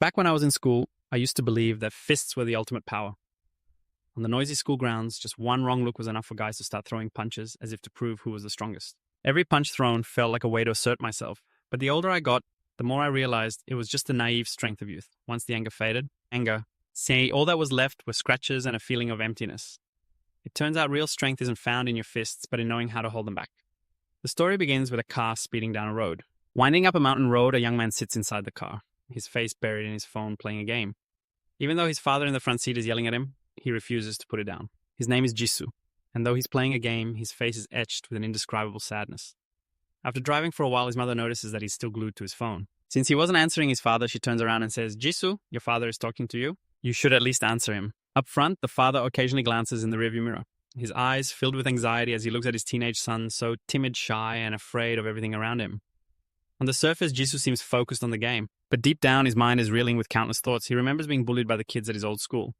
Back when I was in school, I used to believe that fists were the ultimate power. On the noisy school grounds, just one wrong look was enough for guys to start throwing punches as if to prove who was the strongest. Every punch thrown felt like a way to assert myself, but the older I got, the more I realized it was just the naive strength of youth. Once the anger faded, all that was left were scratches and a feeling of emptiness. It turns out real strength isn't found in your fists, but in knowing how to hold them back. The story begins with a car speeding down a road. Winding up a mountain road, a young man sits inside the car, his face buried in his phone playing a game. Even though his father in the front seat is yelling at him, he refuses to put it down. His name is Jisoo, and though he's playing a game, his face is etched with an indescribable sadness. After driving for a while, his mother notices that he's still glued to his phone. Since he wasn't answering his father, she turns around and says, "Jisoo, your father is talking to you. You should at least answer him." Up front, the father occasionally glances in the rearview mirror, his eyes filled with anxiety as he looks at his teenage son, so timid, shy, and afraid of everything around him. On the surface, Jisoo seems focused on the game, but deep down his mind is reeling with countless thoughts. He remembers being bullied by the kids at his old school.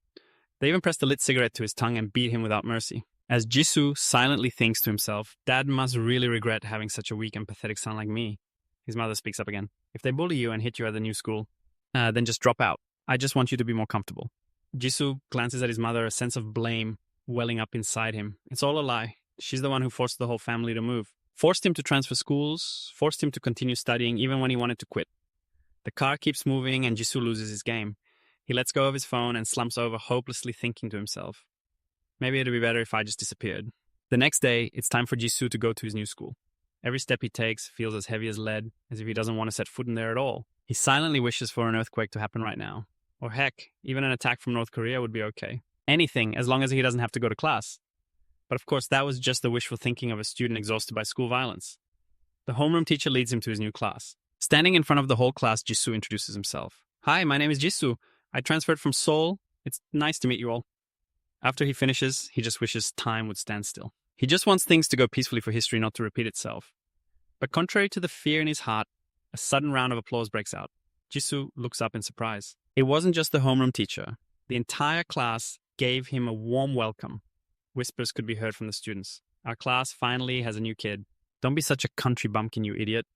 They even pressed a lit cigarette to his tongue and beat him without mercy. As Jisoo silently thinks to himself, "Dad must really regret having such a weak and pathetic son like me." His mother speaks up again. "If they bully you and hit you at the new school, then just drop out. I just want you to be more comfortable." Jisoo glances at his mother, a sense of blame welling up inside him. It's all a lie. She's the one who forced the whole family to move. Forced him to transfer schools, forced him to continue studying even when he wanted to quit. The car keeps moving and Jisoo loses his game. He lets go of his phone and slumps over, hopelessly thinking to himself, "Maybe it'd be better if I just disappeared." The next day, it's time for Jisoo to go to his new school. Every step he takes feels as heavy as lead, as if he doesn't want to set foot in there at all. He silently wishes for an earthquake to happen right now. Or heck, even an attack from North Korea would be okay. Anything, as long as he doesn't have to go to class. But of course, that was just the wishful thinking of a student exhausted by school violence. The homeroom teacher leads him to his new class. Standing in front of the whole class, Jisoo introduces himself. "Hi, my name is Jisoo. I transferred from Seoul. It's nice to meet you all." After he finishes, he just wishes time would stand still. He just wants things to go peacefully for history not to repeat itself. But contrary to the fear in his heart, a sudden round of applause breaks out. Jisoo looks up in surprise. It wasn't just the homeroom teacher. The entire class gave him a warm welcome. Whispers could be heard from the students. "Our class finally has a new kid. Don't be such a country bumpkin, you idiot.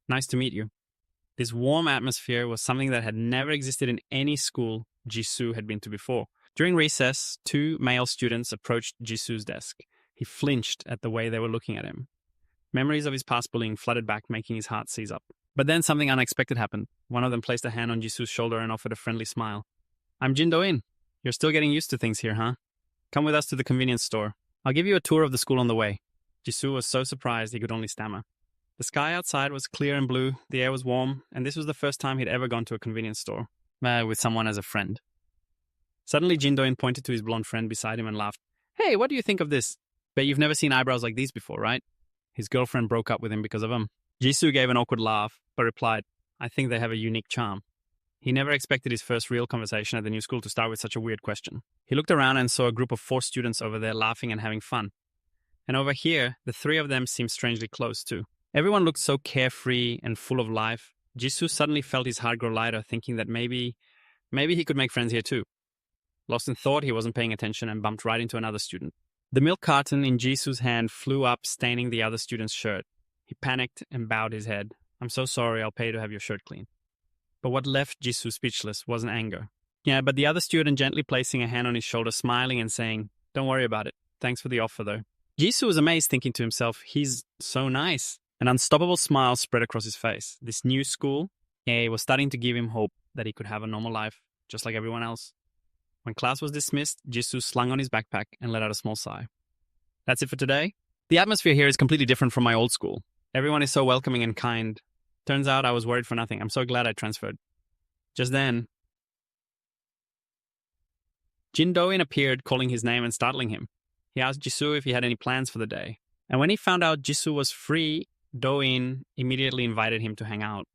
Nice to meet you." This warm atmosphere was something that had never existed in any school Jisoo had been to before. During recess, two male students approached Jisoo's desk. He flinched at the way they were looking at him. Memories of his past bullying flooded back, making his heart seize up. But then something unexpected happened. One of them placed a hand on Jisoo's shoulder and offered a friendly smile. "I'm Jin Do-in. You're still getting used to things here, huh? Come with us to the convenience store. I'll give you a tour of the school on the way." Jisoo was so surprised he could only stammer. The sky outside was clear and blue, the air was warm, and this was the first time he'd ever gone to a convenience store with someone as a friend. Suddenly, Jin Do-in pointed to his blonde friend beside him and laughed. "Hey, what do you think of this? Bet you've never seen eyebrows like these before, right?" His girlfriend broke up with him because of him. Jisoo gave an awkward laugh, but replied, "I think they have a unique charm." He never expected his first real conversation at the new school to start with such a weird question. He looked around and saw a group of 4 students over there laughing and having fun. And over here, the 3 of them seemed strangely close too. Everyone looked so carefree and full of life. Jisoo suddenly felt his heart grow lighter, thinking that maybe he could make friends here too. Lost in thought, he wasn't paying attention and bumped right into another student. The milk carton in Jisoo's hand flew up, staining the other student's shirt. He panicked and bowed his head. "I'm so sorry, I'll pay to have your shirt cleaned." But what left Jisoo speechless wasn't anger. But the other student gently placing a hand on his shoulder, smiling and saying, "Don't worry about it. Thanks for the offer, though." Jisoo was amazed, thinking to himself, "He's so nice." An unstoppable smile spread across his face. This new school was starting to give him hope that he could have a normal life, just like everyone else. When class was dismissed, Jisoo slung on his backpack and let out a small sigh. That's it for today. The atmosphere here is completely different from my old school. Everyone is so welcoming and kind. Turns out I was worried for nothing. I'm so glad I transferred. Just then, Jin Do-in appeared, calling his name and startling him. He asked Jisoo if he had any plans for the day. And when he found out Jisoo was free, Do-in immediately invited him to hang out.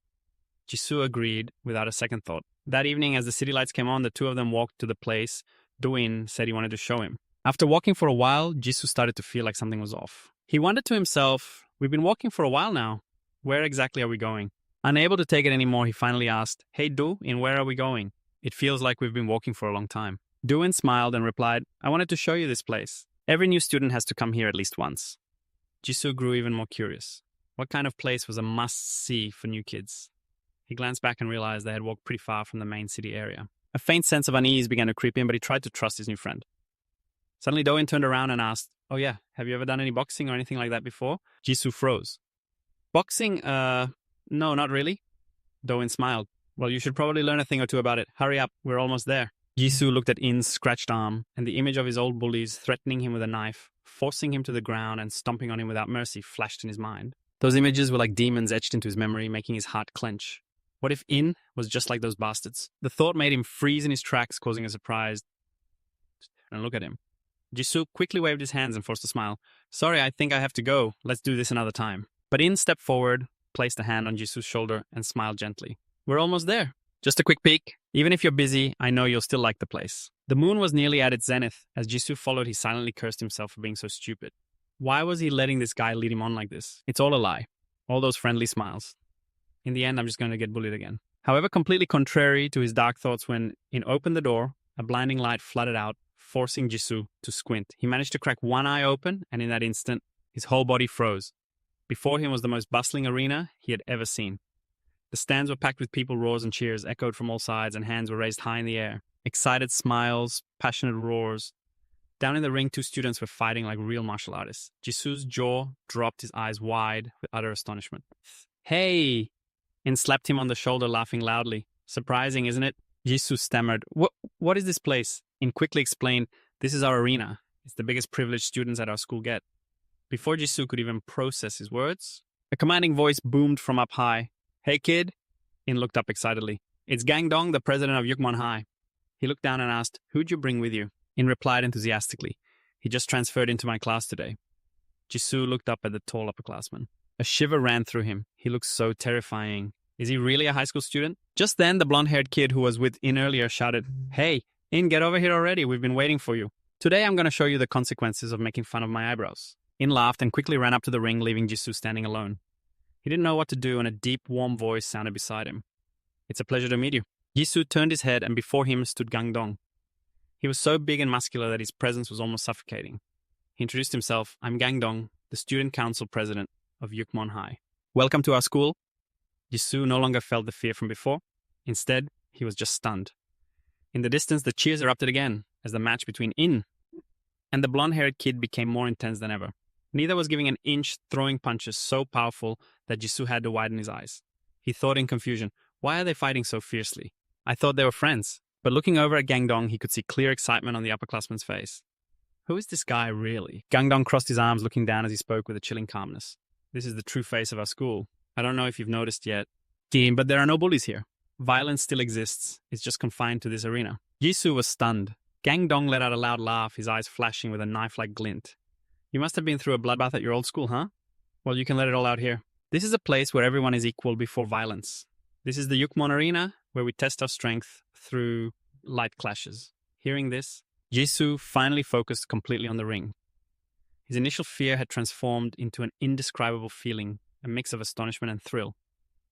Jisoo agreed without a second thought. That evening, as the city lights came on, the 2 of them walked to the place Do-in said he wanted to show him. After walking for a while, Jisoo started to feel like something was off. He wondered to himself, "We've been walking for a while now. Where exactly are we going?" Unable to take it anymore, he finally asked, "Hey Do-in, where are we going? It feels like we've been walking for a long time." Do-in smiled and replied, "I wanted to show you this place. Every new student has to come here at least once." Jisoo grew even more curious. What kind of place was a must-see for new kids? He glanced back and realized they had walked pretty far from the main city area. A faint sense of unease began to creep in, but he tried to trust his new friend. Suddenly, Doin turned around and asked, "Oh yeah, have you ever done any boxing or anything like that before?" Jisoo froze. "Boxing? No, not really." Doin smiled. "Well, you should probably learn a thing or two about it. Hurry up, we're almost there." Jisoo looked at In's scratched arm, and the image of his old bullies threatening him with a knife, forcing him to the ground and stomping on him without mercy flashed in his mind. Those images were like demons etched into his memory, making his heart clench. What if In was just like those bastards? The thought made him freeze in his tracks, causing a surprised and look at him. Jisoo quickly waved his hands and forced a smile. "Sorry, I think I have to go. Let's do this another time." But In stepped forward, placed a hand on Jisoo's shoulder, and smiled gently. "We're almost there. Just a quick peek. Even if you're busy, I know you'll still like the place." The moon was nearly at its zenith. As Jisoo followed, he silently cursed himself for being so stupid. Why was he letting this guy lead him on like this? It's all a lie. All those friendly smiles. In the end, I'm just going to get bullied again. However, completely contrary to his dark thoughts, when In opened the door, a blinding light flooded out, forcing Jisoo to squint. He managed to crack one eye open, and in that instant, his whole body froze. Before him was the most bustling arena he had ever seen. The stands were packed with people, roars and cheers echoed from all sides, and hands were raised high in the air. Excited smiles, passionate roars. Down in the ring, two students were fighting like real martial artists. Jisoo's jaw dropped, his eyes wide with utter astonishment. "Hey!" In slapped him on the shoulder, laughing loudly. "Surprising, isn't it?" Jisoo stammered. What is this place?" In quickly explained, "This is our arena. It's the biggest privilege students at our school get." Before Jisoo could even process his words, a commanding voice boomed from up high. "Hey kid." In looked up excitedly. "It's Gangdong, the president of Yukmon High." He looked down and asked, "Who'd you bring with you?" In replied enthusiastically, "He just transferred into my class today." Jisoo looked up at the tall upperclassman. A shiver ran through him. He looked so terrifying. Is he really a high school student? Just then, the blonde-haired kid who was with In earlier shouted, "Hey, In, get over here already. We've been waiting for you. Today I'm going to show you the consequences of making fun of my eyebrows." In laughed and quickly ran up to the ring, leaving Jisoo standing alone. He didn't know what to do, and a deep, warm voice sounded beside him. "It's a pleasure to meet you." Jisoo turned his head, and before him stood Gangdong. He was so big and muscular that his presence was almost suffocating. He introduced himself. "I'm Gangdong, the student council president of Yukmon High. Welcome to our school." Jisoo no longer felt the fear from before. Instead, he was just stunned. In the distance, the cheers erupted again as the match between In and the blonde-haired kid became more intense than ever. Neither was giving an inch, throwing punches so powerful that Jisoo had to widen his eyes. He thought in confusion, why are they fighting so fiercely? I thought they were friends. But looking over at Gangdong, he could see clear excitement on the upperclassman's face. Who is this guy really? Gangdong crossed his arms, looking down as he spoke with a chilling calmness. "This is the true face of our school. I don't know if you've noticed yet, Team, but there are no bullies here. Violence still exists. It's just confined to this arena." Jisoo was stunned. Gangdong let out a loud laugh, his eyes flashing with a knife-like glint. "You must have been through a bloodbath at your old school, huh? Well, you can let it all out here. This is a place where everyone is equal before violence. This is the Yukmon Arena, where we test our strength through light clashes." Hearing this, Jisoo finally focused completely on the ring. His initial fear had transformed into an indescribable feeling, a mix of astonishment and thrill.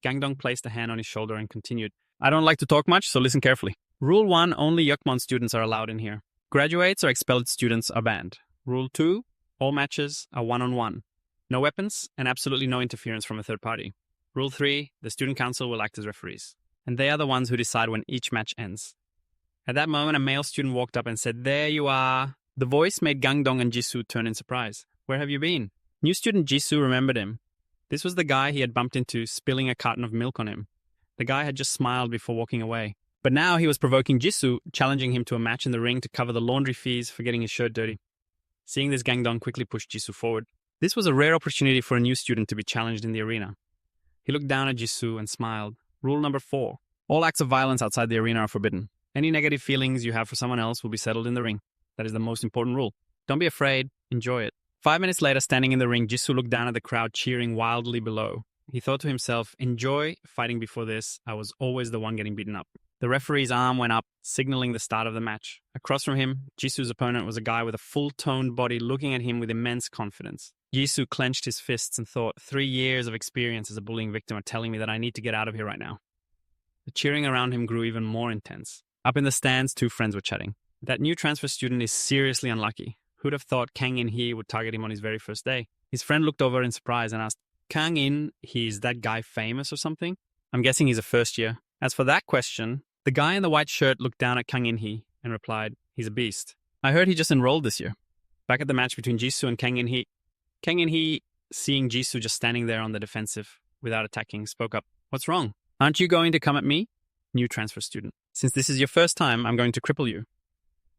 Gangdong placed a hand on his shoulder and continued, "I don't like to talk much, so listen carefully. Rule 1, only Yukmon students are allowed in here. Graduates or expelled students are banned. Rule 2, all matches are one-on-one. No weapons and absolutely no interference from a third party. Rule 3, the student council will act as referees, and they are the ones who decide when each match ends." At that moment, a male student walked up and said, "There you are." The voice made Gangdong and Jisoo turn in surprise. "Where have you been?" New student Jisoo remembered him. This was the guy he had bumped into, spilling a carton of milk on him. The guy had just smiled before walking away. But now he was provoking Jisoo, challenging him to a match in the ring to cover the laundry fees for getting his shirt dirty. Seeing this, Gangdong quickly pushed Jisoo forward. This was a rare opportunity for a new student to be challenged in the arena. He looked down at Jisoo and smiled. Rule number 4. All acts of violence outside the arena are forbidden. Any negative feelings you have for someone else will be settled in the ring. That is the most important rule. Don't be afraid. Enjoy it. 5 minutes later, standing in the ring, Jisoo looked down at the crowd cheering wildly below. He thought to himself, enjoy fighting before this. I was always the one getting beaten up. The referee's arm went up, signaling the start of the match. Across from him, Jisoo's opponent was a guy with a full-toned body looking at him with immense confidence. Jisoo clenched his fists and thought, 3 years of experience as a bullying victim are telling me that I need to get out of here right now. The cheering around him grew even more intense. Up in the stands, 2 friends were chatting. That new transfer student is seriously unlucky. Who'd have thought Kang In Hee would target him on his very first day? His friend looked over in surprise and asked, Kang In, he's that guy famous or something? I'm guessing he's a first year. As for that question, the guy in the white shirt looked down at Kang In-hee and replied, he's a beast. I heard he just enrolled this year. Back at the match between Jisoo and Kang In-hee, seeing Jisoo just standing there on the defensive without attacking, spoke up. What's wrong? Aren't you going to come at me? New transfer student. Since this is your first time, I'm going to cripple you.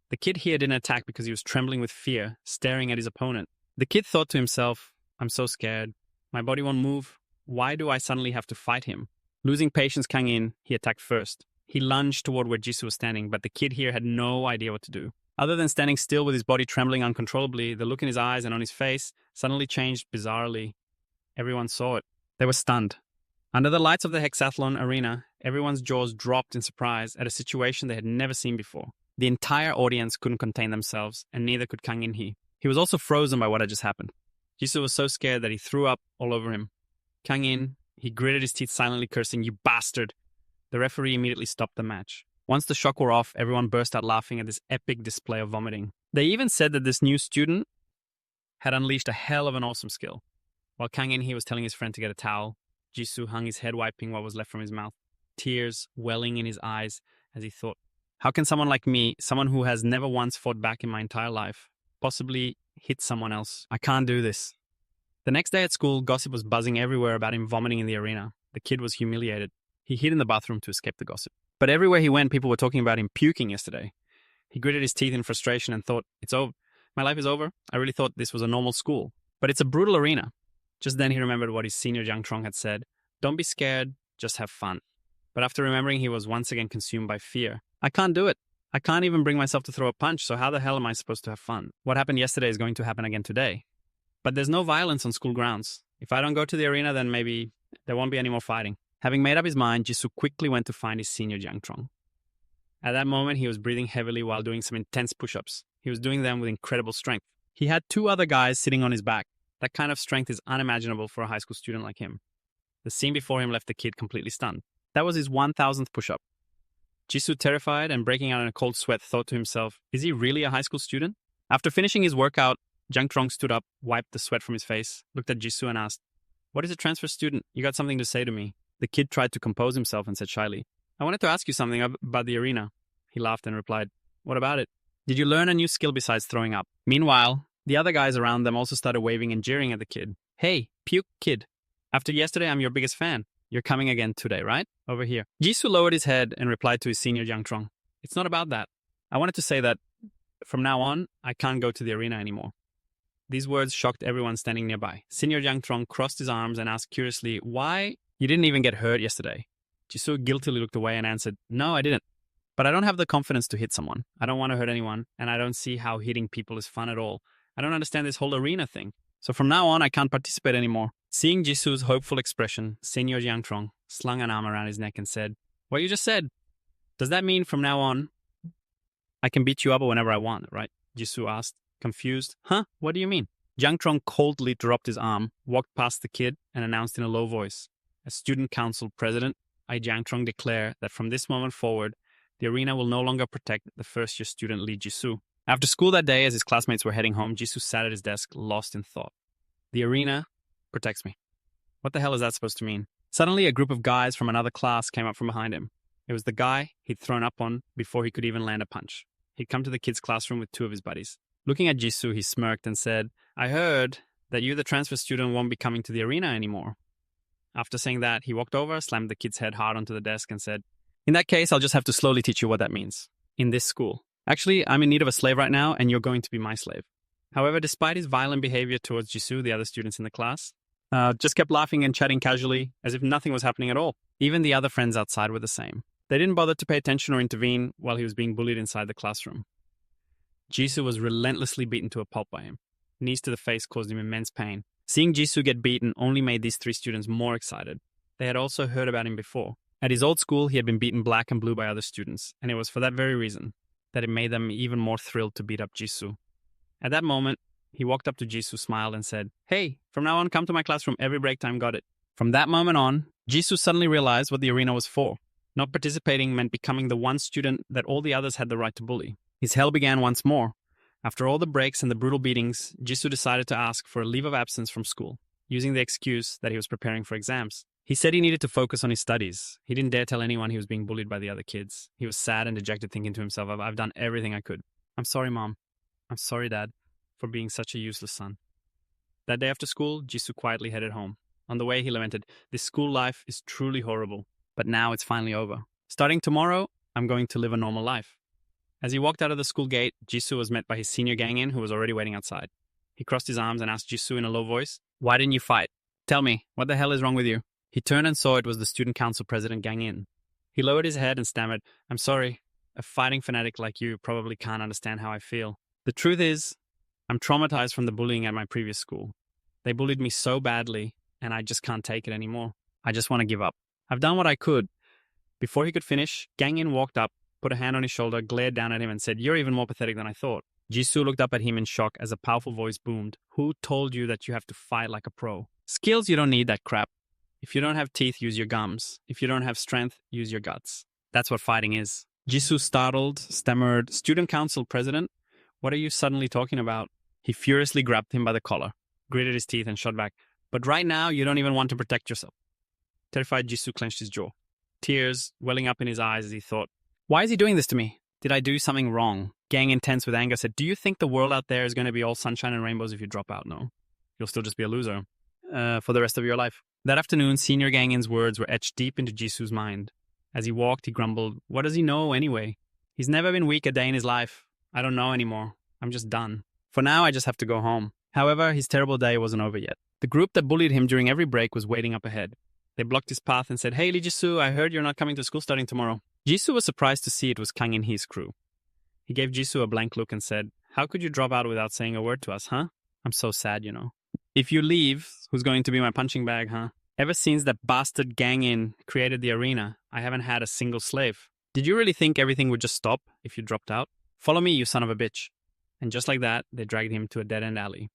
The kid here didn't attack because he was trembling with fear, staring at his opponent. The kid thought to himself, I'm so scared. My body won't move. Why do I suddenly have to fight him? Losing patience, Kang In, he attacked first. He lunged toward where Jisoo was standing, but the kid here had no idea what to do. Other than standing still with his body trembling uncontrollably, the look in his eyes and on his face suddenly changed bizarrely. Everyone saw it. They were stunned. Under the lights of the hexathlon arena, everyone's jaws dropped in surprise at a situation they had never seen before. The entire audience couldn't contain themselves, and neither could Kang In-hee. He was also frozen by what had just happened. Jisoo was so scared that he threw up all over him. Kang In, he gritted his teeth silently cursing, "You bastard!" The referee immediately stopped the match. Once the shock wore off, everyone burst out laughing at this epic display of vomiting. They even said that this new student had unleashed a hell of an awesome skill. While Kang In-hee was telling his friend to get a towel, Jisoo hung his head wiping what was left from his mouth, tears welling in his eyes as he thought, how can someone like me, someone who has never once fought back in my entire life, possibly hit someone else? I can't do this. The next day at school, gossip was buzzing everywhere about him vomiting in the arena. The kid was humiliated. He hid in the bathroom to escape the gossip. But everywhere he went, people were talking about him puking yesterday. He gritted his teeth in frustration and thought, it's over. My life is over. I really thought this was a normal school. But it's a brutal arena. Just then he remembered what his senior Jang Trong had said. Don't be scared, just have fun. But after remembering, he was once again consumed by fear. I can't do it. I can't even bring myself to throw a punch, so how the hell am I supposed to have fun? What happened yesterday is going to happen again today. But there's no violence on school grounds. If I don't go to the arena, then maybe there won't be any more fighting. Having made up his mind, Jisoo quickly went to find his senior Jang Trong. At that moment, he was breathing heavily while doing some intense push-ups. He was doing them with incredible strength. He had 2 other guys sitting on his back. That kind of strength is unimaginable for a high school student like him. The scene before him left the kid completely stunned. That was his 1,000th push-up. Jisoo, terrified and breaking out in a cold sweat, thought to himself, is he really a high school student? After finishing his workout, Jang Trong stood up, wiped the sweat from his face, looked at Jisoo and asked, what is a transfer student? You got something to say to me? The kid tried to compose himself and said shyly, I wanted to ask you something about the arena. He laughed and replied, what about it? Did you learn a new skill besides throwing up? Meanwhile, the other guys around them also started waving and jeering at the kid. Hey, puke kid. After yesterday, I'm your biggest fan. You're coming again today, right? Over here. Jisoo lowered his head and replied to his senior Jang Trong. It's not about that. I wanted to say that from now on, I can't go to the arena anymore. These words shocked everyone standing nearby. Senior Jang Trong crossed his arms and asked curiously, why? You didn't even get hurt yesterday. Jisoo guiltily looked away and answered, no, I didn't. But I don't have the confidence to hit someone. I don't want to hurt anyone, and I don't see how hitting people is fun at all. I don't understand this whole arena thing. So from now on, I can't participate anymore. Seeing Jisoo's hopeful expression, Senior Jang Trong slung an arm around his neck and said, what you just said, does that mean from now on, I can beat you up whenever I want, right? Jisoo asked, confused. Huh? What do you mean? Jang Trong coldly dropped his arm, walked past the kid, and announced in a low voice, as student council president, I Jang Trong declare that from this moment forward, the arena will no longer protect the first-year student Lee Jisoo. After school that day, as his classmates were heading home, Jisoo sat at his desk, lost in thought. The arena protects me. What the hell is that supposed to mean? Suddenly, a group of guys from another class came up from behind him. It was the guy he'd thrown up on before he could even land a punch. He'd come to the kid's classroom with 2 of his buddies. Looking at Jisoo, he smirked and said, I heard that you, the transfer student, won't be coming to the arena anymore. After saying that, he walked over, slammed the kid's head hard onto the desk and said, in that case, I'll just have to slowly teach you what that means. In this school. Actually, I'm in need of a slave right now, and you're going to be my slave. However, despite his violent behavior towards Jisoo, the other students in the class just kept laughing and chatting casually as if nothing was happening at all. Even the other friends outside were the same. They didn't bother to pay attention or intervene while he was being bullied inside the classroom. Jisoo was relentlessly beaten to a pulp by him. Knees to the face caused him immense pain. Seeing Jisoo get beaten only made these 3 students more excited. They had also heard about him before. At his old school, he had been beaten black and blue by other students, and it was for that very reason that it made them even more thrilled to beat up Jisoo. At that moment, he walked up to Jisoo, smiled, and said, hey, from now on, come to my classroom every break time, got it? From that moment on, Jisoo suddenly realized what the arena was for. Not participating meant becoming the one student that all the others had the right to bully. His hell began once more. After all the breaks and the brutal beatings, Jisoo decided to ask for a leave of absence from school, using the excuse that he was preparing for exams. He said he needed to focus on his studies. He didn't dare tell anyone he was being bullied by the other kids. He was sad and dejected, thinking to himself, I've done everything I could. I'm sorry, Mom. I'm sorry, Dad, for being such a useless son. That day after school, Jisoo quietly headed home. On the way, he lamented, this school life is truly horrible, but now it's finally over. Starting tomorrow, I'm going to live a normal life. As he walked out of the school gate, Jisoo was met by his senior gang-in who was already waiting outside. He crossed his arms and asked Jisoo in a low voice, why didn't you fight? Tell me, what the hell is wrong with you? He turned and saw it was the student council president gang-in. He lowered his head and stammered, I'm sorry. A fighting fanatic like you probably can't understand how I feel. The truth is, I'm traumatized from the bullying at my previous school. They bullied me so badly, and I just can't take it anymore. I just want to give up. I've done what I could. Before he could finish, gang-in walked up, put a hand on his shoulder, glared down at him and said, you're even more pathetic than I thought. Jisoo looked up at him in shock as a powerful voice boomed, who told you that you have to fight like a pro? Skills, you don't need that crap. If you don't have teeth, use your gums. If you don't have strength, use your guts. That's what fighting is. Jisoo startled, stammered, student council president? What are you suddenly talking about? He furiously grabbed him by the collar, gritted his teeth and shot back. But right now, you don't even want to protect yourself. Terrified, Jisoo clenched his jaw, tears welling up in his eyes as he thought, why is he doing this to me? Did I do something wrong? Gang, intense with anger, said, do you think the world out there is going to be all sunshine and rainbows if you drop out? No. You'll still just be a loser for the rest of your life. That afternoon, Senior Gang-in's words were etched deep into Jisoo's mind. As he walked, he grumbled, what does he know anyway? He's never been weak a day in his life. I don't know anymore. I'm just done. For now, I just have to go home. However, his terrible day wasn't over yet. The group that bullied him during every break was waiting up ahead. They blocked his path and said, hey, Lee Jisoo, I heard you're not coming to school starting tomorrow. Jisoo was surprised to see it was Kang In-hee's crew. He gave Jisoo a blank look and said, how could you drop out without saying a word to us, huh? I'm so sad, you know. If you leave, who's going to be my punching bag, huh? Ever since that bastard gang-in created the arena, I haven't had a single slave. Did you really think everything would just stop if you dropped out? Follow me, you son of a bitch. And just like that, they dragged him to a dead-end alley.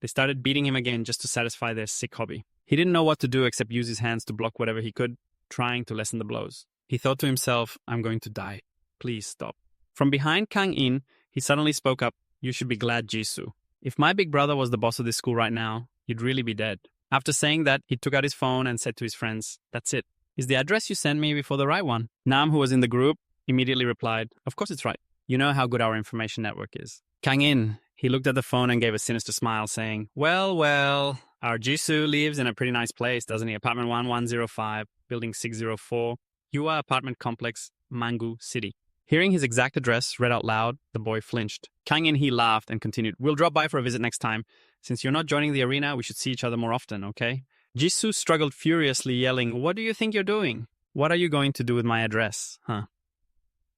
They started beating him again just to satisfy their sick hobby. He didn't know what to do except use his hands to block whatever he could, trying to lessen the blows. He thought to himself, I'm going to die. Please stop. From behind Kang In, he suddenly spoke up, you should be glad, Jisoo. If my big brother was the boss of this school right now, you'd really be dead. After saying that, he took out his phone and said to his friends, that's it. Is the address you sent me before the right one? Nam, who was in the group, immediately replied, of course it's right. You know how good our information network is. Kang In, he looked at the phone and gave a sinister smile, saying, well, our Jisoo lives in a pretty nice place, doesn't he? Apartment 1105, building 604, Yua Apartment Complex, Mangu City. Hearing his exact address read out loud, the boy flinched. Kang In-hee laughed and continued, we'll drop by for a visit next time. Since you're not joining the arena, we should see each other more often, okay? Jisoo struggled furiously, yelling, what do you think you're doing? What are you going to do with my address, huh?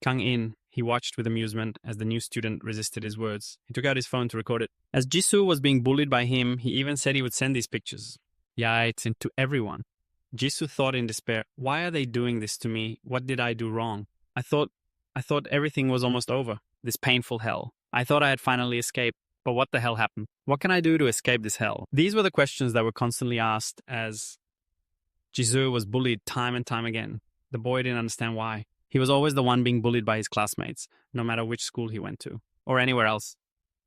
Kang In, he watched with amusement as the new student resisted his words. He took out his phone to record it. As Jisoo was being bullied by him, he even said he would send these pictures. Yeah, it's into everyone. Jisoo thought in despair, why are they doing this to me? What did I do wrong? I thought everything was almost over. This painful hell. I thought I had finally escaped. But what the hell happened? What can I do to escape this hell? These were the questions that were constantly asked as Jisoo was bullied time and time again. The boy didn't understand why. He was always the one being bullied by his classmates, no matter which school he went to, or anywhere else.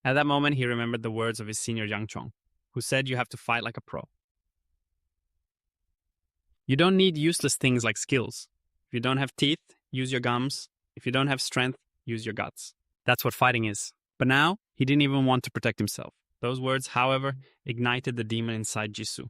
At that moment, he remembered the words of his senior Yang Chong, who said you have to fight like a pro. You don't need useless things like skills. If you don't have teeth, use your gums. If you don't have strength, use your guts. That's what fighting is. But now, he didn't even want to protect himself. Those words, however, ignited the demon inside Jisoo.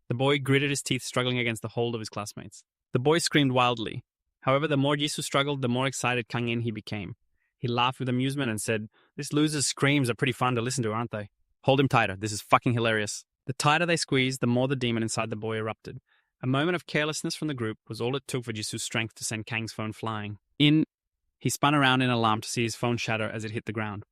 The boy gritted his teeth, struggling against the hold of his classmates. The boy screamed wildly. However, the more Jisoo struggled, the more excited Kang In-hee became. He laughed with amusement and said, this loser's screams are pretty fun to listen to, aren't they? Hold him tighter. This is fucking hilarious. The tighter they squeezed, the more the demon inside the boy erupted. A moment of carelessness from the group was all it took for Jisoo's strength to send Kang's phone flying. He spun around in alarm to see his phone shatter as it hit the ground.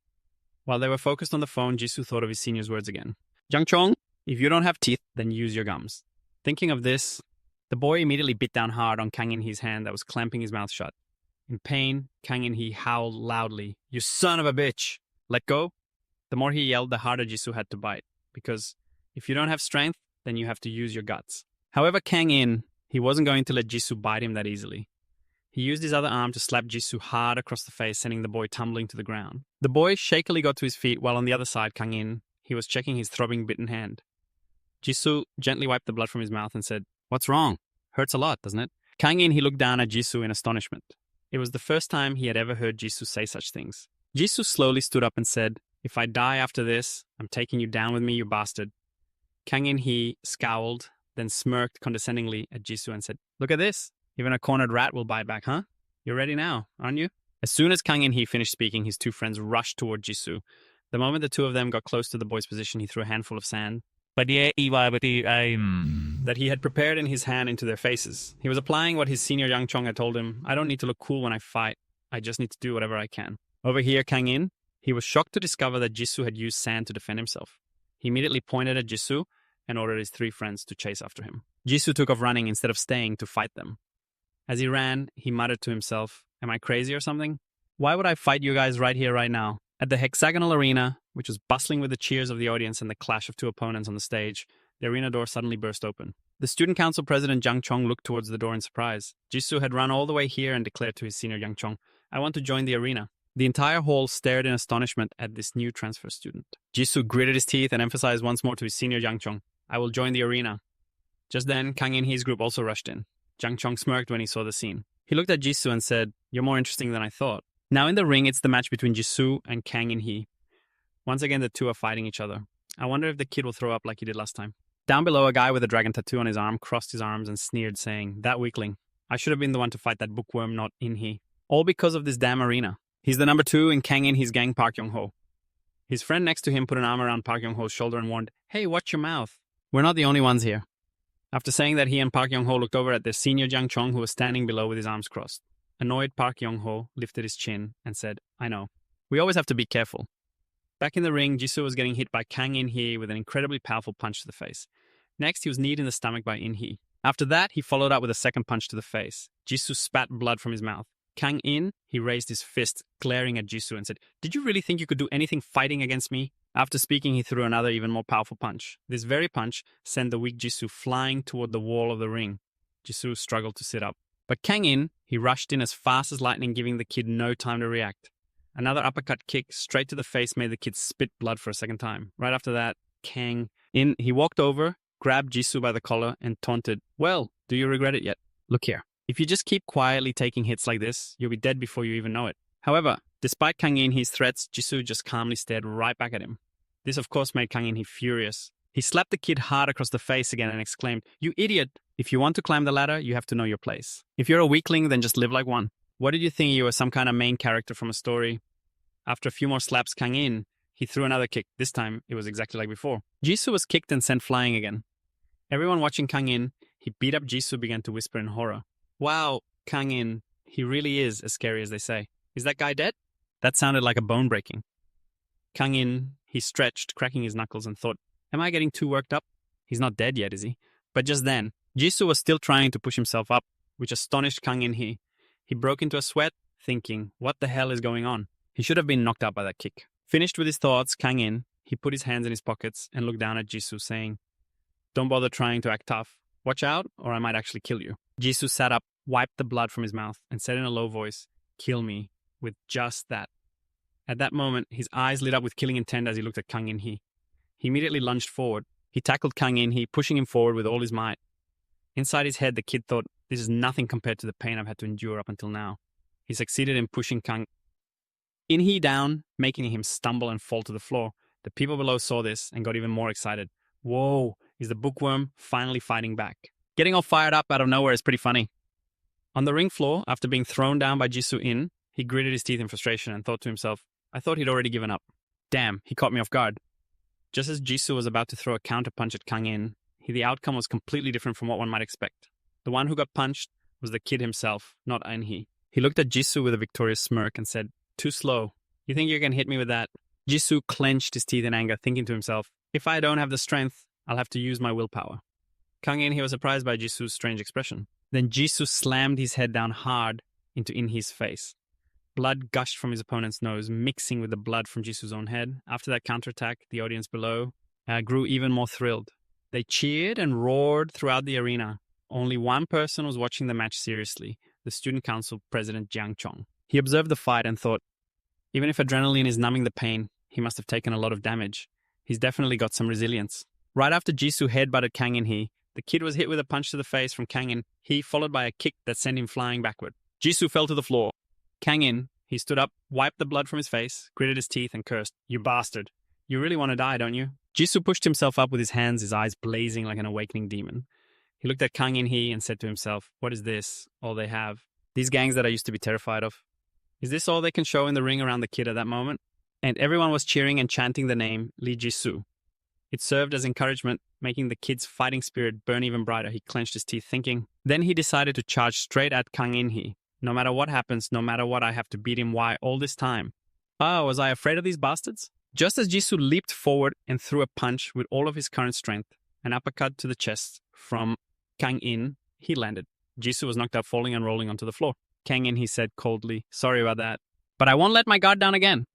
While they were focused on the phone, Jisoo thought of his senior's words again. Jang Chong, if you don't have teeth, then use your gums. Thinking of this, the boy immediately bit down hard on Kang In-hee's hand that was clamping his mouth shut. In pain, Kang In-hee howled loudly, you son of a bitch! Let go? The more he yelled, the harder Jisoo had to bite. Because if you don't have strength, then you have to use your guts. However, Kang In, he wasn't going to let Jisoo bite him that easily. He used his other arm to slap Jisoo hard across the face, sending the boy tumbling to the ground. The boy shakily got to his feet, while on the other side, Kang In, he was checking his throbbing bitten hand. Jisoo gently wiped the blood from his mouth and said, What's wrong? Hurts a lot, doesn't it? Kang In, he looked down at Jisoo in astonishment. It was the first time he had ever heard Jisoo say such things. Jisoo slowly stood up and said, "If I die after this, I'm taking you down with me, you bastard." Kang In he scowled, then smirked condescendingly at Jisoo and said, "Look at this. Even a cornered rat will bite back, huh? You're ready now, aren't you?" As soon as Kang In he finished speaking, his two friends rushed toward Jisoo. The moment the two of them got close to the boy's position, he threw a handful of sand that he had prepared in his hand into their faces. He was applying what his senior Yang Chong had told him: "I don't need to look cool when I fight. I just need to do whatever I can." Over here, Kang In, he was shocked to discover that Jisoo had used sand to defend himself. He immediately pointed at Jisoo and ordered his three friends to chase after him. Jisoo took off running instead of staying to fight them. As he ran, he muttered to himself, "Am I crazy or something? Why would I fight you guys right here, right now?" At the hexagonal arena, which was bustling with the cheers of the audience and the clash of two opponents on the stage, the arena door suddenly burst open. The student council president Jang Chong looked towards the door in surprise. Jisoo had run all the way here and declared to his senior Yang Chong, "I want to join the arena." The entire hall stared in astonishment at this new transfer student. Jisoo gritted his teeth and emphasized once more to his senior Yang Chong, "I will join the arena." Just then, Kang In Hee's group also rushed in. Jang Chong smirked when he saw the scene. He looked at Jisoo and said, "You're more interesting than I thought." Now in the ring, it's the match between Jisoo and Kang In Hee. Once again, the two are fighting each other. I wonder if the kid will throw up like he did last time. Down below, a guy with a dragon tattoo on his arm crossed his arms and sneered, saying, "That weakling. I should have been the one to fight that bookworm, not In Hee. All because of this damn arena." He's the number 2 in Kang In Hee's gang, Park Yong-ho. His friend next to him put an arm around Park Yong-ho's shoulder and warned, "Hey, watch your mouth. We're not the only ones here." After saying that, he and Park Yong-ho looked over at their senior Jang Chong, who was standing below with his arms crossed. Annoyed, Park Yong-ho lifted his chin and said, "I know. We always have to be careful." Back in the ring, Jisoo was getting hit by Kang In Hee with an incredibly powerful punch to the face. Next, he was kneed in the stomach by In Hee. After that, he followed up with a second punch to the face. Jisoo spat blood from his mouth. Kang In, he raised his fist, glaring at Jisoo and said, "Did you really think you could do anything fighting against me?" After speaking, he threw another, even more powerful punch. This very punch sent the weak Jisoo flying toward the wall of the ring. Jisoo struggled to sit up. But Kang In, he rushed in as fast as lightning, giving the kid no time to react. Another uppercut kick straight to the face made the kid spit blood for a second time. Right after that, Kang In, he walked over, grabbed Jisoo by the collar, and taunted, "Well, do you regret it yet? Look here. If you just keep quietly taking hits like this, you'll be dead before you even know it." However, despite Kang In Hee's threats, Jisoo just calmly stared right back at him. This, of course, made Kang In Hee furious. He slapped the kid hard across the face again and exclaimed, "You idiot! If you want to climb the ladder, you have to know your place. If you're a weakling, then just live like one. What did you think you were, some kind of main character from a story?" After a few more slaps, Kang In, he threw another kick. This time, it was exactly like before. Jisoo was kicked and sent flying again. Everyone watching Kang In, he beat up Jisoo, began to whisper in horror, "Wow, Kang In, he really is as scary as they say. Is that guy dead?" That sounded like a bone breaking. Kang In, he stretched, cracking his knuckles, and thought, "Am I getting too worked up? He's not dead yet, is he?" But just then, Jisoo was still trying to push himself up, which astonished Kang In Hee. He broke into a sweat, thinking, what the hell is going on? He should have been knocked out by that kick. Finished with his thoughts, Kang In, he put his hands in his pockets and looked down at Jisoo, saying, "Don't bother trying to act tough. Watch out, or I might actually kill you." Jisoo sat up, wiped the blood from his mouth, and said in a low voice, "Kill me with just that." At that moment, his eyes lit up with killing intent as he looked at Kang In Hee. He immediately lunged forward. He tackled Kang In Hee, pushing him forward with all his might. Inside his head, the kid thought, "This is nothing compared to the pain I've had to endure up until now." He succeeded in pushing Kang In Hee down, making him stumble and fall to the floor. The people below saw this and got even more excited. Whoa, is the bookworm finally fighting back? Getting all fired up out of nowhere is pretty funny. On the ring floor, after being thrown down by Jisoo In, he gritted his teeth in frustration and thought to himself, "I thought he'd already given up. Damn, he caught me off guard." Just as Jisoo was about to throw a counterpunch at Kang In, the outcome was completely different from what one might expect. The one who got punched was the kid himself, not In Hee. He looked at Jisoo with a victorious smirk and said, "Too slow. You think you can hit me with that?" Jisoo clenched his teeth in anger, thinking to himself, "If I don't have the strength, I'll have to use my willpower." Kang In Hee was surprised by Jisoo's strange expression. Then Jisoo slammed his head down hard into In Hee's face. Blood gushed from his opponent's nose, mixing with the blood from Jisoo's own head. After that counterattack, the audience below grew even more thrilled. They cheered and roared throughout the arena. Only one person was watching the match seriously, the student council president Jiang Chong. He observed the fight and thought, even if adrenaline is numbing the pain, he must have taken a lot of damage. He's definitely got some resilience. Right after Jisoo headbutted Kang In Hee, The kid was hit with a punch to the face from Kang In, he followed by a kick that sent him flying backward. Jisoo fell to the floor. Kang In, he stood up, wiped the blood from his face, gritted his teeth, and cursed, "You bastard. You really want to die, don't you?" Jisoo pushed himself up with his hands, his eyes blazing like an awakening demon. He looked at Kang In-hee and said to himself, "What is this, all they have? These gangs that I used to be terrified of? Is this all they can show in the ring around the kid at that moment?" And everyone was cheering and chanting the name Lee Jisoo. It served as encouragement, making the kid's fighting spirit burn even brighter. He clenched his teeth, thinking. Then he decided to charge straight at Kang In-hee. No matter what happens, no matter what, I have to beat him. Why all this time? Oh, was I afraid of these bastards? Just as Jisoo leaped forward and threw a punch with all of his current strength, an uppercut to the chest from Kang In, he landed. Jisoo was knocked out, falling and rolling onto the floor. Kang In, he said coldly, "Sorry about that, but I won't let my guard down again."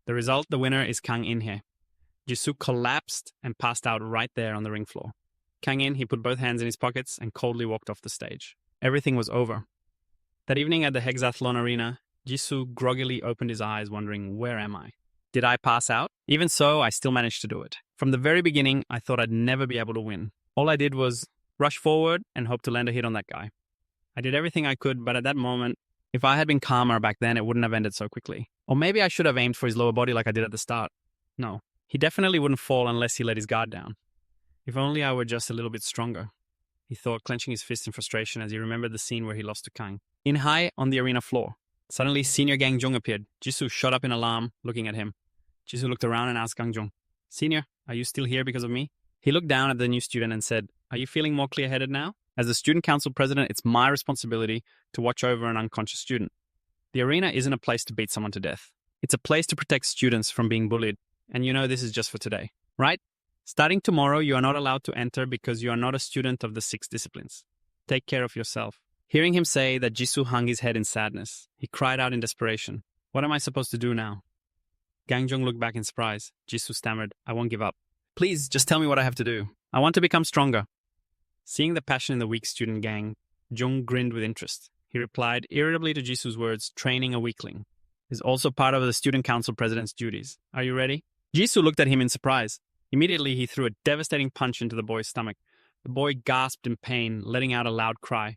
The result, the winner, is Kang In-hee. Jisoo collapsed and passed out right there on the ring floor. Kang In, he put both hands in his pockets and coldly walked off the stage. Everything was over. That evening at the hexathlon arena, Jisoo groggily opened his eyes, wondering, where am I? Did I pass out? Even so, I still managed to do it. From the very beginning, I thought I'd never be able to win. All I did was rush forward and hope to land a hit on that guy. I did everything I could, but at that moment, if I had been calmer back then, it wouldn't have ended so quickly. Or maybe I should have aimed for his lower body like I did at the start. No, he definitely wouldn't fall unless he let his guard down. If only I were just a little bit stronger, he thought, clenching his fist in frustration as he remembered the scene where he lost to Kang. In high on the arena floor, suddenly Senior Gang Jung appeared. Jisoo shot up in alarm, looking at him. Jisoo looked around and asked Gang Jung, "Senior, are you still here because of me?" He looked down at the new student and said, "Are you feeling more clear-headed now? As the student council president, it's my responsibility to watch over an unconscious student. The arena isn't a place to beat someone to death. It's a place to protect students from being bullied. And you know this is just for today, right? Starting tomorrow, you are not allowed to enter because you are not a student of the 6 disciplines. Take care of yourself." Hearing him say that, Jisoo hung his head in sadness. He cried out in desperation, "What am I supposed to do now?" Gang Jung looked back in surprise. Jisoo stammered, "I won't give up. Please, just tell me what I have to do. I want to become stronger." Seeing the passion in the weak student Gang, Jung grinned with interest. He replied irritably to Jisoo's words, "Training a weakling is also part of the student council president's duties. Are you ready?" Jisoo looked at him in surprise. Immediately, he threw a devastating punch into the boy's stomach. The boy gasped in pain, letting out a loud cry.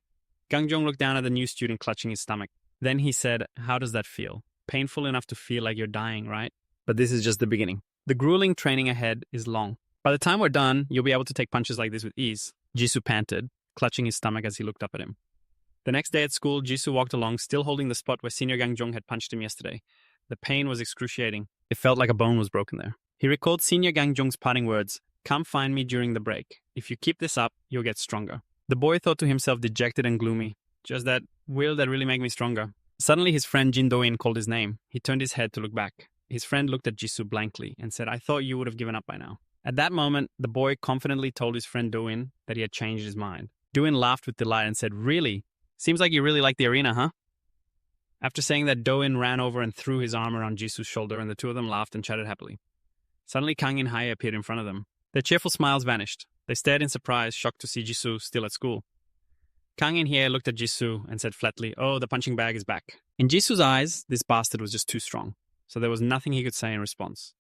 Gang Jung looked down at the new student clutching his stomach. Then he said, "How does that feel? Painful enough to feel like you're dying, right? But this is just the beginning. The grueling training ahead is long. By the time we're done, you'll be able to take punches like this with ease." Jisoo panted, clutching his stomach as he looked up at him. The next day at school, Jisoo walked along, still holding the spot where Senior Gang Jung had punched him yesterday. The pain was excruciating. It felt like a bone was broken there. He recalled Senior Gang Jung's parting words, "Come find me during the break. If you keep this up, you'll get stronger." The boy thought to himself, dejected and gloomy, "Just that will that really make me stronger?" Suddenly his friend Jin Do-in called his name. He turned his head to look back. His friend looked at Jisoo blankly and said, "I thought you would have given up by now." At that moment, the boy confidently told his friend Do-in that he had changed his mind. Do-in laughed with delight and said, "Really? Seems like you really like the arena, huh?" After saying that, Do-in ran over and threw his arm around Jisoo's shoulder, and the two of them laughed and chatted happily. Suddenly, Kang In-hee appeared in front of them. Their cheerful smiles vanished. They stared in surprise, shocked to see Jisoo still at school. Kang In-hee looked at Jisoo and said flatly, "Oh, the punching bag is back." In Jisoo's eyes, this bastard was just too strong, so there was nothing he could say in response.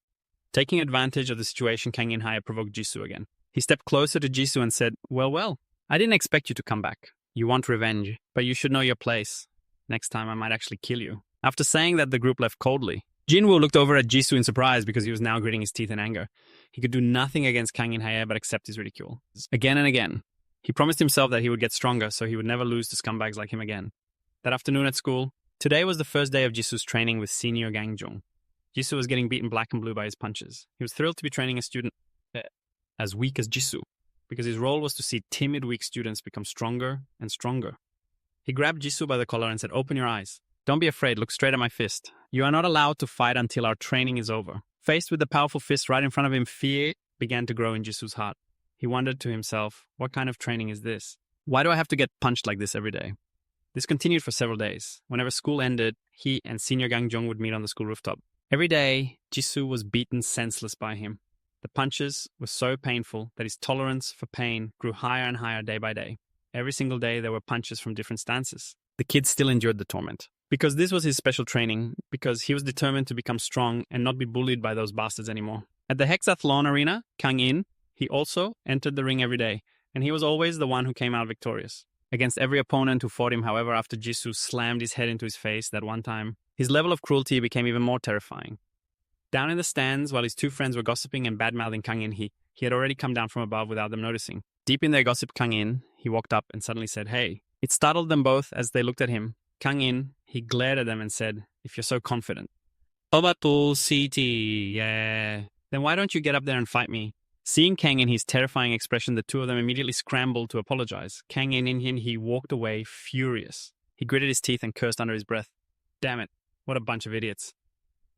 Taking advantage of the situation, Kang In-hee provoked Jisoo again. He stepped closer to Jisoo and said, Well, I didn't expect you to come back. You want revenge, but you should know your place. Next time I might actually kill you." After saying that, the group left coldly. Jinwoo looked over at Jisoo in surprise because he was now gritting his teeth in anger. He could do nothing against Kang In-hee but accept his ridicule. Again and again. He promised himself that he would get stronger so he would never lose to scumbags like him again. That afternoon at school, today was the first day of Jisoo's training with Senior Gang Jung. Jisoo was getting beaten black and blue by his punches. He was thrilled to be training a student as weak as Jisoo, because his role was to see timid, weak students become stronger and stronger. He grabbed Jisoo by the collar and said, "Open your eyes. Don't be afraid, look straight at my fist. You are not allowed to fight until our training is over." Faced with the powerful fist right in front of him, fear began to grow in Jisoo's heart. He wondered to himself, what kind of training is this? Why do I have to get punched like this every day? This continued for several days. Whenever school ended, he and Senior Gang Jung would meet on the school rooftop. Every day, Jisoo was beaten senseless by him. The punches were so painful that his tolerance for pain grew higher and higher day by day. Every single day, there were punches from different stances. The kid still endured the torment. Because this was his special training, because he was determined to become strong and not be bullied by those bastards anymore. At the hexathlon arena, Kang In, he also entered the ring every day, and he was always the one who came out victorious. Against every opponent who fought him, however, after Jisoo slammed his head into his face that one time, his level of cruelty became even more terrifying. Down in the stands, while his two friends were gossiping and bad-mouthing Kang In, he had already come down from above without them noticing. Deep in their gossip, Kang In, he walked up and suddenly said, "Hey." It startled them both as they looked at him. Kang In, he glared at them and said, "If you're so confident, Obatul CT, yeah. Then why don't you get up there and fight me?" Seeing Kang In his terrifying expression, the two of them immediately scrambled to apologize. Kang In, he walked away furious. He gritted his teeth and cursed under his breath. Damn it, what a bunch of idiots.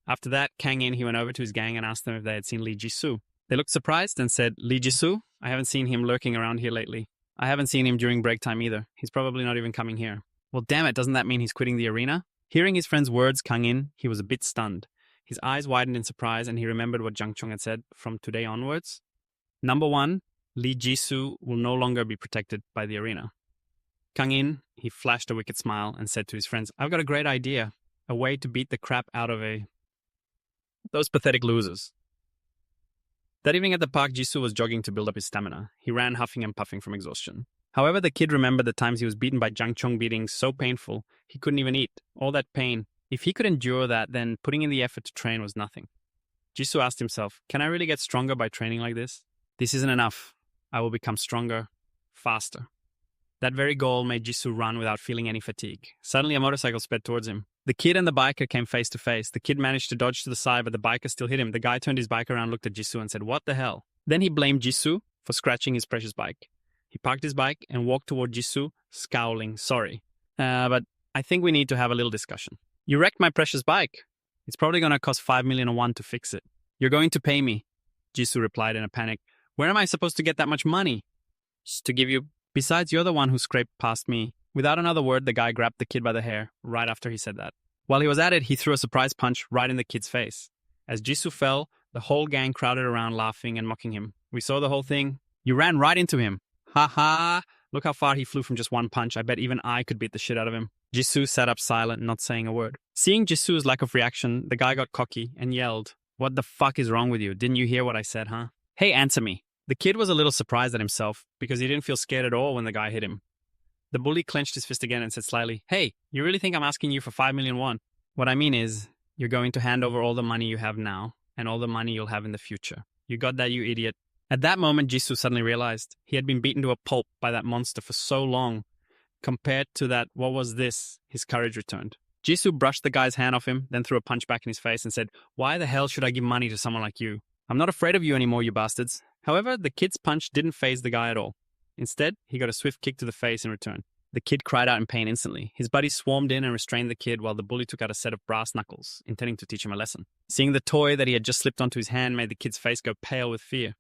After that, Kang In, he went over to his gang and asked them if they had seen Lee Jisoo. They looked surprised and said, "Lee Jisoo? I haven't seen him lurking around here lately. I haven't seen him during break time either. He's probably not even coming here." Well, damn it, doesn't that mean he's quitting the arena? Hearing his friend's words, Kang In, he was a bit stunned. His eyes widened in surprise and he remembered what Jang Chong had said from today onwards. Number 1, Lee Jisoo will no longer be protected by the arena. Kang In, he flashed a wicked smile and said to his friends, "I've got a great idea. A way to beat the crap out of those pathetic losers." That evening at the park, Jisoo was jogging to build up his stamina. He ran huffing and puffing from exhaustion. However, the kid remembered the times he was beaten by Jang Chong beatings so painful, he couldn't even eat. All that pain. If he could endure that, then putting in the effort to train was nothing. Jisoo asked himself, "Can I really get stronger by training like this? This isn't enough. I will become stronger, faster." That very goal made Jisoo run without feeling any fatigue. Suddenly, a motorcycle sped towards him. The kid and the biker came face to face. The kid managed to dodge to the side, but the biker still hit him. The guy turned his bike around, looked at Jisoo and said, "What the hell?" Then he blamed Jisoo for scratching his precious bike. He parked his bike and walked toward Jisoo, scowling, "Sorry. But I think we need to have a little discussion. You wrecked my precious bike. It's probably going to cost 5 million won to fix it. You're going to pay me." Jisoo replied in a panic. "Where am I supposed to get that much money?" "Just to give you. Besides, you're the one who scraped past me." Without another word, the guy grabbed the kid by the hair right after he said that. While he was at it, he threw a surprise punch right in the kid's face. As Jisoo fell, the whole gang crowded around laughing and mocking him. "We saw the whole thing. You ran right into him. Ha ha! Look how far he flew from just one punch. I bet even I could beat the shit out of him." Jisoo sat up silent, not saying a word. Seeing Jisoo's lack of reaction, the guy got cocky and yelled, "What the fuck is wrong with you? Didn't you hear what I said, huh? Hey, answer me." The kid was a little surprised at himself because he didn't feel scared at all when the guy hit him. The bully clenched his fist again and said slyly, "Hey, you really think I'm asking you for 5 million won? What I mean is, you're going to hand over all the money you have now and all the money you'll have in the future. You got that, you idiot?" At that moment, Jisoo suddenly realized he had been beaten to a pulp by that monster for so long. Compared to that, what was this? His courage returned. Jisoo brushed the guy's hand off him, then threw a punch back in his face and said, "Why the hell should I give money to someone like you? I'm not afraid of you anymore, you bastards." However, the kid's punch didn't faze the guy at all. Instead, he got a swift kick to the face in return. The kid cried out in pain instantly. His buddies swarmed in and restrained the kid while the bully took out a set of brass knuckles, intending to teach him a lesson. Seeing the toy that he had just slipped onto his hand made the kid's face go pale with fear.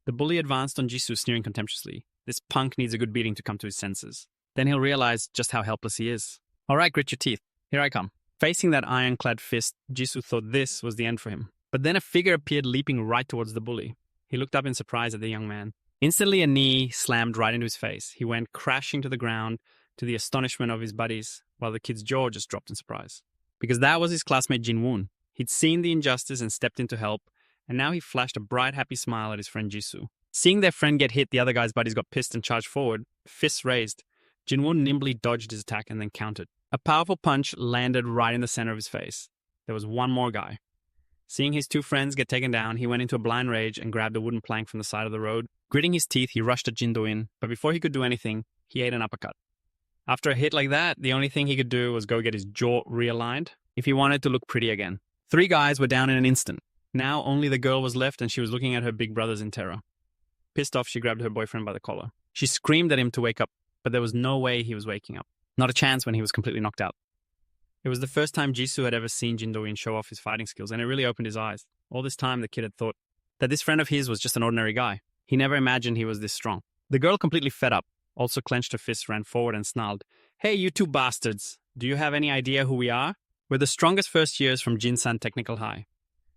The bully advanced on Jisoo, sneering contemptuously. "This punk needs a good beating to come to his senses. Then he'll realize just how helpless he is. All right, grit your teeth. Here I come." Facing that ironclad fist, Jisoo thought this was the end for him. But then a figure appeared leaping right towards the bully. He looked up in surprise at the young man. Instantly, a knee slammed right into his face. He went crashing to the ground to the astonishment of his buddies, while the kid's jaw just dropped in surprise. Because that was his classmate Jinwoon. He'd seen the injustice and stepped in to help, and now he flashed a bright, happy smile at his friend Jisoo. Seeing their friend get hit, the other guy's buddies got pissed and charged forward, fists raised. Jinwoon nimbly dodged his attack and then countered. A powerful punch landed right in the center of his face. There was one more guy. Seeing his two friends get taken down, he went into a blind rage and grabbed a wooden plank from the side of the road. Gritting his teeth, he rushed at Jin Do-in, but before he could do anything, he ate an uppercut. After a hit like that, the only thing he could do was go get his jaw realigned if he wanted to look pretty again. 3 guys were down in an instant. Now only the girl was left and she was looking at her big brothers in terror. Pissed off, she grabbed her boyfriend by the collar. She screamed at him to wake up, but there was no way he was waking up. Not a chance when he was completely knocked out. It was the first time Jisoo had ever seen Jin Do-in show off his fighting skills, and it really opened his eyes. All this time, the kid had thought that this friend of his was just an ordinary guy. He never imagined he was this strong. The girl, completely fed up, also clenched her fists, ran forward and snarled, "Hey, you two bastards! Do you have any idea who we are? We're the strongest first years from Jinsan Technical High.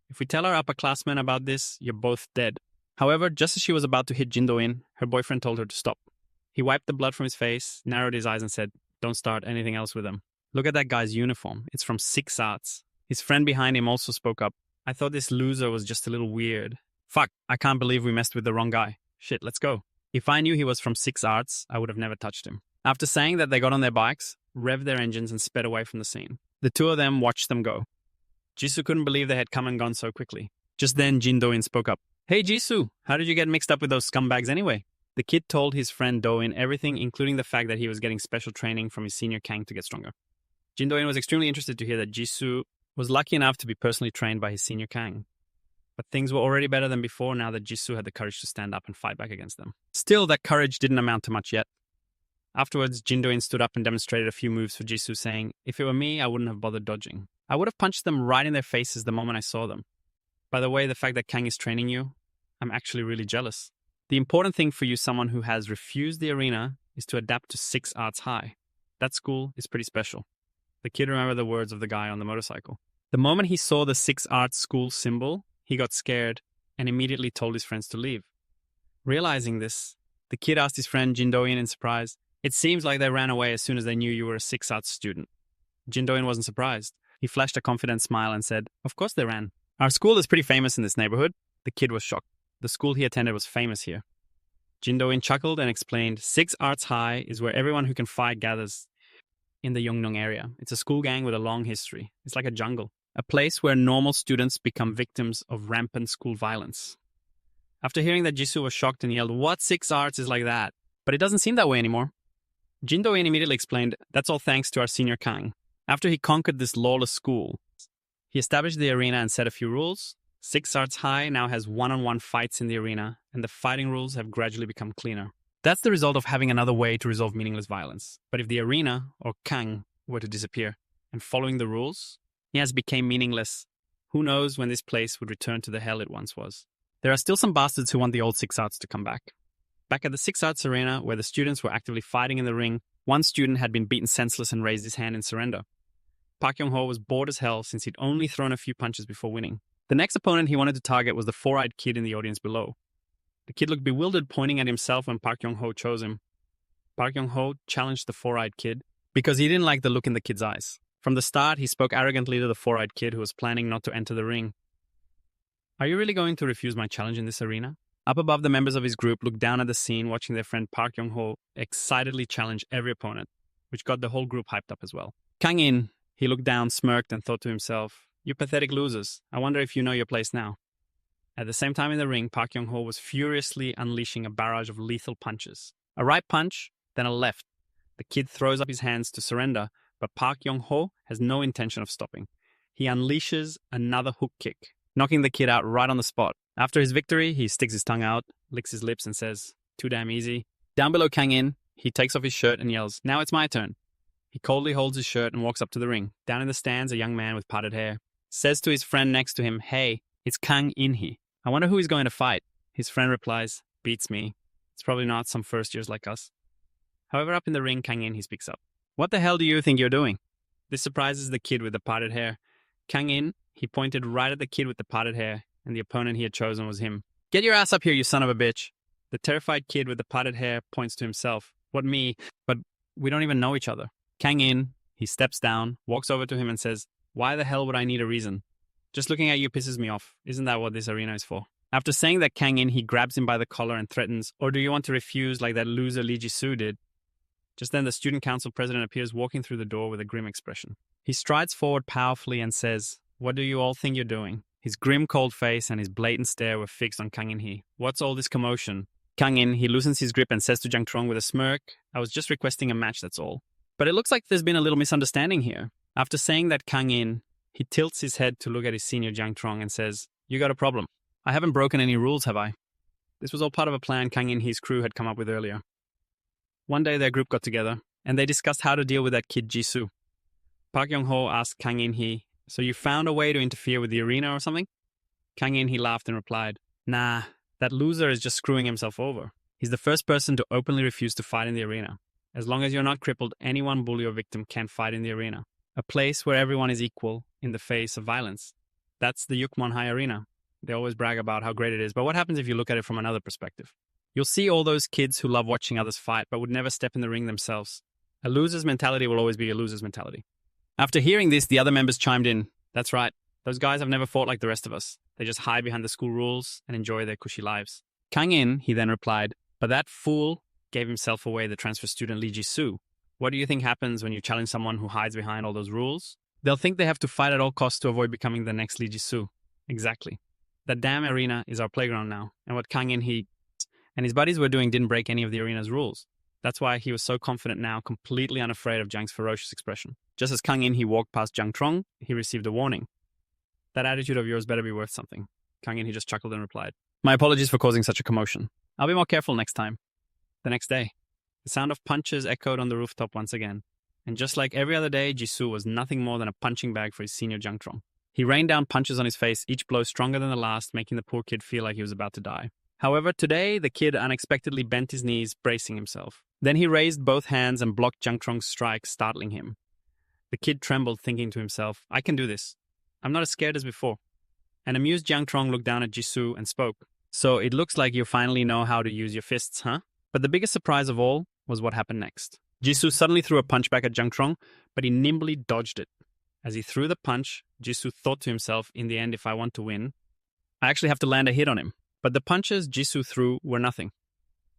If we tell our upperclassmen about this, you're both dead." However, just as she was about to hit Jin Do-in, her boyfriend told her to stop. He wiped the blood from his face, narrowed his eyes and said, "Don't start anything else with them. Look at that guy's uniform. It's from 6 Arts. His friend behind him also spoke up. "I thought this loser was just a little weird. Fuck, I can't believe we messed with the wrong guy. Shit, let's go." If I knew he was from Six Arts, I would have never touched him. After saying that, they got on their bikes, revved their engines, and sped away from the scene. The two of them watched them go. Jisoo couldn't believe they had come and gone so quickly. Just then, Jin Do-in spoke up. Hey Jisoo, how did you get mixed up with those scumbags anyway? The kid told his friend Do-in everything, including the fact that he was getting special training from his senior Kang to get stronger. Jin Do-in was extremely interested to hear that Jisoo was lucky enough to be personally trained by his senior Kang. But things were already better than before now that Jisoo had the courage to stand up and fight back against them. Still, that courage didn't amount to much yet. Afterwards, Jin Do-in stood up and demonstrated a few moves for Jisoo, saying, if it were me, I wouldn't have bothered dodging. I would have punched them right in their faces the moment I saw them. By the way, the fact that Kang is training you, I'm actually really jealous. The important thing for you, someone who has refused the arena, is to adapt to 6 Arts High. That school is pretty special. The kid remembered the words of the guy on the motorcycle. The moment he saw the 6 Arts school symbol, he got scared and immediately told his friends to leave. Realizing this, the kid asked his friend Jin Do-in in surprise, it seems like they ran away as soon as they knew you were a 6 Arts student. Jin Do-in wasn't surprised. He flashed a confident smile and said, of course they ran. Our school is pretty famous in this neighborhood. The kid was shocked. The school he attended was famous here. Jin Do-in chuckled and explained, 6 Arts High is where everyone who can fight gathers in the Yongnong area. It's a school gang with a long history. It's like a jungle. A place where normal students become victims of rampant school violence. After hearing that, Jisoo was shocked and yelled, what 6 Arts is like that? But it doesn't seem that way anymore. Jin Do-in immediately explained, that's all thanks to our senior Kang. After he conquered this lawless school, he established the arena and set a few rules. 6 Arts High now has one-on-one fights in the arena, and the fighting rules have gradually become cleaner. That's the result of having another way to resolve meaningless violence. But if the arena, or Kang, were to disappear, and following the rules, he has become meaningless, who knows when this place would return to the hell it once was. There are still some bastards who want the old 6 Arts to come back. Back at the 6 Arts arena, where the students were actively fighting in the ring, one student had been beaten senseless and raised his hand in surrender. Park Young-ho was bored as hell since he'd only thrown a few punches before winning. The next opponent he wanted to target was the 4-eyed kid in the audience below. The kid looked bewildered, pointing at himself when Park Young-ho chose him. Park Young-ho challenged the 4-eyed kid because he didn't like the look in the kid's eyes. From the start, he spoke arrogantly to the 4-eyed kid who was planning not to enter the ring. Are you really going to refuse my challenge in this arena? Up above, the members of his group looked down at the scene, watching their friend Park Young-ho excitedly challenge every opponent, which got the whole group hyped up as well. Kang In, he looked down, smirked, and thought to himself, you pathetic losers, I wonder if you know your place now. At the same time in the ring, Park Young-ho was furiously unleashing a barrage of lethal punches. A right punch, then a left. The kid throws up his hands to surrender, but Park Young-ho has no intention of stopping. He unleashes another hook kick, knocking the kid out right on the spot. After his victory, he sticks his tongue out, licks his lips, and says, too damn easy. Down below Kang In, he takes off his shirt and yells, now it's my turn. He coldly holds his shirt and walks up to the ring. Down in the stands, a young man with parted hair says to his friend next to him, hey, it's Kang In he. I wonder who he's going to fight. His friend replies, beats me. It's probably not some first years like us. However, up in the ring, Kang In, he speaks up. What the hell do you think you're doing? This surprises the kid with the parted hair. Kang In, he pointed right at the kid with the parted hair, and the opponent he had chosen was him. Get your ass up here, you son of a bitch. The terrified kid with the parted hair points to himself. What, me? But we don't even know each other. Kang In, he steps down, walks over to him and says, why the hell would I need a reason? Just looking at you pisses me off. Isn't that what this arena is for? After saying that Kang In, he grabs him by the collar and threatens, or do you want to refuse like that loser Lee Ji-soo did? Just then the student council president appears walking through the door with a grim expression. He strides forward powerfully and says, what do you all think you're doing? His grim cold face and his blatant stare were fixed on Kang In-hee. What's all this commotion? Kang In, he loosens his grip and says to Jang Trong with a smirk, I was just requesting a match, that's all. But it looks like there's been a little misunderstanding here. After saying that Kang In, he tilts his head to look at his senior Jang Trong and says, you got a problem. I haven't broken any rules, have I? This was all part of a plan Kang In-hee's crew had come up with earlier. One day their group got together, and they discussed how to deal with that kid Jisoo. Park Young-ho asked Kang In-hee, so you found a way to interfere with the arena or something? Kang In-hee laughed and replied, nah, that loser is just screwing himself over. He's the first person to openly refuse to fight in the arena. As long as you're not crippled, any one bully or victim can fight in the arena. A place where everyone is equal in the face of violence. That's the Yukmon High Arena. They always brag about how great it is, but what happens if you look at it from another perspective? You'll see all those kids who love watching others fight but would never step in the ring themselves. A loser's mentality will always be a loser's mentality. After hearing this, the other members chimed in. That's right. Those guys have never fought like the rest of us. They just hide behind the school rules and enjoy their cushy lives. Kang In, he then replied, But that fool gave himself away, the transfer student Lee Ji-soo. What do you think happens when you challenge someone who hides behind all those rules? They'll think they have to fight at all costs to avoid becoming the next Lee Ji-soo. Exactly. That damn arena is our playground now, and what Kang In-hee and his buddies were doing didn't break any of the arena's rules. That's why he was so confident now, completely unafraid of Jang's ferocious expression. Just as Kang In-hee walked past Jang Trong, he received a warning. That attitude of yours better be worth something. Kang In-hee just chuckled and replied, my apologies for causing such a commotion. I'll be more careful next time. The next day, the sound of punches echoed on the rooftop once again. And just like every other day, Jisoo was nothing more than a punching bag for his senior Jang Trong. He rained down punches on his face, each blow stronger than the last, making the poor kid feel like he was about to die. However, today, the kid unexpectedly bent his knees, bracing himself. Then he raised both hands and blocked Jang Trong's strike, startling him. The kid trembled, thinking to himself, I can do this. I'm not as scared as before. An amused Jang Trong looked down at Jisoo and spoke. So it looks like you finally know how to use your fists, huh? But the biggest surprise of all was what happened next. Jisoo suddenly threw a punch back at Jang Trong, but he nimbly dodged it. As he threw the punch, Jisoo thought to himself, in the end, if I want to win, I actually have to land a hit on him. But the punches Jisoo threw were nothing.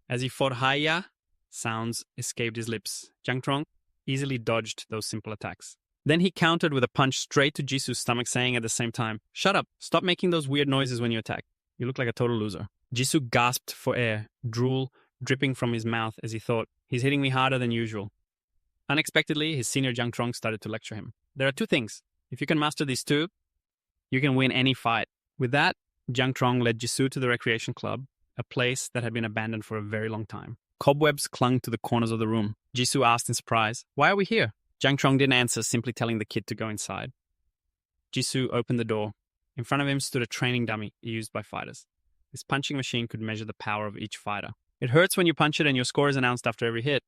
As he fought Haya, sounds escaped his lips. Jang Trong easily dodged those simple attacks. Then he countered with a punch straight to Jisoo's stomach, saying at the same time, shut up, stop making those weird noises when you attack. You look like a total loser. Jisoo gasped for air, drool dripping from his mouth as he thought, he's hitting me harder than usual. Unexpectedly, his senior Jang Trong started to lecture him. There are two things. If you can master these two, you can win any fight. With that, Jang Trong led Jisoo to the recreation club, a place that had been abandoned for a very long time. Cobwebs clung to the corners of the room. Jisoo asked in surprise, why are we here? Jang Trong didn't answer, simply telling the kid to go inside. Jisoo opened the door. In front of him stood a training dummy used by fighters. This punching machine could measure the power of each fighter. It hurts when you punch it and your score is announced after every hit.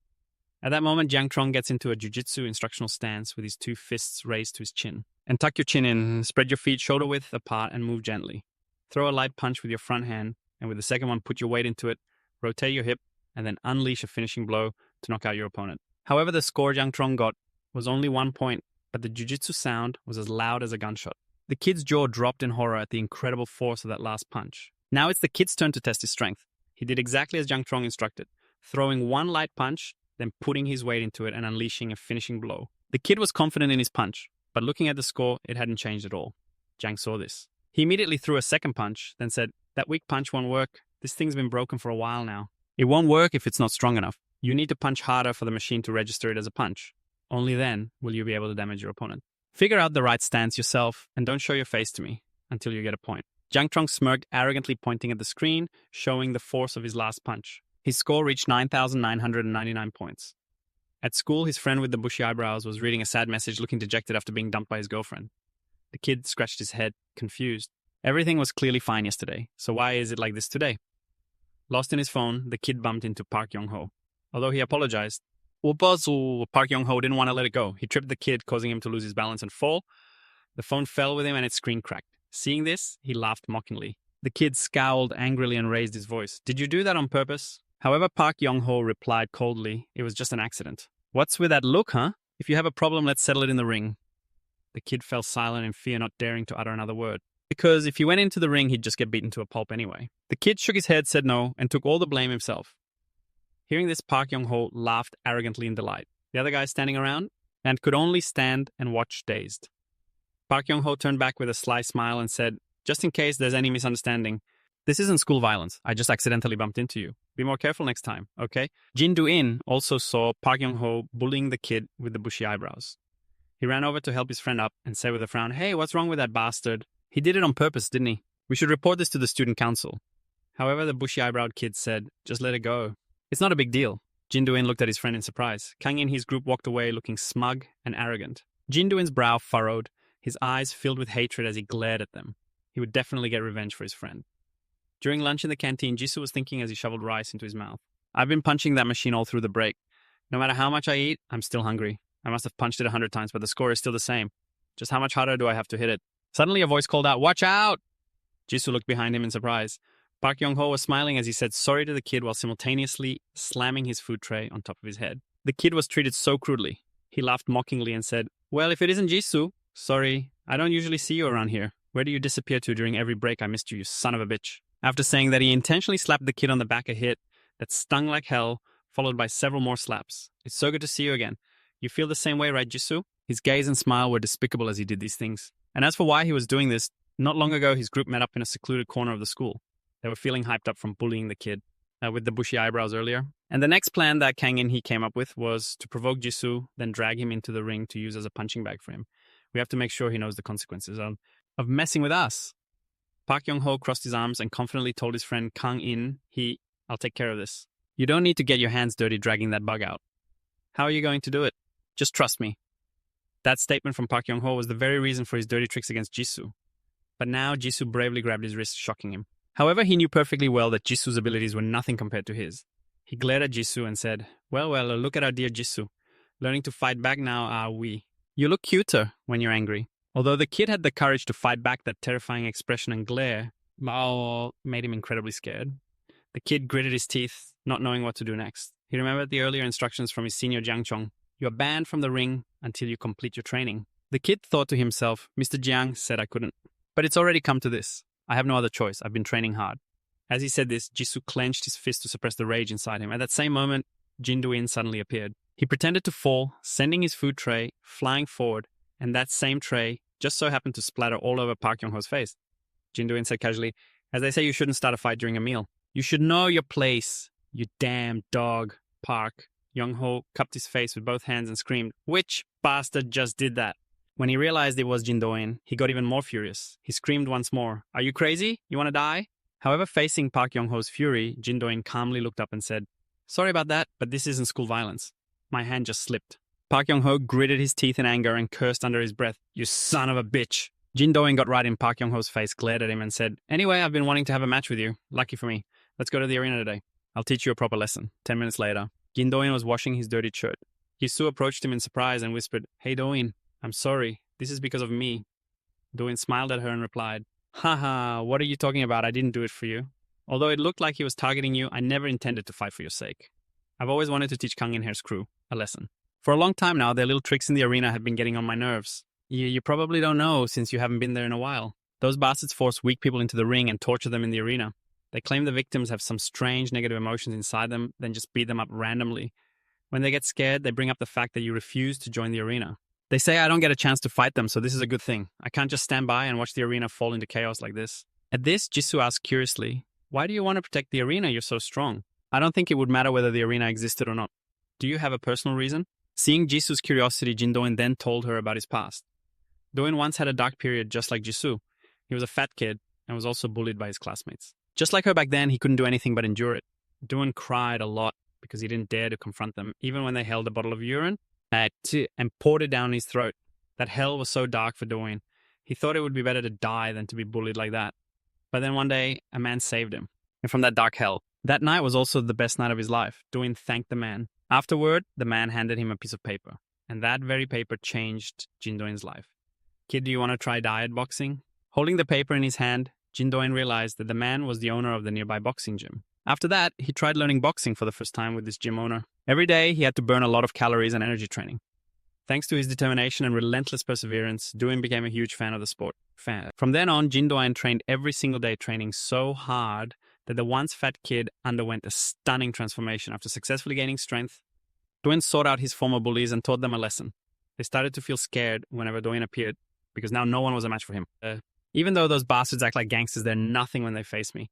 At that moment, Jang Trong gets into a jiu-jitsu instructional stance with his two fists raised to his chin. And tuck your chin in, spread your feet shoulder-width apart and move gently. Throw a light punch with your front hand, and with the second one, put your weight into it, rotate your hip, and then unleash a finishing blow to knock out your opponent. However, the score Jang Trong got was only 1 point, but the jiu-jitsu sound was as loud as a gunshot. The kid's jaw dropped in horror at the incredible force of that last punch. Now it's the kid's turn to test his strength. He did exactly as Jang Trong instructed, throwing one light punch, then putting his weight into it and unleashing a finishing blow. The kid was confident in his punch, but looking at the score, it hadn't changed at all. Jang saw this. He immediately threw a second punch, then said, that weak punch won't work. This thing's been broken for a while now. It won't work if it's not strong enough. You need to punch harder for the machine to register it as a punch. Only then will you be able to damage your opponent. Figure out the right stance yourself and don't show your face to me until you get a point. Jang Trong smirked, arrogantly pointing at the screen, showing the force of his last punch. His score reached 9,999 points. At school, his friend with the bushy eyebrows was reading a sad message, looking dejected after being dumped by his girlfriend. The kid scratched his head, confused. Everything was clearly fine yesterday, so why is it like this today? Lost in his phone, the kid bumped into Park Yong-ho. Although he apologized, Park Yong-ho didn't want to let it go. He tripped the kid, causing him to lose his balance and fall. The phone fell with him and its screen cracked. Seeing this, he laughed mockingly. The kid scowled angrily and raised his voice. Did you do that on purpose? However, Park Yong-ho replied coldly, it was just an accident. What's with that look, huh? If you have a problem, let's settle it in the ring. The kid fell silent in fear, not daring to utter another word. Because if he went into the ring, he'd just get beaten to a pulp anyway. The kid shook his head, said no, and took all the blame himself. Hearing this, Park Yong-ho laughed arrogantly in delight. The other guys standing around and could only stand and watch dazed. Park Yong-ho turned back with a sly smile and said, just in case there's any misunderstanding, this isn't school violence. I just accidentally bumped into you. Be more careful next time, okay? Jin Do-in also saw Park Yong-ho bullying the kid with the bushy eyebrows. He ran over to help his friend up and said with a frown, hey, what's wrong with that bastard? He did it on purpose, didn't he? We should report this to the student council. However, the bushy-eyebrowed kid said, just let it go. It's not a big deal. Jin Do-in looked at his friend in surprise. Kang and his group walked away looking smug and arrogant. Jin Do-in's brow furrowed, his eyes filled with hatred as he glared at them. He would definitely get revenge for his friend. During lunch in the canteen, Jisoo was thinking as he shoveled rice into his mouth. I've been punching that machine all through the break. No matter how much I eat, I'm still hungry. I must have punched it 100 times, but the score is still the same. Just how much harder do I have to hit it? Suddenly a voice called out, watch out! Jisoo looked behind him in surprise. Park Yong-ho was smiling as he said sorry to the kid while simultaneously slamming his food tray on top of his head. The kid was treated so crudely. He laughed mockingly and said, well, if it isn't Jisoo, sorry, I don't usually see you around here. Where do you disappear to during every break I missed you, you son of a bitch? After saying that, he intentionally slapped the kid on the back a hit, that stung like hell, followed by several more slaps. It's so good to see you again. You feel the same way, right, Jisoo? His gaze and smile were despicable as he did these things. And as for why he was doing this, not long ago his group met up in a secluded corner of the school. They were feeling hyped up from bullying the kid with the bushy eyebrows earlier. And the next plan that Kang In-hee came up with was to provoke Jisoo, then drag him into the ring to use as a punching bag for him. We have to make sure he knows the consequences of messing with us. Park Young-ho crossed his arms and confidently told his friend Kang In-hee, I'll take care of this. You don't need to get your hands dirty dragging that bug out. How are you going to do it? Just trust me. That statement from Park Young-ho was the very reason for his dirty tricks against Jisoo. But now Jisoo bravely grabbed his wrist, shocking him. However, he knew perfectly well that Jisoo's abilities were nothing compared to his. He glared at Jisoo and said, well, look at our dear Jisoo. Learning to fight back now, are we? You look cuter when you're angry. Although the kid had the courage to fight back that terrifying expression and glare, Mao made him incredibly scared. The kid gritted his teeth, not knowing what to do next. He remembered the earlier instructions from his senior Jiang Chong. You are banned from the ring until you complete your training. The kid thought to himself, Mr. Jiang said I couldn't. But it's already come to this. I have no other choice. I've been training hard. As he said this, Jisoo clenched his fist to suppress the rage inside him. At that same moment, Jin Do-in suddenly appeared. He pretended to fall, sending his food tray flying forward, and that same tray just so happened to splatter all over Park Young-ho's face. Jin Do-in said casually, as they say you shouldn't start a fight during a meal. You should know your place, you damn dog, Park. Young-ho cupped his face with both hands and screamed, which bastard just did that? When he realized it was Jin Do-in, he got even more furious. He screamed once more, are you crazy? You want to die? However, facing Park Young-ho's fury, Jin Do-in calmly looked up and said, sorry about that, but this isn't school violence. My hand just slipped. Park Young-ho gritted his teeth in anger and cursed under his breath, you son of a bitch. Jin Do-in got right in Park Young-ho's face, glared at him and said, anyway, I've been wanting to have a match with you. Lucky for me. Let's go to the arena today. I'll teach you a proper lesson. 10 minutes later, Jin Do-in was washing his dirty shirt. Jisoo approached him in surprise and whispered, hey Do-in, I'm sorry. This is because of me. Do-in smiled at her and replied, haha, what are you talking about? I didn't do it for you. Although it looked like he was targeting you, I never intended to fight for your sake. I've always wanted to teach Kang In-hee's crew a lesson. For a long time now, their little tricks in the arena have been getting on my nerves. You probably don't know since you haven't been there in a while. Those bastards force weak people into the ring and torture them in the arena. They claim the victims have some strange negative emotions inside them, then just beat them up randomly. When they get scared, they bring up the fact that you refuse to join the arena. They say I don't get a chance to fight them, so this is a good thing. I can't just stand by and watch the arena fall into chaos like this. At this, Jisoo asked curiously, why do you want to protect the arena? You're so strong. I don't think it would matter whether the arena existed or not. Do you have a personal reason? Seeing Jisoo's curiosity, Jin Do-in then told her about his past. Do-in once had a dark period just like Jisoo. He was a fat kid and was also bullied by his classmates. Just like her back then, he couldn't do anything but endure it. Do-in cried a lot because he didn't dare to confront them, even when they held a bottle of urine and poured it down his throat. That hell was so dark for Do-in. He thought it would be better to die than to be bullied like that. But then one day, a man saved him from that dark hell. That night was also the best night of his life. Do-in thanked the man. Afterward, the man handed him a piece of paper. And that very paper changed Jin Do-in's life. Kid, do you want to try diet boxing? Holding the paper in his hand, Jin Do-in realized that the man was the owner of the nearby boxing gym. After that, he tried learning boxing for the first time with this gym owner. Every day, he had to burn a lot of calories and energy training. Thanks to his determination and relentless perseverance, Do-in became a huge fan of the sport. From then on, Jin Do-in trained every single day, training so hard that the once fat kid underwent a stunning transformation. After successfully gaining strength, Do-in sought out his former bullies and taught them a lesson. They started to feel scared whenever Do-in appeared, because now no one was a match for him. Even though those bastards act like gangsters, they're nothing when they face me.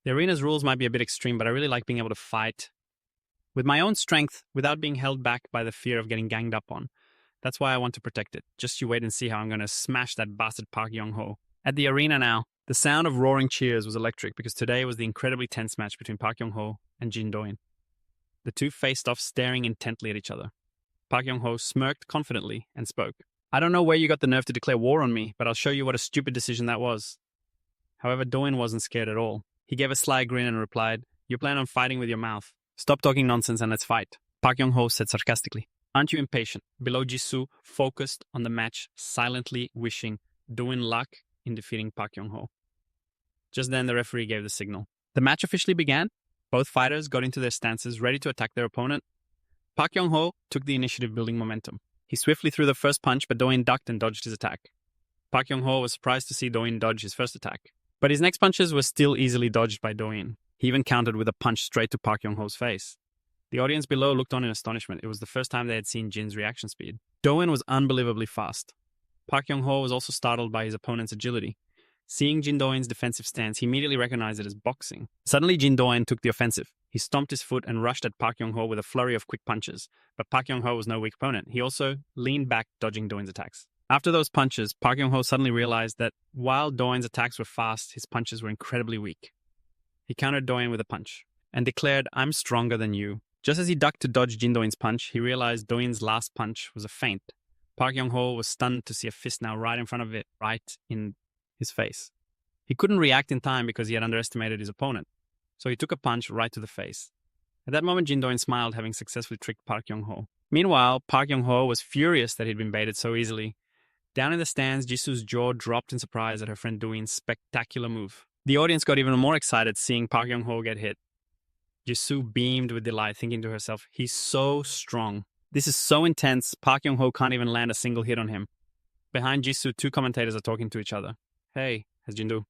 The arena's rules might be a bit extreme, but I really like being able to fight with my own strength without being held back by the fear of getting ganged up on. That's why I want to protect it. Just you wait and see how I'm going to smash that bastard Park Young-ho. At the arena now, the sound of roaring cheers was electric because today was the incredibly tense match between Park Young-ho and Jin Do-in. The two faced off, staring intently at each other. Park Young-ho smirked confidently and spoke. I don't know where you got the nerve to declare war on me, but I'll show you what a stupid decision that was. However, Do-in wasn't scared at all. He gave a sly grin and replied, you plan on fighting with your mouth. Stop talking nonsense and let's fight. Park Young-ho said sarcastically. Aren't you impatient? Below, Jisoo focused on the match, silently wishing Do-in luck in defeating Park Young-ho. Just then, the referee gave the signal. The match officially began. Both fighters got into their stances, ready to attack their opponent. Park Young-ho took the initiative, building momentum. He swiftly threw the first punch, but Do-in ducked and dodged his attack. Park Young-ho was surprised to see Do-in dodge his first attack. But his next punches were still easily dodged by Do-in. He even countered with a punch straight to Park Yong-ho's face. The audience below looked on in astonishment. It was the first time they had seen Jin's reaction speed. Do-in was unbelievably fast. Park Yong-ho was also startled by his opponent's agility. Seeing Jin Do-in's defensive stance, he immediately recognized it as boxing. Suddenly, Jin Do-in took the offensive. He stomped his foot and rushed at Park Yong-ho with a flurry of quick punches. But Park Yong-ho was no weak opponent. He also leaned back, dodging Do-in's attacks. After those punches, Park Yong-ho suddenly realized that while Do-in's attacks were fast, his punches were incredibly weak. He countered Do-in with a punch and declared, "I'm stronger than you." Just as he ducked to dodge Jin Do-in's punch, he realized Do-in's last punch was a feint. Park Yong-ho was stunned to see a fist now right in front of it, right in his face. He couldn't react in time because he had underestimated his opponent, so he took a punch right to the face. At that moment, Jin Do-in smiled, having successfully tricked Park Yong-ho. Meanwhile, Park Yong-ho was furious that he'd been baited so easily. Down in the stands, Jisoo's jaw dropped in surprise at her friend Do-in's spectacular move. The audience got even more excited seeing Park Yong-ho get hit. Jisoo beamed with delight, thinking to herself, "He's so strong. This is so intense, Park Yong-ho can't even land a single hit on him." Behind Jisoo, two commentators are talking to each other. "Hey, has Jin-do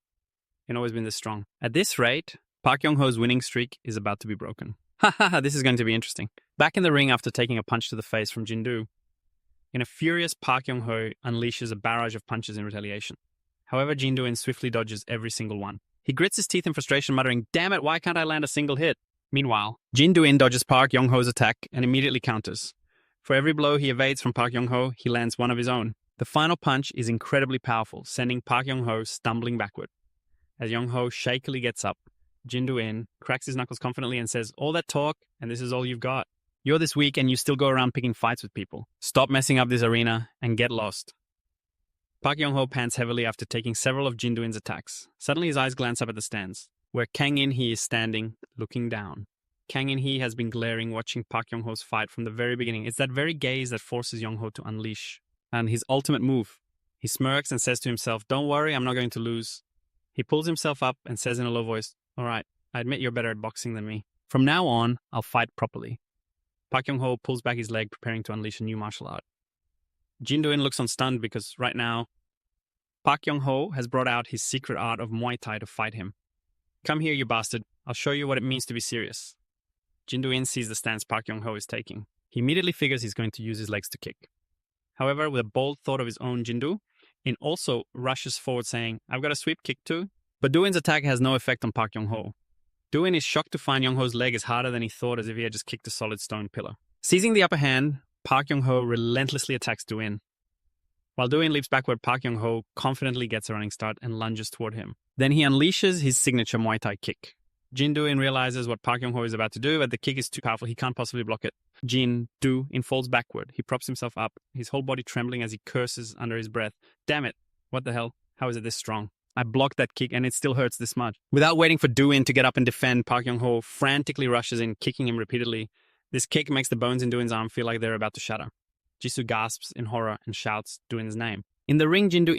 always been this strong?" At this rate, Park Yong-ho's winning streak is about to be broken. This is going to be interesting. Back in the ring after taking a punch to the face from Jin-do, in a furious Park Yong-ho unleashes a barrage of punches in retaliation. However, Jin-do swiftly dodges every single one. He grits his teeth in frustration, muttering, "Damn it, why can't I land a single hit?" Meanwhile, Jin-do dodges Park Yong-ho's attack and immediately counters. For every blow he evades from Park Yong-ho, he lands one of his own. The final punch is incredibly powerful, sending Park Yong-ho stumbling backward. As Yong-ho shakily gets up, Jin-do cracks his knuckles confidently and says, "All that talk, and this is all you've got. You're this weak and you still go around picking fights with people. Stop messing up this arena and get lost." Park Yong-ho pants heavily after taking several of Jin-do attacks. Suddenly his eyes glance up at the stands, where Kang In-hee is standing, looking down. Kang In-hee has been glaring, watching Park Yong-ho's fight from the very beginning. It's that very gaze that forces Yong-ho to unleash. And his ultimate move. He smirks and says to himself, "Don't worry, I'm not going to lose." He pulls himself up and says in a low voice, "All right, I admit you're better at boxing than me. From now on, I'll fight properly." Park Yong-ho pulls back his leg, preparing to unleash a new martial art. Jin-do looks on stunned because right now, Park Yong-ho has brought out his secret art of Muay Thai to fight him. "Come here, you bastard. I'll show you what it means to be serious." Jin-do sees the stance Park Yong-ho is taking. He immediately figures he's going to use his legs to kick. However, with a bold thought of his own, Jin-do also rushes forward saying, "I've got a sweep kick too." But Do-in's attack has no effect on Park Yong-ho. Do-in is shocked to find Yong-ho's leg is harder than he thought, as if he had just kicked a solid stone pillar. Seizing the upper hand, Park Yong-ho relentlessly attacks Do-in. While Do-in leaps backward, Park Yong-ho confidently gets a running start and lunges toward him. Then he unleashes his signature Muay Thai kick. Jin-do realizes what Park Yong-ho is about to do, but the kick is too powerful, he can't possibly block it. Jin-do falls backward. He props himself up, his whole body trembling as he curses under his breath. "Damn it, what the hell? How is it this strong? I blocked that kick and it still hurts this much." Without waiting for Do-in to get up and defend, Park Yong-ho frantically rushes in, kicking him repeatedly. This kick makes the bones in Do-in's arm feel like they're about to shatter. Jisoo gasps in horror and shouts Do-in's name. In the ring, Jin-do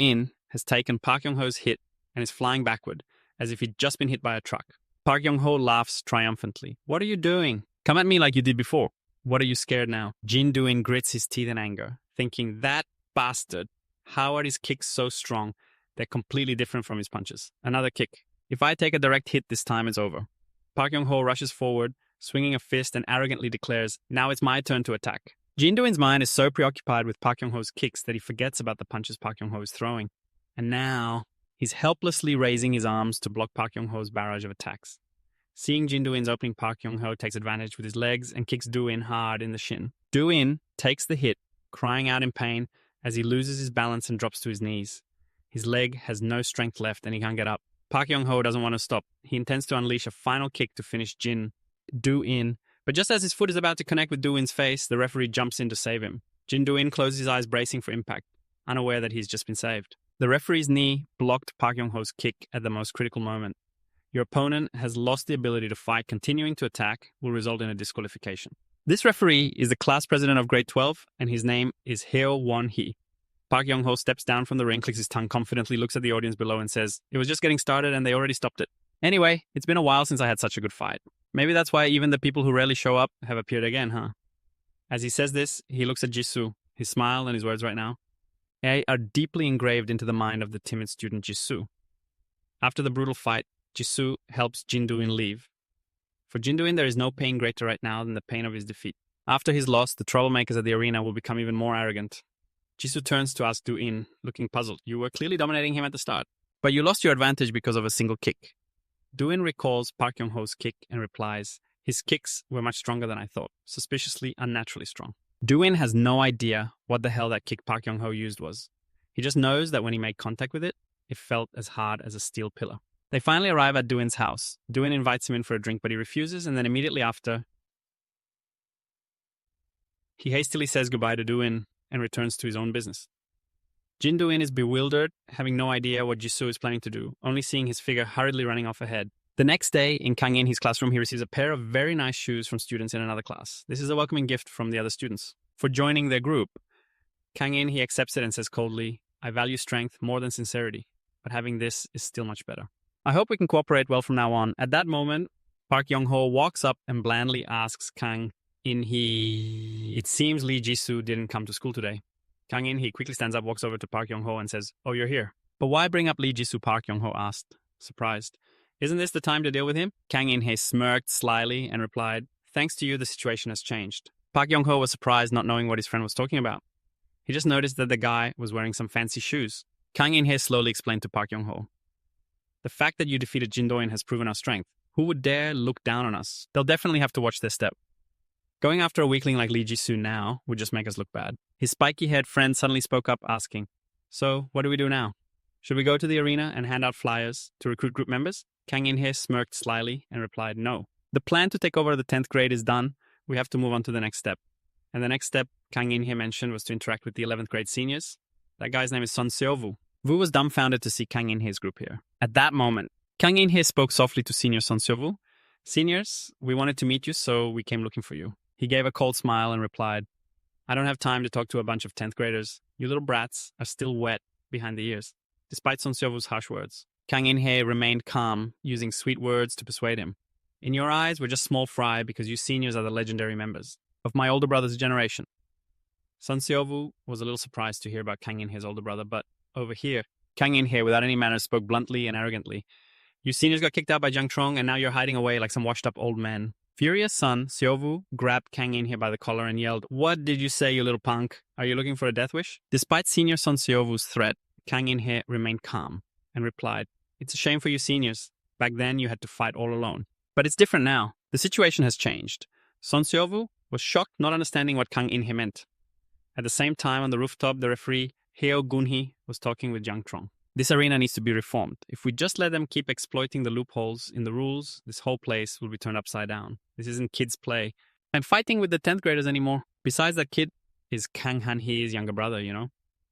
has taken Park Yong-ho's hit and is flying backward, as if he'd just been hit by a truck. Park Yong-ho laughs triumphantly. "What are you doing? Come at me like you did before. What are you scared now?" Jin-do grits his teeth in anger, thinking, "That bastard. How are his kicks so strong? They're completely different from his punches." Another kick. "If I take a direct hit this time, it's over." Park Yong-ho rushes forward, swinging a fist and arrogantly declares, "Now it's my turn to attack." Jin-do's mind is so preoccupied with Park Yong-ho's kicks that he forgets about the punches Park Yong-ho is throwing. And now, he's helplessly raising his arms to block Park Yong-ho's barrage of attacks. Seeing Jin-do's opening, Park Yong-ho takes advantage with his legs and kicks Do-in hard in the shin. Do-in takes the hit, crying out in pain as he loses his balance and drops to his knees. His leg has no strength left and he can't get up. Park Yong-ho doesn't want to stop. He intends to unleash a final kick to finish Do-in. But just as his foot is about to connect with Do-in's face, the referee jumps in to save him. Jin-do closes his eyes, bracing for impact, unaware that he's just been saved. The referee's knee blocked Park Yong-ho's kick at the most critical moment. Your opponent has lost the ability to fight. Continuing to attack will result in a disqualification. This referee is the class president of Grade 12, and his name is Heo Won-hee. Park Yong-ho steps down from the ring, clicks his tongue confidently, looks at the audience below and says, "It was just getting started and they already stopped it. Anyway, it's been a while since I had such a good fight. Maybe that's why even the people who rarely show up have appeared again, huh?" As he says this, he looks at Jisoo. His smile and his words right now are deeply engraved into the mind of the timid student Jisoo. After the brutal fight, Jisoo helps Jin-do leave, For Jindoin, there is no pain greater right now than the pain of his defeat. After his loss, the troublemakers at the arena will become even more arrogant. Jisoo turns to ask Do-in, looking puzzled. You were clearly dominating him at the start, but you lost your advantage because of a single kick. Do-in recalls Park Young-ho's kick and replies, his kicks were much stronger than I thought, suspiciously unnaturally strong. Do-in has no idea what the hell that kick Park Young-ho used was. He just knows that when he made contact with it, it felt as hard as a steel pillar. They finally arrive at Do-in's house. Do-in invites him in for a drink, but he refuses, and then immediately after, he hastily says goodbye to Do-in and returns to his own business. Jin Do-in is bewildered, having no idea what Jisoo is planning to do, only seeing his figure hurriedly running off ahead. The next day, in Kang In-hee's classroom, he receives a pair of very nice shoes from students in another class. This is a welcoming gift from the other students. For joining their group, Kang In-hee accepts it and says coldly, I value strength more than sincerity, but having this is still much better. I hope we can cooperate well from now on. At that moment, Park Young-ho walks up and blandly asks Kang In-hee, it seems Lee Jisoo didn't come to school today. Kang In-hee quickly stands up, walks over to Park Young-ho and says, oh, you're here. But why bring up Lee Jisoo? Park Young-ho asked, surprised. Isn't this the time to deal with him? Kang In-hee smirked slyly and replied, thanks to you, the situation has changed. Park Young-ho was surprised, not knowing what his friend was talking about. He just noticed that the guy was wearing some fancy shoes. Kang In-hee slowly explained to Park Young-ho, the fact that you defeated Jin Do-in has proven our strength. Who would dare look down on us? They'll definitely have to watch their step. Going after a weakling like Lee Jisoo now would just make us look bad. His spiky-haired friend suddenly spoke up, asking, so, what do we do now? Should we go to the arena and hand out flyers to recruit group members? Kang In-hee smirked slyly and replied, no. The plan to take over the 10th grade is done. We have to move on to the next step. And the next step Kang In-hee mentioned was to interact with the 11th grade seniors. That guy's name is Son Seo-woo. Woo was dumbfounded to see Kang In-hee's group here. At that moment, Kang In-hee spoke softly to senior Son Seo-woo. Seniors, we wanted to meet you, so we came looking for you. He gave a cold smile and replied, I don't have time to talk to a bunch of 10th graders. You little brats are still wet behind the ears. Despite Son Seo-woo's harsh words, Kang In-hee remained calm, using sweet words to persuade him. In your eyes, we're just small fry because you seniors are the legendary members of my older brother's generation. Son Seo-woo was a little surprised to hear about Kang In-hee's older brother, but over here, Kang In-hee, without any manners, spoke bluntly and arrogantly. You seniors got kicked out by Jang Trong, and now you're hiding away like some washed-up old men. Furious Son Seo-woo grabbed Kang In-hee by the collar and yelled, what did you say, you little punk? Are you looking for a death wish? Despite senior Son Seo-woo's threat, Kang In-hee remained calm and replied, it's a shame for you seniors. Back then, you had to fight all alone. But it's different now. The situation has changed. Son Seo-woo was shocked, not understanding what Kang In-hee meant. At the same time, on the rooftop, the referee, Heo Gun-hee, was talking with Jang Trong. This arena needs to be reformed. If we just let them keep exploiting the loopholes in the rules, this whole place will be turned upside down. This isn't kids' play. I'm fighting with the 10th graders anymore. Besides, that kid is Kang Han-hee's younger brother, you know?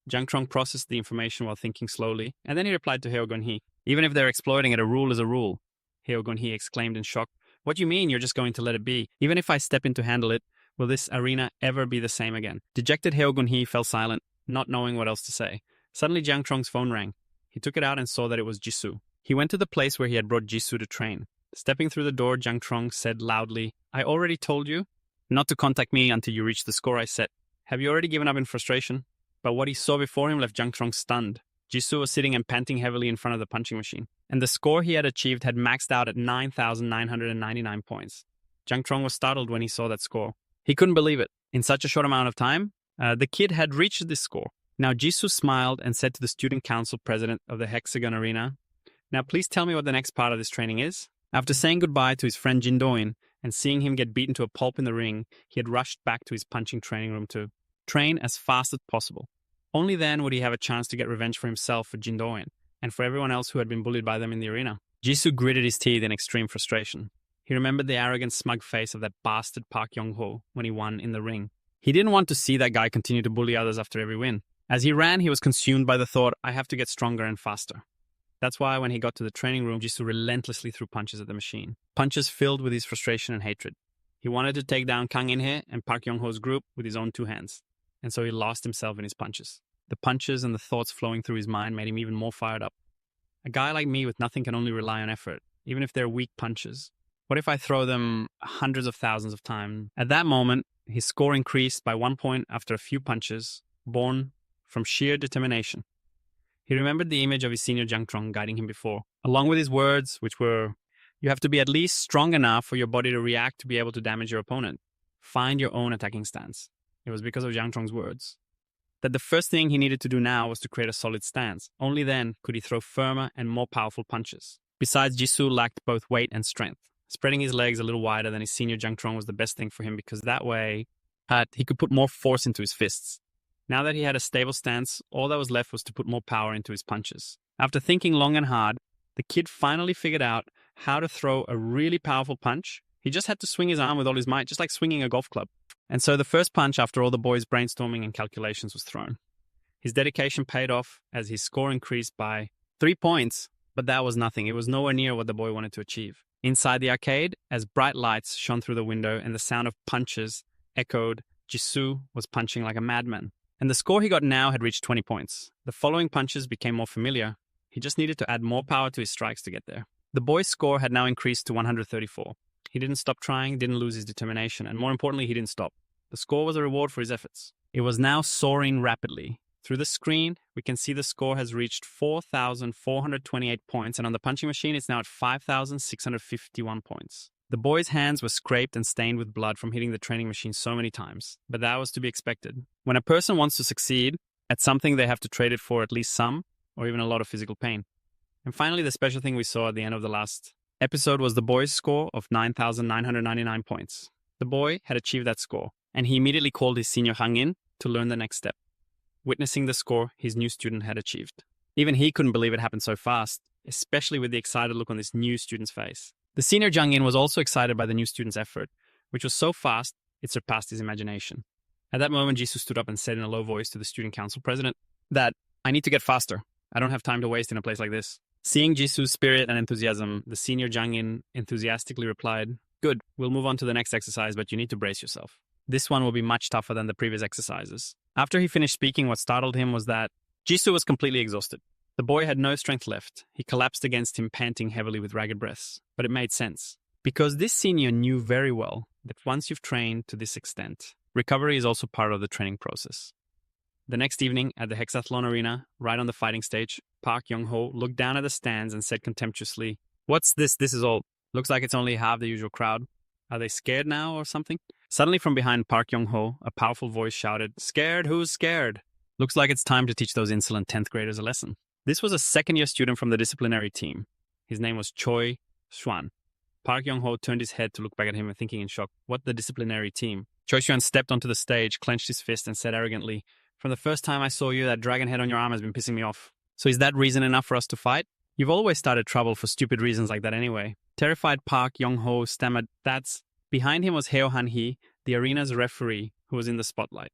Jang Trong processed the information while thinking slowly, and then he replied to Heo Gun-hee, even if they're exploiting it, a rule is a rule. Heo Gun-hee exclaimed in shock, what do you mean you're just going to let it be? Even if I step in to handle it, will this arena ever be the same again? Dejected Heo Gun-hee fell silent, not knowing what else to say. Suddenly Jang Trong's phone rang. He took it out and saw that it was Jisoo. He went to the place where he had brought Jisoo to train. Stepping through the door, Jang Trong said loudly, I already told you not to contact me until you reach the score I set. Have you already given up in frustration? But what he saw before him left Jang Trong stunned. Jisoo was sitting and panting heavily in front of the punching machine, and the score he had achieved had maxed out at 9,999 points. Jang Trong was startled when he saw that score. He couldn't believe it. In such a short amount of time, the kid had reached this score. Now Jisoo smiled and said to the student council president of the Hexagon Arena, now please tell me what the next part of this training is. After saying goodbye to his friend Jin Do-in and seeing him get beaten to a pulp in the ring, he had rushed back to his punching training room to train as fast as possible. Only then would he have a chance to get revenge for himself for Jin Do-in and for everyone else who had been bullied by them in the arena. Jisoo gritted his teeth in extreme frustration. He remembered the arrogant, smug face of that bastard Park Young-ho when he won in the ring. He didn't want to see that guy continue to bully others after every win. As he ran, he was consumed by the thought, I have to get stronger and faster. That's why when he got to the training room, Jisoo relentlessly threw punches at the machine. Punches filled with his frustration and hatred. He wanted to take down Kang In-hee and Park Young-ho's group with his own two hands. And so he lost himself in his punches. The punches and the thoughts flowing through his mind made him even more fired up. A guy like me with nothing can only rely on effort, even if they're weak punches. What if I throw them hundreds of thousands of times? At that moment, his score increased by 1 point after a few punches, born from sheer determination. He remembered the image of his senior Jang Trong guiding him before, along with his words, which were, You have to be at least strong enough for your body to react to be able to damage your opponent. Find your own attacking stance. It was because of Zhang Chong's words that the first thing he needed to do now was to create a solid stance. Only then could he throw firmer and more powerful punches. Besides, Jisoo lacked both weight and strength. Spreading his legs a little wider than his senior Zhang Chong was the best thing for him because that way he could put more force into his fists. Now that he had a stable stance, all that was left was to put more power into his punches. After thinking long and hard, the kid finally figured out how to throw a really powerful punch. He just had to swing his arm with all his might, just like swinging a golf club. And so the first punch, after all the boys' brainstorming and calculations, was thrown. His dedication paid off as his score increased by 3 points, but that was nothing. It was nowhere near what the boy wanted to achieve. Inside the arcade, as bright lights shone through the window and the sound of punches echoed, Jisoo was punching like a madman. And the score he got now had reached 20 points. The following punches became more familiar. He just needed to add more power to his strikes to get there. The boy's score had now increased to 134. He didn't stop trying, didn't lose his determination, and more importantly, he didn't stop. The score was a reward for his efforts. It was now soaring rapidly. Through the screen, we can see the score has reached 4,428 points, and on the punching machine, it's now at 5,651 points. The boy's hands were scraped and stained with blood from hitting the training machine so many times, but that was to be expected. When a person wants to succeed at something, they have to trade it for at least some, or even a lot of physical pain. And finally, the special thing we saw at the end of the last episode was the boy's score of 9,999 points. The boy had achieved that score, and he immediately called his senior Hangin to learn the next step, witnessing the score his new student had achieved. Even he couldn't believe it happened so fast, especially with the excited look on this new student's face. The senior Jang In was also excited by the new student's effort, which was so fast it surpassed his imagination. At that moment, Jisoo stood up and said in a low voice to the student council president that, "I need to get faster. I don't have time to waste in a place like this." Seeing Jisoo's spirit and enthusiasm, the senior Jang In enthusiastically replied, "Good, we'll move on to the next exercise, but you need to brace yourself. This one will be much tougher than the previous exercises." After he finished speaking, what startled him was that Jisoo was completely exhausted. The boy had no strength left. He collapsed against him, panting heavily with ragged breaths. But it made sense, because this senior knew very well that once you've trained to this extent, recovery is also part of the training process. The next evening, at the hexathlon arena, right on the fighting stage, Park Young-ho looked down at the stands and said contemptuously, "What's this? This is all. Looks like it's only half the usual crowd. Are they scared now or something?" Suddenly from behind Park Young-ho, a powerful voice shouted, "Scared? Who's scared? Looks like it's time to teach those insolent 10th graders a lesson." This was a second-year student from the disciplinary team. His name was Choi Xuan. Park Young-ho turned his head to look back at him and thinking in shock, "What, the disciplinary team?" Choi Xuan stepped onto the stage, clenched his fist, and said arrogantly, "From the first time I saw you, that dragon head on your arm has been pissing me off. So is that reason enough for us to fight? You've always started trouble for stupid reasons like that anyway." Terrified Park Young-ho stammered, "That's..." Behind him was Heo Han-hee, the arena's referee, who was in the spotlight.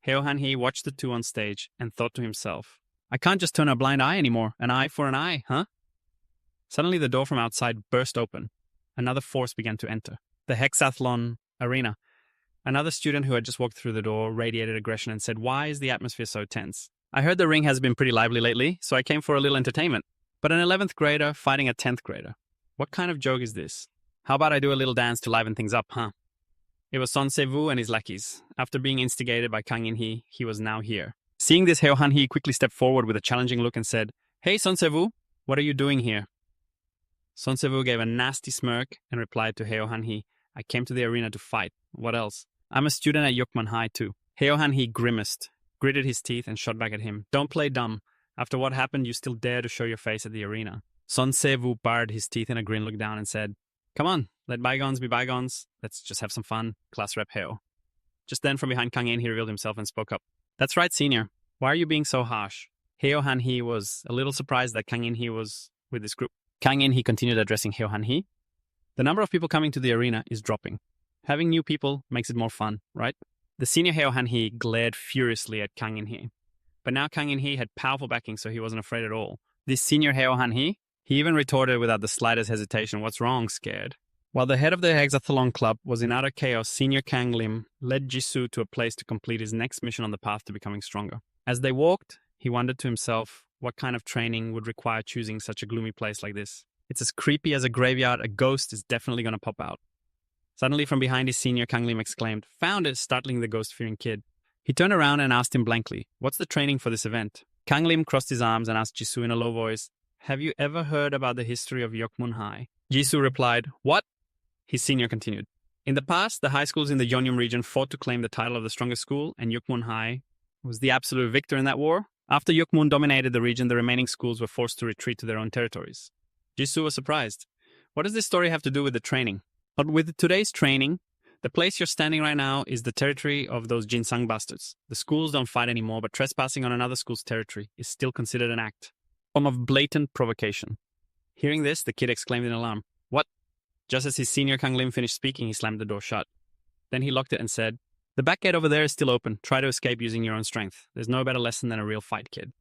Heo Han-hee watched the two on stage and thought to himself, "I can't just turn a blind eye anymore. An eye for an eye, huh?" Suddenly the door from outside burst open. Another force began to enter. The hexathlon arena. Another student who had just walked through the door radiated aggression and said, "Why is the atmosphere so tense? I heard the ring has been pretty lively lately, so I came for a little entertainment. But an 11th grader fighting a 10th grader. What kind of joke is this? How about I do a little dance to liven things up, huh?" It was Son Se-woo and his lackeys. After being instigated by Kang In-hee, he was now here. Seeing this, Heo Han-hee quickly stepped forward with a challenging look and said, "Hey, Son Se-woo, what are you doing here?" Son Se-woo gave a nasty smirk and replied to Heo Han-hee, "I came to the arena to fight. What else? I'm a student at Yukman High too." Heo Han-hee grimaced, gritted his teeth, and shot back at him, "Don't play dumb. After what happened, you still dare to show your face at the arena." Son Se-woo bared his teeth in a grin, looked down and said, "Come on, let bygones be bygones. Let's just have some fun, class rep Heo." Just then, from behind Kang In, he revealed himself and spoke up. "That's right, senior. Why are you being so harsh?" Heo Han-hee was a little surprised that Kang In-hee was with this group. Kang In-hee continued addressing Heo Han-hee. "The number of people coming to the arena is dropping. Having new people makes it more fun, right?" The senior Heo Han-hee glared furiously at Kang In-hee. But now Kang In-hee had powerful backing, so he wasn't afraid at all. This senior Heo Han-hee? He even retorted without the slightest hesitation, "What's wrong, scared?" While the head of the Hexathlon Club was in utter chaos, senior Kang Lim led Jisoo to a place to complete his next mission on the path to becoming stronger. As they walked, he wondered to himself what kind of training would require choosing such a gloomy place like this. It's as creepy as a graveyard. A ghost is definitely going to pop out. Suddenly, from behind his senior, Kang Lim exclaimed, "Found it," startling the ghost-fearing kid. He turned around and asked him blankly, "What's the training for this event?" Kang Lim crossed his arms and asked Jisoo in a low voice, "Have you ever heard about the history of Yokmun High?" Jisoo replied, "What?" His senior continued. In the past, the high schools in the Yeongnam region fought to claim the title of the strongest school, and Yukmun High was the absolute victor in that war. After Yukmun dominated the region, the remaining schools were forced to retreat to their own territories. Jisoo was surprised. What does this story have to do with the training? But with today's training, the place you're standing right now is the territory of those Jinsang bastards. The schools don't fight anymore, but trespassing on another school's territory is still considered an act, form of blatant provocation. Hearing this, the kid exclaimed in alarm, "What?" Just as his senior Kang Lim finished speaking, he slammed the door shut. Then he locked it and said, "The back gate over there is still open. Try to escape using your own strength. There's no better lesson than a real fight, kid."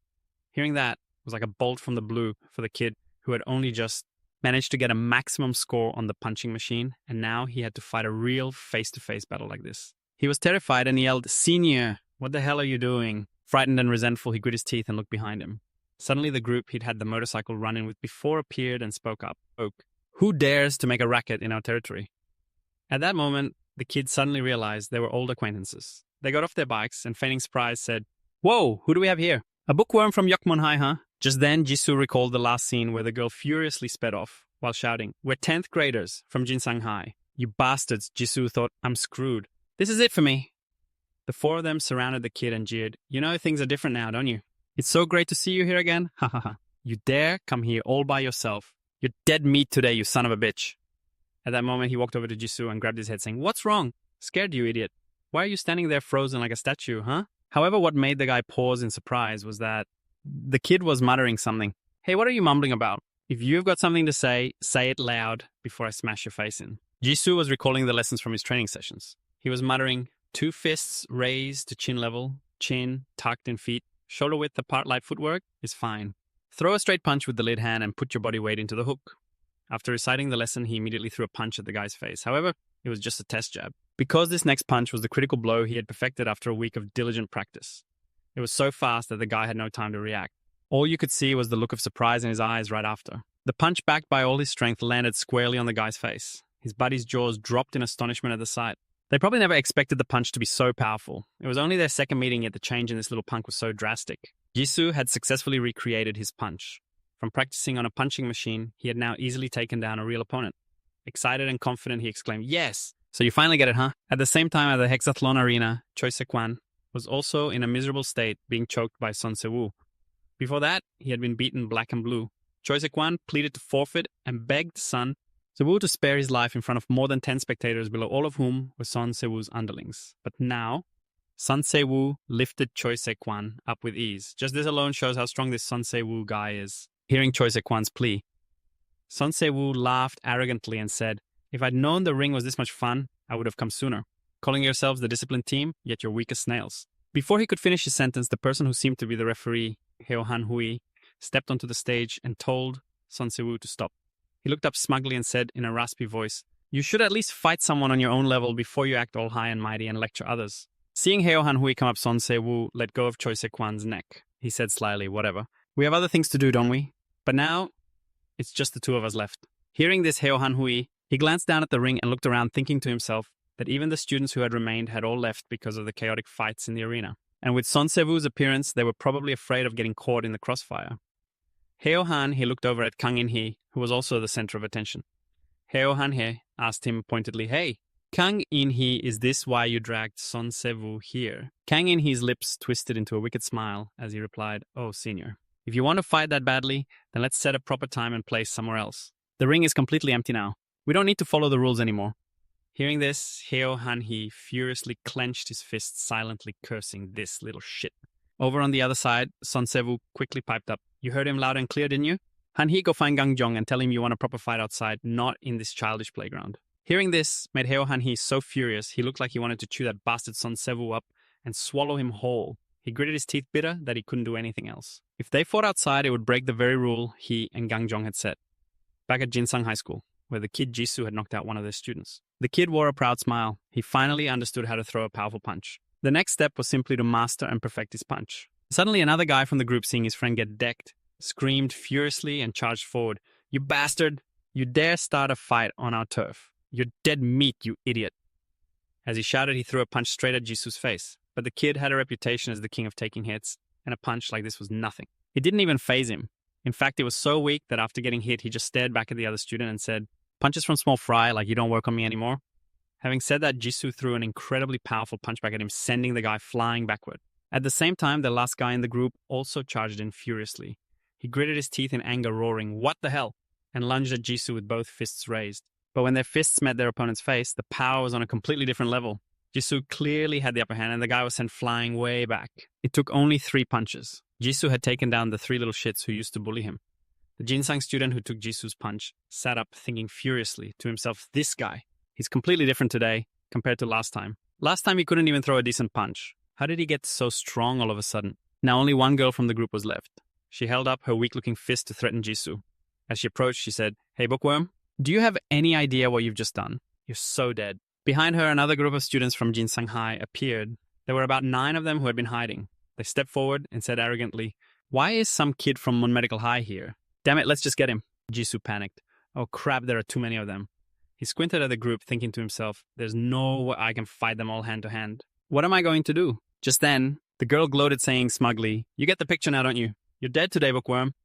Hearing that was like a bolt from the blue for the kid who had only just managed to get a maximum score on the punching machine, and now he had to fight a real face-to-face battle like this. He was terrified and he yelled, "Senior, what the hell are you doing?" Frightened and resentful, he grit his teeth and looked behind him. Suddenly the group he'd had the motorcycle run in with before appeared and spoke up. "Who dares to make a racket in our territory?" At that moment, the kids suddenly realized they were old acquaintances. They got off their bikes and, feigning surprise, said, "Whoa, who do we have here? A bookworm from Yukmun High, huh?" Just then, Jisoo recalled the last scene where the girl furiously sped off while shouting, "We're 10th graders from Jinsang High." "You bastards," Jisoo thought, "I'm screwed. This is it for me." The four of them surrounded the kid and jeered, "You know things are different now, don't you? It's so great to see you here again. Ha ha ha. You dare come here all by yourself. You're dead meat today, you son of a bitch." At that moment, he walked over to Jisoo and grabbed his head, saying, "What's wrong? Scared you, idiot. Why are you standing there frozen like a statue, huh?" However, what made the guy pause in surprise was that the kid was muttering something. "Hey, what are you mumbling about? If you've got something to say it loud before I smash your face in." Jisoo was recalling the lessons from his training sessions. He was muttering, 2 fists raised to chin level, chin tucked in feet, shoulder width apart light footwork is fine. Throw a straight punch with the lead hand and put your body weight into the hook. After reciting the lesson, he immediately threw a punch at the guy's face. However, it was just a test jab, because this next punch was the critical blow he had perfected after a week of diligent practice. It was so fast that the guy had no time to react. All you could see was the look of surprise in his eyes right after. The punch, backed by all his strength, landed squarely on the guy's face. His buddy's jaws dropped in astonishment at the sight. They probably never expected the punch to be so powerful. It was only their second meeting, yet the change in this little punk was so drastic. Jisoo had successfully recreated his punch. From practicing on a punching machine, he had now easily taken down a real opponent. Excited and confident, he exclaimed, "Yes! So you finally get it, huh?" At the same time, at the hexathlon arena, Choi Se-kwan was also in a miserable state, being choked by Son Se-woo. Before that, he had been beaten black and blue. Choi Se-kwan pleaded to forfeit and begged Son Se-woo to spare his life in front of more than 10 spectators, below all of whom were Son Se-woo's underlings. But now, Son Se-woo lifted Choi Se-kwan up with ease. Just this alone shows how strong this Son Se-woo guy is. Hearing Choi Se-kwan's plea, Son Se-woo laughed arrogantly and said, "If I'd known the ring was this much fun, I would have come sooner. Calling yourselves the disciplined team, yet you're weak as snails." Before he could finish his sentence, the person who seemed to be the referee, Heo Han-hui, stepped onto the stage and told Son Se-woo to stop. He looked up smugly and said in a raspy voice, "You should at least fight someone on your own level before you act all high and mighty and lecture others." Seeing Heo Han-hui come up, Son Se-woo let go of Choi Se-kwan's neck. He said slyly, "Whatever. We have other things to do, don't we? But now, it's just the two of us left." Hearing this, Heo Han-hui, he glanced down at the ring and looked around, thinking to himself that even the students who had remained had all left because of the chaotic fights in the arena. And with Son Se-woo's appearance, they were probably afraid of getting caught in the crossfire. Heo Han, he looked over at Kang In-hee, who was also the center of attention. Heo Han-hee asked him pointedly, "Hey, Kang In-hee, is this why you dragged Son Se-woo here?" Kang In-hee's lips twisted into a wicked smile as he replied, "Oh, senior. If you want to fight that badly, then let's set a proper time and place somewhere else. The ring is completely empty now. We don't need to follow the rules anymore." Hearing this, Heo Han-hee furiously clenched his fists, silently cursing this little shit. Over on the other side, Son Se-woo quickly piped up, "You heard him loud and clear, didn't you? Han-hee, go find Gang-jong and tell him you want a proper fight outside, not in this childish playground." Hearing this made Heo Han-hee so furious, he looked like he wanted to chew that bastard Son Se-woo up and swallow him whole. He gritted his teeth bitter that he couldn't do anything else. If they fought outside, it would break the very rule he and Gang-jong had set. Back at Jinsang High School, where the kid Jisoo had knocked out one of their students. The kid wore a proud smile. He finally understood how to throw a powerful punch. The next step was simply to master and perfect his punch. Suddenly, another guy from the group, seeing his friend get decked, screamed furiously and charged forward. "You bastard! You dare start a fight on our turf. You're dead meat, you idiot." As he shouted, he threw a punch straight at Jisoo's face. But the kid had a reputation as the king of taking hits, and a punch like this was nothing. It didn't even faze him. In fact, it was so weak that after getting hit, he just stared back at the other student and said, Punches from small fry, like you don't work on me anymore. Having said that, Jisoo threw an incredibly powerful punch back at him, sending the guy flying backward. At the same time, the last guy in the group also charged in furiously. He gritted his teeth in anger, roaring, "What the hell?" and lunged at Jisoo with both fists raised. But when their fists met their opponent's face, the power was on a completely different level. Jisoo clearly had the upper hand, and the guy was sent flying way back. It took only 3 punches. Jisoo had taken down the 3 little shits who used to bully him. The Jinsang student who took Jisoo's punch sat up, thinking furiously to himself, "This guy, he's completely different today compared to last time. Last time he couldn't even throw a decent punch. How did he get so strong all of a sudden?" Now only one girl from the group was left. She held up her weak-looking fist to threaten Jisoo. As she approached, she said, "Hey, bookworm, do you have any idea what you've just done? You're so dead." Behind her, another group of students from Jinsang High appeared. There were about 9 of them who had been hiding. They stepped forward and said arrogantly, "Why is some kid from Mun Medical High here? Damn it, let's just get him." Jisoo panicked. Oh crap, there are too many of them. He squinted at the group, thinking to himself, "There's no way I can fight them all hand to hand. What am I going to do?" Just then, the girl gloated, saying smugly, "You get the picture now, don't you? You're dead today, bookworm."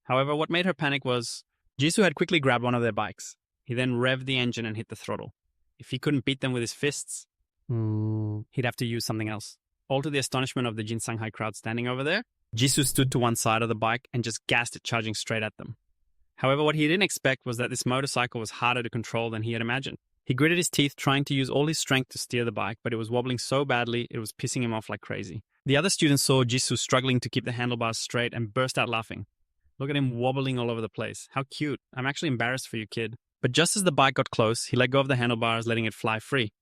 However, what made her panic was Jisoo had quickly grabbed one of their bikes. He then revved the engine and hit the throttle. If he couldn't beat them with his fists, he'd have to use something else. All to the astonishment of the Jinsang High crowd standing over there, Jisoo stood to one side of the bike and just gassed it, charging straight at them. However, what he didn't expect was that this motorcycle was harder to control than he had imagined. He gritted his teeth, trying to use all his strength to steer the bike, but it was wobbling so badly it was pissing him off like crazy. The other students saw Jisoo struggling to keep the handlebars straight and burst out laughing. "Look at him wobbling all over the place. How cute. I'm actually embarrassed for you, kid." But just as the bike got close, he let go of the handlebars, letting it fly free.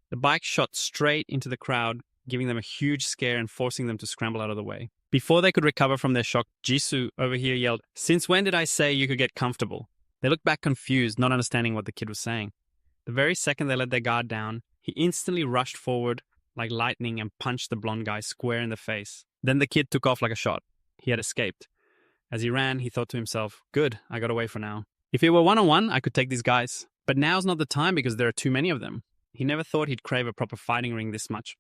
The bike shot straight into the crowd, giving them a huge scare and forcing them to scramble out of the way. Before they could recover from their shock, Jisoo over here yelled, "Since when did I say you could get comfortable?" They looked back confused, not understanding what the kid was saying. The very second they let their guard down, he instantly rushed forward like lightning and punched the blonde guy square in the face. Then the kid took off like a shot. He had escaped. As he ran, he thought to himself, "Good, I got away for now. If it were one-on-one, I could take these guys. But now's not the time because there are too many of them." He never thought he'd crave a proper fighting ring this much.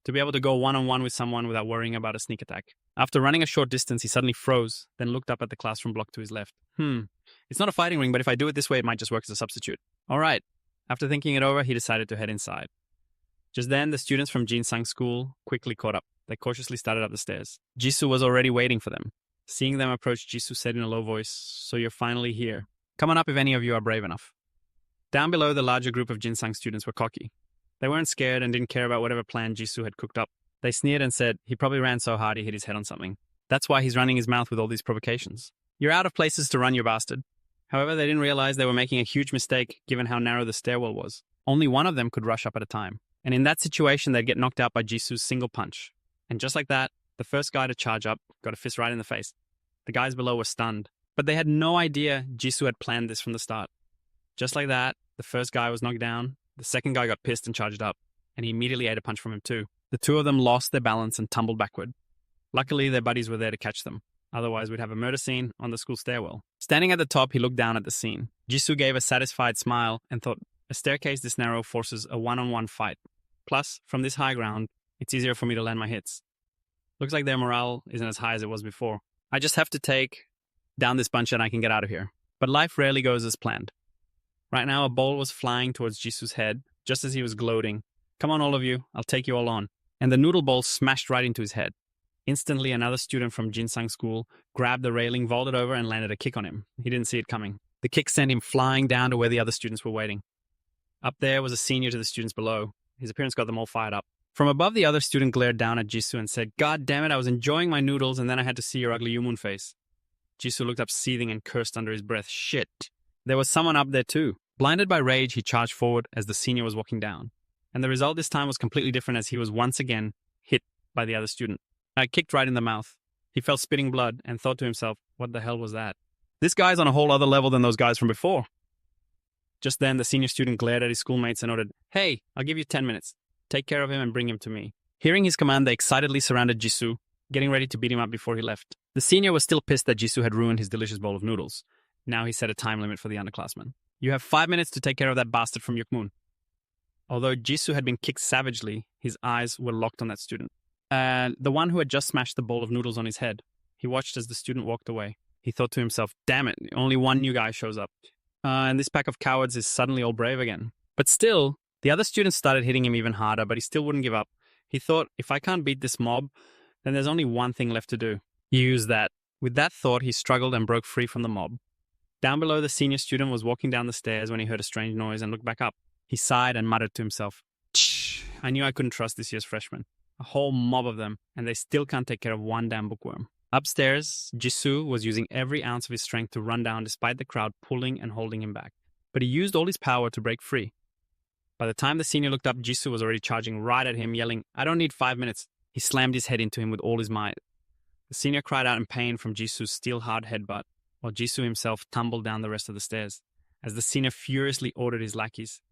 To be able to go one-on-one with someone without worrying about a sneak attack. After running a short distance, he suddenly froze, then looked up at the classroom block to his left. It's not a fighting ring, but if I do it this way, it might just work as a substitute. All right. After thinking it over, he decided to head inside. Just then, the students from Jinsang School quickly caught up. They cautiously started up the stairs. Jisoo was already waiting for them. Seeing them approach, Jisoo said in a low voice, "So you're finally here. Come on up if any of you are brave enough." Down below, the larger group of Jinsang students were cocky. They weren't scared and didn't care about whatever plan Jisoo had cooked up. They sneered and said, "He probably ran so hard he hit his head on something. That's why he's running his mouth with all these provocations. You're out of places to run, you bastard." However, they didn't realize they were making a huge mistake given how narrow the stairwell was. Only one of them could rush up at a time. And in that situation, they'd get knocked out by Jisoo's single punch. And just like that, the first guy to charge up got a fist right in the face. The guys below were stunned. But they had no idea Jisoo had planned this from the start. Just like that, the first guy was knocked down, the second guy got pissed and charged up, and he immediately ate a punch from him too. The two of them lost their balance and tumbled backward. Luckily, their buddies were there to catch them. Otherwise, we'd have a murder scene on the school stairwell. Standing at the top, he looked down at the scene. Jisoo gave a satisfied smile and thought, a staircase this narrow forces a one-on-one fight. Plus, from this high ground, it's easier for me to land my hits. Looks like their morale isn't as high as it was before. I just have to take down this bunch and I can get out of here. But life rarely goes as planned. Right now, a ball was flying towards Jisoo's head, just as he was gloating. "Come on, all of you, I'll take you all on." And the noodle ball smashed right into his head. Instantly, another student from Jinsang School grabbed the railing, vaulted over, and landed a kick on him. He didn't see it coming. The kick sent him flying down to where the other students were waiting. Up there was a senior to the students below. His appearance got them all fired up. From above, the other student glared down at Jisoo and said, "God damn it, I was enjoying my noodles and then I had to see your ugly Yumun face." Jisoo looked up seething and cursed under his breath. Shit. There was someone up there too. Blinded by rage, he charged forward as the senior was walking down. And the result this time was completely different as he was once again hit by the other student. I kicked right in the mouth. He felt spitting blood and thought to himself, what the hell was that? This guy's on a whole other level than those guys from before. Just then, the senior student glared at his schoolmates and ordered, "Hey, I'll give you 10 minutes. Take care of him and bring him to me." Hearing his command, they excitedly surrounded Jisoo, getting ready to beat him up before he left. The senior was still pissed that Jisoo had ruined his delicious bowl of noodles. Now he set a time limit for the underclassmen. "You have 5 minutes to take care of that bastard from Yukmun." Although Jisoo had been kicked savagely, his eyes were locked on that student. The one who had just smashed the bowl of noodles on his head. He watched as the student walked away. He thought to himself, damn it, only one new guy shows up. And this pack of cowards is suddenly all brave again. But still, the other students started hitting him even harder, but he still wouldn't give up. He thought, if I can't beat this mob, then there's only one thing left to do. Use that. With that thought, he struggled and broke free from the mob. Down below, the senior student was walking down the stairs when he heard a strange noise and looked back up. He sighed and muttered to himself, "Tch, I knew I couldn't trust this year's freshmen. A whole mob of them, and they still can't take care of one damn bookworm." Upstairs, Jisoo was using every ounce of his strength to run down despite the crowd pulling and holding him back. But he used all his power to break free. By the time the senior looked up, Jisoo was already charging right at him, yelling, "I don't need 5 minutes." He slammed his head into him with all his might. The senior cried out in pain from Jisoo's steel-hard headbutt, while Jisoo himself tumbled down the rest of the stairs, as the senior furiously ordered his lackeys.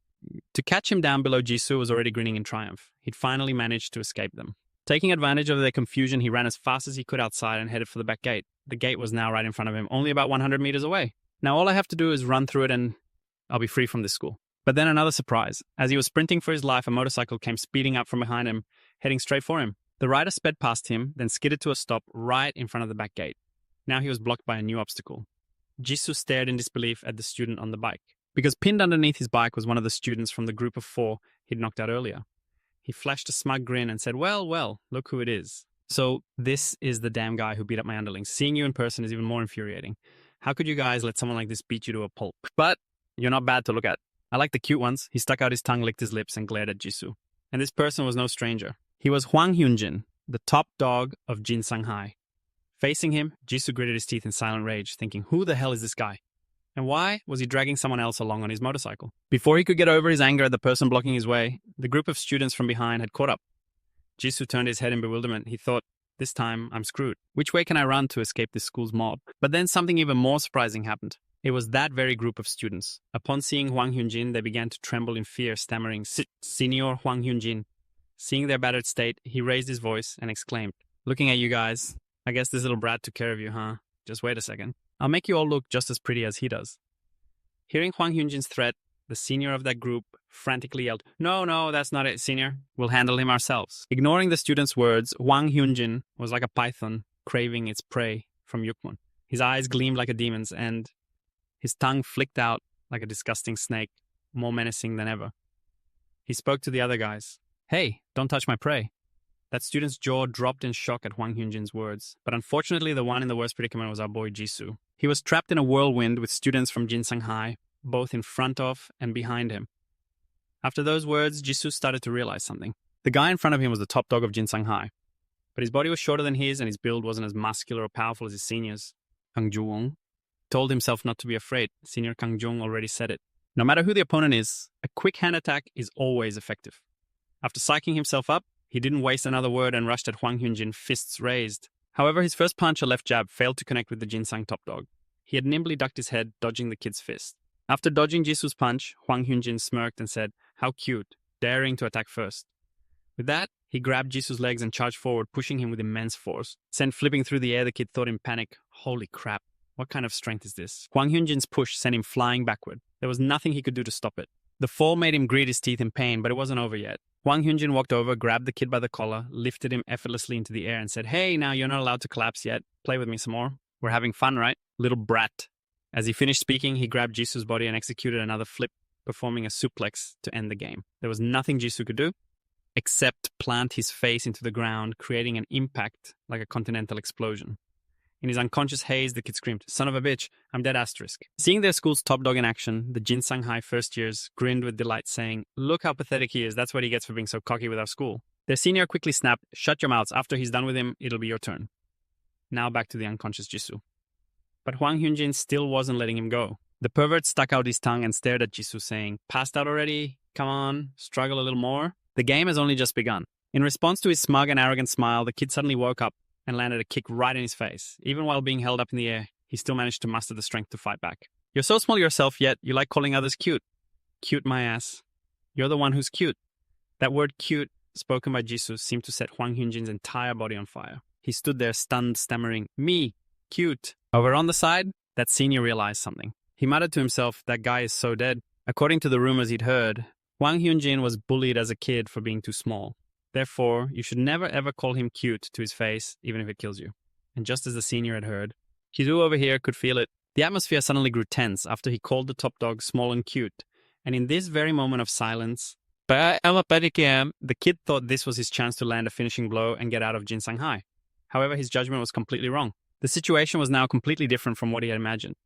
To catch him down below, Jisoo was already grinning in triumph. He'd finally managed to escape them. Taking advantage of their confusion, he ran as fast as he could outside and headed for the back gate. The gate was now right in front of him, only about 100 meters away. Now all I have to do is run through it and I'll be free from this school. But then another surprise. As he was sprinting for his life, a motorcycle came speeding up from behind him, heading straight for him. The rider sped past him, then skidded to a stop right in front of the back gate. Now he was blocked by a new obstacle. Jisoo stared in disbelief at the student on the bike, because pinned underneath his bike was one of the students from the group of 4 he'd knocked out earlier. He flashed a smug grin and said, well, look who it is. So this is the damn guy who beat up my underlings. Seeing you in person is even more infuriating. How could you guys let someone like this beat you to a pulp? But you're not bad to look at. I like the cute ones. He stuck out his tongue, licked his lips, and glared at Jisoo. And this person was no stranger. He was Hwang Hyunjin, the top dog of Jin Shanghai. Facing him, Jisoo gritted his teeth in silent rage, thinking, who the hell is this guy? And why was he dragging someone else along on his motorcycle? Before he could get over his anger at the person blocking his way, the group of students from behind had caught up. Jisoo turned his head in bewilderment. He thought, this time I'm screwed. Which way can I run to escape this school's mob? But then something even more surprising happened. It was that very group of students. Upon seeing Hwang Hyunjin, they began to tremble in fear, stammering, Senior Hwang Hyunjin. Seeing their battered state, he raised his voice and exclaimed, looking at you guys, I guess this little brat took care of you, huh? Just wait a second. I'll make you all look just as pretty as he does. Hearing Hwang Hyunjin's threat, the senior of that group frantically yelled, No, that's not it, senior. We'll handle him ourselves. Ignoring the student's words, Hwang Hyunjin was like a python craving its prey from Yukmon. His eyes gleamed like a demon's, and his tongue flicked out like a disgusting snake, more menacing than ever. He spoke to the other guys. Hey, don't touch my prey. That student's jaw dropped in shock at Hwang Hyunjin's words, but unfortunately the one in the worst predicament was our boy Jisoo. He was trapped in a whirlwind with students from Jin Shanghai, both in front of and behind him. After those words, Jisoo started to realize something. The guy in front of him was the top dog of Jin Shanghai, but his body was shorter than his and his build wasn't as muscular or powerful as his seniors. Kang Joo-won told himself not to be afraid. Senior Kang Jung already said it. No matter who the opponent is, a quick hand attack is always effective. After psyching himself up, he didn't waste another word and rushed at Hwang Hyunjin, fists raised. However, his first punch, a left jab, failed to connect with the Jinsang top dog. He had nimbly ducked his head, dodging the kid's fist. After dodging Jisoo's punch, Hwang Hyunjin smirked and said, how cute, daring to attack first. With that, he grabbed Jisoo's legs and charged forward, pushing him with immense force. Sent flipping through the air, the kid thought in panic, holy crap, what kind of strength is this? Hwang Hyunjin's push sent him flying backward. There was nothing he could do to stop it. The fall made him grit his teeth in pain, but it wasn't over yet. Hwang Hyunjin walked over, grabbed the kid by the collar, lifted him effortlessly into the air and said, hey, now you're not allowed to collapse yet. Play with me some more. We're having fun, right? Little brat. As he finished speaking, he grabbed Jisoo's body and executed another flip, performing a suplex to end the game. There was nothing Jisoo could do except plant his face into the ground, creating an impact like a continental explosion. In his unconscious haze, the kid screamed, son of a bitch, I'm dead asterisk. Seeing their school's top dog in action, the Jin Shanghai first years grinned with delight, saying, look how pathetic he is. That's what he gets for being so cocky with our school. Their senior quickly snapped, shut your mouths. After he's done with him, it'll be your turn. Now back to the unconscious Jisoo. But Hwang Hyunjin still wasn't letting him go. The pervert stuck out his tongue and stared at Jisoo, saying, passed out already? Come on, struggle a little more. The game has only just begun. In response to his smug and arrogant smile, the kid suddenly woke up and landed a kick right in his face. Even while being held up in the air, he still managed to muster the strength to fight back. You're so small yourself, yet you like calling others cute. Cute my ass. You're the one who's cute. That word cute, spoken by Jisoo, seemed to set Hwang Hyunjin's entire body on fire. He stood there stunned, stammering, me, cute. Over on the side, that senior realized something. He muttered to himself, that guy is so dead. According to the rumors he'd heard, Hwang Hyunjin was bullied as a kid for being too small. Therefore, you should never ever call him cute to his face, even if it kills you. And just as the senior had heard, Kizu over here could feel it. The atmosphere suddenly grew tense after he called the top dog small and cute, and in this very moment of silence, the kid thought this was his chance to land a finishing blow and get out of Jinsang High. However, his judgment was completely wrong. The situation was now completely different from what he had imagined.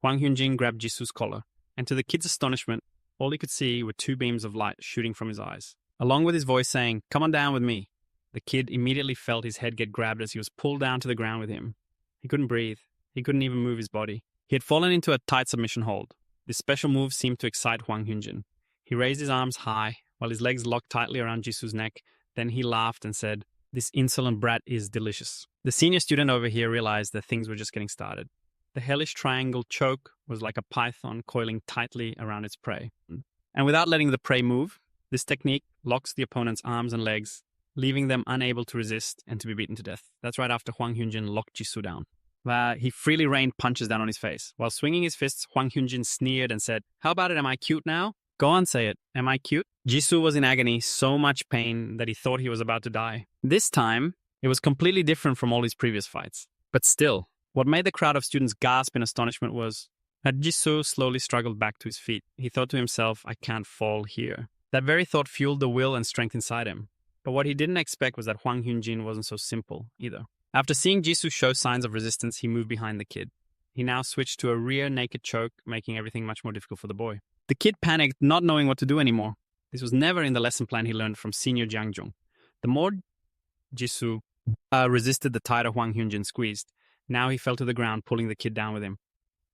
Hwang Hyunjin grabbed Jisu's collar, and to the kid's astonishment, all he could see were two beams of light shooting from his eyes. Along with his voice saying, "Come on down with me," the kid immediately felt his head get grabbed as he was pulled down to the ground with him. He couldn't breathe. He couldn't even move his body. He had fallen into a tight submission hold. This special move seemed to excite Hwang Hyunjin. He raised his arms high, while his legs locked tightly around Jisu's neck. Then he laughed and said, "This insolent brat is delicious." The senior student over here realized that things were just getting started. The hellish triangle choke was like a python coiling tightly around its prey. And without letting the prey move, this technique locks the opponent's arms and legs, leaving them unable to resist and to be beaten to death. That's right after Hwang Hyunjin locked Jisoo down. He freely rained punches down on his face. While swinging his fists, Hwang Hyunjin sneered and said, "How about it, am I cute now? Go on, say it. Am I cute?" Jisoo was in agony, so much pain that he thought he was about to die. This time, it was completely different from all his previous fights. But still, what made the crowd of students gasp in astonishment was that Jisoo slowly struggled back to his feet. He thought to himself, "I can't fall here." That very thought fueled the will and strength inside him. But what he didn't expect was that Hwang Hyunjin wasn't so simple either. After seeing Jisoo show signs of resistance, he moved behind the kid. He now switched to a rear naked choke, making everything much more difficult for the boy. The kid panicked, not knowing what to do anymore. This was never in the lesson plan he learned from senior Jang Jong. The more Jisoo resisted, the tighter Hwang Hyunjin squeezed. Now he fell to the ground, pulling the kid down with him.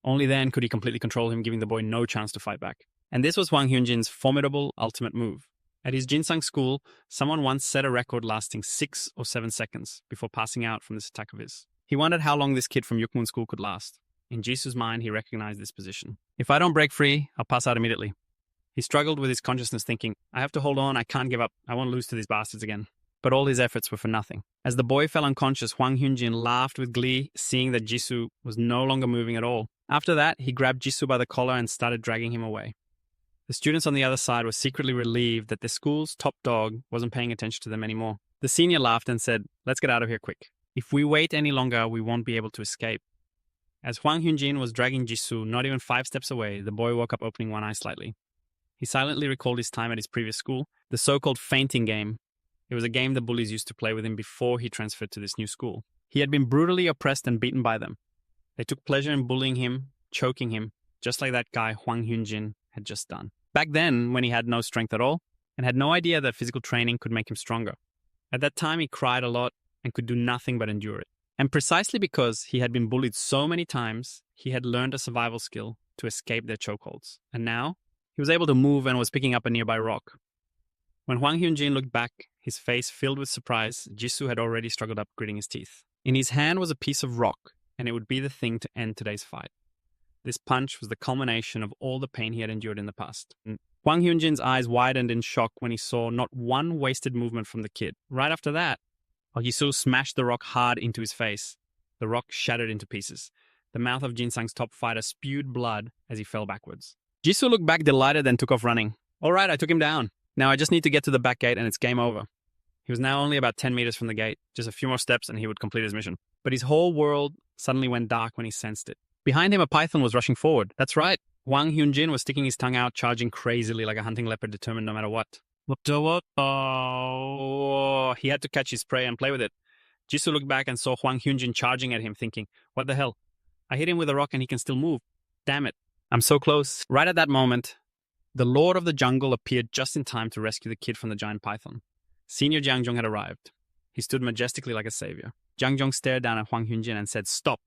Only then could he completely control him, giving the boy no chance to fight back. And this was Hwang Hyunjin's formidable ultimate move. At his Jinsang school, someone once set a record lasting 6 or 7 seconds before passing out from this attack of his. He wondered how long this kid from Yukmun school could last. In Jisoo's mind, he recognized this position. "If I don't break free, I'll pass out immediately." He struggled with his consciousness, thinking, "I have to hold on, I can't give up, I won't lose to these bastards again." But all his efforts were for nothing. As the boy fell unconscious, Hwang Hyunjin laughed with glee, seeing that Jisoo was no longer moving at all. After that, he grabbed Jisoo by the collar and started dragging him away. The students on the other side were secretly relieved that the school's top dog wasn't paying attention to them anymore. The senior laughed and said, "Let's get out of here quick. If we wait any longer, we won't be able to escape." As Hwang Hyunjin was dragging Jisoo not even 5 steps away, the boy woke up, opening one eye slightly. He silently recalled his time at his previous school, the so-called fainting game. It was a game the bullies used to play with him before he transferred to this new school. He had been brutally oppressed and beaten by them. They took pleasure in bullying him, choking him, just like that guy Hwang Hyunjin had just done. Back then, when he had no strength at all, and had no idea that physical training could make him stronger. At that time, he cried a lot and could do nothing but endure it. And precisely because he had been bullied so many times, he had learned a survival skill to escape their chokeholds. And now, he was able to move and was picking up a nearby rock. When Hwang Hyunjin looked back, his face filled with surprise, Jisoo had already struggled up, gritting his teeth. In his hand was a piece of rock, and it would be the thing to end today's fight. This punch was the culmination of all the pain he had endured in the past. Hwang Hyunjin's eyes widened in shock when he saw not one wasted movement from the kid. Right after that, Jisoo smashed the rock hard into his face. The rock shattered into pieces. The mouth of Jinsang's top fighter spewed blood as he fell backwards. Jisoo looked back delighted and took off running. "All right, I took him down. Now I just need to get to the back gate and it's game over." He was now only about 10 meters from the gate. Just a few more steps and he would complete his mission. But his whole world suddenly went dark when he sensed it. Behind him, a python was rushing forward. That's right. Hwang Hyunjin was sticking his tongue out, charging crazily like a hunting leopard, determined no matter what. He had to catch his prey and play with it. Jisoo looked back and saw Hwang Hyunjin charging at him, thinking, "What the hell? I hit him with a rock and he can still move. Damn it. I'm so close." Right at that moment, the Lord of the Jungle appeared just in time to rescue the kid from the giant python. Senior Jang Jong had arrived. He stood majestically like a savior. Jang Jong stared down at Hwang Hyunjin and said, "Stop."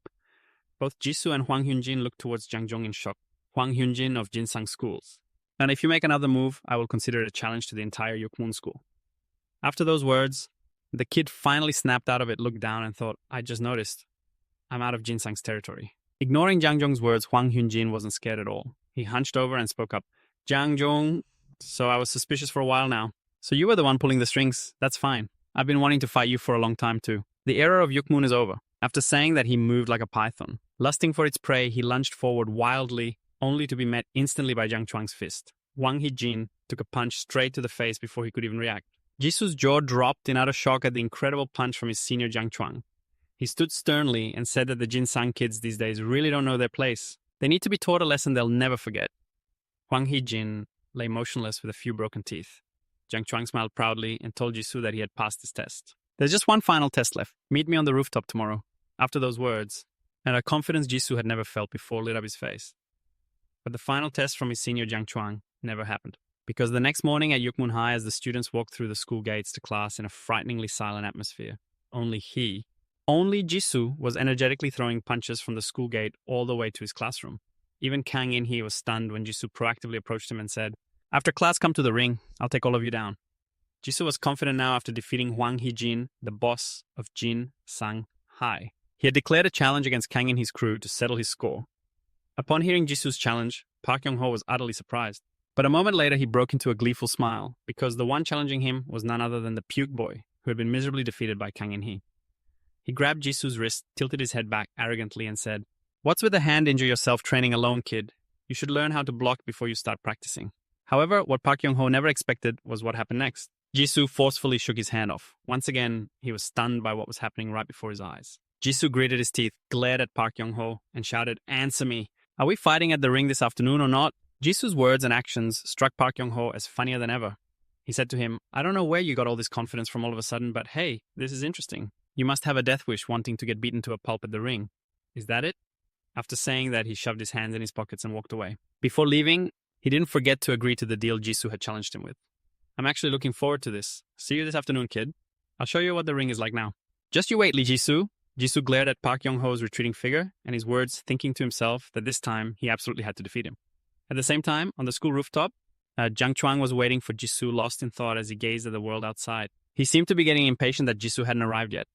Both Jisoo and Hwang Hyunjin looked towards Jang Jong in shock. "Hwang Hyunjin of Jinsang schools. And if you make another move, I will consider it a challenge to the entire Yukmun school." After those words, the kid finally snapped out of it, looked down and thought, "I just noticed. I'm out of Jinsang's territory." Ignoring Jang Jong's words, Hwang Hyunjin wasn't scared at all. He hunched over and spoke up. "Jang Jong, so I was suspicious for a while now. So you were the one pulling the strings. That's fine. I've been wanting to fight you for a long time too. The era of Yukmun is over." After saying that, he moved like a python. Lusting for its prey, he lunged forward wildly, only to be met instantly by Jang Chuang's fist. Hwang Hee-jin took a punch straight to the face before he could even react. Jisoo's jaw dropped in utter shock at the incredible punch from his senior Jang Chuang. He stood sternly and said that the Jinsang kids these days really don't know their place. They need to be taught a lesson they'll never forget. Huang He-jin lay motionless with a few broken teeth. Jiang Chuang smiled proudly and told Jisoo that he had passed his test. There's just one final test left. Meet me on the rooftop tomorrow. After those words, and a confidence Jisoo had never felt before lit up his face. But the final test from his senior Jiang Chuang never happened. Because the next morning at Yukmun High, as the students walked through the school gates to class in a frighteningly silent atmosphere, only Jisoo was energetically throwing punches from the school gate all the way to his classroom. Even Kang In-hee was stunned when Jisoo proactively approached him and said, "After class, come to the ring. I'll take all of you down." Jisoo was confident now after defeating Huang He-jin, the boss of Jin Sang High. He had declared a challenge against Kang In-hee's crew to settle his score. Upon hearing Jisoo's challenge, Park Yong-ho was utterly surprised. But a moment later, he broke into a gleeful smile, because the one challenging him was none other than the puke boy, who had been miserably defeated by Kang In-hee. He grabbed Jisoo's wrist, tilted his head back arrogantly, and said, "What's with the hand injure yourself training alone, kid? You should learn how to block before you start practicing." However, what Park Yong-ho never expected was what happened next. Jisoo forcefully shook his hand off. Once again, he was stunned by what was happening right before his eyes. Jisoo gritted his teeth, glared at Park Yong-ho, and shouted, "Answer me. Are we fighting at the ring this afternoon or not?" Jisoo's words and actions struck Park Yong-ho as funnier than ever. He said to him, "I don't know where you got all this confidence from all of a sudden, but hey, this is interesting. You must have a death wish wanting to get beaten to a pulp at the ring. Is that it?" After saying that, he shoved his hands in his pockets and walked away. Before leaving, he didn't forget to agree to the deal Jisoo had challenged him with. "I'm actually looking forward to this. See you this afternoon, kid. I'll show you what the ring is like now." "Just you wait, Lee Jisoo." Jisoo glared at Park Yong-ho's retreating figure and his words, thinking to himself that this time he absolutely had to defeat him. At the same time, on the school rooftop, Jiang Chuang was waiting for Jisoo, lost in thought as he gazed at the world outside. He seemed to be getting impatient that Jisoo hadn't arrived yet.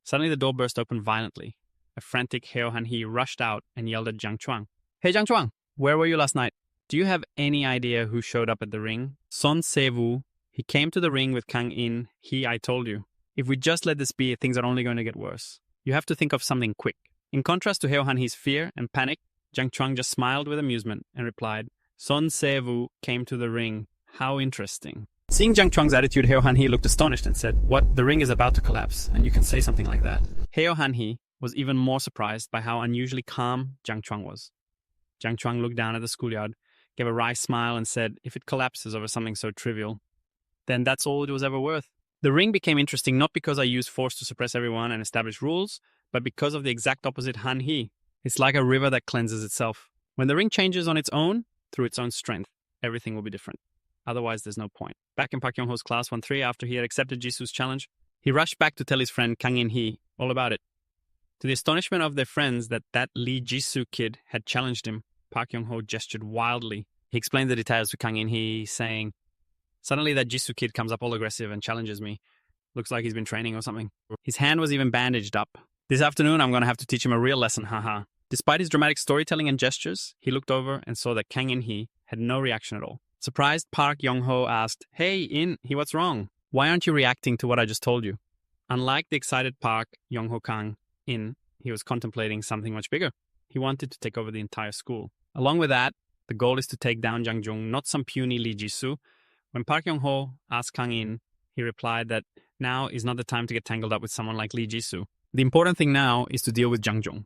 Suddenly the door burst open violently. A frantic Heo Han-hee rushed out and yelled at Jiang Chuang. "Hey Jiang Chuang, where were you last night? Do you have any idea who showed up at the ring? Son Se-woo. He came to the ring with Kang In-hee, I told you. If we just let this be, things are only going to get worse. You have to think of something quick." In contrast to Heo Han-hee's fear and panic, Jiang Chuang just smiled with amusement and replied, "Son Se-woo came to the ring. How interesting." Seeing Jiang Chuang's attitude, Heo Han-hee looked astonished and said, "What? The ring is about to collapse, and you can say something like that?" Heo Han-hee was even more surprised by how unusually calm Jiang Chuang was. Jiang Chuang looked down at the schoolyard, gave a wry smile, and said, "If it collapses over something so trivial, then that's all it was ever worth." The ring became interesting not because I used force to suppress everyone and establish rules, but because of the exact opposite Han-hee. It's like a river that cleanses itself. When the ring changes on its own, through its own strength, everything will be different. Otherwise, there's no point. Back in Park Yong-ho's class 1-3, after he had accepted Jisoo's challenge, he rushed back to tell his friend Kang In-hee all about it. To the astonishment of their friends that Lee Jisoo kid had challenged him, Park Yong-ho gestured wildly. He explained the details to Kang In-hee, saying, "Suddenly that Jisoo kid comes up all aggressive and challenges me. Looks like he's been training or something. His hand was even bandaged up. This afternoon, I'm going to have to teach him a real lesson, haha." Despite his dramatic storytelling and gestures, he looked over and saw that Kang In-hee had no reaction at all. Surprised, Park Yong-ho asked, "Hey, In-hee, what's wrong? Why aren't you reacting to what I just told you?" Unlike the excited Park Yong-ho Kang In, he was contemplating something much bigger. He wanted to take over the entire school. Along with that, the goal is to take down Jang Jung, not some puny Lee Jisoo. When Park Yong-ho asked Kang In, he replied that now is not the time to get tangled up with someone like Lee Jisoo. The important thing now is to deal with Jang Jung.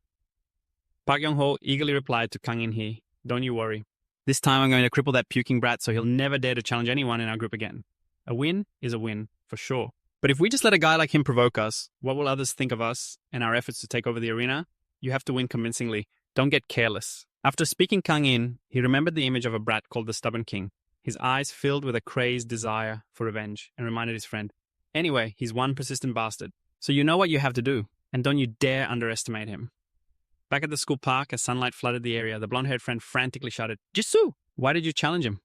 Park Yong-ho eagerly replied to Kang In-hee, "Don't you worry. This time I'm going to cripple that puking brat so he'll never dare to challenge anyone in our group again. A win is a win, for sure. But if we just let a guy like him provoke us, what will others think of us and our efforts to take over the arena? You have to win convincingly. Don't get careless." After speaking Kang In, he remembered the image of a brat called the Stubborn King. His eyes filled with a crazed desire for revenge and reminded his friend, "Anyway, he's one persistent bastard. So you know what you have to do, and don't you dare underestimate him." Back at the school park, as sunlight flooded the area, the blonde-haired friend frantically shouted, "Jisoo, why did you challenge him?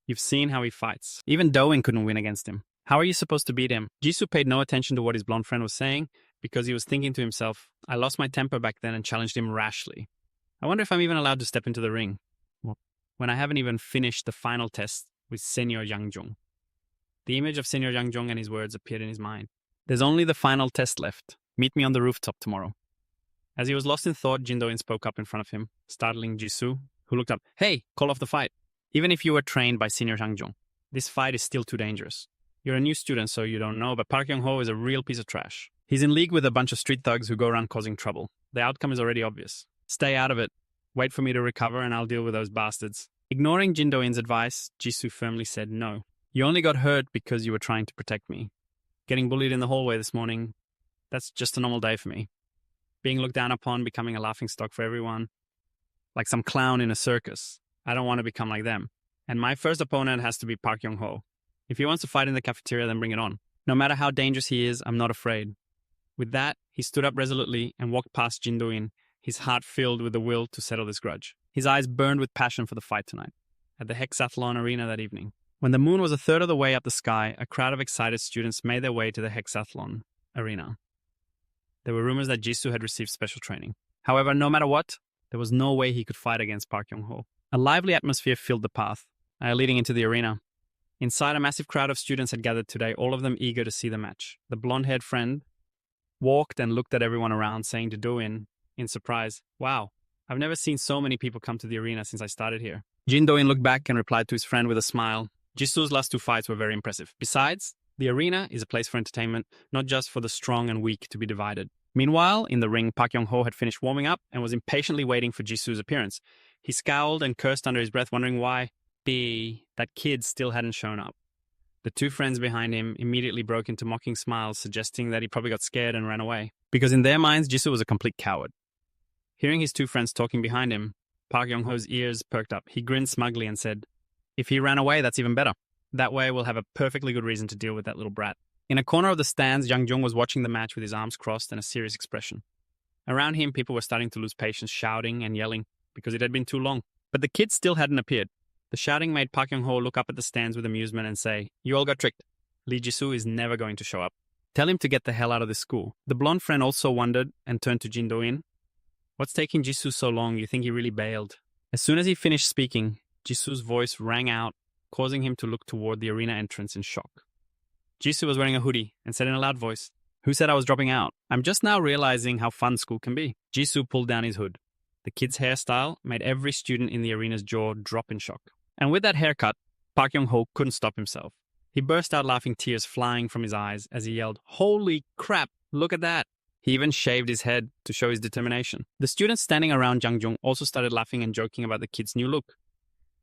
You've seen how he fights. Even Doin couldn't win against him. How are you supposed to beat him?" Jisoo paid no attention to what his blonde friend was saying because he was thinking to himself, "I lost my temper back then and challenged him rashly. I wonder if I'm even allowed to step into the ring when I haven't even finished the final test with Senior Yang Jung." The image of Senior Yang Jung and his words appeared in his mind. "There's only the final test left. Meet me on the rooftop tomorrow." As he was lost in thought, Jin Do-in spoke up in front of him, startling Jisoo, who looked up. "Hey, call off the fight. Even if you were trained by Senior Yang Jung, this fight is still too dangerous. You're a new student, so you don't know, but Park Yong-ho is a real piece of trash. He's in league with a bunch of street thugs who go around causing trouble. The outcome is already obvious. Stay out of it. Wait for me to recover and I'll deal with those bastards. Ignoring Jin Do-in's advice, Jisoo firmly said no. You only got hurt because you were trying to protect me. Getting bullied in the hallway this morning, that's just a normal day for me. Being looked down upon, becoming a laughingstock for everyone, like some clown in a circus. I don't want to become like them. And my first opponent has to be Park Young-ho. If he wants to fight in the cafeteria, then bring it on. No matter how dangerous he is, I'm not afraid. With that, he stood up resolutely and walked past Jin Do-in, his heart filled with the will to settle this grudge. His eyes burned with passion for the fight tonight, at the hexathlon arena that evening. When the moon was a third of the way up the sky, a crowd of excited students made their way to the hexathlon arena. There were rumors that Jisoo had received special training. However, no matter what, there was no way he could fight against Park Young-ho. A lively atmosphere filled the path, leading into the arena. Inside, a massive crowd of students had gathered today, all of them eager to see the match. The blonde-haired friend walked and looked at everyone around, saying to Do-in, in surprise, "Wow, I've never seen so many people come to the arena since I started here." Jin Do-in looked back and replied to his friend with a smile. Jisoo's last two fights were very impressive. Besides, the arena is a place for entertainment, not just for the strong and weak to be divided. Meanwhile, in the ring, Park Young-ho had finished warming up and was impatiently waiting for Jisoo's appearance. He scowled and cursed under his breath, wondering why that kid still hadn't shown up. The two friends behind him immediately broke into mocking smiles, suggesting that he probably got scared and ran away. Because in their minds, Jisoo was a complete coward. Hearing his two friends talking behind him, Park Young-ho's ears perked up. He grinned smugly and said, "If he ran away, that's even better. That way we'll have a perfectly good reason to deal with that little brat." In a corner of the stands, Jung Jung was watching the match with his arms crossed and a serious expression. Around him, people were starting to lose patience, shouting and yelling, because it had been too long. But the kid still hadn't appeared. The shouting made Park Young-ho look up at the stands with amusement and say, "You all got tricked. Lee Jisoo is never going to show up. Tell him to get the hell out of this school." The blonde friend also wondered and turned to Jin Do-in. "What's taking Jisoo so long? You think he really bailed?" As soon as he finished speaking, Jisoo's voice rang out, causing him to look toward the arena entrance in shock. Jisoo was wearing a hoodie and said in a loud voice, "Who said I was dropping out? I'm just now realizing how fun school can be." Jisoo pulled down his hood. The kid's hairstyle made every student in the arena's jaw drop in shock. And with that haircut, Park Young-ho couldn't stop himself. He burst out laughing, tears flying from his eyes as he yelled, "Holy crap, look at that." He even shaved his head to show his determination. The students standing around Jang Jung also started laughing and joking about the kid's new look.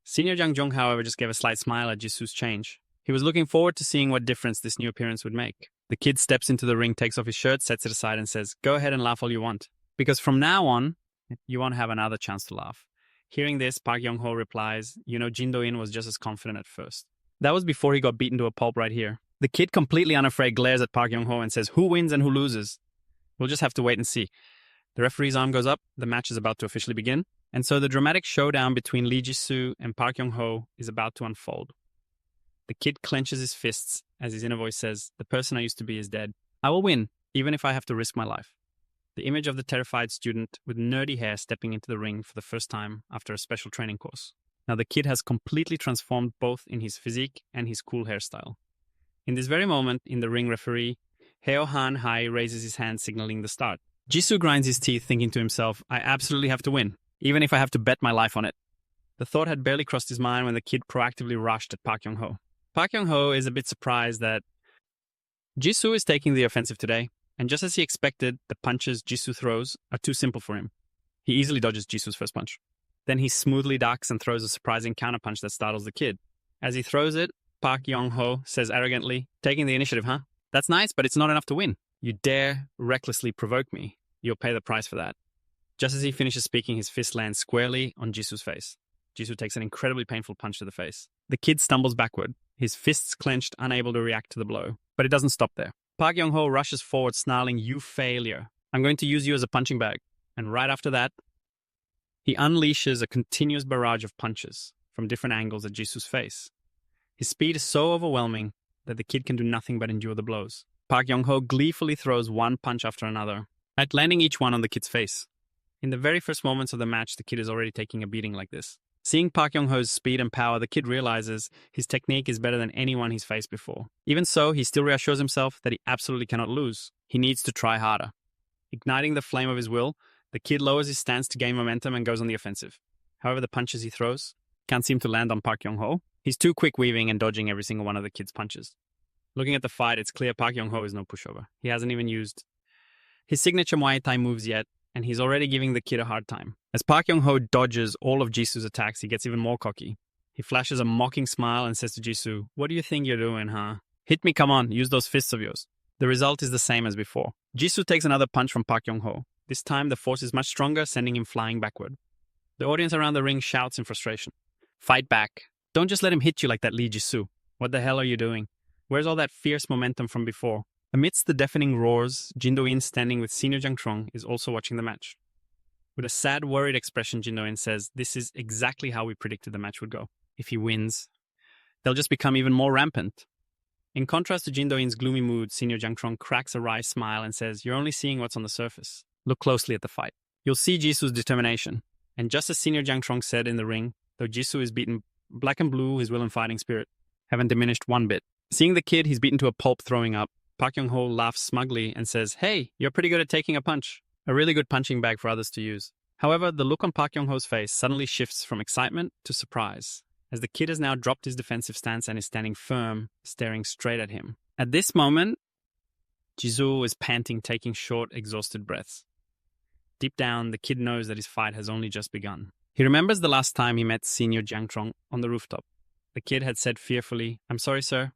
Senior Jang Jung, however, just gave a slight smile at Jisoo's change. He was looking forward to seeing what difference this new appearance would make. The kid steps into the ring, takes off his shirt, sets it aside and says, "Go ahead and laugh all you want. Because from now on, you won't have another chance to laugh." Hearing this, Park Young-ho replies, Jin Do-in was just as confident at first. That was before he got beaten to a pulp right here. The kid, completely unafraid, glares at Park Young-ho and says, "Who wins and who loses? We'll just have to wait and see." The referee's arm goes up, the match is about to officially begin, and so the dramatic showdown between Lee Jisoo and Park Young-ho is about to unfold. The kid clenches his fists as his inner voice says, "The person I used to be is dead. I will win, even if I have to risk my life." The image of the terrified student with nerdy hair stepping into the ring for the first time after a special training course. Now the kid has completely transformed both in his physique and his cool hairstyle. In this very moment, in the ring, referee Heo Han Hai raises his hand signaling the start. Jisoo grinds his teeth, thinking to himself, "I absolutely have to win, even if I have to bet my life on it." The thought had barely crossed his mind when the kid proactively rushed at Park Young-ho. Park Young-ho is a bit surprised that Jisoo is taking the offensive today, and just as he expected, the punches Jisoo throws are too simple for him. He easily dodges Jisoo's first punch. Then he smoothly ducks and throws a surprising counterpunch that startles the kid. As he throws it, Park Young-ho says arrogantly, "Taking the initiative, huh? That's nice, but it's not enough to win. You dare recklessly provoke me. You'll pay the price for that." Just as he finishes speaking, his fist lands squarely on Jisoo's face. Jisoo takes an incredibly painful punch to the face. The kid stumbles backward, his fists clenched, unable to react to the blow. But it doesn't stop there. Park Young-ho rushes forward, snarling, "You failure. I'm going to use you as a punching bag." And right after that, he unleashes a continuous barrage of punches from different angles at Jisoo's face. His speed is so overwhelming that the kid can do nothing but endure the blows. Park Young-ho gleefully throws one punch after another, landing each one on the kid's face. In the very first moments of the match, the kid is already taking a beating like this. Seeing Park Young-ho's speed and power, the kid realizes his technique is better than anyone he's faced before. Even so, he still reassures himself that he absolutely cannot lose. He needs to try harder. Igniting the flame of his will, the kid lowers his stance to gain momentum and goes on the offensive. However, the punches he throws can't seem to land on Park Young-ho. He's too quick weaving and dodging every single one of the kid's punches. Looking at the fight, it's clear Park Young-ho is no pushover. He hasn't even used his signature Muay Thai moves yet, and he's already giving the kid a hard time. As Park Young-ho dodges all of Jisoo's attacks, he gets even more cocky. He flashes a mocking smile and says to Jisoo, "What do you think you're doing, huh? Hit me, come on, use those fists of yours." The result is the same as before. Jisoo takes another punch from Park Young-ho. This time, the force is much stronger, sending him flying backward. The audience around the ring shouts in frustration. "Fight back. Don't just let him hit you like that, Lee Jisoo. What the hell are you doing? Where's all that fierce momentum from before?" Amidst the deafening roars, Jin Do-in, standing with Senior Jang Trong, is also watching the match. With a sad, worried expression, Jin Do-in says, "This is exactly how we predicted the match would go. If he wins, they'll just become even more rampant." In contrast to Jin Do-in's gloomy mood, Senior Jang Trong cracks a wry smile and says, "You're only seeing what's on the surface. Look closely at the fight. You'll see Jisoo's determination." And just as Senior Jang Trong said in the ring, though Jisoo is beaten black and blue, his will and fighting spirit haven't diminished one bit. Seeing the kid he's beaten to a pulp throwing up, Park Young-ho laughs smugly and says, "Hey, you're pretty good at taking a punch. A really good punching bag for others to use." However, the look on Park Young-ho's face suddenly shifts from excitement to surprise, as the kid has now dropped his defensive stance and is standing firm, staring straight at him. At this moment, Jisoo is panting, taking short, exhausted breaths. Deep down, the kid knows that his fight has only just begun. He remembers the last time he met Senior Jang Trong on the rooftop. The kid had said fearfully, "I'm sorry, sir.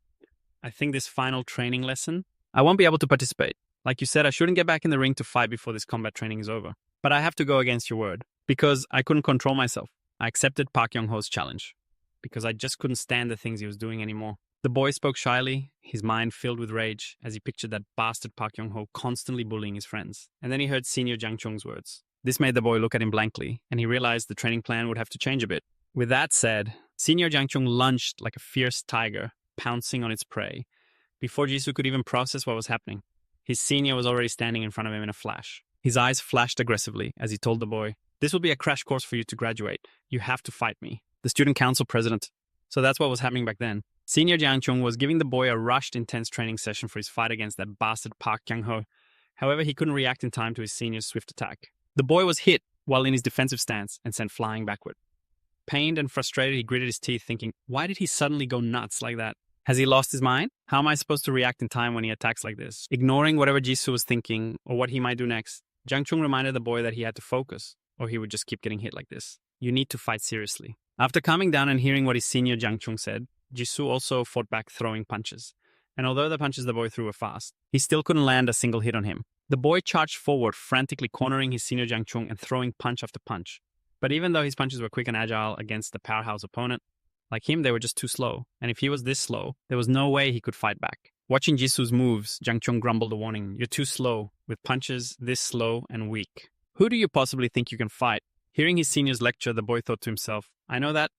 I think this final training lesson, I won't be able to participate. Like you said, I shouldn't get back in the ring to fight before this combat training is over. But I have to go against your word. Because I couldn't control myself. I accepted Park Young-ho's challenge. Because I just couldn't stand the things he was doing anymore." The boy spoke shyly, his mind filled with rage, as he pictured that bastard Park Young-ho constantly bullying his friends. And then he heard Senior Jang Chong's words. This made the boy look at him blankly, and he realized the training plan would have to change a bit. With that said, Senior Jang Chong lunged like a fierce tiger, pouncing on its prey, before Jisoo could even process what was happening. His senior was already standing in front of him in a flash. His eyes flashed aggressively as he told the boy, "This will be a crash course for you to graduate. You have to fight me, the student council president." So that's what was happening back then. Senior Jang Chung was giving the boy a rushed, intense training session for his fight against that bastard Park Kyung-ho. However, he couldn't react in time to his senior's swift attack. The boy was hit while in his defensive stance and sent flying backward. Pained and frustrated, he gritted his teeth, thinking, why did he suddenly go nuts like that? Has he lost his mind? How am I supposed to react in time when he attacks like this? Ignoring whatever Jisoo was thinking or what he might do next, Jang Chung reminded the boy that he had to focus, or he would just keep getting hit like this. You need to fight seriously. After calming down and hearing what his senior Jang Chung said, Jisoo also fought back, throwing punches. And although the punches the boy threw were fast, he still couldn't land a single hit on him. The boy charged forward, frantically cornering his senior Jang Chung and throwing punch after punch. But even though his punches were quick and agile against the powerhouse opponent, like him, they were just too slow. And if he was this slow, there was no way he could fight back. Watching Jisoo's moves, Jang Chung grumbled a warning, "You're too slow, with punches this slow and weak. Who do you possibly think you can fight?" Hearing his senior's lecture, the boy thought to himself, I know that,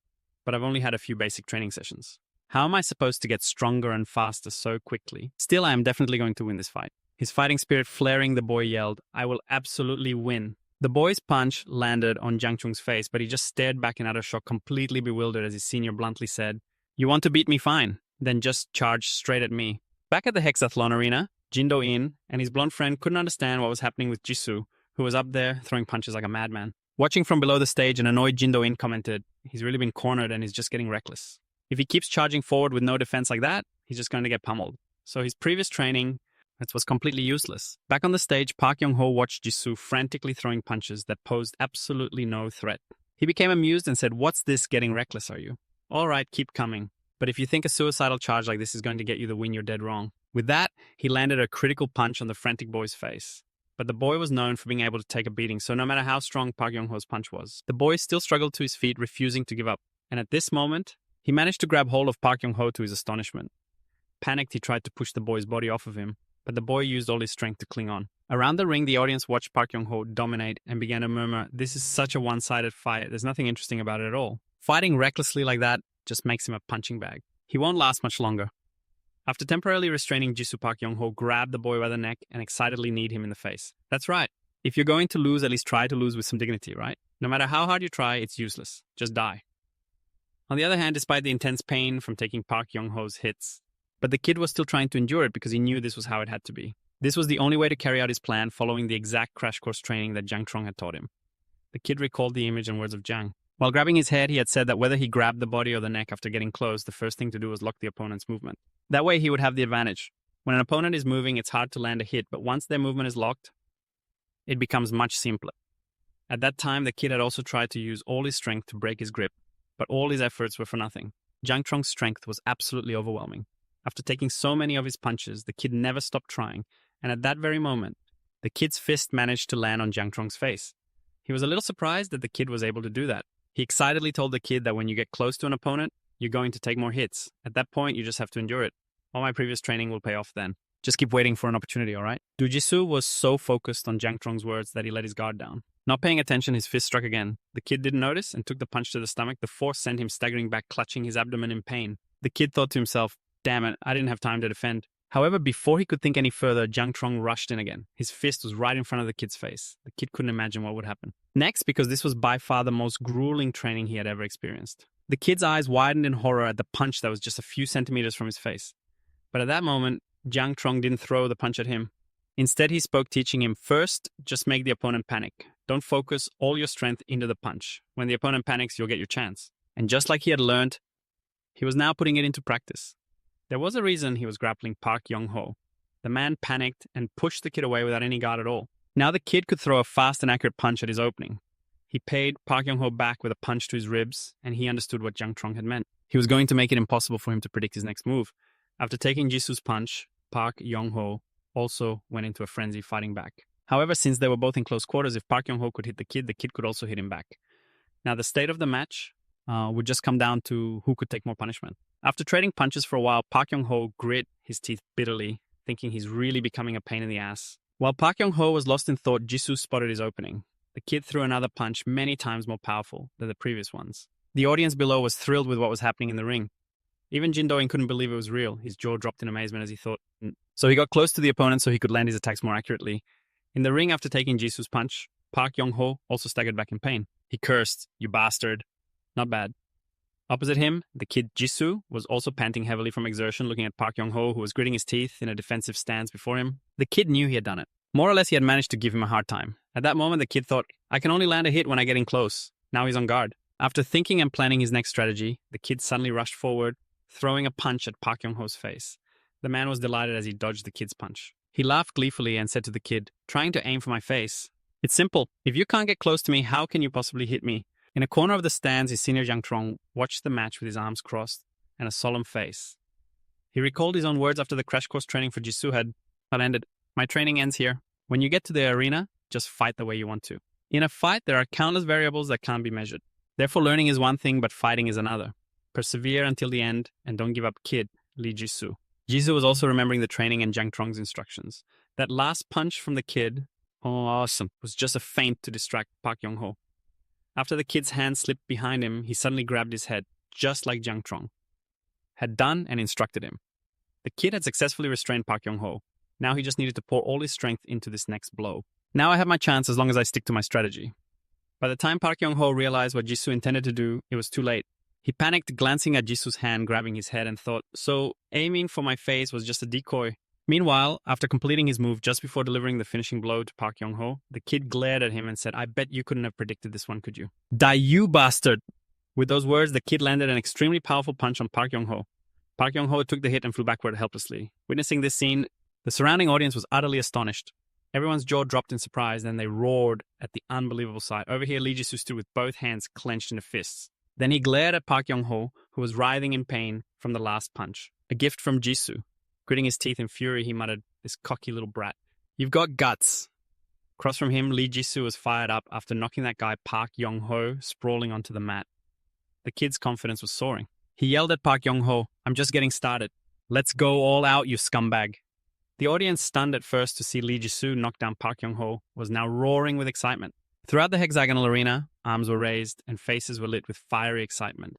but I've only had a few basic training sessions. How am I supposed to get stronger and faster so quickly? Still, I am definitely going to win this fight. His fighting spirit flaring, the boy yelled, I will absolutely win. The boy's punch landed on Jang Chung's face, but he just stared back in utter shock, completely bewildered as his senior bluntly said, "You want to beat me? Fine. Then just charge straight at me." Back at the hexathlon arena, Jin Do-in and his blonde friend couldn't understand what was happening with Jisoo, who was up there throwing punches like a madman. Watching from below the stage, an annoyed Jin Do-in commented, "He's really been cornered and he's just getting reckless. If he keeps charging forward with no defense like that, he's just going to get pummeled." So his previous training, it was completely useless. Back on the stage, Park Young-ho watched Jisoo frantically throwing punches that posed absolutely no threat. He became amused and said, "What's this getting reckless, are you? All right, keep coming. But if you think a suicidal charge like this is going to get you the win, you're dead wrong." With that, he landed a critical punch on the frantic boy's face. But the boy was known for being able to take a beating, so no matter how strong Park Young-ho's punch was, the boy still struggled to his feet, refusing to give up. And at this moment, he managed to grab hold of Park Young-ho to his astonishment. Panicked, he tried to push the boy's body off of him, but the boy used all his strength to cling on. Around the ring, the audience watched Park Young-ho dominate and began to murmur, "This is such a one-sided fight. There's nothing interesting about it at all. Fighting recklessly like that just makes him a punching bag. He won't last much longer." After temporarily restraining Jisoo, Park Young-ho grabbed the boy by the neck and excitedly kneed him in the face. That's right. If you're going to lose, at least try to lose with some dignity, right? No matter how hard you try, it's useless. Just die. On the other hand, despite the intense pain from taking Park Young-ho's hits, but the kid was still trying to endure it because he knew this was how it had to be. This was the only way to carry out his plan, following the exact crash course training that Jang Trong had taught him. The kid recalled the image and words of Jang. While grabbing his head, he had said that whether he grabbed the body or the neck after getting close, the first thing to do was lock the opponent's movement. That way he would have the advantage. When an opponent is moving, it's hard to land a hit, but once their movement is locked, it becomes much simpler. At that time, the kid had also tried to use all his strength to break his grip, but all his efforts were for nothing. Jiang Chong's strength was absolutely overwhelming. After taking so many of his punches, the kid never stopped trying, and at that very moment, the kid's fist managed to land on Jiang Chong's face. He was a little surprised that the kid was able to do that. He excitedly told the kid that when you get close to an opponent, you're going to take more hits. At that point, you just have to endure it. All my previous training will pay off then. Just keep waiting for an opportunity, alright? Jisoo was so focused on Jiang Chong's words that he let his guard down. Not paying attention, his fist struck again. The kid didn't notice and took the punch to the stomach. The force sent him staggering back, clutching his abdomen in pain. The kid thought to himself, damn it, I didn't have time to defend. However, before he could think any further, Jiang Chong rushed in again. His fist was right in front of the kid's face. The kid couldn't imagine what would happen. Next, because this was by far the most grueling training he had ever experienced. The kid's eyes widened in horror at the punch that was just a few centimeters from his face. But at that moment, Jiang Chong didn't throw the punch at him. Instead, he spoke, teaching him, first, just make the opponent panic. Don't focus all your strength into the punch. When the opponent panics, you'll get your chance. And just like he had learned, he was now putting it into practice. There was a reason he was grappling Park Yong-ho. The man panicked and pushed the kid away without any guard at all. Now the kid could throw a fast and accurate punch at his opening. He paid Park Yong-ho back with a punch to his ribs, and he understood what Jiang Chong had meant. He was going to make it impossible for him to predict his next move. After taking Jisoo's punch, Park Yong-ho also went into a frenzy fighting back. However, since they were both in close quarters, if Park Yong-ho could hit the kid could also hit him back. Now the state of the match would just come down to who could take more punishment. After trading punches for a while, Park Yong-ho grit his teeth bitterly, thinking he's really becoming a pain in the ass. While Park Yong-ho was lost in thought, Jisoo spotted his opening. The kid threw another punch many times more powerful than the previous ones. The audience below was thrilled with what was happening in the ring. Even Jin Do-in couldn't believe it was real. His jaw dropped in amazement as he thought. So he got close to the opponent so he could land his attacks more accurately. In the ring after taking Jisoo's punch, Park Yong-ho also staggered back in pain. He cursed, "You bastard." Not bad. Opposite him, the kid Jisoo was also panting heavily from exertion, looking at Park Yong-ho, who was gritting his teeth in a defensive stance before him. The kid knew he had done it. More or less, he had managed to give him a hard time. At that moment, the kid thought, I can only land a hit when I get in close. Now he's on guard. After thinking and planning his next strategy, the kid suddenly rushed forward, throwing a punch at Park Yong-ho's face. The man was delighted as he dodged the kid's punch. He laughed gleefully and said to the kid, trying to aim for my face, "It's simple. If you can't get close to me, how can you possibly hit me?" In a corner of the stands, his senior Jiang Chong watched the match with his arms crossed and a solemn face. He recalled his own words after the crash course training for Jisoo had ended. My training ends here. When you get to the arena, just fight the way you want to. In a fight, there are countless variables that can't be measured. Therefore, learning is one thing, but fighting is another. Persevere until the end, and don't give up, kid, Lee Jisoo. Jisoo was also remembering the training and Jiang Chong's instructions. That last punch from the kid, awesome, was just a feint to distract Park Yong-ho. After the kid's hand slipped behind him, he suddenly grabbed his head, just like Jiang Chong had done and instructed him. The kid had successfully restrained Park Yong-ho. Now he just needed to pour all his strength into this next blow. Now I have my chance as long as I stick to my strategy. By the time Park Yong-ho realized what Jisoo intended to do, it was too late. He panicked, glancing at Jisoo's hand grabbing his head, and thought, so aiming for my face was just a decoy. Meanwhile, after completing his move just before delivering the finishing blow to Park Yong-ho, the kid glared at him and said, I bet you couldn't have predicted this one, could you? Die, you bastard! With those words, the kid landed an extremely powerful punch on Park Yong-ho. Park Yong-ho took the hit and flew backward helplessly. Witnessing this scene, the surrounding audience was utterly astonished. Everyone's jaw dropped in surprise, then they roared at the unbelievable sight. Over here, Lee Jisoo stood with both hands clenched into fists. Then he glared at Park Yong-ho, who was writhing in pain from the last punch. A gift from Jisoo. Gritting his teeth in fury, he muttered, this cocky little brat. You've got guts. Across from him, Lee Jisoo was fired up after knocking that guy Park Yong-ho sprawling onto the mat. The kid's confidence was soaring. He yelled at Park Yong-ho, I'm just getting started. Let's go all out, you scumbag. The audience, stunned at first to see Lee Jisoo knock down Park Yong-ho, was now roaring with excitement. Throughout the hexagonal arena, arms were raised and faces were lit with fiery excitement.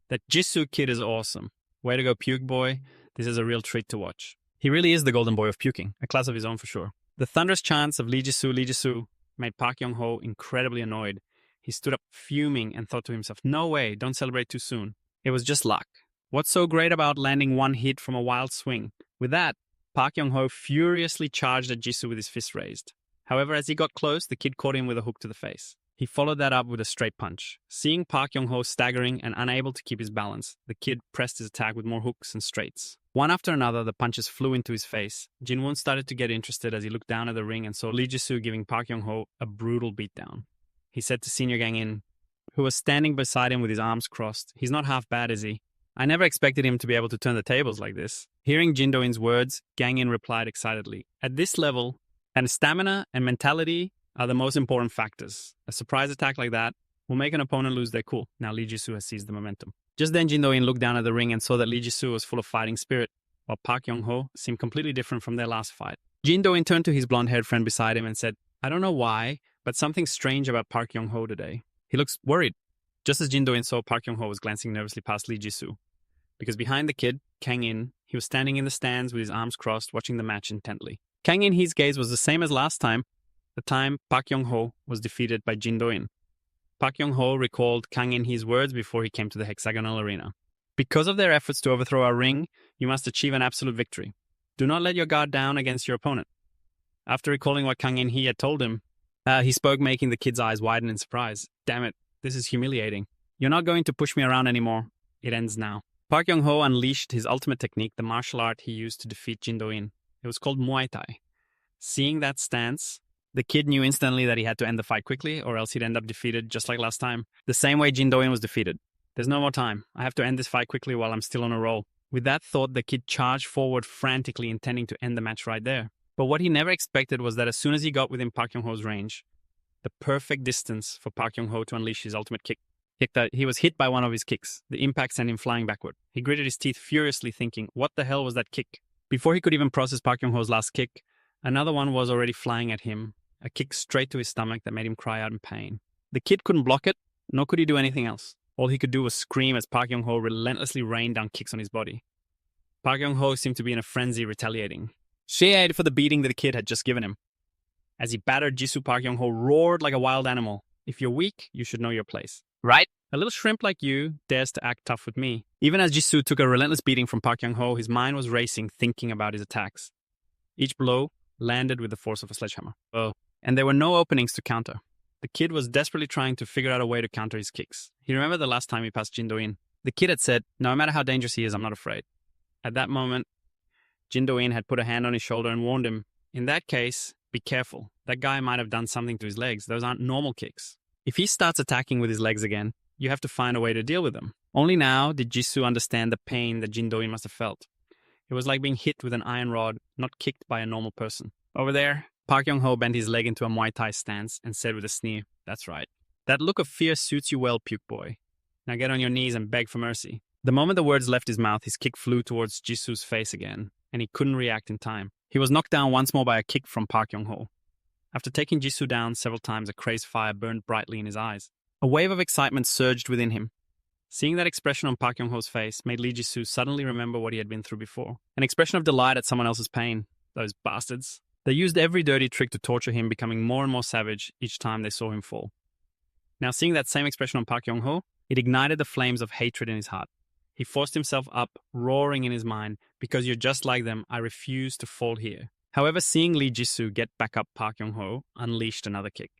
That Jisoo kid is awesome. Way to go, puke boy. This is a real treat to watch. He really is the golden boy of puking, a class of his own for sure. The thunderous chants of Lee Jisoo made Park Yong-ho incredibly annoyed. He stood up fuming and thought to himself, no way, don't celebrate too soon. It was just luck. What's so great about landing one hit from a wild swing? With that, Park Yong-ho furiously charged at Jisoo with his fist raised. However, as he got close, the kid caught him with a hook to the face. He followed that up with a straight punch. Seeing Park Yong-ho staggering and unable to keep his balance, the kid pressed his attack with more hooks and straights. One after another, the punches flew into his face. Jinwon started to get interested as he looked down at the ring and saw Lee Jisoo giving Park Young-ho a brutal beatdown. He said to Senior Gang-in, who was standing beside him with his arms crossed, "He's not half bad, is he? I never expected him to be able to turn the tables like this." Hearing Jin Do-in's words, Gang-in replied excitedly, "At this level, and stamina and mentality are the most important factors. A surprise attack like that will make an opponent lose their cool." Now Lee Jisoo has seized the momentum. Just then, Jin Do-in looked down at the ring and saw that Lee Jisoo was full of fighting spirit, while Park Young-ho seemed completely different from their last fight. Jin Do-in turned to his blonde-haired friend beside him and said, "I don't know why, but something's strange about Park Young-ho today. He looks worried." Just as Jin Do-in saw, Park Young-ho was glancing nervously past Lee Jisoo, because behind the kid, Kang-in, he was standing in the stands with his arms crossed, watching the match intently. Kang-in, his gaze was the same as last time, the time Park Young-ho was defeated by Jin Do-in. Park Young-ho recalled Kang-in his words before he came to the hexagonal arena. "Because of their efforts to overthrow our ring, you must achieve an absolute victory. Do not let your guard down against your opponent." After recalling what Kang-in he had told him, he spoke, making the kid's eyes widen in surprise. "Damn it, this is humiliating. You're not going to push me around anymore. It ends now." Park Young-ho unleashed his ultimate technique, the martial art he used to defeat Jin Do-in. It was called Muay Thai. Seeing that stance, the kid knew instantly that he had to end the fight quickly, or else he'd end up defeated just like last time. The same way Jin Do-in was defeated. "There's no more time. I have to end this fight quickly while I'm still on a roll." With that thought, the kid charged forward frantically, intending to end the match right there. But what he never expected was that as soon as he got within Park Young-ho's range, the perfect distance for Park Young-ho to unleash his ultimate kick, that he was hit by one of his kicks. The impact sent him flying backward. He gritted his teeth furiously, thinking, what the hell was that kick? Before he could even process Park Young-ho's last kick, another one was already flying at him, a kick straight to his stomach that made him cry out in pain. The kid couldn't block it, nor could he do anything else. All he could do was scream as Park Young-ho relentlessly rained down kicks on his body. Park Young-ho seemed to be in a frenzy, retaliating. Shared for the beating that the kid had just given him. As he battered Jisoo, Park Young-ho roared like a wild animal. "If you're weak, you should know your place. Right? A little shrimp like you dares to act tough with me." Even as Jisoo took a relentless beating from Park Young-ho, his mind was racing, thinking about his attacks. Each blow landed with the force of a sledgehammer. And there were no openings to counter. The kid was desperately trying to figure out a way to counter his kicks. He remembered the last time he passed Jin Do-in. The kid had said, "No matter how dangerous he is, I'm not afraid." At that moment, Jin Do-in had put a hand on his shoulder and warned him, "In that case, be careful. That guy might have done something to his legs. Those aren't normal kicks. If he starts attacking with his legs again, you have to find a way to deal with them." Only now did Jisoo understand the pain that Jin Do-in must have felt. It was like being hit with an iron rod, not kicked by a normal person. Over there, Park Young-ho bent his leg into a Muay Thai stance and said with a sneer, "That's right. That look of fear suits you well, puke boy. Now get on your knees and beg for mercy." The moment the words left his mouth, his kick flew towards Jisoo's face again, and he couldn't react in time. He was knocked down once more by a kick from Park Young-ho. After taking Jisoo down several times, a crazed fire burned brightly in his eyes. A wave of excitement surged within him. Seeing that expression on Park Young-ho's face made Lee Jisoo suddenly remember what he had been through before. An expression of delight at someone else's pain. Those bastards. They used every dirty trick to torture him, becoming more and more savage each time they saw him fall. Now seeing that same expression on Park Young-ho, it ignited the flames of hatred in his heart. He forced himself up, roaring in his mind, "Because you're just like them, I refuse to fall here." However, seeing Lee Jisoo get back up Park Young-ho unleashed another kick.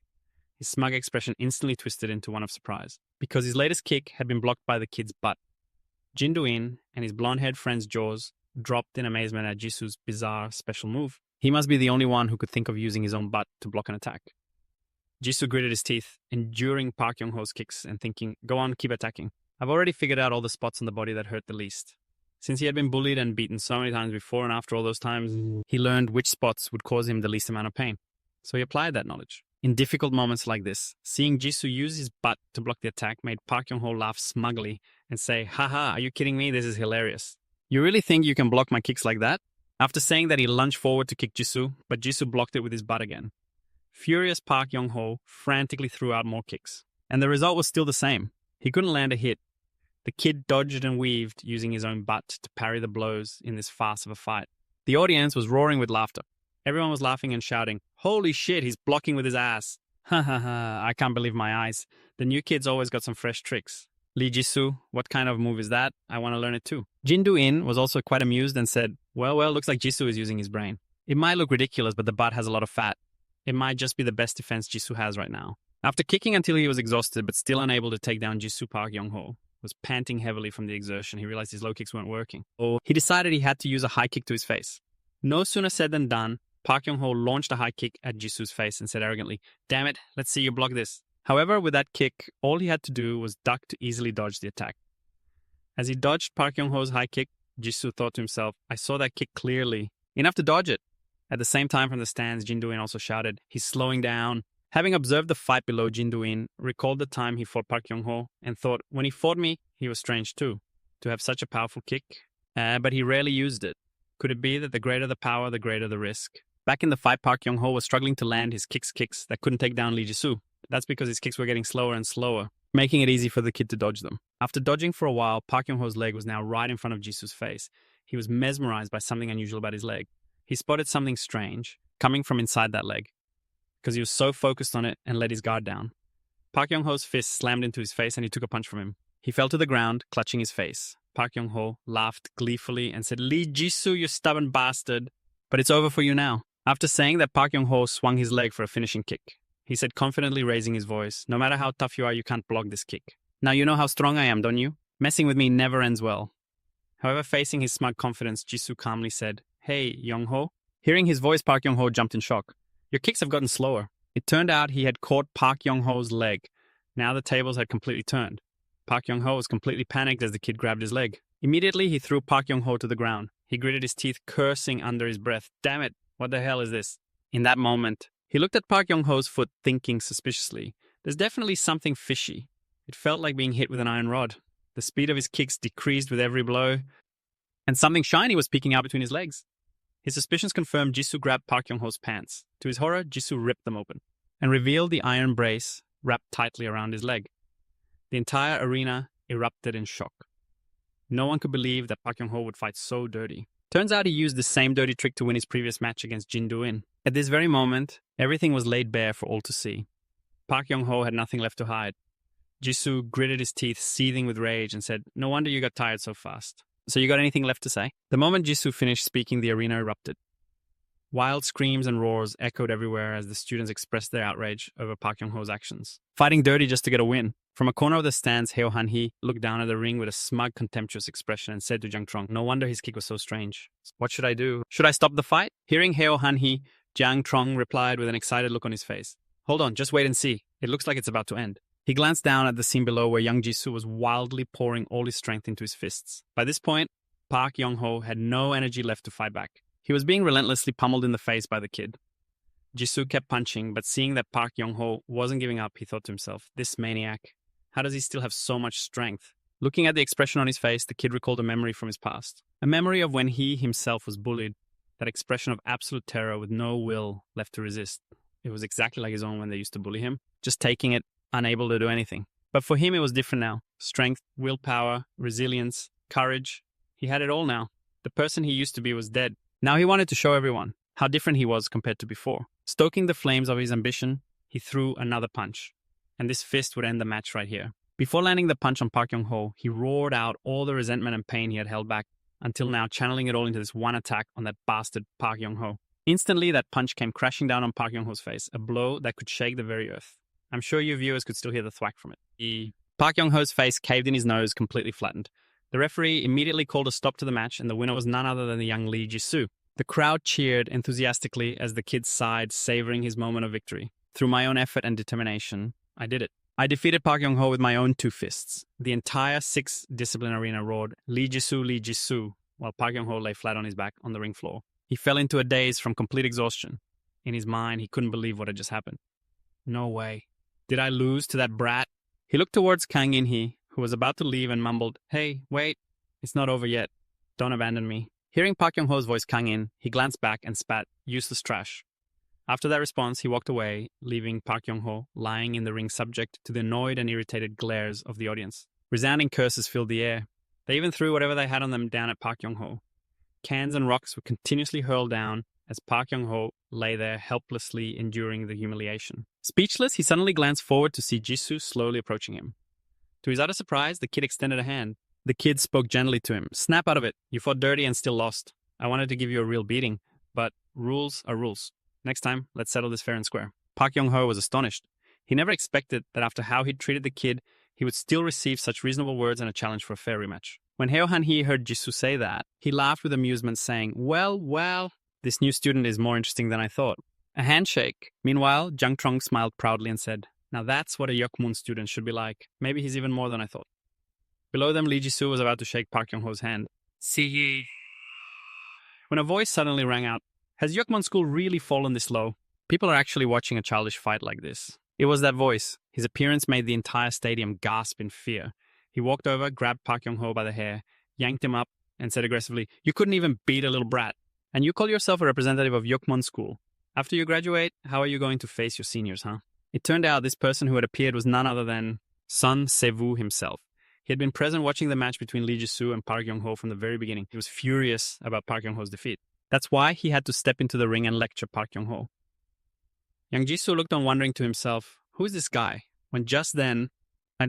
His smug expression instantly twisted into one of surprise, because his latest kick had been blocked by the kid's butt. Jin Do-in and his blonde-haired friend's jaws dropped in amazement at Jisoo's bizarre special move. He must be the only one who could think of using his own butt to block an attack. Jisoo gritted his teeth, enduring Park Young-ho's kicks and thinking, "Go on, keep attacking. I've already figured out all the spots on the body that hurt the least." Since he had been bullied and beaten so many times before, and after all those times, he learned which spots would cause him the least amount of pain. So he applied that knowledge. In difficult moments like this, seeing Jisoo use his butt to block the attack made Park Young-ho laugh smugly and say, "Haha, are you kidding me? This is hilarious. You really think you can block my kicks like that?" After saying that, he lunged forward to kick Jisoo, but Jisoo blocked it with his butt again. Furious Park Young-ho frantically threw out more kicks. And the result was still the same. He couldn't land a hit. The kid dodged and weaved, using his own butt to parry the blows in this farce of a fight. The audience was roaring with laughter. Everyone was laughing and shouting, "Holy shit, he's blocking with his ass. Ha ha ha, I can't believe my eyes. The new kid's always got some fresh tricks. Lee Jisoo, what kind of move is that? I want to learn it too." Jin Do-in was also quite amused and said, well, looks like Jisoo is using his brain. It might look ridiculous, but the butt has a lot of fat. It might just be the best defense Jisoo has right now." After kicking until he was exhausted but still unable to take down Jisoo, Park Young-ho was panting heavily from the exertion. He realized his low kicks weren't working. He decided he had to use a high kick to his face. No sooner said than done. Park Yong-ho launched a high kick at Jisoo's face and said arrogantly, "Damn it, let's see you block this." However, with that kick, all he had to do was duck to easily dodge the attack. As he dodged Park Yong-ho's high kick, Jisoo thought to himself, "I saw that kick clearly. Enough to dodge it." At the same time from the stands, Jin Do-in also shouted, "He's slowing down." Having observed the fight below, Jin Do-in recalled the time he fought Park Yong-ho and thought, when he fought me, he was strange too, to have such a powerful kick, but he rarely used it. Could it be that the greater the power, the greater the risk? Back in the fight, Park Yong-ho was struggling to land his kicks that couldn't take down Lee Jisoo. That's because his kicks were getting slower and slower, making it easy for the kid to dodge them. After dodging for a while, Park Yong-ho's leg was now right in front of Jisoo's face. He was mesmerized by something unusual about his leg. He spotted something strange coming from inside that leg, because he was so focused on it and let his guard down. Park Yong-ho's fist slammed into his face and he took a punch from him. He fell to the ground, clutching his face. Park Yong-ho laughed gleefully and said, "Lee Jisoo, you stubborn bastard. But it's over for you now." After saying that, Park Yong-ho swung his leg for a finishing kick. He said, confidently raising his voice, "No matter how tough you are, you can't block this kick. Now you know how strong I am, don't you? Messing with me never ends well." However, facing his smug confidence, Jisoo calmly said, "Hey, Yong-ho." Hearing his voice, Park Yong-ho jumped in shock. "Your kicks have gotten slower." It turned out he had caught Park Yong-ho's leg. Now the tables had completely turned. Park Yong-ho was completely panicked as the kid grabbed his leg. Immediately, he threw Park Yong-ho to the ground. He gritted his teeth, cursing under his breath. "Damn it, what the hell is this?" In that moment, he looked at Park Yong-ho's foot, thinking suspiciously, "There's definitely something fishy." It felt like being hit with an iron rod. The speed of his kicks decreased with every blow, and something shiny was peeking out between his legs. His suspicions confirmed. Jisoo grabbed Park Yong-ho's pants. To his horror, Jisoo ripped them open and revealed the iron brace wrapped tightly around his leg. The entire arena erupted in shock. No one could believe that Park Yong-ho would fight so dirty. Turns out he used the same dirty trick to win his previous match against Jin Do-in. At this very moment, everything was laid bare for all to see. Park Yong-ho had nothing left to hide. Jisoo gritted his teeth, seething with rage, and said, "No wonder you got tired so fast. So you got anything left to say?" The moment Jisoo finished speaking, the arena erupted. Wild screams and roars echoed everywhere as the students expressed their outrage over Park Yong-ho's actions. Fighting dirty just to get a win. From a corner of the stands, Heo Han-hee looked down at the ring with a smug, contemptuous expression and said to Jang Trong, "No wonder his kick was so strange. What should I do? Should I stop the fight?" Hearing Heo Han-hee, Jang Trong replied with an excited look on his face, "Hold on, just wait and see. It looks like it's about to end." He glanced down at the scene below where young Jisoo was wildly pouring all his strength into his fists. By this point, Park Yong-ho had no energy left to fight back. He was being relentlessly pummeled in the face by the kid. Jisoo kept punching, but seeing that Park Yong-ho wasn't giving up, he thought to himself, "This maniac. How does he still have so much strength?" Looking at the expression on his face, the kid recalled a memory from his past. A memory of when he himself was bullied. That expression of absolute terror with no will left to resist. It was exactly like his own when they used to bully him. Just taking it, unable to do anything. But for him, it was different now. Strength, willpower, resilience, courage. He had it all now. The person he used to be was dead. Now he wanted to show everyone how different he was compared to before. Stoking the flames of his ambition, he threw another punch. And this fist would end the match right here. Before landing the punch on Park Yong-ho, he roared out all the resentment and pain he had held back, until now channeling it all into this one attack on that bastard Park Yong-ho. Instantly, that punch came crashing down on Park Yong-ho's face, a blow that could shake the very earth. I'm sure you viewers could still hear the thwack from it. Park Yong-ho's face caved in, his nose completely flattened. The referee immediately called a stop to the match, and the winner was none other than the young Lee Jisoo. The crowd cheered enthusiastically as the kid sighed, savoring his moment of victory. Through my own effort and determination, I did it. I defeated Park Yong-ho with my own two fists. The entire six-discipline arena roared, "Lee Jisoo," while Park Yong-ho lay flat on his back on the ring floor. He fell into a daze from complete exhaustion. In his mind, he couldn't believe what had just happened. No way. Did I lose to that brat? He looked towards Kang In-hee, who was about to leave, and mumbled, "Hey, wait. It's not over yet. Don't abandon me." Hearing Park Yong-ho's voice Kang In, he glanced back and spat useless trash. After that response, he walked away, leaving Park Yong-ho lying in the ring subject to the annoyed and irritated glares of the audience. Resounding curses filled the air. They even threw whatever they had on them down at Park Yong-ho. Cans and rocks were continuously hurled down as Park Yong-ho lay there helplessly enduring the humiliation. Speechless, he suddenly glanced forward to see Jisoo slowly approaching him. To his utter surprise, the kid extended a hand. The kid spoke gently to him. "Snap out of it. You fought dirty and still lost. I wanted to give you a real beating, but rules are rules. Next time, let's settle this fair and square." Park Yong-ho was astonished. He never expected that after how he'd treated the kid, he would still receive such reasonable words and a challenge for a fair rematch. When Heo Han-hee heard Jisoo say that, he laughed with amusement, saying, well, this new student is more interesting than I thought. A handshake. Meanwhile, Jang Trong smiled proudly and said, now that's what a Yokmun student should be like. Maybe he's even more than I thought. Below them, Lee Jisoo was about to shake Park Young-ho's hand. See ye. When a voice suddenly rang out, has Yokmun School really fallen this low? People are actually watching a childish fight like this. It was that voice. His appearance made the entire stadium gasp in fear. He walked over, grabbed Park Young-ho by the hair, yanked him up, and said aggressively, you couldn't even beat a little brat. And you call yourself a representative of Yokmun School. After you graduate, how are you going to face your seniors, huh? It turned out this person who had appeared was none other than Son Se-woo himself. He had been present watching the match between Lee Jisoo and Park Young-ho from the very beginning. He was furious about Park Young-ho's defeat. That's why he had to step into the ring and lecture Park Young-ho. Young Jisoo looked on wondering to himself, who is this guy? When just then,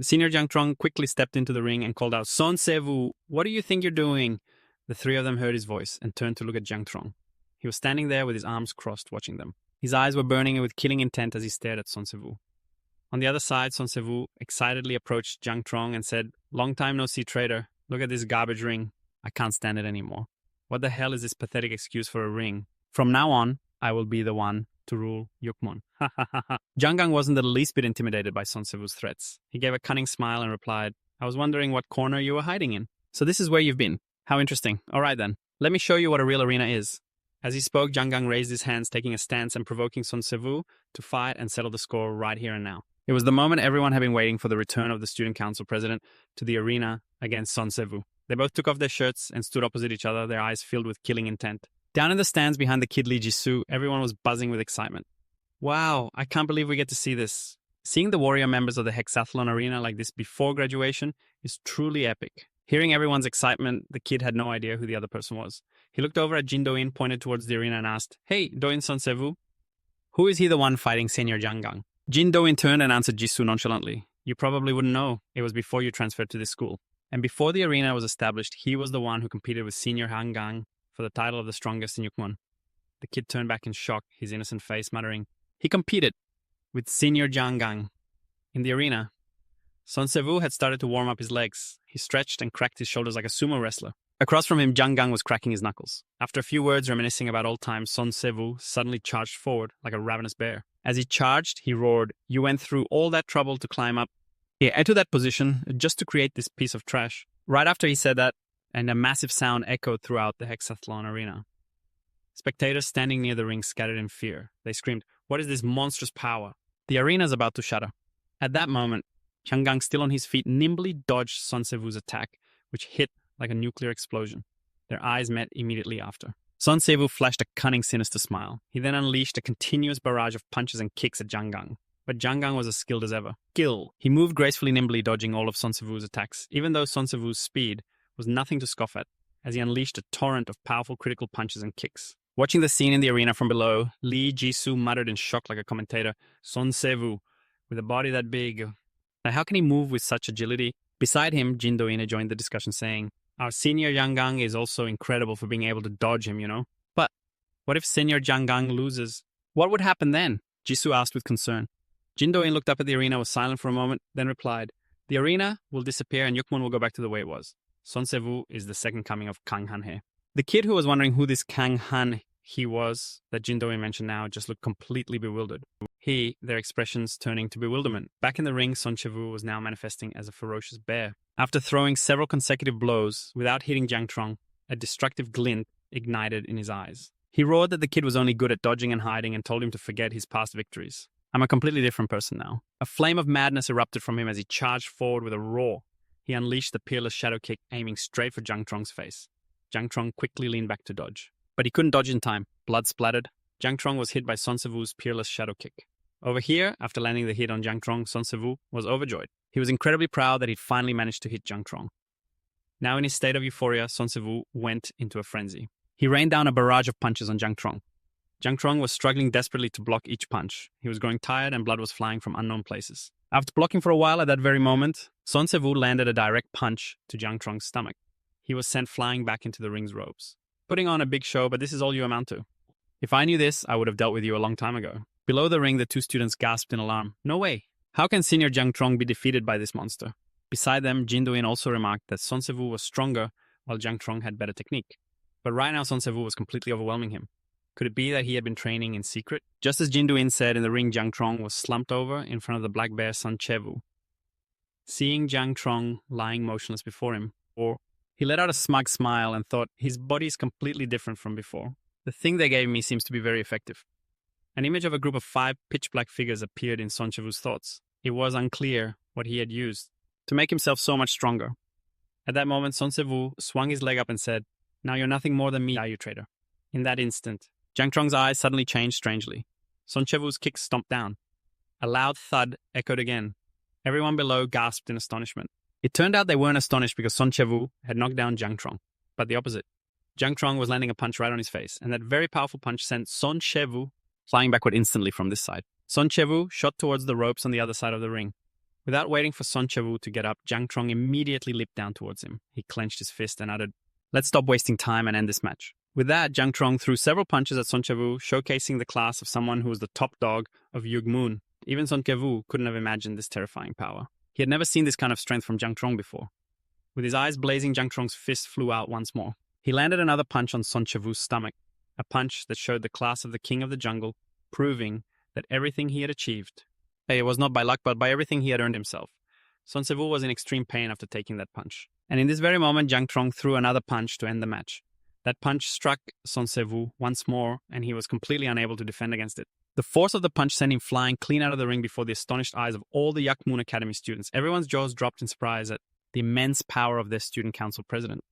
Senior Jang Trong quickly stepped into the ring and called out, Son Se-woo, what do you think you're doing? The three of them heard his voice and turned to look at Jang Trong. He was standing there with his arms crossed, watching them. His eyes were burning with killing intent as he stared at Son Se-woo. On the other side, Son Se-woo excitedly approached Jang Trong and said, long time no see, traitor. Look at this garbage ring. I can't stand it anymore. What the hell is this pathetic excuse for a ring? From now on, I will be the one to rule Yukmon. Jang Gang wasn't the least bit intimidated by Son Se-woo's threats. He gave a cunning smile and replied, I was wondering what corner you were hiding in. So this is where you've been. How interesting. All right then. Let me show you what a real arena is. As he spoke, Jang Gang raised his hands, taking a stance and provoking Son Se-woo to fight and settle the score right here and now. It was the moment everyone had been waiting for, the return of the student council president to the arena against Son Se-woo. They both took off their shirts and stood opposite each other, their eyes filled with killing intent. Down in the stands behind the kid Lee Jisoo, everyone was buzzing with excitement. Wow, I can't believe we get to see this. Seeing the warrior members of the hexathlon arena like this before graduation is truly epic. Hearing everyone's excitement, the kid had no idea who the other person was. He looked over at Jin Do-in, pointed towards the arena and asked, Hey, Do-in Son Se-woo, who is he the one fighting Senior Jang Gang? Jin Do-in turned and answered Jisoo nonchalantly. You probably wouldn't know. It was before you transferred to this school. And before the arena was established, he was the one who competed with Senior Han Gang for the title of the strongest in Yukmon. The kid turned back in shock, his innocent face muttering, He competed with Senior Jang Gang. In the arena, Son Se-woo had started to warm up his legs. He stretched and cracked his shoulders like a sumo wrestler. Across from him, Jang Gang was cracking his knuckles. After a few words reminiscing about old times, Son Se-woo suddenly charged forward like a ravenous bear. As he charged, he roared, You went through all that trouble to climb up into that position just to create this piece of trash. Right after he said that, and a massive sound echoed throughout the hexathlon arena. Spectators standing near the ring scattered in fear. They screamed, What is this monstrous power? The arena's about to shatter. At that moment, Jang Gang, still on his feet, nimbly dodged Son Se-woo's attack, which hit like a nuclear explosion. Their eyes met immediately after. Son Se-woo flashed a cunning, sinister smile. He then unleashed a continuous barrage of punches and kicks at Jang Gang. But Jang Gang was as skilled as ever. He moved gracefully, nimbly dodging all of Son Se-woo's attacks, even though Son Se-woo's speed was nothing to scoff at, as he unleashed a torrent of powerful critical punches and kicks. Watching the scene in the arena from below, Lee Jisoo muttered in shock like a commentator, Son Se-woo, with a body that big. Now, how can he move with such agility? Beside him, Jin Do-in joined the discussion, saying, Our senior Jang Gang is also incredible for being able to dodge him, you know? But what if senior Jang Gang loses? What would happen then? Jisoo asked with concern. Jin Do-in looked up at the arena, was silent for a moment, then replied, The arena will disappear and Yukmon will go back to the way it was. Son Se-woo is the second coming of Kang Han-hee. The kid who was wondering who this Kang Han-hee was that Jin Do-in mentioned now just looked completely bewildered. Their expressions turning to bewilderment. Back in the ring, Son Se-woo was now manifesting as a ferocious bear. After throwing several consecutive blows without hitting Jang Trong, a destructive glint ignited in his eyes. He roared that the kid was only good at dodging and hiding and told him to forget his past victories. I'm a completely different person now. A flame of madness erupted from him as he charged forward with a roar. He unleashed the peerless shadow kick, aiming straight for Jang Trong's face. Jang Trong quickly leaned back to dodge. But he couldn't dodge in time. Blood splattered. Jang Trong was hit by Son Se-woo's peerless shadow kick. Over here, after landing the hit on Jang Trong, Son Se-woo was overjoyed. He was incredibly proud that he'd finally managed to hit Jang Trong. Now in his state of euphoria, Son Se-woo went into a frenzy. He rained down a barrage of punches on Jang Trong. Jang Trong was struggling desperately to block each punch. He was growing tired and blood was flying from unknown places. After blocking for a while at that very moment, Son Se-woo landed a direct punch to Jang Trong's stomach. He was sent flying back into the ring's ropes. Putting on a big show, but this is all you amount to. If I knew this, I would have dealt with you a long time ago. Below the ring, the two students gasped in alarm. No way. How can senior Jiang Trong be defeated by this monster? Beside them, Jin Do-in also remarked that Son Se-woo was stronger while Jiang Trong had better technique. But right now Son Se-woo was completely overwhelming him. Could it be that he had been training in secret? Just as Jin Do-in said in the ring, Jiang Trong was slumped over in front of the black bear Son Che-woo. Seeing Jiang Trong lying motionless before him, he let out a smug smile and thought, his body is completely different from before. The thing they gave me seems to be very effective. An image of a group of 5 pitch-black figures appeared in Son Che-woo's thoughts. It was unclear what he had used to make himself so much stronger. At that moment, Son Se-woo swung his leg up and said, "Now you're nothing more than me, are you, traitor?" In that instant, Jiang Trong's eyes suddenly changed strangely. Son Che-woo's kick stomped down. A loud thud echoed again. Everyone below gasped in astonishment. It turned out they weren't astonished because Son Che-woo had knocked down Jiang Trong, but the opposite. Jiang Trong was landing a punch right on his face, and that very powerful punch sent Son Che-woo flying backward instantly from this side. Son Che-woo shot towards the ropes on the other side of the ring. Without waiting for Son Che-woo to get up, Jiang Trong immediately leaped down towards him. He clenched his fist and uttered, "Let's stop wasting time and end this match." With that, Jiang Trong threw several punches at Son Che-woo, showcasing the class of someone who was the top dog of Yug Moon. Even Son Che-woo couldn't have imagined this terrifying power. He had never seen this kind of strength from Jiang Trong before. With his eyes blazing, Jiang Trong's fist flew out once more. He landed another punch on Son Che-woo's stomach, a punch that showed the class of the king of the jungle, proving that everything he had achieved, it was not by luck, but by everything he had earned himself. Son Se-woo was in extreme pain after taking that punch. And in this very moment, Jiang Trong threw another punch to end the match. That punch struck Son Se-woo once more, and he was completely unable to defend against it. The force of the punch sent him flying clean out of the ring before the astonished eyes of all the Yak Moon Academy students. Everyone's jaws dropped in surprise at the immense power of their student council president.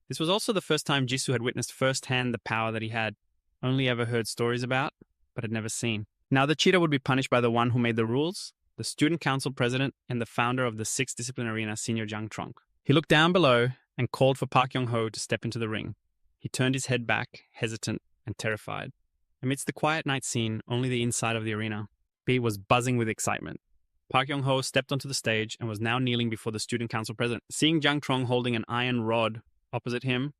This was also the first time Jisoo had witnessed firsthand the power that he had only ever heard stories about, but had never seen. Now the cheater would be punished by the one who made the rules, the student council president, and the founder of the 6th discipline arena, Senior Jiang Trong. He looked down below and called for Park Yong-ho to step into the ring. He turned his head back, hesitant and terrified. Amidst the quiet night scene, only the inside of the arena, B was buzzing with excitement. Park Yong-ho stepped onto the stage and was now kneeling before the student council president. Seeing Jiang Trong holding an iron rod opposite him,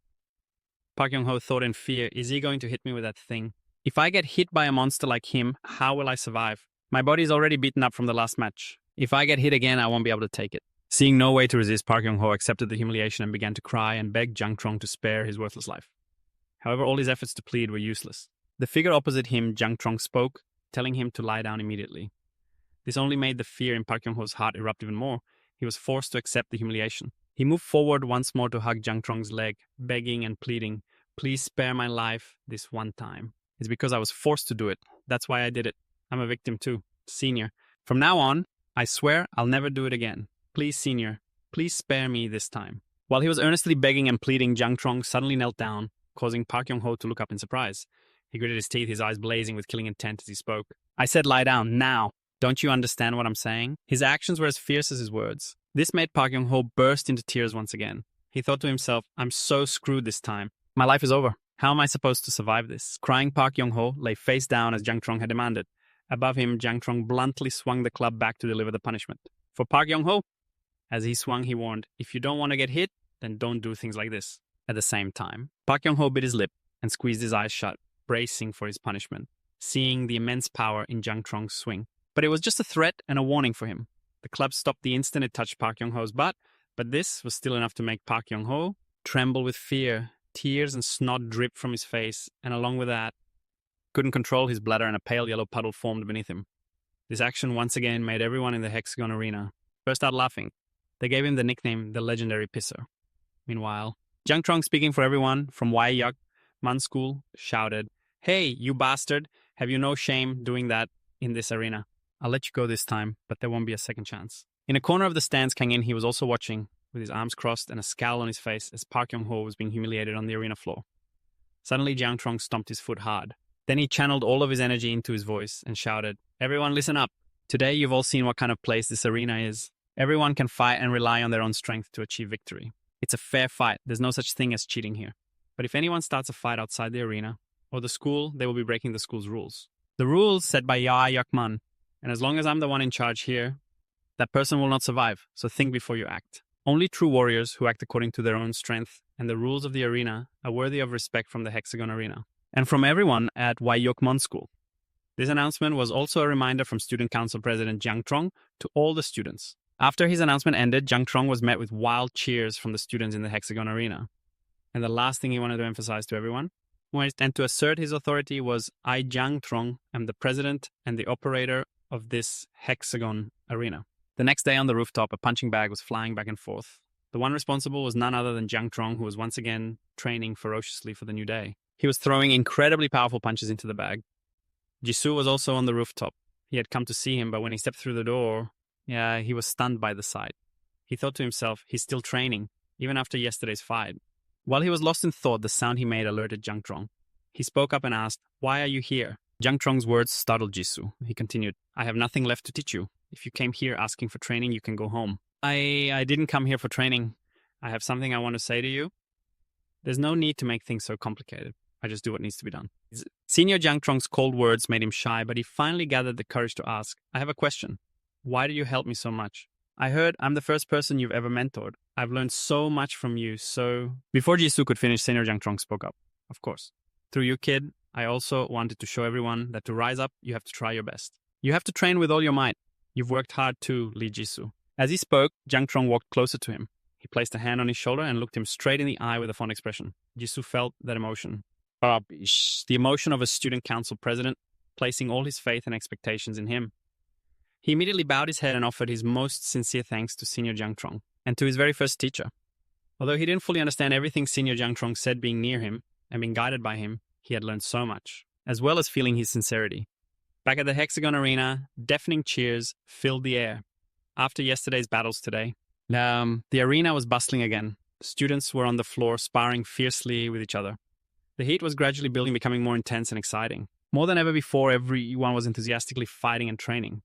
Park Yong-ho thought in fear, is he going to hit me with that thing? If I get hit by a monster like him, how will I survive? My body's already beaten up from the last match. If I get hit again, I won't be able to take it. Seeing no way to resist, Park Yong-ho accepted the humiliation and began to cry and beg Jiang Trong to spare his worthless life. However, all his efforts to plead were useless. The figure opposite him, Jiang Trong, spoke, telling him to lie down immediately. This only made the fear in Park Yong-ho's heart erupt even more. He was forced to accept the humiliation. He moved forward once more to hug Jiang Trong's leg, begging and pleading, "Please spare my life this one time. It's because I was forced to do it. That's why I did it. I'm a victim too. Senior. From now on, I swear I'll never do it again. Please, Senior. Please spare me this time." While he was earnestly begging and pleading, Jiang Trong suddenly knelt down, causing Park Yong-ho to look up in surprise. He gritted his teeth, his eyes blazing with killing intent as he spoke. "I said lie down, now. Don't you understand what I'm saying?" His actions were as fierce as his words. This made Park Yong-ho burst into tears once again. He thought to himself, I'm so screwed this time. My life is over. How am I supposed to survive this? Crying, Park Yong-ho lay face down as Jiang Trong had demanded. Above him, Jiang Trong bluntly swung the club back to deliver the punishment. For Park Yong-ho, as he swung, he warned, "If you don't want to get hit, then don't do things like this." At the same time, Park Yong-ho bit his lip and squeezed his eyes shut, bracing for his punishment, seeing the immense power in Jiang Trong's swing. But it was just a threat and a warning for him. The club stopped the instant it touched Park Yong-ho's butt, but this was still enough to make Park Yong-ho tremble with fear. Tears and snot dripped from his face, and along with that, couldn't control his bladder and a pale yellow puddle formed beneath him. This action once again made everyone in the Hexagon Arena burst out laughing. They gave him the nickname the Legendary Pisser. Meanwhile, Jiang Trong, speaking for everyone from Yuk Man School, shouted, "Hey, you bastard, have you no shame doing that in this arena? I'll let you go this time, but there won't be a second chance." In a corner of the stands, Kang In, he was also watching, with his arms crossed and a scowl on his face as Park Yong-ho was being humiliated on the arena floor. Suddenly, Jiang Trong stomped his foot hard. Then he channeled all of his energy into his voice and shouted, "Everyone listen up. Today you've all seen what kind of place this arena is. Everyone can fight and rely on their own strength to achieve victory. It's a fair fight. There's no such thing as cheating here. But if anyone starts a fight outside the arena or the school, they will be breaking the school's rules. The rules set by Yuk Man. And as long as I'm the one in charge here, that person will not survive. So think before you act. Only true warriors who act according to their own strength and the rules of the arena are worthy of respect from the Hexagon Arena and from everyone at Yuk Man School." This announcement was also a reminder from Student Council President Jiang Trong to all the students. After his announcement ended, Jiang Trong was met with wild cheers from the students in the Hexagon Arena. And the last thing he wanted to emphasize to everyone, and to assert his authority, was I, Jiang Trong, am the president and the operator of this Hexagon Arena. The next day on the rooftop, a punching bag was flying back and forth. The one responsible was none other than Jiang Trong, who was once again training ferociously for the new day. He was throwing incredibly powerful punches into the bag. Jisoo was also on the rooftop. He had come to see him, but when he stepped through the door, he was stunned by the sight. He thought to himself, he's still training, even after yesterday's fight. While he was lost in thought, the sound he made alerted Jiang Trong. He spoke up and asked, "Why are you here?" Jiang Trong's words startled Jisoo. He continued, "I have nothing left to teach you. If you came here asking for training, you can go home." I didn't come here for training. I have something I want to say to you. There's no need to make things so complicated. I just do what needs to be done. Senior Jiang Trong's cold words made him shy, but he finally gathered the courage to ask, "I have a question. Why do you help me so much? I heard I'm the first person you've ever mentored. I've learned so much from you, so..." Before Jisoo could finish, Senior Jiang Trong spoke up. "Of course. Through you, kid, I also wanted to show everyone that to rise up, you have to try your best. You have to train with all your might. You've worked hard too, Lee Jisoo." As he spoke, Jiang Trong walked closer to him. He placed a hand on his shoulder and looked him straight in the eye with a fond expression. Jisoo felt that emotion. The emotion of a student council president, placing all his faith and expectations in him. He immediately bowed his head and offered his most sincere thanks to Senior Jiang Trong and to his very first teacher. Although he didn't fully understand everything Senior Jiang Trong said, being near him and being guided by him, he had learned so much, as well as feeling his sincerity. Back at the Hexagon Arena, deafening cheers filled the air. After yesterday's battles today, the arena was bustling again. Students were on the floor sparring fiercely with each other. The heat was gradually building, becoming more intense and exciting. More than ever before, everyone was enthusiastically fighting and training.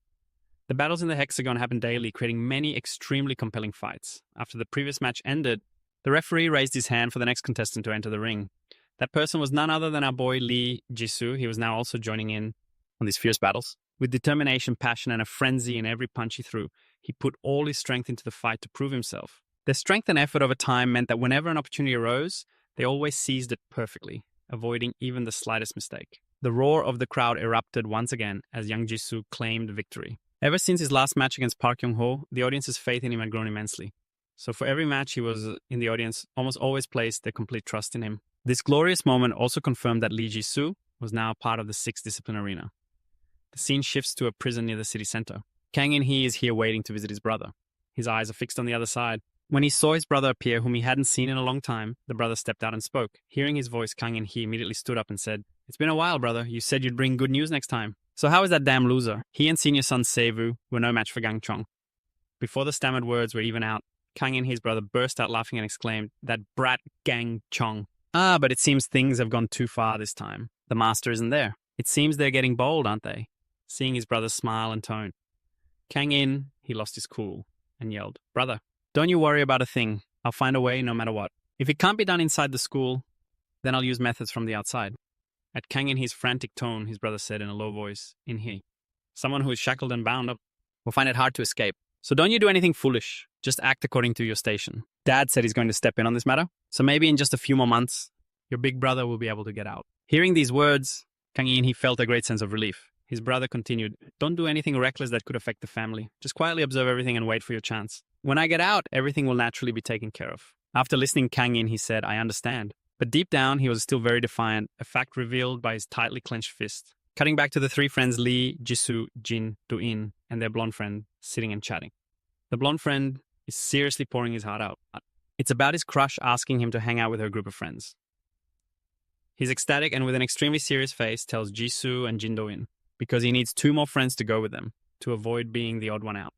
The battles in the Hexagon happened daily, creating many extremely compelling fights. After the previous match ended, the referee raised his hand for the next contestant to enter the ring. That person was none other than our boy Lee Jisoo. He was now also joining in on these fierce battles. With determination, passion, and a frenzy in every punch he threw, he put all his strength into the fight to prove himself. Their strength and effort over time meant that whenever an opportunity arose, they always seized it perfectly, avoiding even the slightest mistake. The roar of the crowd erupted once again as young Jisoo claimed victory. Ever since his last match against Park Kyung-ho, the audience's faith in him had grown immensely. So for every match he was in, the audience almost always placed their complete trust in him. This glorious moment also confirmed that Lee Jisoo was now part of the 6th discipline arena. The scene shifts to a prison near the city center. Kang In-hee is here waiting to visit his brother. His eyes are fixed on the other side. When he saw his brother appear, whom he hadn't seen in a long time, the brother stepped out and spoke. Hearing his voice, Kang In-hee immediately stood up and said, "It's been a while, brother. You said you'd bring good news next time. So how is that damn loser?" He and senior son Se-woo were no match for Gang Chong. Before the stammered words were even out, Kang In-hee's brother burst out laughing and exclaimed, "That brat Gang Chong. But it seems things have gone too far this time. The master isn't there. It seems they're getting bold, aren't they?" Seeing his brother's smile and tone, Kang In, he lost his cool and yelled, "Brother, don't you worry about a thing. I'll find a way no matter what. If it can't be done inside the school, then I'll use methods from the outside." At Kang In-hee's frantic tone, his brother said in a low voice, "In-hee, someone who is shackled and bound up will find it hard to escape. So don't you do anything foolish. Just act according to your station. Dad said he's going to step in on this matter. So maybe in just a few more months, your big brother will be able to get out." Hearing these words, Kang In-hee felt a great sense of relief. His brother continued, "Don't do anything reckless that could affect the family. Just quietly observe everything and wait for your chance. When I get out, everything will naturally be taken care of." After listening to Kang In, he said, "I understand." But deep down, he was still very defiant, a fact revealed by his tightly clenched fist. Cutting back to the three friends Lee, Jisoo, Jin, Do-in, and their blonde friend sitting and chatting. The blonde friend is seriously pouring his heart out. It's about his crush asking him to hang out with her group of friends. He's ecstatic and with an extremely serious face tells Jisoo and Jin Do-in, because he needs 2 more friends to go with them, to avoid being the odd one out.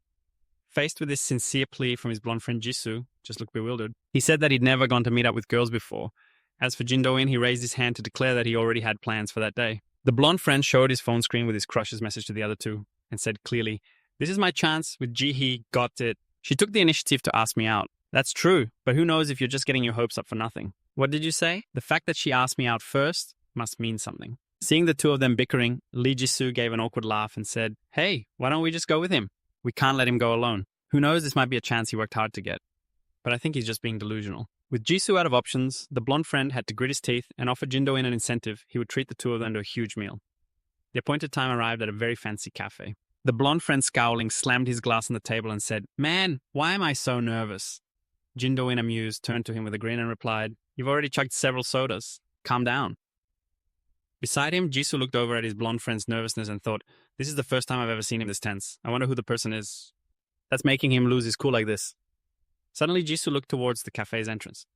Faced with this sincere plea from his blonde friend Jisoo, just looked bewildered. He said that he'd never gone to meet up with girls before. As for Jin Do-in, he raised his hand to declare that he already had plans for that day. The blonde friend showed his phone screen with his crush's message to the other 2, and said clearly, "This is my chance with Ji-hee, got it. She took the initiative to ask me out. That's true, but who knows if you're just getting your hopes up for nothing." "What did you say?" "The fact that she asked me out first must mean something." Seeing the 2 of them bickering, Lee Jisoo gave an awkward laugh and said, "Hey, why don't we just go with him? We can't let him go alone. Who knows, this might be a chance he worked hard to get." But I think he's just being delusional. With Jisoo out of options, the blonde friend had to grit his teeth and offer Jin Do-in an incentive. He would treat the 2 of them to a huge meal. The appointed time arrived at a very fancy cafe. The blonde friend, scowling, slammed his glass on the table and said, "Man, why am I so nervous?" Jindo-in, amused, turned to him with a grin and replied, "You've already chugged several sodas. Calm down." Beside him, Jisoo looked over at his blonde friend's nervousness and thought, "This is the first time I've ever seen him this tense. I wonder who the person is that's making him lose his cool like this." Suddenly, Jisoo looked towards the cafe's entrance.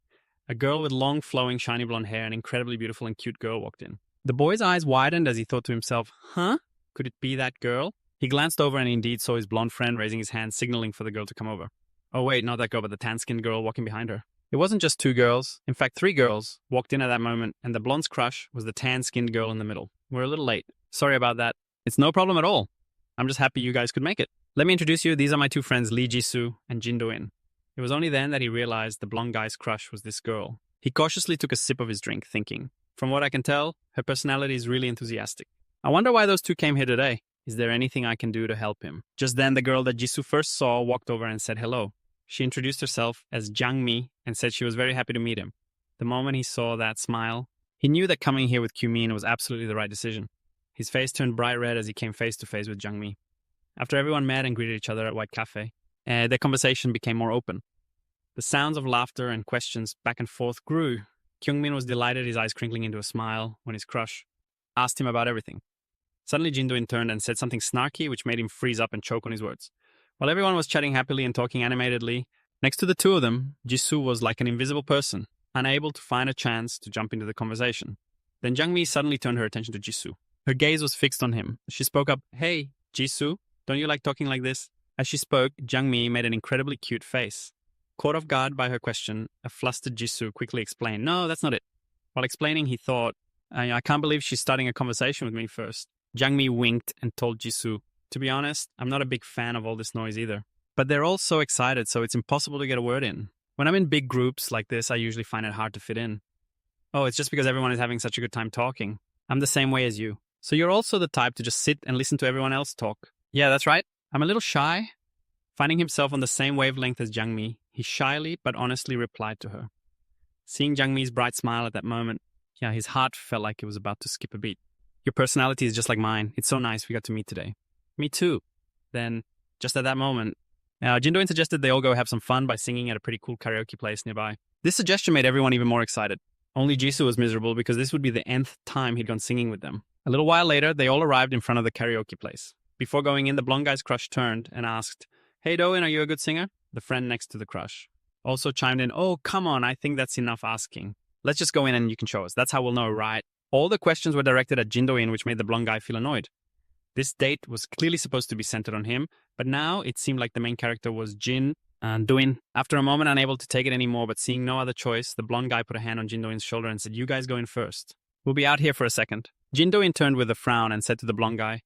A girl with long, flowing, shiny blonde hair, an incredibly beautiful and cute girl, walked in. The boy's eyes widened as he thought to himself, "Huh? Could it be that girl?" He glanced over and indeed saw his blonde friend raising his hand, signaling for the girl to come over. Oh wait, not that girl, but the tan-skinned girl walking behind her. It wasn't just two girls. In fact, three girls walked in at that moment, and the blonde's crush was the tan-skinned girl in the middle. We're a little late. Sorry about that. It's no problem at all. I'm just happy you guys could make it. Let me introduce you. These are my two friends, Lee Jisoo and Jindo-in. It was only then that he realized the blonde guy's crush was this girl. He cautiously took a sip of his drink, thinking, from what I can tell, her personality is really enthusiastic. I wonder why those two came here today. Is there anything I can do to help him? Just then, the girl that Jisoo first saw walked over and said hello. She introduced herself as Jangmi and said she was very happy to meet him. The moment he saw that smile, he knew that coming here with Kyu-min was absolutely the right decision. His face turned bright red as he came face to face with Jangmi. After everyone met and greeted each other at White Cafe, their conversation became more open. The sounds of laughter and questions back and forth grew. Kyungmin was delighted, his eyes crinkling into a smile, when his crush asked him about everything. Suddenly, Jindo-in turned and said something snarky, which made him freeze up and choke on his words. While everyone was chatting happily and talking animatedly, next to the two of them, Jisoo was like an invisible person, unable to find a chance to jump into the conversation. Then Jangmi suddenly turned her attention to Jisoo. Her gaze was fixed on him. She spoke up, "Hey, Jisoo, don't you like talking like this?" As she spoke, Jangmi made an incredibly cute face. Caught off guard by her question, a flustered Jisoo quickly explained, "No, that's not it." While explaining, he thought, I can't believe she's starting a conversation with me first." Jangmi winked and told Jisoo, "To be honest, I'm not a big fan of all this noise either. But they're all so excited, so it's impossible to get a word in. When I'm in big groups like this, I usually find it hard to fit in." "Oh, it's just because everyone is having such a good time talking. I'm the same way as you. So you're also the type to just sit and listen to everyone else talk." "Yeah, that's right. I'm a little shy." Finding himself on the same wavelength as Jangmi, he shyly but honestly replied to her. Seeing Jangmi's bright smile at that moment, his heart felt like it was about to skip a beat. "Your personality is just like mine. It's so nice we got to meet today." "Me too." Then, just at that moment, Jindo-in suggested they all go have some fun by singing at a pretty cool karaoke place nearby. This suggestion made everyone even more excited. Only Jisoo was miserable because this would be the nth time he'd gone singing with them. A little while later, they all arrived in front of the karaoke place. Before going in, the blonde guy's crush turned and asked, "Hey, Do-in, are you a good singer?" The friend next to the crush also chimed in, "Oh, come on, I think that's enough asking. Let's just go in and you can show us. That's how we'll know, right?" All the questions were directed at Jindo-in, which made the blonde guy feel annoyed. This date was clearly supposed to be centered on him, but now it seemed like the main character was Jin and Do-in. After a moment, unable to take it anymore, but seeing no other choice, the blonde guy put a hand on Jindo-in's shoulder and said, "You guys go in first. We'll be out here for a second." Jindo-in turned with a frown and said to the blonde guy,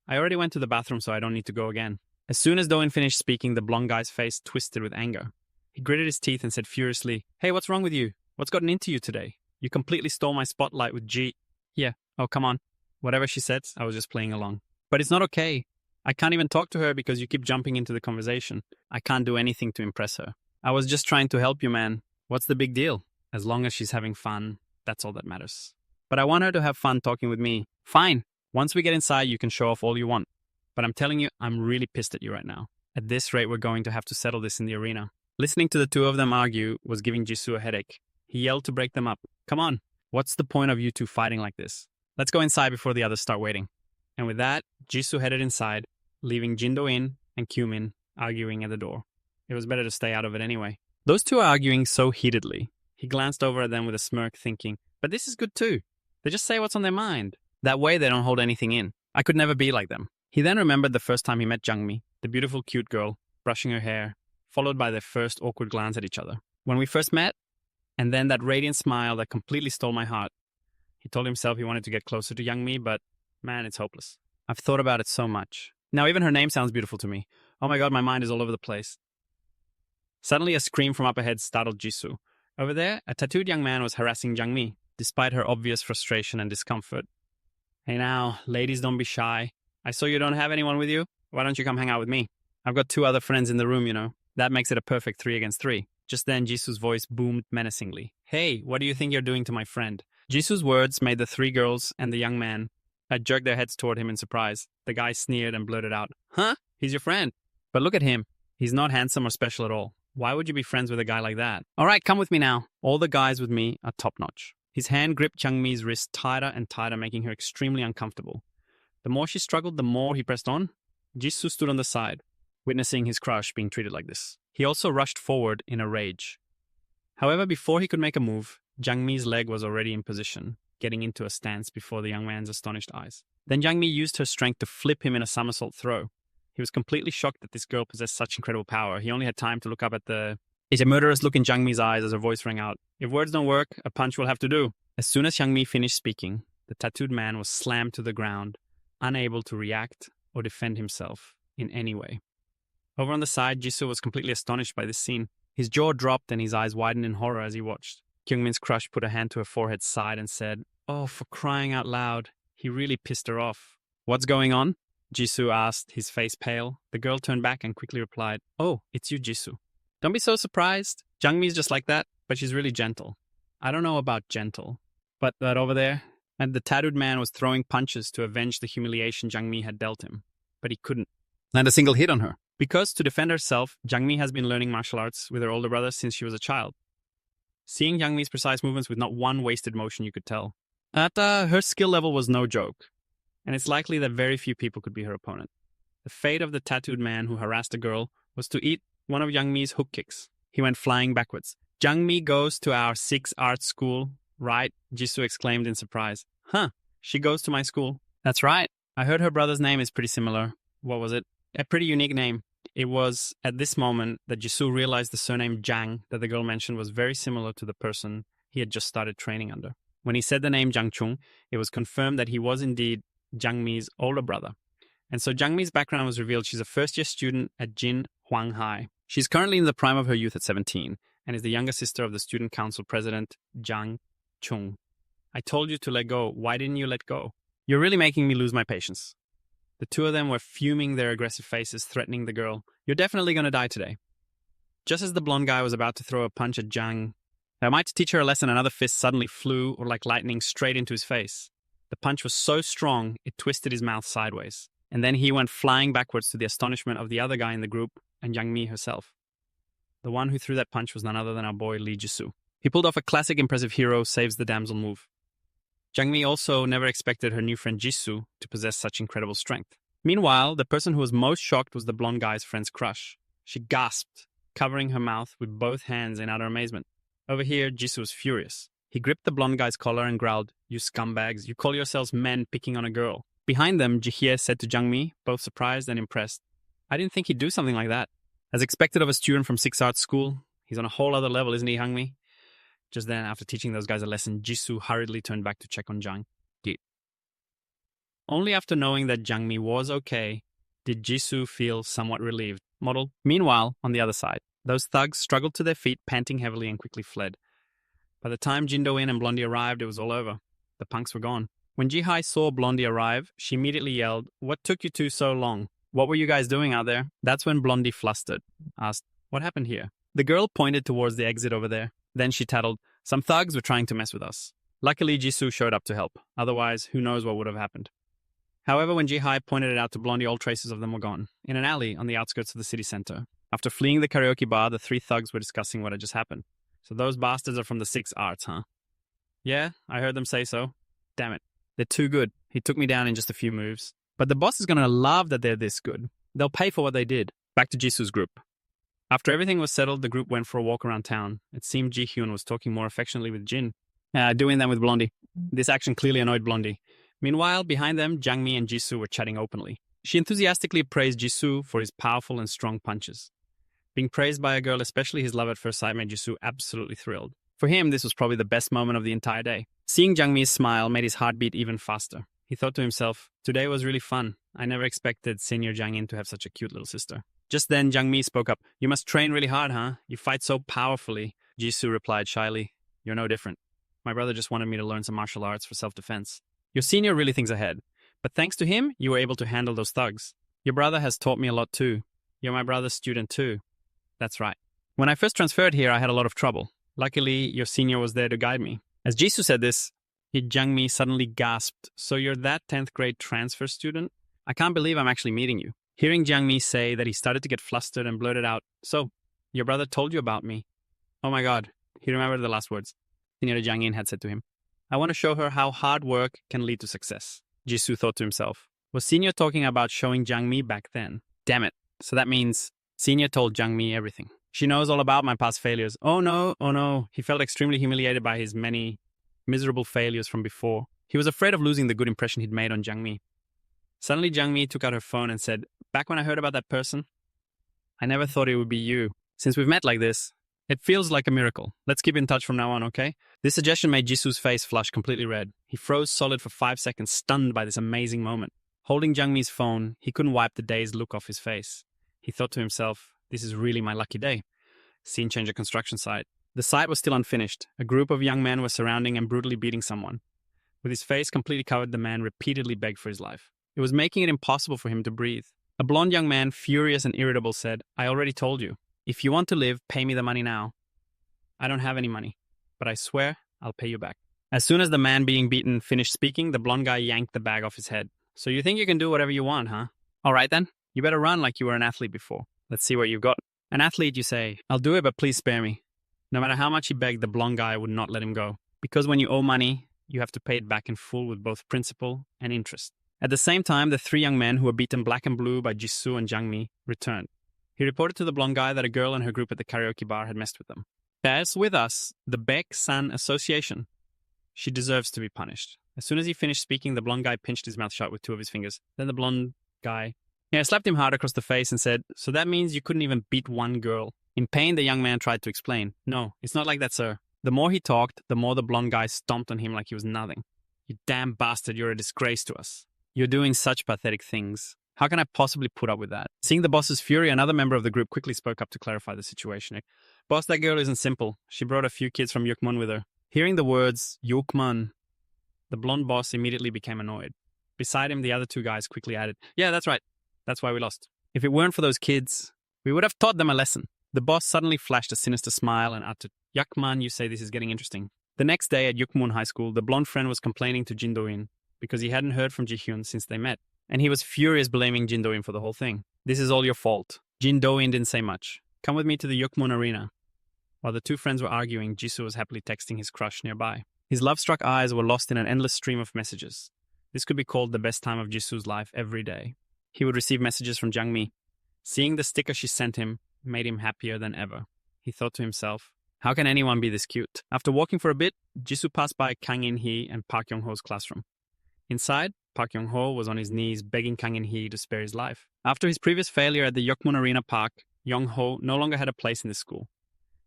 "I already went to the bathroom, so I don't need to go again." As soon as Do-in finished speaking, the blonde guy's face twisted with anger. He gritted his teeth and said furiously, "Hey, what's wrong with you? What's gotten into you today? You completely stole my spotlight with G." "Yeah, oh, come on." Whatever she said, I was just playing along. "But it's not okay. I can't even talk to her because you keep jumping into the conversation. I can't do anything to impress her. I was just trying to help you, man. What's the big deal? As long as she's having fun, that's all that matters." "But I want her to have fun talking with me." "Fine. Once we get inside, you can show off all you want. But I'm telling you, I'm really pissed at you right now. At this rate, we're going to have to settle this in the arena." Listening to the two of them argue was giving Jisoo a headache. He yelled to break them up. "Come on. What's the point of you two fighting like this? Let's go inside before the others start waiting." And with that, Jisoo headed inside, leaving Jindo-in and Kyu-min arguing at the door. It was better to stay out of it anyway. Those two are arguing so heatedly. He glanced over at them with a smirk, thinking, "But this is good too. They just say what's on their mind. That way they don't hold anything in. I could never be like them." He then remembered the first time he met Jangmi, the beautiful cute girl, brushing her hair, followed by their first awkward glance at each other. When we first met, and then that radiant smile that completely stole my heart. He told himself he wanted to get closer to Jangmi, but man, it's hopeless. I've thought about it so much. Now even her name sounds beautiful to me. Oh my god, my mind is all over the place. Suddenly a scream from up ahead startled Jisoo. Over there, a tattooed young man was harassing Jangmi, despite her obvious frustration and discomfort. "Hey now, ladies, don't be shy. I saw you don't have anyone with you. Why don't you come hang out with me? I've got two other friends in the room, you know. That makes it a perfect 3 against 3. Just then, Jisoo's voice boomed menacingly. "Hey, what do you think you're doing to my friend?" Jisoo's words made the 3 girls and the young man had jerked their heads toward him in surprise. The guy sneered and blurted out, "Huh? He's your friend." But look at him. He's not handsome or special at all. Why would you be friends with a guy like that? All right, come with me now. All the guys with me are top-notch. His hand gripped Jungmi's wrist tighter and tighter, making her extremely uncomfortable. The more she struggled, the more he pressed on. Jisoo stood on the side, witnessing his crush being treated like this. He also rushed forward in a rage. However, before he could make a move, Jungmi's leg was already in position, getting into a stance before the young man's astonished eyes. Then Jungmi used her strength to flip him in a somersault throw. He was completely shocked that this girl possessed such incredible power. He only had time to look up at a murderous look in Jungmi's eyes as her voice rang out. If words don't work, a punch will have to do. As soon as Jungmi finished speaking, the tattooed man was slammed to the ground, unable to react or defend himself in any way. Over on the side, Jisoo was completely astonished by this scene. His jaw dropped and his eyes widened in horror as he watched. Kyungmin's crush put a hand to her forehead's side and said, "Oh, for crying out loud. He really pissed her off." "What's going on?" Jisoo asked, his face pale. The girl turned back and quickly replied, "Oh, it's you, Jisoo." "Don't be so surprised. Jungmi's just like that, but she's really gentle." "I don't know about gentle, but that over there." And the tattooed man was throwing punches to avenge the humiliation Jungmi had dealt him. But he couldn't land a single hit on her. Because to defend herself, Jungmi has been learning martial arts with her older brother since she was a child. Seeing Jungmi's precise movements with not one wasted motion, you could tell that her skill level was no joke, and it's likely that very few people could be her opponent. The fate of the tattooed man who harassed the girl was to eat one of Jungmi's hook kicks. He went flying backwards. "Jungmi goes to our 6 art school, right?" Jisoo exclaimed in surprise. "Huh, she goes to my school." "That's right. I heard her brother's name is pretty similar." "What was it?" "A pretty unique name." It was at this moment that Jisoo realized the surname Jang that the girl mentioned was very similar to the person he had just started training under. When he said the name Jang Chung, it was confirmed that he was indeed Jungmi's older brother. And so Jungmi's background was revealed. She's a first-year student at Jin Huang High. She's currently in the prime of her youth at 17 and is the younger sister of the student council president, Jang Chung. "I told you to let go. Why didn't you let go?" "You're really making me lose my patience." The two of them were fuming, their aggressive faces threatening the girl. "You're definitely going to die today." Just as the blonde guy was about to throw a punch at Jang, that might teach her a lesson, another fist suddenly flew, or like lightning, straight into his face. The punch was so strong, it twisted his mouth sideways. And then he went flying backwards to the astonishment of the other guy in the group and Jungmi herself. The one who threw that punch was none other than our boy Lee Jisoo. He pulled off a classic impressive hero saves the damsel move. Jungmi also never expected her new friend Jisoo to possess such incredible strength. Meanwhile, the person who was most shocked was the blonde guy's friend's crush. She gasped, covering her mouth with both hands in utter amazement. Over here, Jisoo was furious. He gripped the blonde guy's collar and growled, "You scumbags, you call yourselves men picking on a girl." Behind them, Jihye said to Jungmi, both surprised and impressed, "I didn't think he'd do something like that." As expected of a student from 6 Arts School, he's on a whole other level, isn't he, Jungmi? Just then, after teaching those guys a lesson, Jisoo hurriedly turned back to check on Jang. Only after knowing that Jungmi was okay did Jisoo feel somewhat relieved. Model. Meanwhile, on the other side, those thugs struggled to their feet, panting heavily, and quickly fled. By the time Jin Do-in and Blondie arrived, it was all over. The punks were gone. When Ji-hai saw Blondie arrive, she immediately yelled, "What took you two so long? What were you guys doing out there?" That's when Blondie flustered, asked, "What happened here?" The girl pointed towards the exit over there. Then she tattled, "Some thugs were trying to mess with us." Luckily, Jisoo showed up to help. Otherwise, who knows what would have happened. However, when Ji-hai pointed it out to Blondie, all traces of them were gone. In an alley on the outskirts of the city center. After fleeing the karaoke bar, the 3 thugs were discussing what had just happened. "So those bastards are from the 6 Arts, huh?" "Yeah, I heard them say so." "Damn it. They're too good. He took me down in just a few moves. But the boss is going to love that they're this good. They'll pay for what they did." Back to Jisoo's group. After everything was settled, the group went for a walk around town. It seemed Ji-hyun was talking more affectionately with Jin. Doing that with Blondie. This action clearly annoyed Blondie. Meanwhile, behind them, Jangmi and Jisoo were chatting openly. She enthusiastically praised Jisoo for his powerful and strong punches. Being praised by a girl, especially his love at first sight, made Jisoo absolutely thrilled. For him, this was probably the best moment of the entire day. Seeing Jangmi's smile made his heart beat even faster. He thought to himself, "Today was really fun. I never expected Senior Jangin to have such a cute little sister." Just then, Jangmi spoke up. "You must train really hard, huh? You fight so powerfully." Jisoo replied shyly, "You're no different. My brother just wanted me to learn some martial arts for self-defense. Your senior really thinks ahead. But thanks to him, you were able to handle those thugs. Your brother has taught me a lot too. You're my brother's student too." "That's right. When I first transferred here, I had a lot of trouble. Luckily, your senior was there to guide me." As Jisoo said this, Jiang Mi suddenly gasped, "So you're that 10th grade transfer student? I can't believe I'm actually meeting you." Hearing Jiang Mi say that, he started to get flustered and blurted out, "So, your brother told you about me." Oh my god, he remembered the last words Señora Jiang Yin had said to him. "I want to show her how hard work can lead to success." Jisoo thought to himself. Was Senior talking about showing Jiang Mi back then? Damn it. So that means Senior told Jiang Mi everything. She knows all about my past failures. Oh no, oh no. He felt extremely humiliated by his many miserable failures from before. He was afraid of losing the good impression he'd made on Jiang Mi. Suddenly, Jiang Mi took out her phone and said, "Back when I heard about that person, I never thought it would be you. Since we've met like this, it feels like a miracle. Let's keep in touch from now on, okay?" This suggestion made Jisoo's face flush completely red. He froze solid for 5 seconds, stunned by this amazing moment. Holding Jiang Mi's phone, he couldn't wipe the dazed look off his face. He thought to himself, "This is really my lucky day." Scene change at construction site. The site was still unfinished. A group of young men were surrounding and brutally beating someone. With his face completely covered, the man repeatedly begged for his life. It was making it impossible for him to breathe. A blonde young man, furious and irritable, said, "I already told you. If you want to live, pay me the money now." "I don't have any money, but I swear I'll pay you back." As soon as the man being beaten finished speaking, the blonde guy yanked the bag off his head. "So you think you can do whatever you want, huh? All right then. You better run like you were an athlete before. Let's see what you've got." "An athlete, you say? I'll do it, but please spare me." No matter how much he begged, the blonde guy would not let him go. Because when you owe money, you have to pay it back in full with both principal and interest. At the same time, the 3 young men who were beaten black and blue by Jisoo and Jiang Mi returned. He reported to the blonde guy that a girl and her group at the karaoke bar had messed with them. "There's with us the Baek-san Association. She deserves to be punished." As soon as he finished speaking, the blonde guy pinched his mouth shut with 2 of his fingers. Then the blonde guy slapped him hard across the face and said, "So that means you couldn't even beat one girl." In pain, the young man tried to explain. "No, it's not like that, sir." The more he talked, the more the blonde guy stomped on him like he was nothing. "You damn bastard, you're a disgrace to us. You're doing such pathetic things. How can I possibly put up with that?" Seeing the boss's fury, another member of the group quickly spoke up to clarify the situation. "Boss, that girl isn't simple. She brought a few kids from Yukmun with her." Hearing the words, Yukmun, the blonde boss immediately became annoyed. Beside him, the other 2 guys quickly added, "Yeah, that's right. That's why we lost. If it weren't for those kids, we would have taught them a lesson." The boss suddenly flashed a sinister smile and uttered, "Yakman, you say this is getting interesting." The next day at Yukmun High School, the blonde friend was complaining to Jin Do-in because he hadn't heard from Ji-hyun since they met, and he was furious, blaming Jin Do-in for the whole thing. "This is all your fault." Jin Do-in didn't say much. "Come with me to the Yukmun arena." While the 2 friends were arguing, Jisoo was happily texting his crush nearby. His love-struck eyes were lost in an endless stream of messages. This could be called the best time of Jisoo's life every day. He would receive messages from Jiang Mi. Seeing the sticker she sent him made him happier than ever. He thought to himself, how can anyone be this cute? After walking for a bit, Jisoo passed by Kang In-hee and Park Yong-ho's classroom. Inside, Park Yong-ho was on his knees begging Kang In-hee to spare his life. After his previous failure at the Yokmun Arena Park, Yong-ho no longer had a place in the school.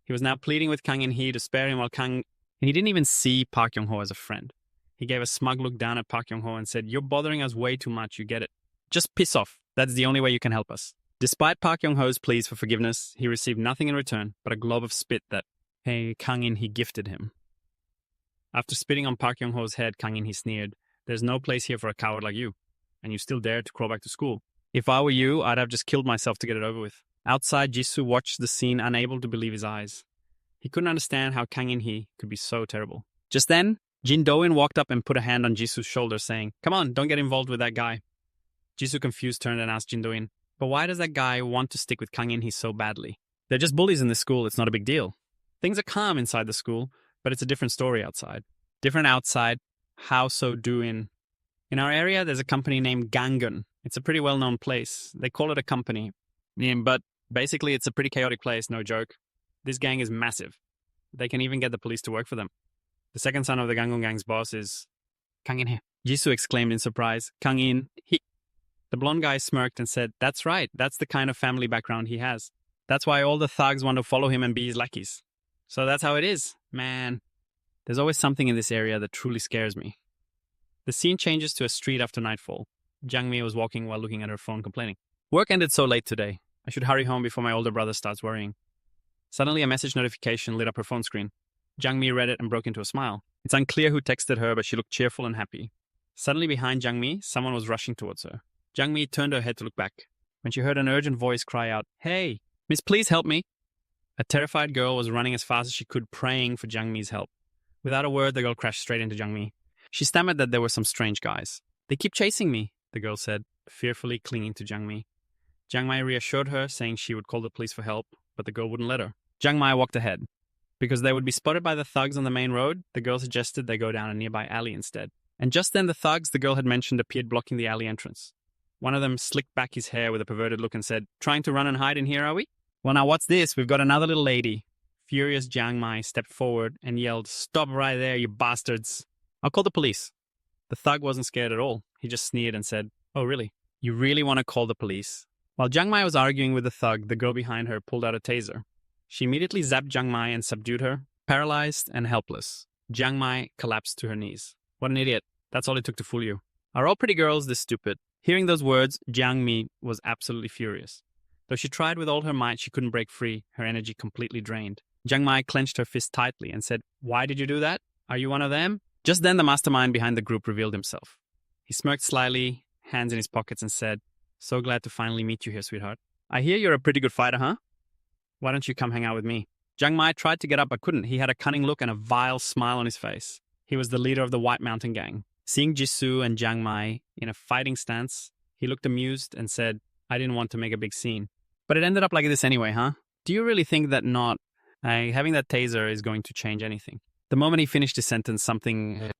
He was now pleading with Kang In-hee to spare him, and he didn't even see Park Yong-ho as a friend. He gave a smug look down at Park Yong-ho and said, "You're bothering us way too much, you get it. Just piss off. That's the only way you can help us." Despite Park Yong-ho's pleas for forgiveness, he received nothing in return but a glob of spit that Kang In-hee gifted him. After spitting on Park Yong-ho's head, Kang In-hee sneered, "There's no place here for a coward like you, and you still dare to crawl back to school. If I were you, I'd have just killed myself to get it over with." Outside, Jisoo watched the scene, unable to believe his eyes. He couldn't understand how Kang In-hee could be so terrible. Just then, Jin Do-in walked up and put a hand on Jisoo's shoulder, saying, "Come on, don't get involved with that guy." Jisoo, confused, turned and asked Jin Do-in, "But why does that guy want to stick with Kang In-hee so badly? They're just bullies in this school, it's not a big deal. Things are calm inside the school, but it's a different story outside." Different outside? How so, Do-in? "In our area, there's a company named Gangun. It's a pretty well-known place. They call it a company. But basically, it's a pretty chaotic place, no joke. This gang is massive. They can even get the police to work for them. The second son of the Gangun gang's boss is Kang In-hee." Jisoo exclaimed in surprise, "Kang In-hee." The blonde guy smirked and said, "That's right. That's the kind of family background he has. That's why all the thugs want to follow him and be his lackeys. So that's how it is. Man, there's always something in this area that truly scares me." The scene changes to a street after nightfall. Jiang Mi was walking while looking at her phone, complaining, "Work ended so late today. I should hurry home before my older brother starts worrying." Suddenly, a message notification lit up her phone screen. Jiang Mi read it and broke into a smile. It's unclear who texted her, but she looked cheerful and happy. Suddenly, behind Jiang Mi, someone was rushing towards her. Jiang Mi turned her head to look back, when she heard an urgent voice cry out, "Hey, miss, please help me." A terrified girl was running as fast as she could, praying for Jiang Mi's help. Without a word, the girl crashed straight into Jiang Mi. She stammered that there were some strange guys. They keep chasing me, the girl said, fearfully clinging to Jiang Mi. Jiang Mai reassured her, saying she would call the police for help, but the girl wouldn't let her. Jiang Mai walked ahead. Because they would be spotted by the thugs on the main road, the girl suggested they go down a nearby alley instead. And just then the thugs the girl had mentioned appeared blocking the alley entrance. One of them slicked back his hair with a perverted look and said, "Trying to run and hide in here, are we?" "Well, now what's this? We've got another little lady." Furious Jiang Mai stepped forward and yelled, "Stop right there, you bastards." "I'll call the police." The thug wasn't scared at all. He just sneered and said, "Oh, really? You really want to call the police?" While Jiang Mai was arguing with the thug, the girl behind her pulled out a taser. She immediately zapped Jiang Mai and subdued her, paralyzed and helpless. Jiang Mai collapsed to her knees. What an idiot. That's all it took to fool you. Are all pretty girls this stupid? Hearing those words, Jiang Mi was absolutely furious. Though she tried with all her might, she couldn't break free, her energy completely drained. Jiang Mai clenched her fist tightly and said, "Why did you do that? Are you one of them?" Just then the mastermind behind the group revealed himself. He smirked slyly, hands in his pockets, and said, "So glad to finally meet you here, sweetheart. I hear you're a pretty good fighter, huh? Why don't you come hang out with me?" Jiang Mai tried to get up but couldn't. He had a cunning look and a vile smile on his face. He was the leader of the White Mountain Gang. Seeing Jisoo and Jiang Mai in a fighting stance, he looked amused and said, "I didn't want to make a big scene. But it ended up like this anyway, huh? Do you really think that not having that taser is going to change anything?" The moment he finished his sentence, something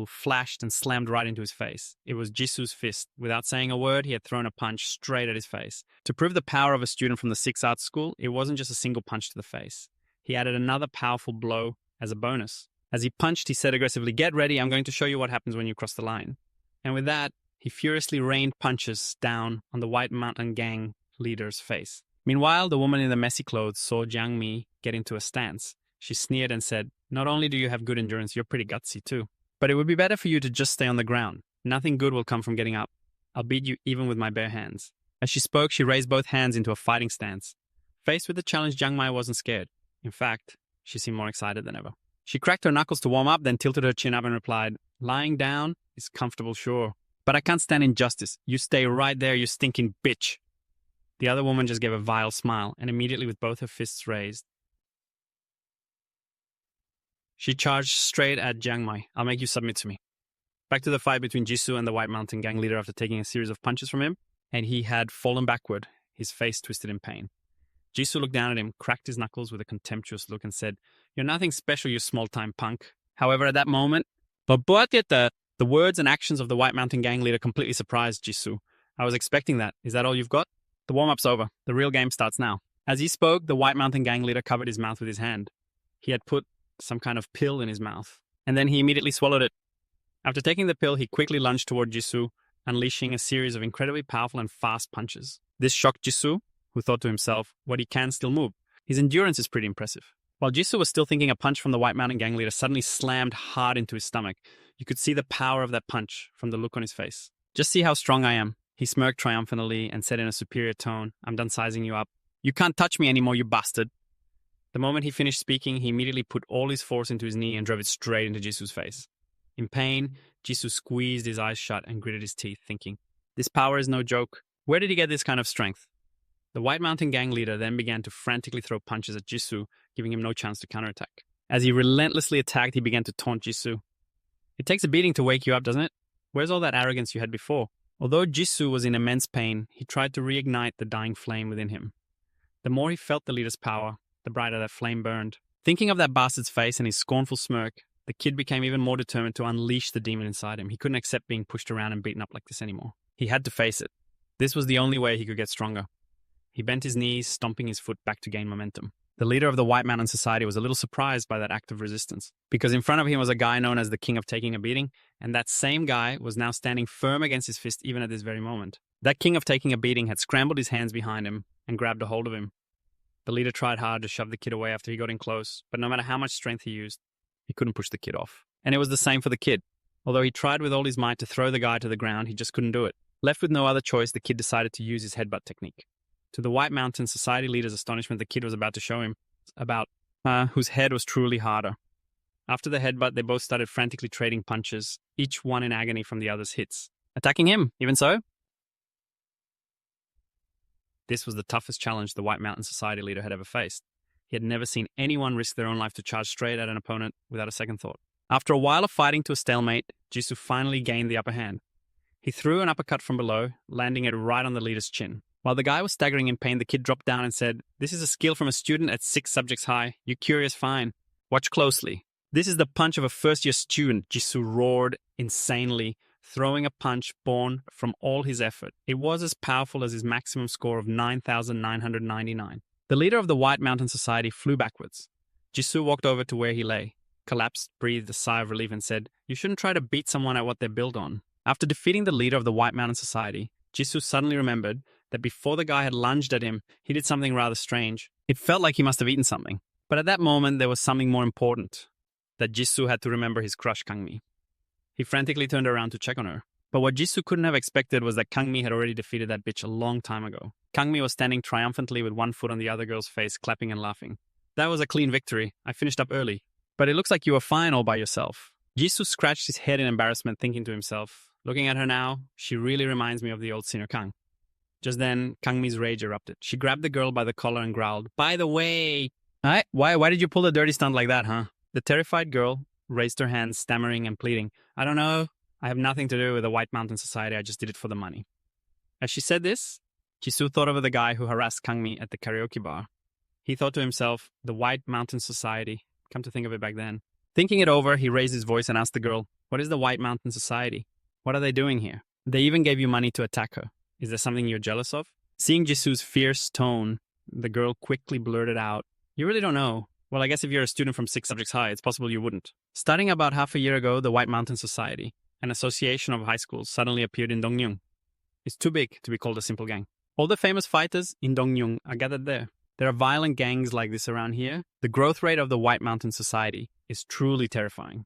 flashed and slammed right into his face. It was Jisoo's fist. Without saying a word, he had thrown a punch straight at his face. To prove the power of a student from the Six Arts School, it wasn't just a single punch to the face. He added another powerful blow as a bonus. As he punched, he said aggressively, "Get ready, I'm going to show you what happens when you cross the line." And with that, he furiously rained punches down on the White Mountain Gang leader's face. Meanwhile, the woman in the messy clothes saw Jiang Mi get into a stance. She sneered and said, "Not only do you have good endurance, you're pretty gutsy too. But it would be better for you to just stay on the ground. Nothing good will come from getting up. I'll beat you even with my bare hands." As she spoke, she raised both hands into a fighting stance. Faced with the challenge, Jiang Mai wasn't scared. In fact, she seemed more excited than ever. She cracked her knuckles to warm up, then tilted her chin up and replied, "Lying down is comfortable, sure. But I can't stand injustice. You stay right there, you stinking bitch." The other woman just gave a vile smile, and immediately with both her fists raised, she charged straight at Jiang Mai. "I'll make you submit to me." Back to the fight between Jisoo and the White Mountain Gang leader after taking a series of punches from him, and he had fallen backward, his face twisted in pain. Jisoo looked down at him, cracked his knuckles with a contemptuous look, and said, "You're nothing special, you small-time punk." However, at that moment, the words and actions of the White Mountain Gang leader completely surprised Jisoo. "I was expecting that. Is that all you've got? The warm-up's over. The real game starts now." As he spoke, the White Mountain Gang leader covered his mouth with his hand. He had put some kind of pill in his mouth, and then he immediately swallowed it. After taking the pill, he quickly lunged toward Jisoo, unleashing a series of incredibly powerful and fast punches. This shocked Jisoo, who thought to himself, "What, he can still move? His endurance is pretty impressive." While Jisoo was still thinking, a punch from the White Mountain Gang leader suddenly slammed hard into his stomach. You could see the power of that punch from the look on his face. "Just see how strong I am." He smirked triumphantly and said in a superior tone, "I'm done sizing you up. You can't touch me anymore, you bastard." The moment he finished speaking, he immediately put all his force into his knee and drove it straight into Jisoo's face. In pain, Jisoo squeezed his eyes shut and gritted his teeth, thinking, "This power is no joke. Where did he get this kind of strength?" The White Mountain Gang leader then began to frantically throw punches at Jisoo, giving him no chance to counterattack. As he relentlessly attacked, he began to taunt Jisoo. "It takes a beating to wake you up, doesn't it? Where's all that arrogance you had before?" Although Jisoo was in immense pain, he tried to reignite the dying flame within him. The more he felt the leader's power, the brighter that flame burned. Thinking of that bastard's face and his scornful smirk, the kid became even more determined to unleash the demon inside him. He couldn't accept being pushed around and beaten up like this anymore. He had to face it. This was the only way he could get stronger. He bent his knees, stomping his foot back to gain momentum. The leader of the White Mountain Society was a little surprised by that act of resistance, because in front of him was a guy known as the King of Taking a Beating, and that same guy was now standing firm against his fist even at this very moment. That King of Taking a Beating had scrambled his hands behind him and grabbed a hold of him. The leader tried hard to shove the kid away after he got in close, but no matter how much strength he used, he couldn't push the kid off. And it was the same for the kid. Although he tried with all his might to throw the guy to the ground, he just couldn't do it. Left with no other choice, the kid decided to use his headbutt technique. To the White Mountain Society leader's astonishment, the kid was about to show him about whose head was truly harder. After the headbutt, they both started frantically trading punches, each one in agony from the other's hits. Attacking him, even so? This was the toughest challenge the White Mountain Society leader had ever faced. He had never seen anyone risk their own life to charge straight at an opponent without a second thought. After a while of fighting to a stalemate, Jisoo finally gained the upper hand. He threw an uppercut from below, landing it right on the leader's chin. While the guy was staggering in pain, the kid dropped down and said, "This is a skill from a student at 6 subjects high. You curious? Fine. Watch closely." "This is the punch of a first-year student," Jisoo roared insanely, throwing a punch born from all his effort. It was as powerful as his maximum score of 9,999. The leader of the White Mountain Society flew backwards. Jisoo walked over to where he lay, collapsed, breathed a sigh of relief, and said, "You shouldn't try to beat someone at what they're built on." After defeating the leader of the White Mountain Society, Jisoo suddenly remembered that before the guy had lunged at him, he did something rather strange. It felt like he must have eaten something. But at that moment, there was something more important, that Jisoo had to remember his crush Kangmi. He frantically turned around to check on her. But what Jisoo couldn't have expected was that Kangmi had already defeated that bitch a long time ago. Kangmi was standing triumphantly with one foot on the other girl's face, clapping and laughing. "That was a clean victory. I finished up early. But it looks like you were fine all by yourself." Jisoo scratched his head in embarrassment, thinking to himself, "Looking at her now, she really reminds me of the old senior Kang." Just then, Kangmi's rage erupted. She grabbed the girl by the collar and growled, "By the way, why did you pull a dirty stunt like that, huh?" The terrified girl raised her hands, stammering and pleading, "I don't know. I have nothing to do with the White Mountain Society. I just did it for the money." As she said this, Jisoo thought of the guy who harassed Kangmi at the karaoke bar. He thought to himself, the White Mountain Society. Come to think of it back then. Thinking it over, he raised his voice and asked the girl, "What is the White Mountain Society? What are they doing here? They even gave you money to attack her. Is there something you're jealous of?" Seeing Jisoo's fierce tone, the girl quickly blurted out, "You really don't know? Well, I guess if you're a student from 6 subjects high, it's possible you wouldn't." Starting about half a year ago, the White Mountain Society, an association of high schools, suddenly appeared in Dongnyung. It's too big to be called a simple gang. All the famous fighters in Dongnyung are gathered there. There are violent gangs like this around here. The growth rate of the White Mountain Society is truly terrifying.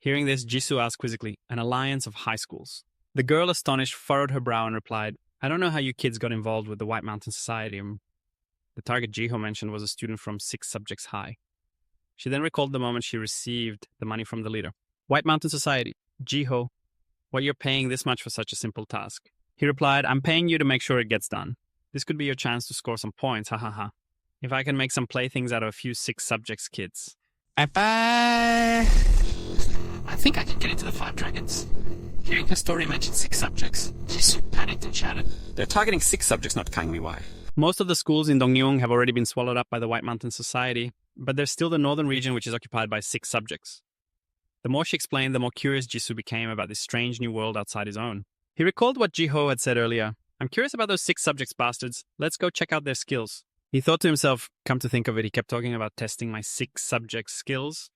Hearing this, Jisoo asked quizzically, "An alliance of high schools?" The girl, astonished, furrowed her brow and replied, "I don't know how you kids got involved with the White Mountain Society." The target Jiho mentioned was a student from 6 subjects high. She then recalled the moment she received the money from the leader. "White Mountain Society, Jiho, what you're paying this much for such a simple task?" He replied, "I'm paying you to make sure it gets done. This could be your chance to score some points, ha ha ha. If I can make some playthings out of a few 6 subjects kids." Bye-bye. I think I can get into the 5 dragons. Hearing her story mention 6 subjects, Jisoo panicked and shouted, "They're targeting 6 subjects, not Kangmi. Why?" Most of the schools in Dongnyung have already been swallowed up by the White Mountain Society, but there's still the northern region which is occupied by 6 subjects. The more she explained, the more curious Jisoo became about this strange new world outside his own. He recalled what Jiho had said earlier. "I'm curious about those 6 subjects bastards. Let's go check out their skills." He thought to himself, come to think of it, he kept talking about testing my 6 subjects' skills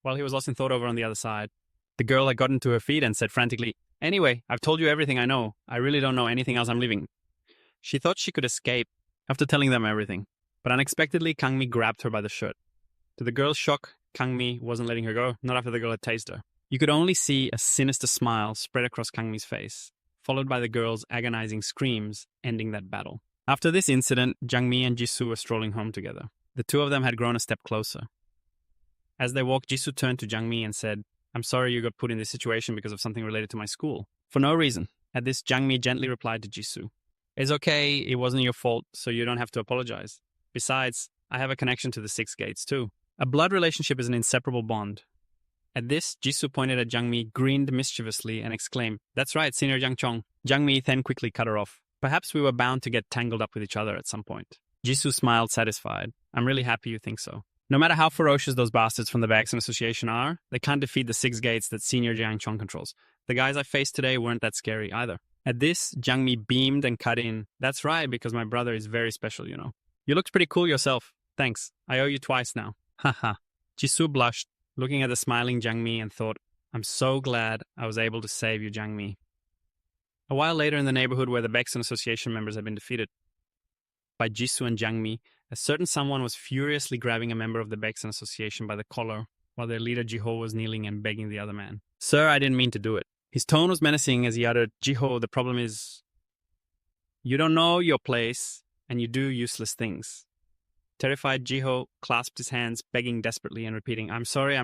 while he was lost in thought over on the other side. The girl had gotten to her feet and said frantically, "Anyway, I've told you everything I know. I really don't know anything else. I'm leaving." She thought she could escape after telling them everything, but unexpectedly Kangmi grabbed her by the shirt. To the girl's shock, Kangmi wasn't letting her go, not after the girl had tased her. You could only see a sinister smile spread across Kangmi's face, followed by the girl's agonizing screams, ending that battle. After this incident, Jangmi and Jisoo were strolling home together. The two of them had grown a step closer. As they walked, Jisoo turned to Jangmi and said, "I'm sorry you got put in this situation because of something related to my school." For no reason. At this, Jangmi gently replied to Jisoo, "It's okay, it wasn't your fault, so you don't have to apologize. Besides, I have a connection to the 6 gates too." A blood relationship is an inseparable bond. At this, Jisoo pointed at Jangmi, grinned mischievously, and exclaimed, "That's right, Senior Jangchong." Jangmi then quickly cut her off. "Perhaps we were bound to get tangled up with each other at some point." Jisoo smiled, satisfied. "I'm really happy you think so. No matter how ferocious those bastards from the Baeksan Association are, they can't defeat the 6 gates that Senior Jangchong controls. The guys I faced today weren't that scary either." At this, Jangmi beamed and cut in, "That's right, because my brother is very special, you know. You looked pretty cool yourself. Thanks. I owe you twice now." Haha. Jisoo blushed, looking at the smiling Jangmi, and thought, "I'm so glad I was able to save you, Jangmi." A while later, in the neighborhood where the Baeksan Association members had been defeated by Jisoo and Jangmi, a certain someone was furiously grabbing a member of the Baeksan Association by the collar while their leader Jiho was kneeling and begging the other man. "Sir, I didn't mean to do it." His tone was menacing as he uttered, "Jiho, the problem is you don't know your place and you do useless things." Terrified Jiho clasped his hands, begging desperately and repeating, I'm sorry.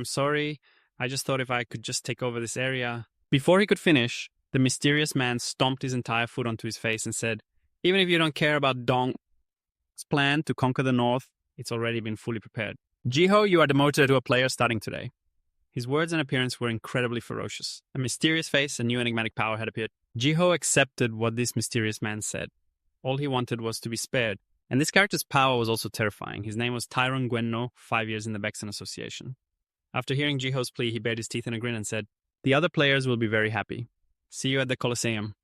I just thought if I could just take over this area." Before he could finish, the mysterious man stomped his entire foot onto his face and said, "Even if you don't care about Dong's plan to conquer the north, it's already been fully prepared. Jiho, you are demoted to a player starting today." His words and appearance were incredibly ferocious. A mysterious face and new enigmatic power had appeared. Jiho accepted what this mysterious man said. All he wanted was to be spared. And this character's power was also terrifying. His name was Tyrone Gwenno, 5 years in the Bexon Association. After hearing Jiho's plea, he bared his teeth in a grin and said, "The other players will be very happy. See you at the Colosseum."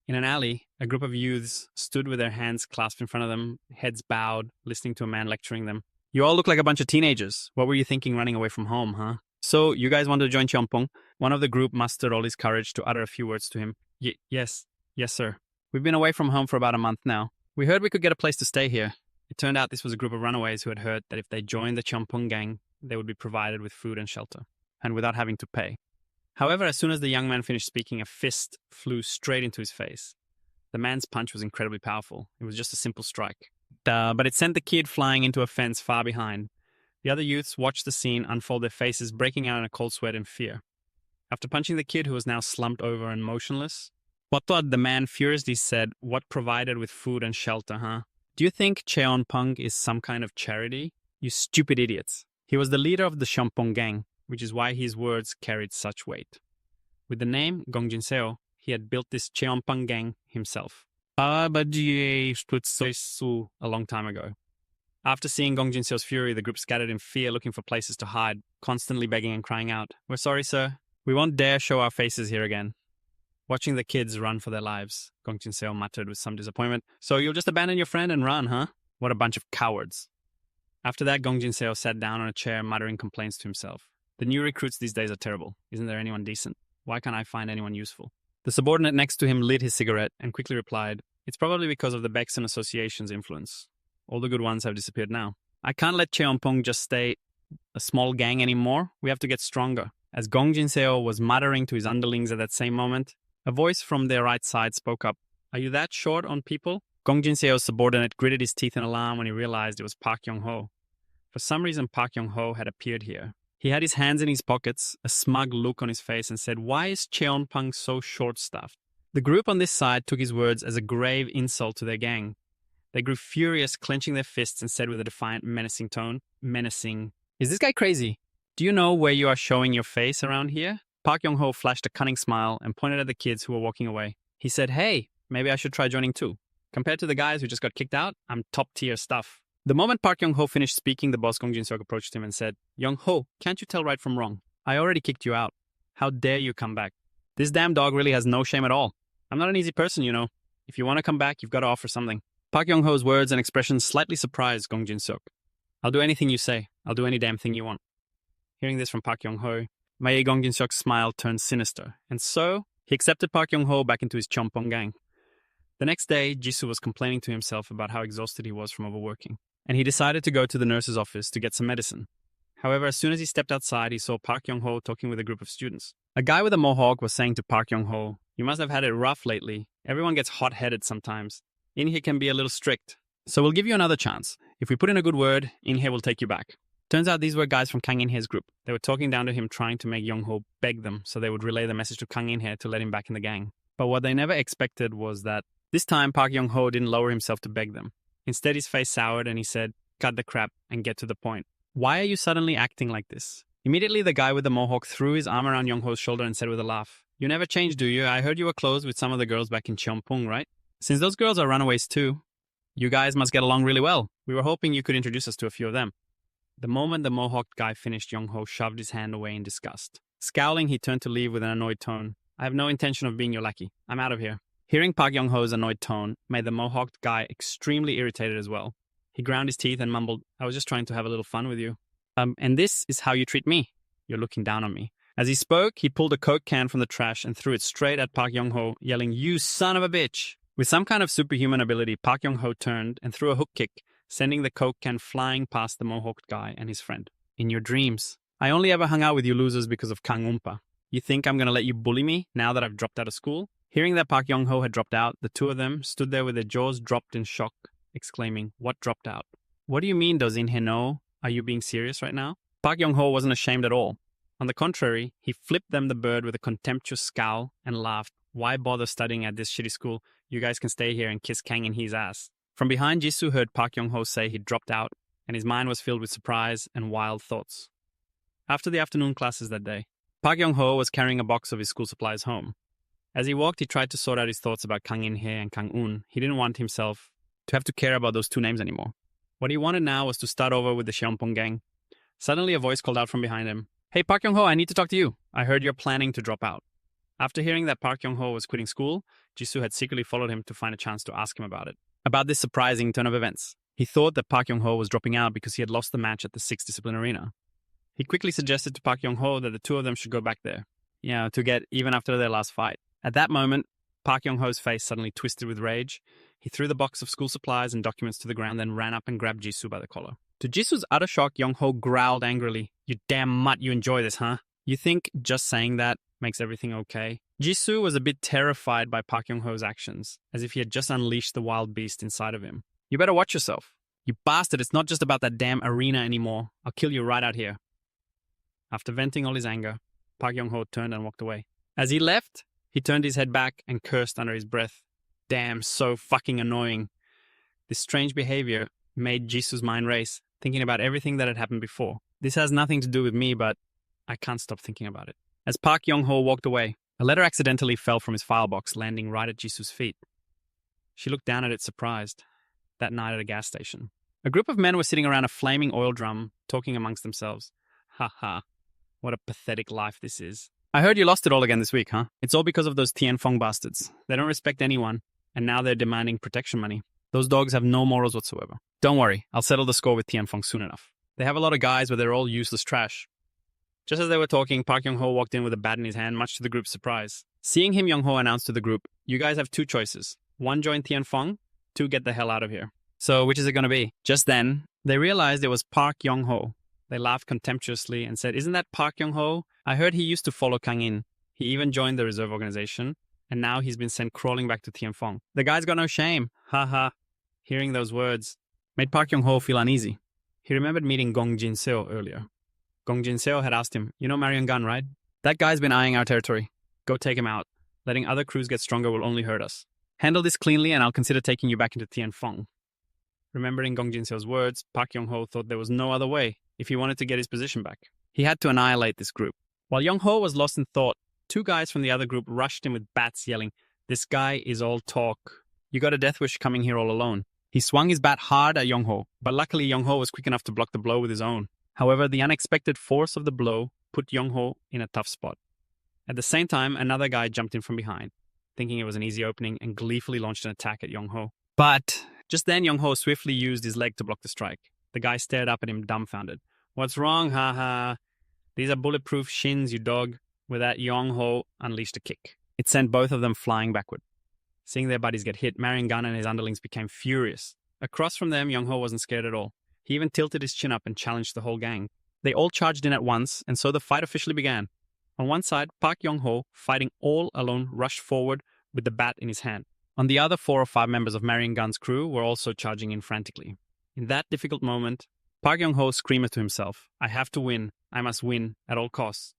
In an alley, a group of youths stood with their hands clasped in front of them, heads bowed, listening to a man lecturing them. "You all look like a bunch of teenagers. What were you thinking running away from home, huh? So, you guys want to join Cheonpong?" One of the group mustered all his courage to utter a few words to him. Yes, sir. We've been away from home for about a month now. We heard we could get a place to stay here." It turned out this was a group of runaways who had heard that if they joined the Cheonpong gang, they would be provided with food and shelter, and without having to pay. However, as soon as the young man finished speaking, a fist flew straight into his face. The man's punch was incredibly powerful. It was just a simple strike. But it sent the kid flying into a fence far behind. The other youths watched the scene unfold, their faces breaking out in a cold sweat in fear. After punching the kid, who was now slumped over and motionless, Potod, the man, furiously said, "What provided with food and shelter, huh? Do you think Cheonpong is some kind of charity? You stupid idiots." He was the leader of the Cheonpong gang, which is why his words carried such weight. With the name Gongjinseo, he had built this Cheonpong gang himself. A long time ago. After seeing Gongjinseo's fury, the group scattered in fear, looking for places to hide, constantly begging and crying out, "We're sorry, sir. We won't dare show our faces here again." Watching the kids run for their lives, Gongjinseo muttered with some disappointment, "So you'll just abandon your friend and run, huh? What a bunch of cowards." After that, Gongjinseo sat down on a chair, muttering complaints to himself. "The new recruits these days are terrible. Isn't there anyone decent? Why can't I find anyone useful?" The subordinate next to him lit his cigarette and quickly replied, "It's probably because of the Bexon Association's influence. All the good ones have disappeared now. I can't let Cheonpong just stay a small gang anymore. We have to get stronger." As Gongjinseo was muttering to his underlings at that same moment, a voice from their right side spoke up. "Are you that short on people?" Gongjinseo's subordinate gritted his teeth in alarm when he realized it was Park Yong-ho. For some reason, Park Yong-ho had appeared here. He had his hands in his pockets, a smug look on his face, and said, "Why is Cheonpong so short-staffed?" The group on this side took his words as a grave insult to their gang. They grew furious, clenching their fists, and said with a defiant, menacing tone, "Menacing. Is this guy crazy? Do you know where you are showing your face around here?" Park Yong-ho flashed a cunning smile and pointed at the kids who were walking away. He said, "Hey, maybe I should try joining too. Compared to the guys who just got kicked out, I'm top-tier stuff." The moment Park Yong-ho finished speaking, the boss Gongjin-seok approached him and said, "Yong-ho, can't you tell right from wrong? I already kicked you out. How dare you come back? This damn dog really has no shame at all. I'm not an easy person, you know. If you want to come back, you've got to offer something." Park Yong-ho's words and expressions slightly surprised Gongjin-seok. "I'll do anything you say. I'll do any damn thing you want." Hearing this from Park Yong-ho, Mae Gongjin-seok's smile turned sinister, and so he accepted Park Yong-ho back into his Cheonpong gang. The next day, Jisoo was complaining to himself about how exhausted he was from overworking, and he decided to go to the nurse's office to get some medicine. However, as soon as he stepped outside, he saw Park Yong-ho talking with a group of students. A guy with a mohawk was saying to Park Yong-ho, "You must have had it rough lately. Everyone gets hot-headed sometimes. In-hye can be a little strict. So we'll give you another chance. If we put in a good word, In-hye will take you back." Turns out these were guys from Kang In-hye's group. They were talking down to him, trying to make Yong-ho beg them so they would relay the message to Kang In-hye to let him back in the gang. But what they never expected was that this time Park Yong-ho didn't lower himself to beg them. Instead, his face soured and he said, "Cut the crap and get to the point. Why are you suddenly acting like this?" Immediately, the guy with the mohawk threw his arm around Yong-ho's shoulder and said with a laugh, "You never changed, do you? I heard you were close with some of the girls back in Cheonpong, right? Since those girls are runaways too, you guys must get along really well. We were hoping you could introduce us to a few of them." The moment the mohawked guy finished, Yong-ho shoved his hand away in disgust. Scowling, he turned to leave with an annoyed tone. "I have no intention of being your lackey. I'm out of here." Hearing Park Yong-ho's annoyed tone made the mohawked guy extremely irritated as well. He ground his teeth and mumbled, "I was just trying to have a little fun with you. And this is how you treat me. You're looking down on me." As he spoke, he pulled a Coke can from the trash and threw it straight at Park Yong-ho, yelling, "You son of a bitch!" With some kind of superhuman ability, Park Yong-ho turned and threw a hook kick, sending the Coke can flying past the mohawked guy and his friend. "In your dreams. I only ever hung out with you losers because of Kang Oompa. You think I'm going to let you bully me now that I've dropped out of school?" Hearing that Park Yong-ho had dropped out, the two of them stood there with their jaws dropped in shock, exclaiming, "What dropped out? What do you mean, does In-hye know? Are you being serious right now?" Park Yong-ho wasn't ashamed at all. On the contrary, he flipped them the bird with a contemptuous scowl and laughed. "Why bother studying at this shitty school? You guys can stay here and kiss Kang In-hye's ass." From behind, Jisoo heard Park Yong-ho say he'd dropped out, and his mind was filled with surprise and wild thoughts. After the afternoon classes that day, Park Yong-ho was carrying a box of his school supplies home. As he walked, he tried to sort out his thoughts about Kang In-hye and Kang Un. He didn't want himself to have to care about those two names anymore. What he wanted now was to start over with the Seonpong gang. Suddenly, a voice called out from behind him, "Hey, Park Yong-ho, I need to talk to you. I heard you're planning to drop out." After hearing that Park Yong-ho was quitting school, Jisoo had secretly followed him to find a chance to ask him about it. About this surprising turn of events. He thought that Park Yong-ho was dropping out because he had lost the match at the 6th discipline arena. He quickly suggested to Park Yong-ho that the two of them should go back there, to get even after their last fight. At that moment, Park Yong-ho's face suddenly twisted with rage. He threw the box of school supplies and documents to the ground, then ran up and grabbed Jisoo by the collar. To Jisoo's utter shock, Yong-ho growled angrily, "You damn mutt, you enjoy this, huh? You think just saying that makes everything okay?" Jisoo was a bit terrified by Park Yong-ho's actions, as if he had just unleashed the wild beast inside of him. "You better watch yourself. You bastard, it's not just about that damn arena anymore. I'll kill you right out here." After venting all his anger, Park Yong-ho turned and walked away. As he left, he turned his head back and cursed under his breath. Damn, so fucking annoying. This strange behavior made Jisoo's mind race, thinking about everything that had happened before. This has nothing to do with me, but I can't stop thinking about it. As Park Yong-ho walked away, a letter accidentally fell from his file box, landing right at Jisoo's feet. She looked down at it surprised. That night at a gas station, a group of men were sitting around a flaming oil drum, talking amongst themselves. "Ha ha, what a pathetic life this is. I heard you lost it all again this week, huh? It's all because of those Tianfeng bastards. They don't respect anyone, and now they're demanding protection money. Those dogs have no morals whatsoever. Don't worry, I'll settle the score with Tianfeng soon enough. They have a lot of guys, but they're all useless trash." Just as they were talking, Park Yong-ho walked in with a bat in his hand, much to the group's surprise. Seeing him, Yong-ho announced to the group, "You guys have two choices. One, join Tianfeng. Two, get the hell out of here." "So, which is it going to be?" Just then, they realized it was Park Yong-ho. They laughed contemptuously and said, "Isn't that Park Yong-ho? I heard he used to follow Kang In. He even joined the reserve organization, and now he's been sent crawling back to Tianfeng. The guy's got no shame. Ha ha." Hearing those words made Park Yong-ho feel uneasy. He remembered meeting Gong Jin-seo earlier. Gong Jin-seo had asked him, "You know Marion Gun, right? That guy's been eyeing our territory. Go take him out. Letting other crews get stronger will only hurt us. Handle this cleanly and I'll consider taking you back into Tianfeng." Remembering Gong Jin-seo's words, Park Yong-ho thought there was no other way if he wanted to get his position back. He had to annihilate this group. While Yong-ho was lost in thought, two guys from the other group rushed him with bats, yelling, "This guy is all talk. You got a death wish coming here all alone." He swung his bat hard at Yong-ho, but luckily Yong-ho was quick enough to block the blow with his own. However, the unexpected force of the blow put Yong-ho in a tough spot. At the same time, another guy jumped in from behind, thinking it was an easy opening, and gleefully launched an attack at Yong-ho. But just then, Yong-ho swiftly used his leg to block the strike. The guy stared up at him dumbfounded. "What's wrong, haha? These are bulletproof shins, you dog." With that, Yong-ho unleashed a kick. It sent both of them flying backward. Seeing their buddies get hit, Marion Gun and his underlings became furious. Across from them, Yong-ho wasn't scared at all. He even tilted his chin up and challenged the whole gang. They all charged in at once, and so the fight officially began. On one side, Park Yong-ho, fighting all alone, rushed forward with the bat in his hand. On the other, 4 or 5 members of Marion Gun's crew were also charging in frantically. In that difficult moment, Park Yong-ho screamed to himself, "I have to win. I must win at all costs."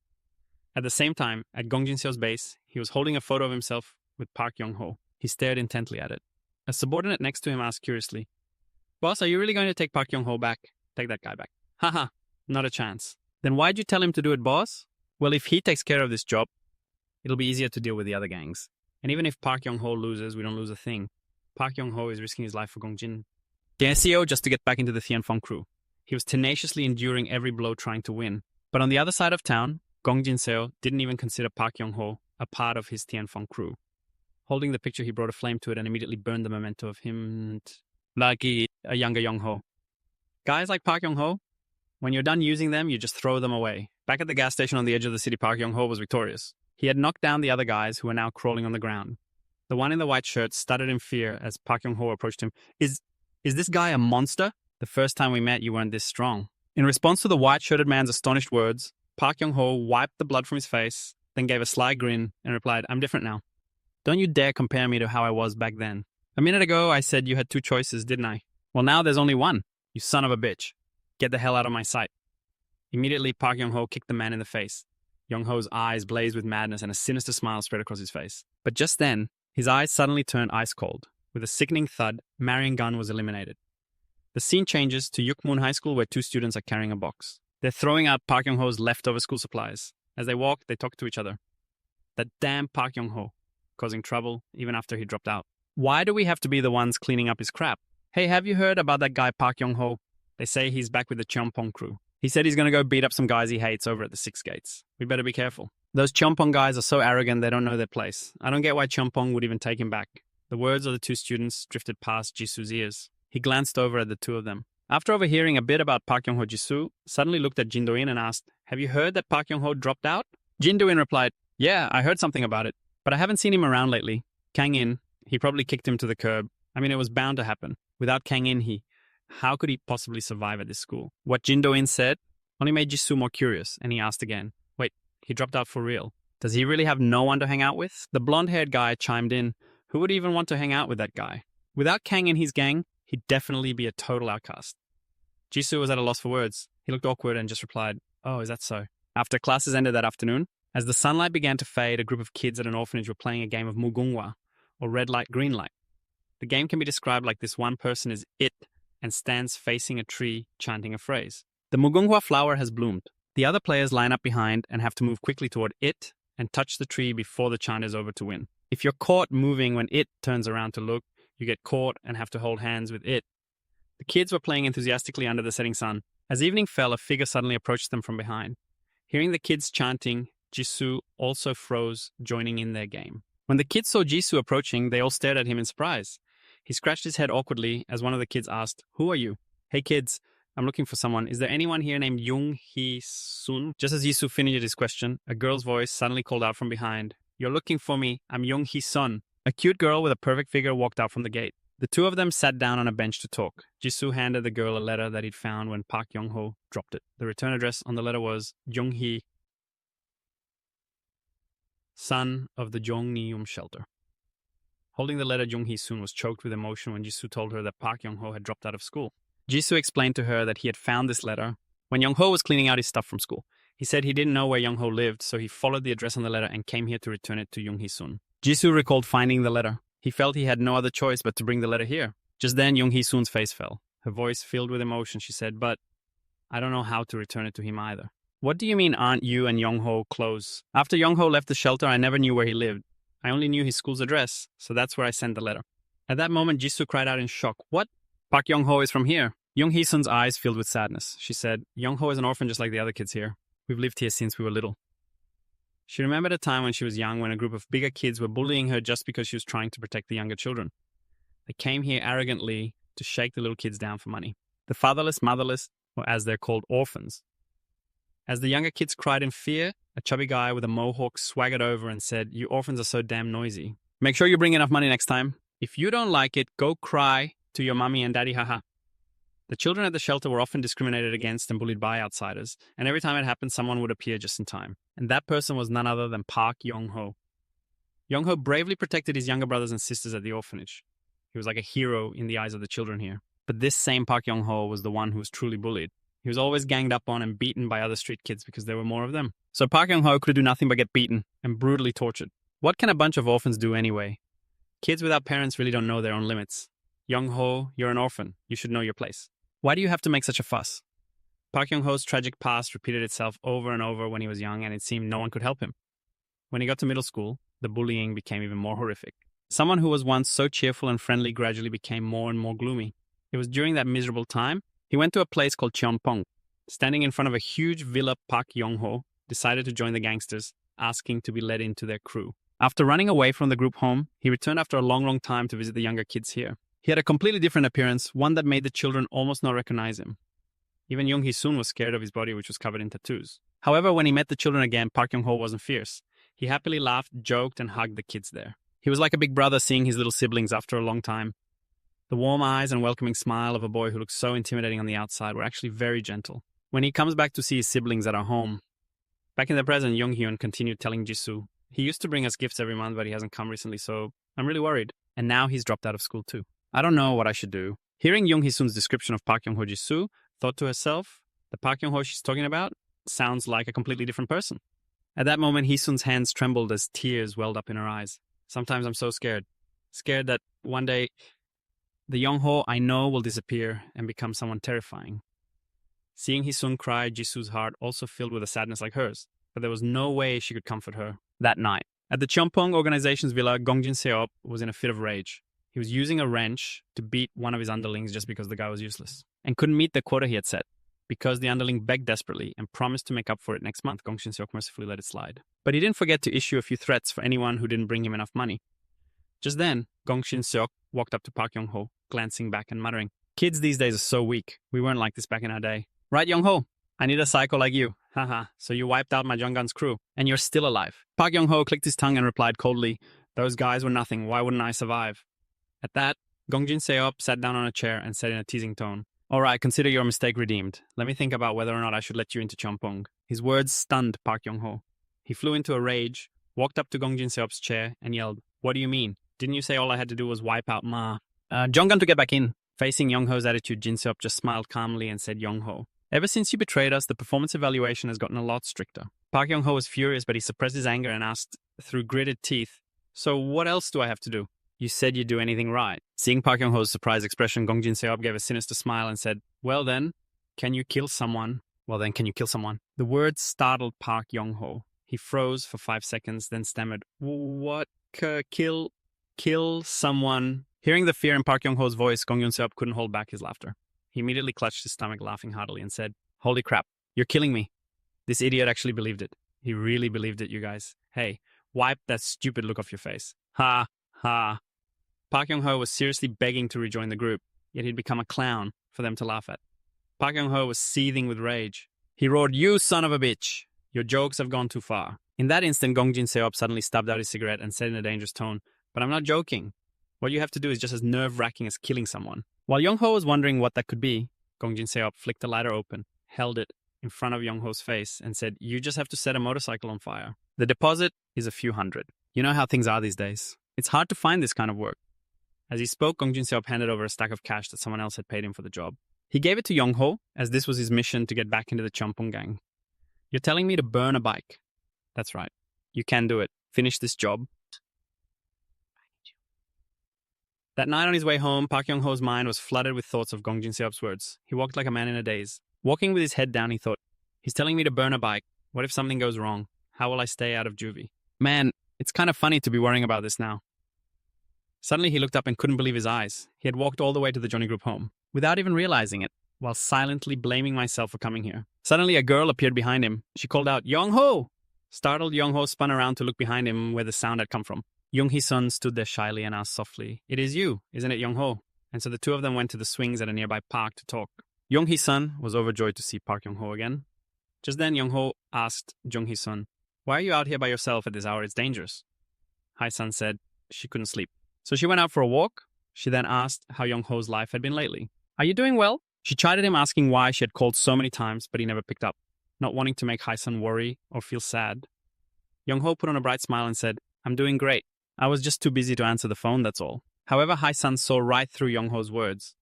At the same time, at Gong Jin-seo's base, he was holding a photo of himself with Park Yong-ho. He stared intently at it. A subordinate next to him asked curiously, "Boss, are you really going to take Park Yong-ho back? Take that guy back." "Haha, not a chance." "Then why'd you tell him to do it, boss?" "Well, if he takes care of this job, it'll be easier to deal with the other gangs. And even if Park Yong-ho loses, we don't lose a thing. Park Yong-ho is risking his life for Gong Jin. Seo just to get back into the Tianfeng crew. He was tenaciously enduring every blow trying to win. But on the other side of town, Gong Jin-seo didn't even consider Park Yong-ho a part of his Tianfeng crew. Holding the picture, he brought a flame to it and immediately burned the memento of him like a younger Yong-ho. Guys like Park Yong-ho, when you're done using them, you just throw them away. Back at the gas station on the edge of the city, Park Yong-ho was victorious. He had knocked down the other guys who were now crawling on the ground. The one in the white shirt stuttered in fear as Park Yong-ho approached him. Is this guy a monster? The first time we met, you weren't this strong." In response to the white-shirted man's astonished words, Park Yong-ho wiped the blood from his face, then gave a sly grin and replied, "I'm different now. Don't you dare compare me to how I was back then. A minute ago, I said you had 2 choices, didn't I? Well, now there's only one. You son of a bitch. Get the hell out of my sight." Immediately, Park Yong-ho kicked the man in the face. Yong-ho's eyes blazed with madness and a sinister smile spread across his face. But just then, his eyes suddenly turned ice cold. With a sickening thud, Marion Gun was eliminated. The scene changes to Yukmun High School where 2 students are carrying a box. They're throwing out Park Young-ho's leftover school supplies. As they walk, they talk to each other. That damn Park Young-ho, causing trouble even after he dropped out. Why do we have to be the ones cleaning up his crap? Hey, have you heard about that guy Park Young-ho? They say he's back with the Cheongpong crew. He said he's going to go beat up some guys he hates over at the Six Gates. We better be careful. Those Cheongpong guys are so arrogant they don't know their place. I don't get why Cheongpong would even take him back. The words of the two students drifted past Jisoo's ears. He glanced over at the two of them. After overhearing a bit about Park Young-ho, Jisoo suddenly looked at Jin Do-in and asked, "Have you heard that Park Young-ho dropped out?" Jin Do-in replied, "Yeah, I heard something about it, but I haven't seen him around lately. Kang In, he probably kicked him to the curb. I mean, it was bound to happen. Without Kang In, how could he possibly survive at this school?" What Jin Do-in said only made Jisoo more curious, and he asked again, "Wait, he dropped out for real? Does he really have no one to hang out with?" The blonde-haired guy chimed in, "Who would even want to hang out with that guy? Without Kang In his gang, he'd definitely be a total outcast." Jisoo was at a loss for words. He looked awkward and just replied, "Oh, is that so?" After classes ended that afternoon, as the sunlight began to fade, a group of kids at an orphanage were playing a game of mugunghwa, or red light, green light. The game can be described like this: one person is it and stands facing a tree chanting a phrase. The mugunghwa flower has bloomed. The other players line up behind and have to move quickly toward it and touch the tree before the chant is over to win. If you're caught moving when it turns around to look, you get caught and have to hold hands with it. The kids were playing enthusiastically under the setting sun. As evening fell, a figure suddenly approached them from behind. Hearing the kids chanting, Jisoo also froze, joining in their game. When the kids saw Jisoo approaching, they all stared at him in surprise. He scratched his head awkwardly as one of the kids asked, "Who are you?" "Hey kids, I'm looking for someone. Is there anyone here named Jung Hee-sun?" Just as Jisoo finished his question, a girl's voice suddenly called out from behind, "You're looking for me. I'm Jung Hee-sun." A cute girl with a perfect figure walked out from the gate. The two of them sat down on a bench to talk. Jisoo handed the girl a letter that he'd found when Park Young-ho dropped it. The return address on the letter was Jung-hee, son of the Jongnium shelter. Holding the letter, Jung Hee-sun was choked with emotion when Jisoo told her that Park Young-ho had dropped out of school. Jisoo explained to her that he had found this letter when Young-ho was cleaning out his stuff from school. He said he didn't know where Young-ho lived, so he followed the address on the letter and came here to return it to Jung Hee-sun. Jisoo recalled finding the letter. He felt he had no other choice but to bring the letter here. Just then, Jung Hee-sun's face fell. Her voice filled with emotion. She said, "But I don't know how to return it to him either." "What do you mean aren't you and Young-ho close?" "After Young-ho left the shelter, I never knew where he lived. I only knew his school's address, so that's where I sent the letter." At that moment, Jisoo cried out in shock. "What? Park Young-ho is from here." Jung Hee-sun's eyes filled with sadness. She said, "Young-ho is an orphan just like the other kids here. We've lived here since we were little." She remembered a time when she was young when a group of bigger kids were bullying her just because she was trying to protect the younger children. They came here arrogantly to shake the little kids down for money. The fatherless, motherless, or as they're called, orphans. As the younger kids cried in fear, a chubby guy with a mohawk swaggered over and said, "You orphans are so damn noisy. Make sure you bring enough money next time. If you don't like it, go cry to your mommy and daddy, haha." The children at the shelter were often discriminated against and bullied by outsiders, and every time it happened, someone would appear just in time. And that person was none other than Park Young-ho. Young-ho bravely protected his younger brothers and sisters at the orphanage. He was like a hero in the eyes of the children here. But this same Park Young-ho was the one who was truly bullied. He was always ganged up on and beaten by other street kids because there were more of them. So Park Young-ho could do nothing but get beaten and brutally tortured. What can a bunch of orphans do anyway? Kids without parents really don't know their own limits. Young-ho, you're an orphan. You should know your place. Why do you have to make such a fuss? Park Young-ho's tragic past repeated itself over and over when he was young, and it seemed no one could help him. When he got to middle school, the bullying became even more horrific. Someone who was once so cheerful and friendly gradually became more and more gloomy. It was during that miserable time, he went to a place called Cheongpong. Standing in front of a huge villa, Park Young-ho decided to join the gangsters, asking to be let into their crew. After running away from the group home, he returned after a long time to visit the younger kids here. He had a completely different appearance, one that made the children almost not recognize him. Even Jung Hee-sun was scared of his body, which was covered in tattoos. However, when he met the children again, Park Young-ho wasn't fierce. He happily laughed, joked, and hugged the kids there. He was like a big brother seeing his little siblings after a long time. The warm eyes and welcoming smile of a boy who looked so intimidating on the outside were actually very gentle. When he comes back to see his siblings at our home, back in the present, Jung Hyun continued telling Jisoo, "He used to bring us gifts every month, but he hasn't come recently, so I'm really worried. And now he's dropped out of school too. I don't know what I should do." Hearing Jung Hee-sun's description of Park Young-ho, Jisoo thought to herself, the Park Young-ho she's talking about sounds like a completely different person. At that moment, Hee-sun's hands trembled as tears welled up in her eyes. "Sometimes I'm so scared. Scared that one day the Young-ho I know will disappear and become someone terrifying. Seeing Hee-sun cry, Jisoo's heart also filled with a sadness like hers, but there was no way she could comfort her that night. At the Cheonpong organization's villa, Gongjin Seop was in a fit of rage. He was using a wrench to beat one of his underlings just because the guy was useless, and couldn't meet the quota he had set. Because the underling begged desperately and promised to make up for it next month, Gongjin Seok mercifully let it slide. But he didn't forget to issue a few threats for anyone who didn't bring him enough money. Just then, Gongjin Seok walked up to Park Young-ho, glancing back and muttering, "Kids these days are so weak. We weren't like this back in our day. Right, Young-ho? I need a psycho like you. Haha, so you wiped out my Junggun's crew, and you're still alive." Park Young-ho clicked his tongue and replied coldly, "Those guys were nothing. Why wouldn't I survive?" At that, Gongjin Seop sat down on a chair and said in a teasing tone, "All right, consider your mistake redeemed. Let me think about whether or not I should let you into Cheonpong." His words stunned Park Young-ho. He flew into a rage, walked up to Gongjin Seop's chair, and yelled, "What do you mean? Didn't you say all I had to do was wipe out Ma?" Jonggun to get back in. Facing Young-ho's attitude, Jin Seop just smiled calmly and said, "Young-ho, ever since you betrayed us, the performance evaluation has gotten a lot stricter." Park Young-ho was furious, but he suppressed his anger and asked, through gritted teeth, "So what else do I have to do?" "You said you'd do anything right." Seeing Park Young-ho's surprised expression, Gongjin Seop gave a sinister smile and said, "Well then, can you kill someone?" The words startled Park Young-ho. He froze for 5 seconds, then stammered, "What? Kill someone?" Hearing the fear in Park Young-ho's voice, Gongjin Seop couldn't hold back his laughter. He immediately clutched his stomach, laughing heartily, and said, "Holy crap, you're killing me." This idiot actually believed it. He really believed it, you guys. Hey, wipe that stupid look off your face. Ha, ha. Park Young-ho was seriously begging to rejoin the group, yet he'd become a clown for them to laugh at. Park Young-ho was seething with rage. He roared, "You son of a bitch! Your jokes have gone too far." In that instant, Gongjin Seop suddenly stubbed out his cigarette and said in a dangerous tone, "But I'm not joking. What you have to do is just as nerve-wracking as killing someone." While Young-ho was wondering what that could be, Gongjin Seop flicked the lighter open, held it in front of Young-ho's face, and said, "You just have to set a motorcycle on fire. The deposit is a few hundred. You know how things are these days. It's hard to find this kind of work." As he spoke, Gongjin Seop handed over a stack of cash that someone else had paid him for the job. He gave it to Young-ho, as this was his mission to get back into the Cheonpong gang. "You're telling me to burn a bike?" "That's right. You can do it. Finish this job." That night on his way home, Park Young-ho's mind was flooded with thoughts of Gongjin Seop's words. He walked like a man in a daze. Walking with his head down, he thought, "He's telling me to burn a bike. What if something goes wrong? How will I stay out of juvie? Man, it's kind of funny to be worrying about this now." Suddenly he looked up and couldn't believe his eyes. He had walked all the way to the Johnny Group home, without even realizing it, while silently blaming myself for coming here. Suddenly a girl appeared behind him. She called out, "Young-ho!" Startled, Young-ho spun around to look behind him where the sound had come from. Young Hee-sun stood there shyly and asked softly, "It is you, isn't it, Young-ho?" And so the two of them went to the swings at a nearby park to talk. Young Hee-sun was overjoyed to see Park Young-ho again. Just then, Young-ho asked Jung Hee-sun, "Why are you out here by yourself at this hour? It's dangerous." Hai-sun said she couldn't sleep. So she went out for a walk. She then asked how Young-ho's life had been lately. "Are you doing well?" She chided him, asking why she had called so many times, but he never picked up, not wanting to make Hai-sun worry or feel sad. Young-ho put on a bright smile and said, "I'm doing great. I was just too busy to answer the phone, that's all." However, Hai-sun saw right through Young-ho's words.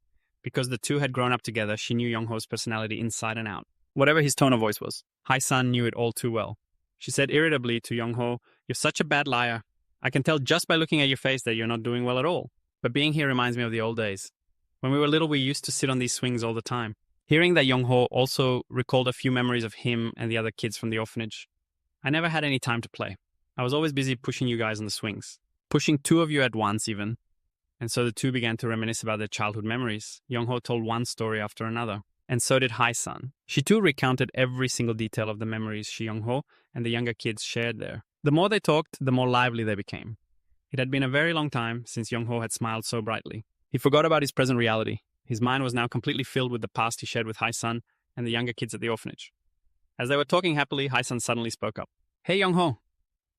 Because the two had grown up together, she knew Young-ho's personality inside and out. Whatever his tone of voice was, Hai-sun knew it all too well. She said irritably to Young-ho, "You're such a bad liar. I can tell just by looking at your face that you're not doing well at all. But being here reminds me of the old days. When we were little, we used to sit on these swings all the time." Hearing that Young-ho also recalled a few memories of him and the other kids from the orphanage. "I never had any time to play. I was always busy pushing you guys on the swings. Pushing two of you at once, even." And so the two began to reminisce about their childhood memories. Young-ho told one story after another. And so did Hai-sun. She too recounted every single detail of the memories she, Young-ho, and the younger kids shared there. The more they talked, the more lively they became. It had been a very long time since Young-ho had smiled so brightly. He forgot about his present reality. His mind was now completely filled with the past he shared with Hai-sun and the younger kids at the orphanage. As they were talking happily, Hai-sun suddenly spoke up. "Hey, Young-ho."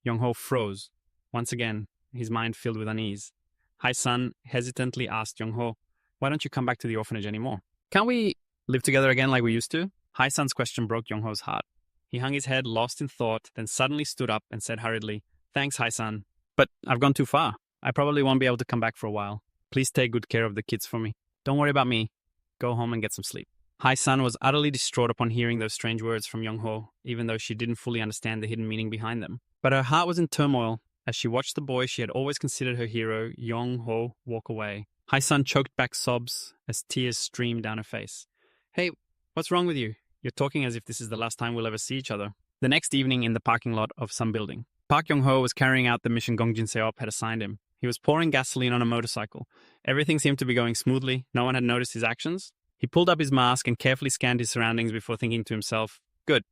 Young-ho froze. Once again, his mind filled with unease. Hai-sun hesitantly asked Young-ho, "Why don't you come back to the orphanage anymore? Can't we live together again like we used to?" Hai-sun's question broke Young-ho's heart. He hung his head, lost in thought, then suddenly stood up and said hurriedly, "Thanks, Hai-sun. But I've gone too far. I probably won't be able to come back for a while. Please take good care of the kids for me. Don't worry about me. Go home and get some sleep." Hai-sun was utterly distraught upon hearing those strange words from Young-ho, even though she didn't fully understand the hidden meaning behind them. But her heart was in turmoil as she watched the boy she had always considered her hero, Young-ho, walk away. Hai-sun choked back sobs as tears streamed down her face. "Hey, what's wrong with you? You're talking as if this is the last time we'll ever see each other. The next evening in the parking lot of some building, Park Young-ho was carrying out the mission Gong Jin-seop had assigned him. He was pouring gasoline on a motorcycle. Everything seemed to be going smoothly. No one had noticed his actions. He pulled up his mask and carefully scanned his surroundings before thinking to himself, good,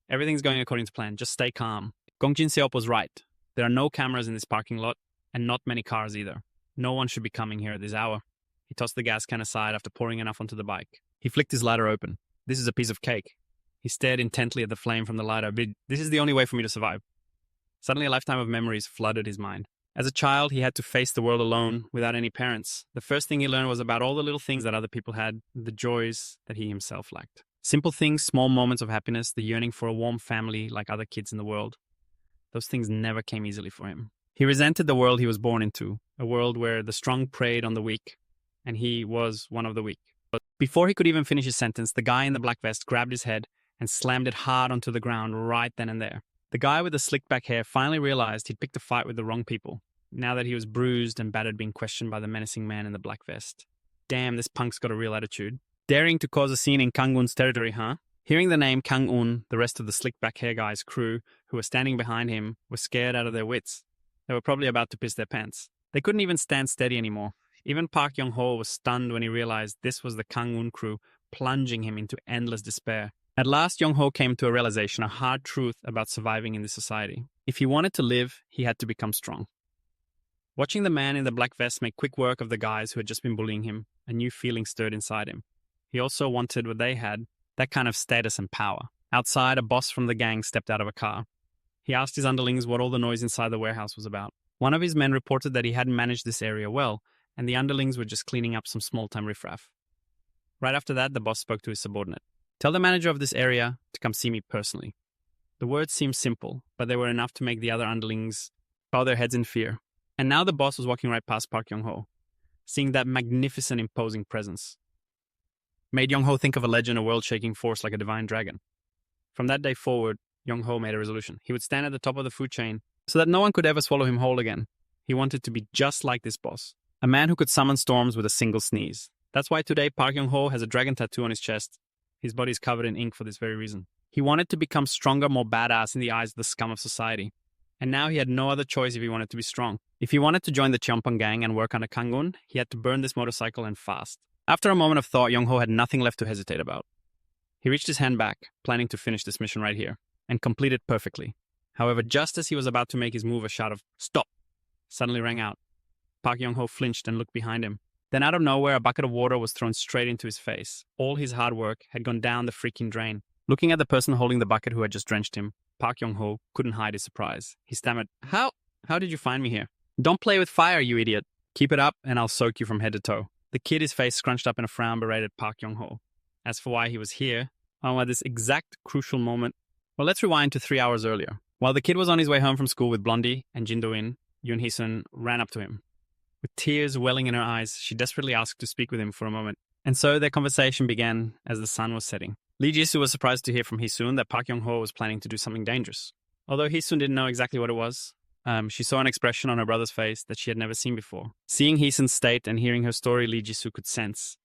everything's going according to plan, just stay calm. Gong Jin-seop was right. There are no cameras in this parking lot, and not many cars either. No one should be coming here at this hour. He tossed the gas can aside after pouring enough onto the bike. He flicked his lighter open. This is a piece of cake. He stared intently at the flame from the lighter. This is the only way for me to survive. Suddenly, a lifetime of memories flooded his mind. As a child, he had to face the world alone, without any parents. The first thing he learned was about all the little things that other people had, the joys that he himself lacked. Simple things, small moments of happiness, the yearning for a warm family like other kids in the world. Those things never came easily for him. He resented the world he was born into, a world where the strong preyed on the weak, and he was one of the weak. But before he could even finish his sentence, the guy in the black vest grabbed his head and slammed it hard onto the ground right then and there. The guy with the slicked back hair finally realized he'd picked a fight with the wrong people, now that he was bruised and battered being questioned by the menacing man in the black vest. Damn, this punk's got a real attitude. Daring to cause a scene in Kang-un's territory, huh? Hearing the name Kang-un, the rest of the slicked back hair guy's crew, who were standing behind him, were scared out of their wits. They were probably about to piss their pants. They couldn't even stand steady anymore. Even Park Young-ho was stunned when he realized this was the Kang-un crew plunging him into endless despair. At last, Young-ho came to a realization, a hard truth about surviving in this society. If he wanted to live, he had to become strong. Watching the man in the black vest make quick work of the guys who had just been bullying him, a new feeling stirred inside him. He also wanted what they had, that kind of status and power. Outside, a boss from the gang stepped out of a car. He asked his underlings what all the noise inside the warehouse was about. One of his men reported that he hadn't managed this area well, and the underlings were just cleaning up some small-time riffraff. Right after that, the boss spoke to his subordinate. Tell the manager of this area to come see me personally. The words seemed simple, but they were enough to make the other underlings bow their heads in fear. And now the boss was walking right past Park Young-ho, seeing that magnificent, imposing presence. Made Young-ho think of a legend, a world-shaking force like a divine dragon. From that day forward, Young-ho made a resolution. He would stand at the top of the food chain so that no one could ever swallow him whole again. He wanted to be just like this boss, a man who could summon storms with a single sneeze. That's why today Park Young-ho has a dragon tattoo on his chest. His body is covered in ink for this very reason. He wanted to become stronger, more badass in the eyes of the scum of society. And now he had no other choice if he wanted to be strong. If he wanted to join the Cheonpong gang and work under Kang-un, he had to burn this motorcycle and fast. After a moment of thought, Young-ho had nothing left to hesitate about. He reached his hand back, planning to finish this mission right here, and complete it perfectly. However, just as he was about to make his move, a shout of "Stop!" suddenly rang out. Park Young-ho flinched and looked behind him. Then out of nowhere, a bucket of water was thrown straight into his face. All his hard work had gone down the freaking drain. Looking at the person holding the bucket who had just drenched him, Park Young-ho couldn't hide his surprise. He stammered, How did you find me here? Don't play with fire, you idiot. Keep it up and I'll soak you from head to toe. The kid, his face scrunched up in a frown, berated Park Young-ho. As for why he was here, at this exact crucial moment, well, let's rewind to 3 hours earlier. While the kid was on his way home from school with Blondie and Jin Do-in, Yoon Hee-sun ran up to him. With tears welling in her eyes, she desperately asked to speak with him for a moment. And so their conversation began as the sun was setting. Lee Jisoo was surprised to hear from Hee-sun that Park Young-ho was planning to do something dangerous. Although Hee-sun didn't know exactly what it was, she saw an expression on her brother's face that she had never seen before. Seeing Hee-sun's state and hearing her story, Lee Jisoo could sense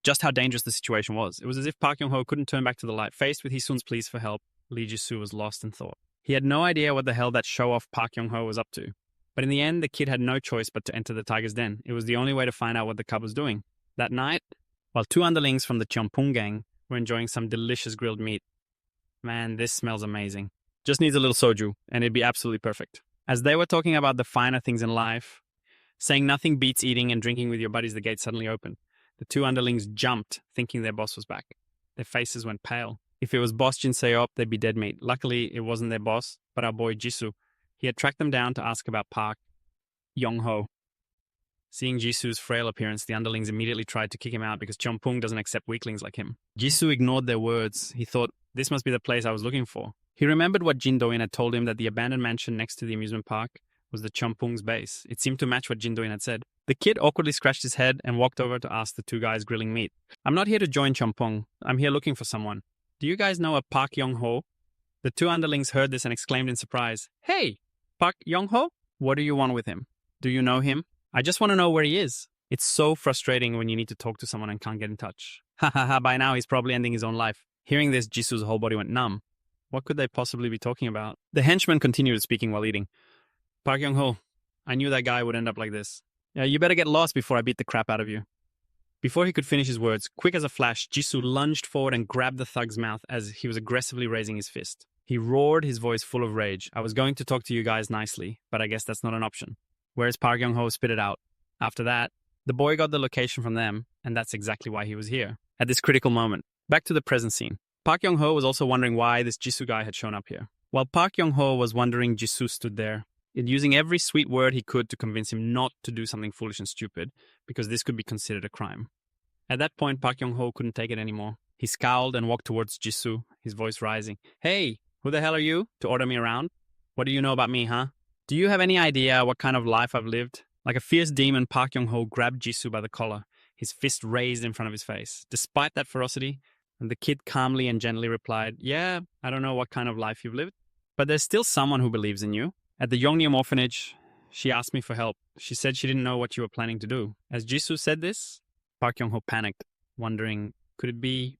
just how dangerous the situation was. It was as if Park Young-ho couldn't turn back to the light. Faced with Hee-sun's pleas for help, Lee Jisoo was lost in thought. He had no idea what the hell that show-off Park Young-ho was up to. But in the end, the kid had no choice but to enter the tiger's den. It was the only way to find out what the cub was doing. That night, while two underlings from the Cheonpong gang were enjoying some delicious grilled meat. Man, this smells amazing. Just needs a little soju, and it'd be absolutely perfect. As they were talking about the finer things in life, saying nothing beats eating and drinking with your buddies, the gate suddenly opened. The two underlings jumped, thinking their boss was back. Their faces went pale. If it was boss Jin Seop, they'd be dead meat. Luckily, it wasn't their boss, but our boy Jisoo. He had tracked them down to ask about Park Young-ho. Seeing Jisoo's frail appearance, the underlings immediately tried to kick him out because Cheonpong doesn't accept weaklings like him. Jisoo ignored their words. He thought, this must be the place I was looking for. He remembered what Jin Do-in had told him, that the abandoned mansion next to the amusement park was the Cheonpong's base. It seemed to match what Jin Do-in had said. The kid awkwardly scratched his head and walked over to ask the two guys grilling meat. I'm not here to join Cheonpong. I'm here looking for someone. Do you guys know a Park Young-ho? The two underlings heard this and exclaimed in surprise, Hey! Park Young-ho? What do you want with him? Do you know him? I just want to know where he is. It's so frustrating when you need to talk to someone and can't get in touch. Ha ha ha, by now he's probably ending his own life. Hearing this, Jisu's whole body went numb. What could they possibly be talking about? The henchman continued speaking while eating. Park Young-ho, I knew that guy would end up like this. Yeah, you better get lost before I beat the crap out of you. Before he could finish his words, quick as a flash, Jisoo lunged forward and grabbed the thug's mouth as he was aggressively raising his fist. He roared, his voice full of rage. I was going to talk to you guys nicely, but I guess that's not an option. Whereas Park Young-ho spit it out. After that, the boy got the location from them, and that's exactly why he was here. At this critical moment, back to the present scene. Park Young-ho was also wondering why this Jisoo guy had shown up here. While Park Young-ho was wondering, Jisoo stood there, using every sweet word he could to convince him not to do something foolish and stupid, because this could be considered a crime. At that point, Park Young-ho couldn't take it anymore. He scowled and walked towards Jisoo, his voice rising. Hey, who the hell are you to order me around? What do you know about me, huh? Do you have any idea what kind of life I've lived? Like a fierce demon, Park Young-ho grabbed Jisoo by the collar, his fist raised in front of his face. Despite that ferocity, the kid calmly and gently replied, yeah, I don't know what kind of life you've lived, but there's still someone who believes in you. At the Yongnyum orphanage, she asked me for help. She said she didn't know what you were planning to do. As Jisoo said this, Park Young-ho panicked, wondering, could it be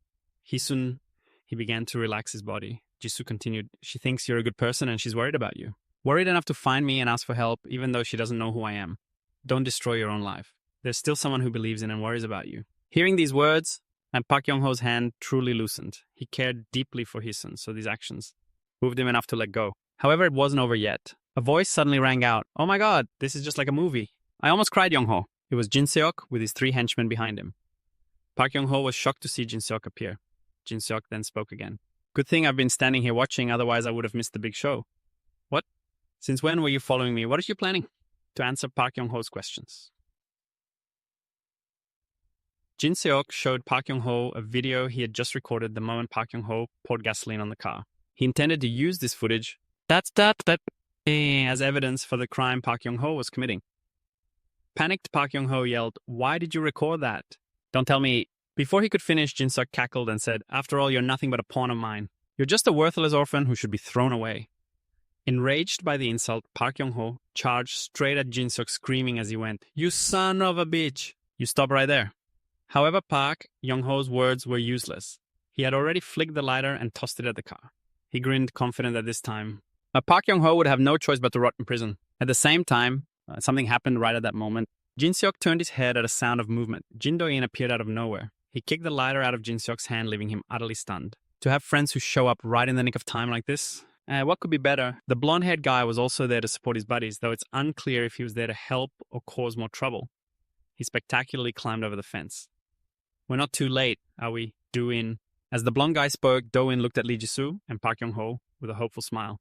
Hisun? He began to relax his body. Jisoo continued, she thinks you're a good person and she's worried about you. Worried enough to find me and ask for help, even though she doesn't know who I am. Don't destroy your own life. There's still someone who believes in and worries about you. Hearing these words, and Park Young-ho's hand truly loosened. He cared deeply for Hisun, so these actions moved him enough to let go. However, it wasn't over yet. A voice suddenly rang out. Oh my god, this is just like a movie. I almost cried, Young-ho. It was Jin Seok with his 3 henchmen behind him. Park Young-ho was shocked to see Jin Seok appear. Jin Seok then spoke again. Good thing I've been standing here watching, otherwise I would have missed the big show. What? Since when were you following me? What are you planning? To answer Park Young-ho's questions. Jin Seok showed Park Young-ho a video he had just recorded the moment Park Young-ho poured gasoline on the car. He intended to use this footage as evidence for the crime Park Young-ho was committing. Panicked, Park Young-ho yelled, why did you record that? Don't tell me. Before he could finish, Jin Seok cackled and said, after all, you're nothing but a pawn of mine. You're just a worthless orphan who should be thrown away. Enraged by the insult, Park Young-ho charged straight at Jin Seok, screaming as he went, you son of a bitch! You stop right there. However, Park Young-ho's words were useless. He had already flicked the lighter and tossed it at the car. He grinned, confident that this time Park Young-ho would have no choice but to rot in prison. At the same time, something happened right at that moment. Jin Seok turned his head at a sound of movement. Jin Do-in appeared out of nowhere. He kicked the lighter out of Jin Seok's hand, leaving him utterly stunned. To have friends who show up right in the nick of time like this, what could be better? The blonde-haired guy was also there to support his buddies, though it's unclear if he was there to help or cause more trouble. He spectacularly climbed over the fence. We're not too late, are we? Do-in. As the blonde guy spoke, Do-in looked at Lee Jisoo and Park Young-ho with a hopeful smile.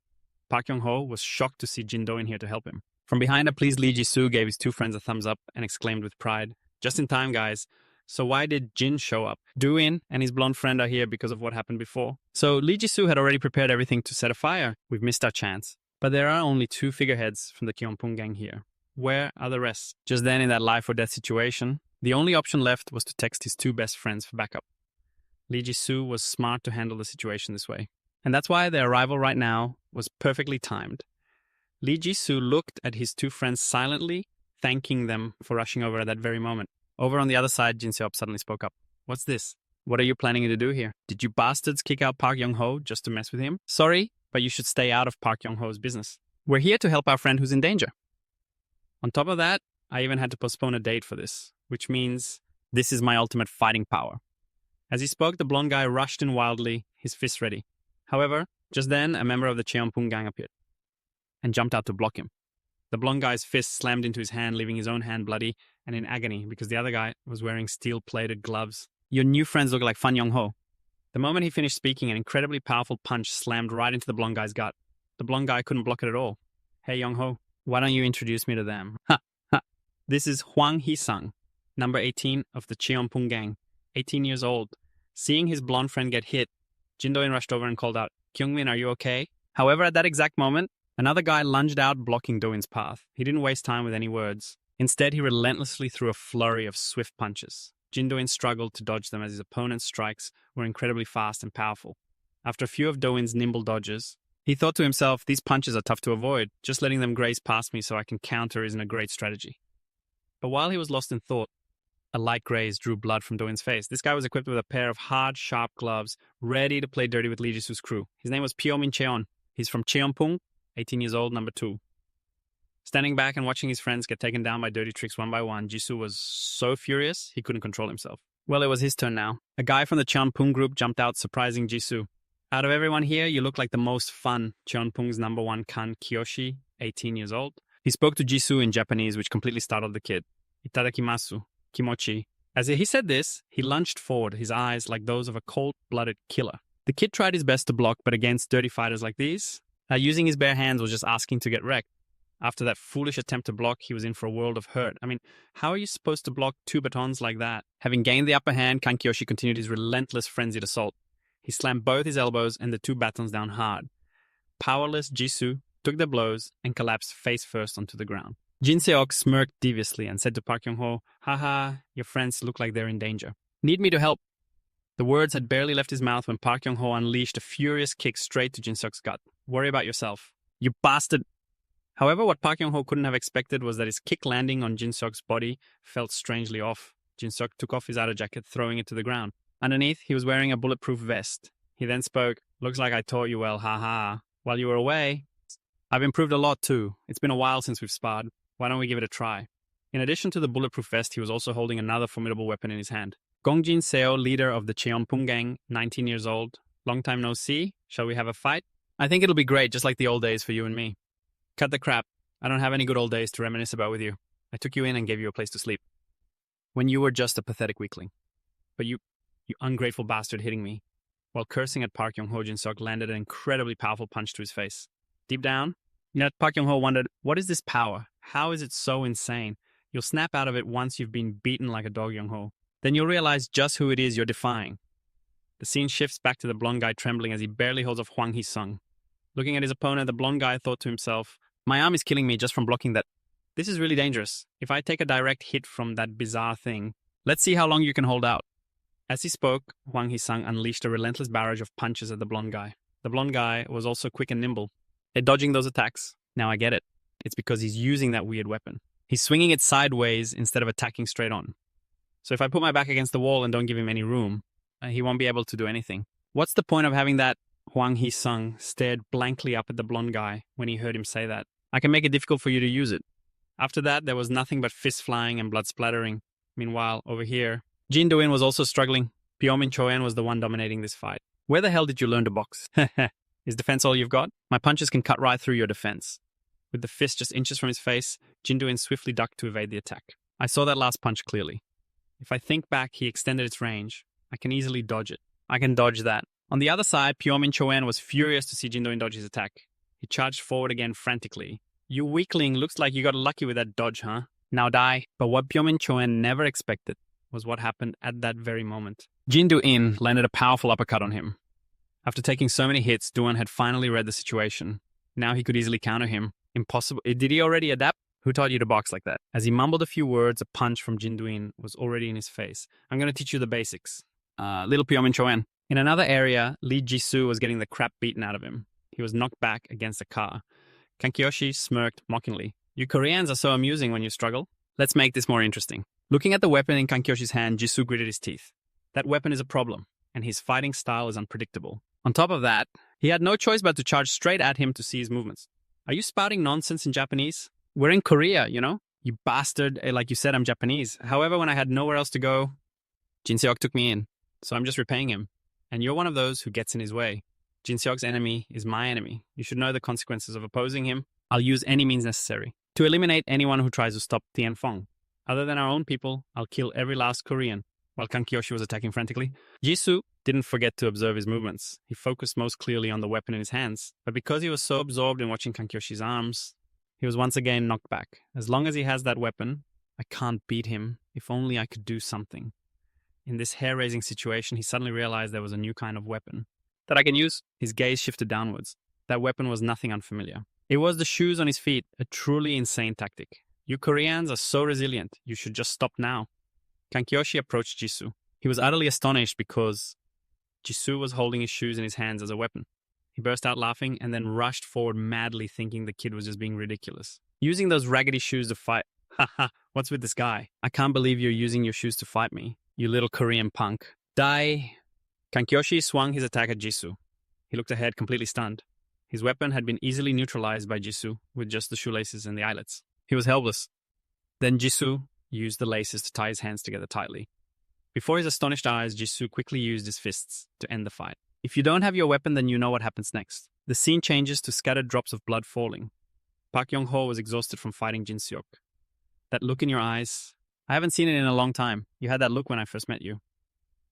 Park Young-ho was shocked to see Jin Do-in here to help him. From behind a pleased Lee Jisoo gave his 2 friends a thumbs up and exclaimed with pride, just in time, guys. So why did Jin show up? Do-in and his blonde friend are here because of what happened before. So Lee Jisoo had already prepared everything to set a fire. We've missed our chance. But there are only 2 figureheads from the Kyeonpung gang here. Where are the rest? Just then, in that life or death situation, the only option left was to text his 2 best friends for backup. Lee Jisoo was smart to handle the situation this way. And that's why their arrival right now was perfectly timed. Lee Jisoo looked at his 2 friends silently, thanking them for rushing over at that very moment. Over on the other side, Jin Seop suddenly spoke up. What's this? What are you planning to do here? Did you bastards kick out Park Young-ho just to mess with him? Sorry, but you should stay out of Park Young-ho's business. We're here to help our friend who's in danger. On top of that, I even had to postpone a date for this, which means this is my ultimate fighting power. As he spoke, the blonde guy rushed in wildly, his fists ready. However, just then, a member of the Cheonpung gang appeared and jumped out to block him. The blonde guy's fist slammed into his hand, leaving his own hand bloody and in agony because the other guy was wearing steel-plated gloves. Your new friends look like Fan Young-ho. The moment he finished speaking, an incredibly powerful punch slammed right into the blonde guy's gut. The blonde guy couldn't block it at all. Hey, Young-ho, why don't you introduce me to them? Ha, ha. This is Hwang Hee-sung, number 18 of the Cheonpung gang, 18 years old. Seeing his blonde friend get hit, Jin Do-in rushed over and called out, Kyungmin, are you okay? However, at that exact moment, another guy lunged out, blocking Do-in's path. He didn't waste time with any words. Instead, he relentlessly threw a flurry of swift punches. Jin Do-in struggled to dodge them as his opponent's strikes were incredibly fast and powerful. After a few of Do-in's nimble dodges, he thought to himself, these punches are tough to avoid. Just letting them graze past me so I can counter isn't a great strategy. But while he was lost in thought, A light graze drew blood from Doin's face. This guy was equipped with a pair of hard, sharp gloves, ready to play dirty with Lee Jisu's crew. His name was Pyo Min Cheon. He's from Cheonpung, 18 years old, number 2. Standing back and watching his friends get taken down by dirty tricks one by one, Jisoo was so furious he couldn't control himself. Well, it was his turn now. A guy from the Cheonpung group jumped out, surprising Jisoo. Out of everyone here, you look like the most fun. Cheonpung's number 1 Kan Kiyoshi, 18 years old. He spoke to Jisoo in Japanese, which completely startled the kid. Itadakimasu. Kimochi. As he said this, he lunged forward, his eyes like those of a cold-blooded killer. The kid tried his best to block, but against dirty fighters like these, using his bare hands was just asking to get wrecked. After that foolish attempt to block, he was in for a world of hurt. I mean, how are you supposed to block 2 batons like that? Having gained the upper hand, Kankyoshi continued his relentless frenzied assault. He slammed both his elbows and the 2 batons down hard. Powerless Jisoo took the blows and collapsed face first onto the ground. Jin Seok smirked deviously and said to Park Kyung-ho, "Haha, your friends look like they're in danger. Need me to help?" The words had barely left his mouth when Park Kyung-ho unleashed a furious kick straight to Jin Seok's gut. "Worry about yourself. You bastard!" However, what Park Kyung-ho couldn't have expected was that his kick landing on Jin Seok's body felt strangely off. Jin Seok took off his outer jacket, throwing it to the ground. Underneath, he was wearing a bulletproof vest. He then spoke, "Looks like I taught you well, haha. While you were away, I've improved a lot too. It's been a while since we've sparred. Why don't we give it a try?" In addition to the bulletproof vest, he was also holding another formidable weapon in his hand. Gongjin Seo, leader of the Cheonpung gang, 19 years old. "Long time no see. Shall we have a fight?" "I think it'll be great, just like the old days for you and me." "Cut the crap. I don't have any good old days to reminisce about with you. I took you in and gave you a place to sleep when you were just a pathetic weakling. But you ungrateful bastard hitting me." While cursing at Park Kyung-ho, Jin Seok landed an incredibly powerful punch to his face. Deep down, Park Kyung-ho wondered, what is this power? How is it so insane? You'll snap out of it once you've been beaten like a dog, Young-ho. Then you'll realize just who it is you're defying. The scene shifts back to the blonde guy trembling as he barely holds off Hwang Hee-sung. Looking at his opponent, the blonde guy thought to himself, "My arm is killing me just from blocking that. This is really dangerous. If I take a direct hit from that bizarre thing, let's see how long you can hold out." As he spoke, Hwang Hee-sung unleashed a relentless barrage of punches at the blonde guy. The blonde guy was also quick and nimble at dodging those attacks. Now I get it. It's because he's using that weird weapon. He's swinging it sideways instead of attacking straight on. So if I put my back against the wall and don't give him any room, he won't be able to do anything. What's the point of having that? Hwang Hee-sung stared blankly up at the blonde guy when he heard him say that. "I can make it difficult for you to use it." After that, there was nothing but fists flying and blood splattering. Meanwhile, over here, Jin Do-in was also struggling. Pyo Min Choen was the one dominating this fight. "Where the hell did you learn to box? Is defense all you've got? My punches can cut right through your defense." With the fist just inches from his face, Jin Do-in swiftly ducked to evade the attack. I saw that last punch clearly. If I think back, he extended its range. I can easily dodge it. I can dodge that. On the other side, Pyo Min Choen was furious to see Jin Do-in dodge his attack. He charged forward again frantically. "You weakling, looks like you got lucky with that dodge, huh? Now die." But what Pyo Min Choen never expected was what happened at that very moment. Jin Do-in landed a powerful uppercut on him. After taking so many hits, Do-in had finally read the situation. Now he could easily counter him. Impossible. Did he already adapt? Who taught you to box like that? As he mumbled a few words, a punch from Jin Do-in was already in his face. "I'm going to teach you the basics." Little Pyo Min Choen. In another area, Lee Jisoo was getting the crap beaten out of him. He was knocked back against a car. Kankyoshi smirked mockingly. "You Koreans are so amusing when you struggle. Let's make this more interesting." Looking at the weapon in Kankyoshi's hand, Jisoo gritted his teeth. That weapon is a problem, and his fighting style is unpredictable. On top of that, he had no choice but to charge straight at him to see his movements. "Are you spouting nonsense in Japanese? We're in Korea, you know? You bastard, like you said, I'm Japanese. However, when I had nowhere else to go, Jin Seok took me in, so I'm just repaying him. And you're one of those who gets in his way. Jin Seok's enemy is my enemy. You should know the consequences of opposing him. I'll use any means necessary to eliminate anyone who tries to stop Tianfeng. Other than our own people, I'll kill every last Korean." While Kankyoshi was attacking frantically, Jisoo didn't forget to observe his movements. He focused most clearly on the weapon in his hands, but because he was so absorbed in watching Kankyoshi's arms, he was once again knocked back. As long as he has that weapon, I can't beat him. If only I could do something. In this hair-raising situation, he suddenly realized there was a new kind of weapon that I can use. His gaze shifted downwards. That weapon was nothing unfamiliar. It was the shoes on his feet, a truly insane tactic. "You Koreans are so resilient. You should just stop now." Kankyoshi approached Jisoo. He was utterly astonished because Jisoo was holding his shoes in his hands as a weapon. He burst out laughing and then rushed forward madly, thinking the kid was just being ridiculous. "Using those raggedy shoes to fight. Haha, What's with this guy? I can't believe you're using your shoes to fight me, you little Korean punk. Die. Kankyoshi swung his attack at Jisoo. He looked ahead, completely stunned. His weapon had been easily neutralized by Jisoo with just the shoelaces and the eyelets. He was helpless. Then Jisoo used the laces to tie his hands together tightly. Before his astonished eyes, Jisoo quickly used his fists to end the fight. If you don't have your weapon, then you know what happens next. The scene changes to scattered drops of blood falling. Park Yong-ho was exhausted from fighting Jin Seok. That look in your eyes, I haven't seen it in a long time. You had that look when I first met you.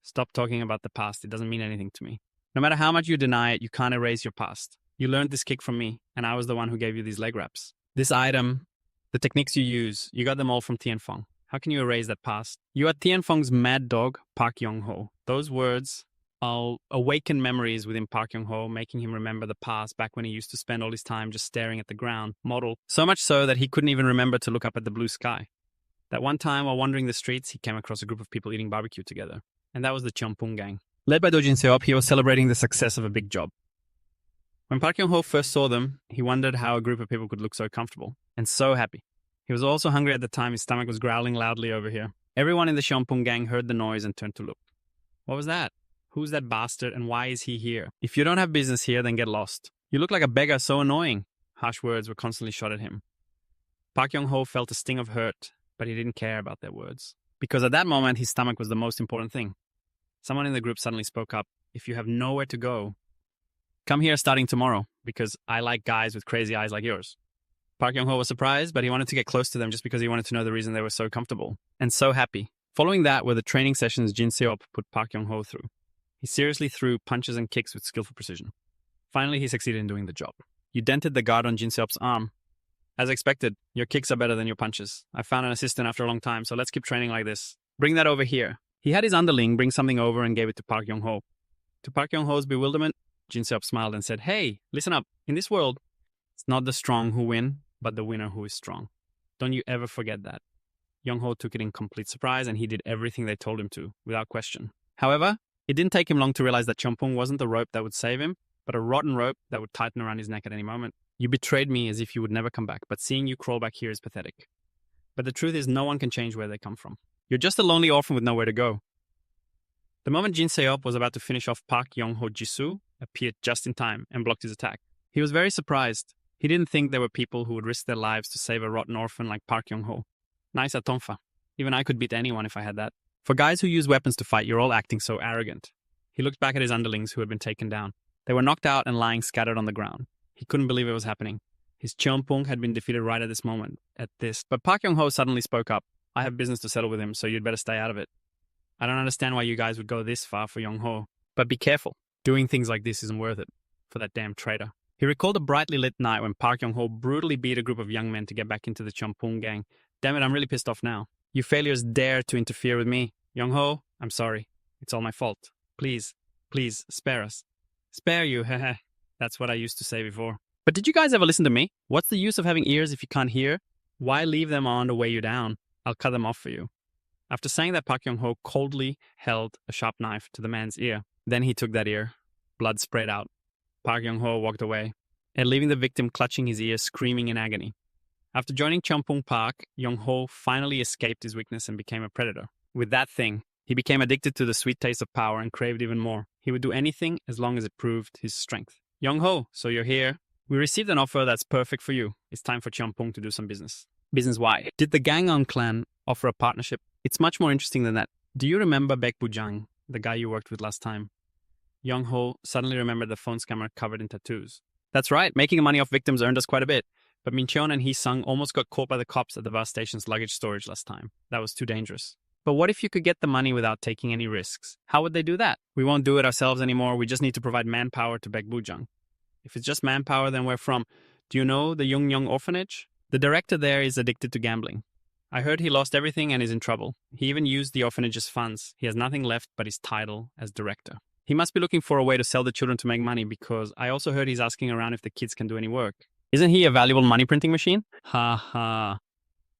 Stop talking about the past. It doesn't mean anything to me. No matter how much you deny it, you can't erase your past. You learned this kick from me, and I was the one who gave you these leg wraps. This item, the techniques you use, you got them all from Tianfeng. How can you erase that past? You are Tianfeng's mad dog, Park Yong-ho. Those words, I'll awaken memories within Park Yong-ho, making him remember the past back when he used to spend all his time just staring at the ground, model, so much so that he couldn't even remember to look up at the blue sky. That one time while wandering the streets, he came across a group of people eating barbecue together. And that was the Cheongpung gang. Led by Dojin Seop, he was celebrating the success of a big job. When Park Yong-ho first saw them, he wondered how a group of people could look so comfortable and so happy. He was also hungry at the time. His stomach was growling loudly over here. Everyone in the Cheongpung gang heard the noise and turned to look. What was that? Who's that bastard and why is he here? If you don't have business here, then get lost. You look like a beggar, so annoying. Harsh words were constantly shot at him. Park Yong-ho felt a sting of hurt, but he didn't care about their words. Because at that moment, his stomach was the most important thing. Someone in the group suddenly spoke up. If you have nowhere to go, come here starting tomorrow, because I like guys with crazy eyes like yours. Park Yong-ho was surprised, but he wanted to get close to them just because he wanted to know the reason they were so comfortable and so happy. Following that were the training sessions Jin Seop put Park Yong-ho through. He seriously threw punches and kicks with skillful precision. Finally, he succeeded in doing the job. You dented the guard on Jin Seop's arm. As expected, your kicks are better than your punches. I found an assistant after a long time, so let's keep training like this. Bring that over here. He had his underling bring something over and gave it to Park Yong-ho. To Park Yong-ho's bewilderment, Jin Seop smiled and said, "Hey, listen up. In this world, it's not the strong who win, but the winner who is strong. Don't you ever forget that." Yong-ho took it in complete surprise and he did everything they told him to, without question. However, it didn't take him long to realize that Cheongpung wasn't the rope that would save him, but a rotten rope that would tighten around his neck at any moment. You betrayed me as if you would never come back, but seeing you crawl back here is pathetic. But the truth is no one can change where they come from. You're just a lonely orphan with nowhere to go. The moment Jin Seop was about to finish off Park Yong-ho, Jisoo appeared just in time and blocked his attack. He was very surprised. He didn't think there were people who would risk their lives to save a rotten orphan like Park Yong-ho. Nice atonfa. Even I could beat anyone if I had that. For guys who use weapons to fight, you're all acting so arrogant. He looked back at his underlings who had been taken down. They were knocked out and lying scattered on the ground. He couldn't believe it was happening. His Cheongpung had been defeated right at this moment, But Park Yong-ho suddenly spoke up. I have business to settle with him, so you'd better stay out of it. I don't understand why you guys would go this far for Yong-ho. But be careful. Doing things like this isn't worth it for that damn traitor. He recalled a brightly lit night when Park Yong-ho brutally beat a group of young men to get back into the Cheongpung gang. Damn it, I'm really pissed off now. You failures dare to interfere with me. Yong-ho, I'm sorry. It's all my fault. Please, spare us. Spare you, heh. That's what I used to say before. But did you guys ever listen to me? What's the use of having ears if you can't hear? Why leave them on to weigh you down? I'll cut them off for you. After saying that, Park Yong-ho coldly held a sharp knife to the man's ear. Then he took that ear. Blood sprayed out. Park Yong-ho walked away, and leaving the victim clutching his ear, screaming in agony. After joining Cheongpung Park, Yong-ho finally escaped his weakness and became a predator. With that thing, he became addicted to the sweet taste of power and craved even more. He would do anything as long as it proved his strength. Yong-ho, so you're here. We received an offer that's perfect for you. It's time for Cheongpung to do some business. Business why? Did the Gangon clan offer a partnership? It's much more interesting than that. Do you remember Baek Bujang, the guy you worked with last time? Yong-ho suddenly remembered the phone scammer covered in tattoos. That's right, making money off victims earned us quite a bit. But Min-cheon and Hee-sung almost got caught by the cops at the bus station's luggage storage last time. That was too dangerous. But what if you could get the money without taking any risks? How would they do that? We won't do it ourselves anymore. We just need to provide manpower to Baek Bujang. If it's just manpower, then we're from, do you know the Yungyong orphanage? The director there is addicted to gambling. I heard he lost everything and is in trouble. He even used the orphanage's funds. He has nothing left but his title as director. He must be looking for a way to sell the children to make money because I also heard he's asking around if the kids can do any work. Isn't he a valuable money printing machine? Ha ha.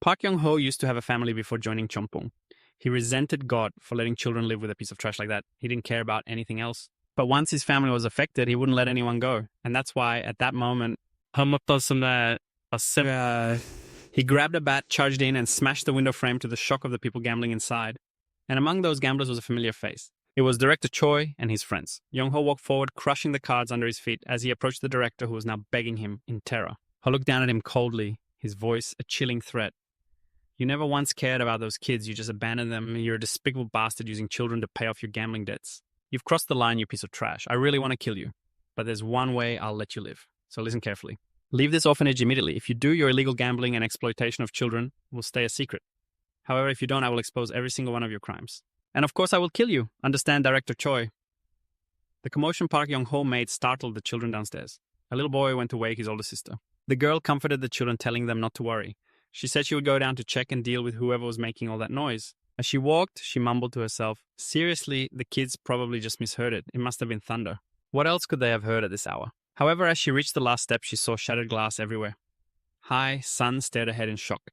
Park Yong-ho used to have a family before joining Cheongpung. He resented God for letting children live with a piece of trash like that. He didn't care about anything else. But once his family was affected, he wouldn't let anyone go. And that's why, at that moment, He grabbed a bat, charged in, and smashed the window frame to the shock of the people gambling inside. And among those gamblers was a familiar face. It was Director Choi and his friends. Young-ho walked forward, crushing the cards under his feet as he approached the director, who was now begging him in terror. Ho looked down at him coldly, his voice a chilling threat. You never once cared about those kids, you just abandoned them, and you're a despicable bastard using children to pay off your gambling debts. You've crossed the line, you piece of trash. I really want to kill you. But there's one way I'll let you live. So listen carefully. Leave this orphanage immediately. If you do, your illegal gambling and exploitation of children will stay a secret. However, if you don't, I will expose every single one of your crimes. And of course, I will kill you. Understand, Director Choi. The commotion Park Young-ho made startled the children downstairs. A little boy went to wake his older sister. The girl comforted the children, telling them not to worry. She said she would go down to check and deal with whoever was making all that noise. As she walked, she mumbled to herself, seriously, the kids probably just misheard it. It must have been thunder. What else could they have heard at this hour? However, as she reached the last step, she saw shattered glass everywhere. Sun stared ahead in shock.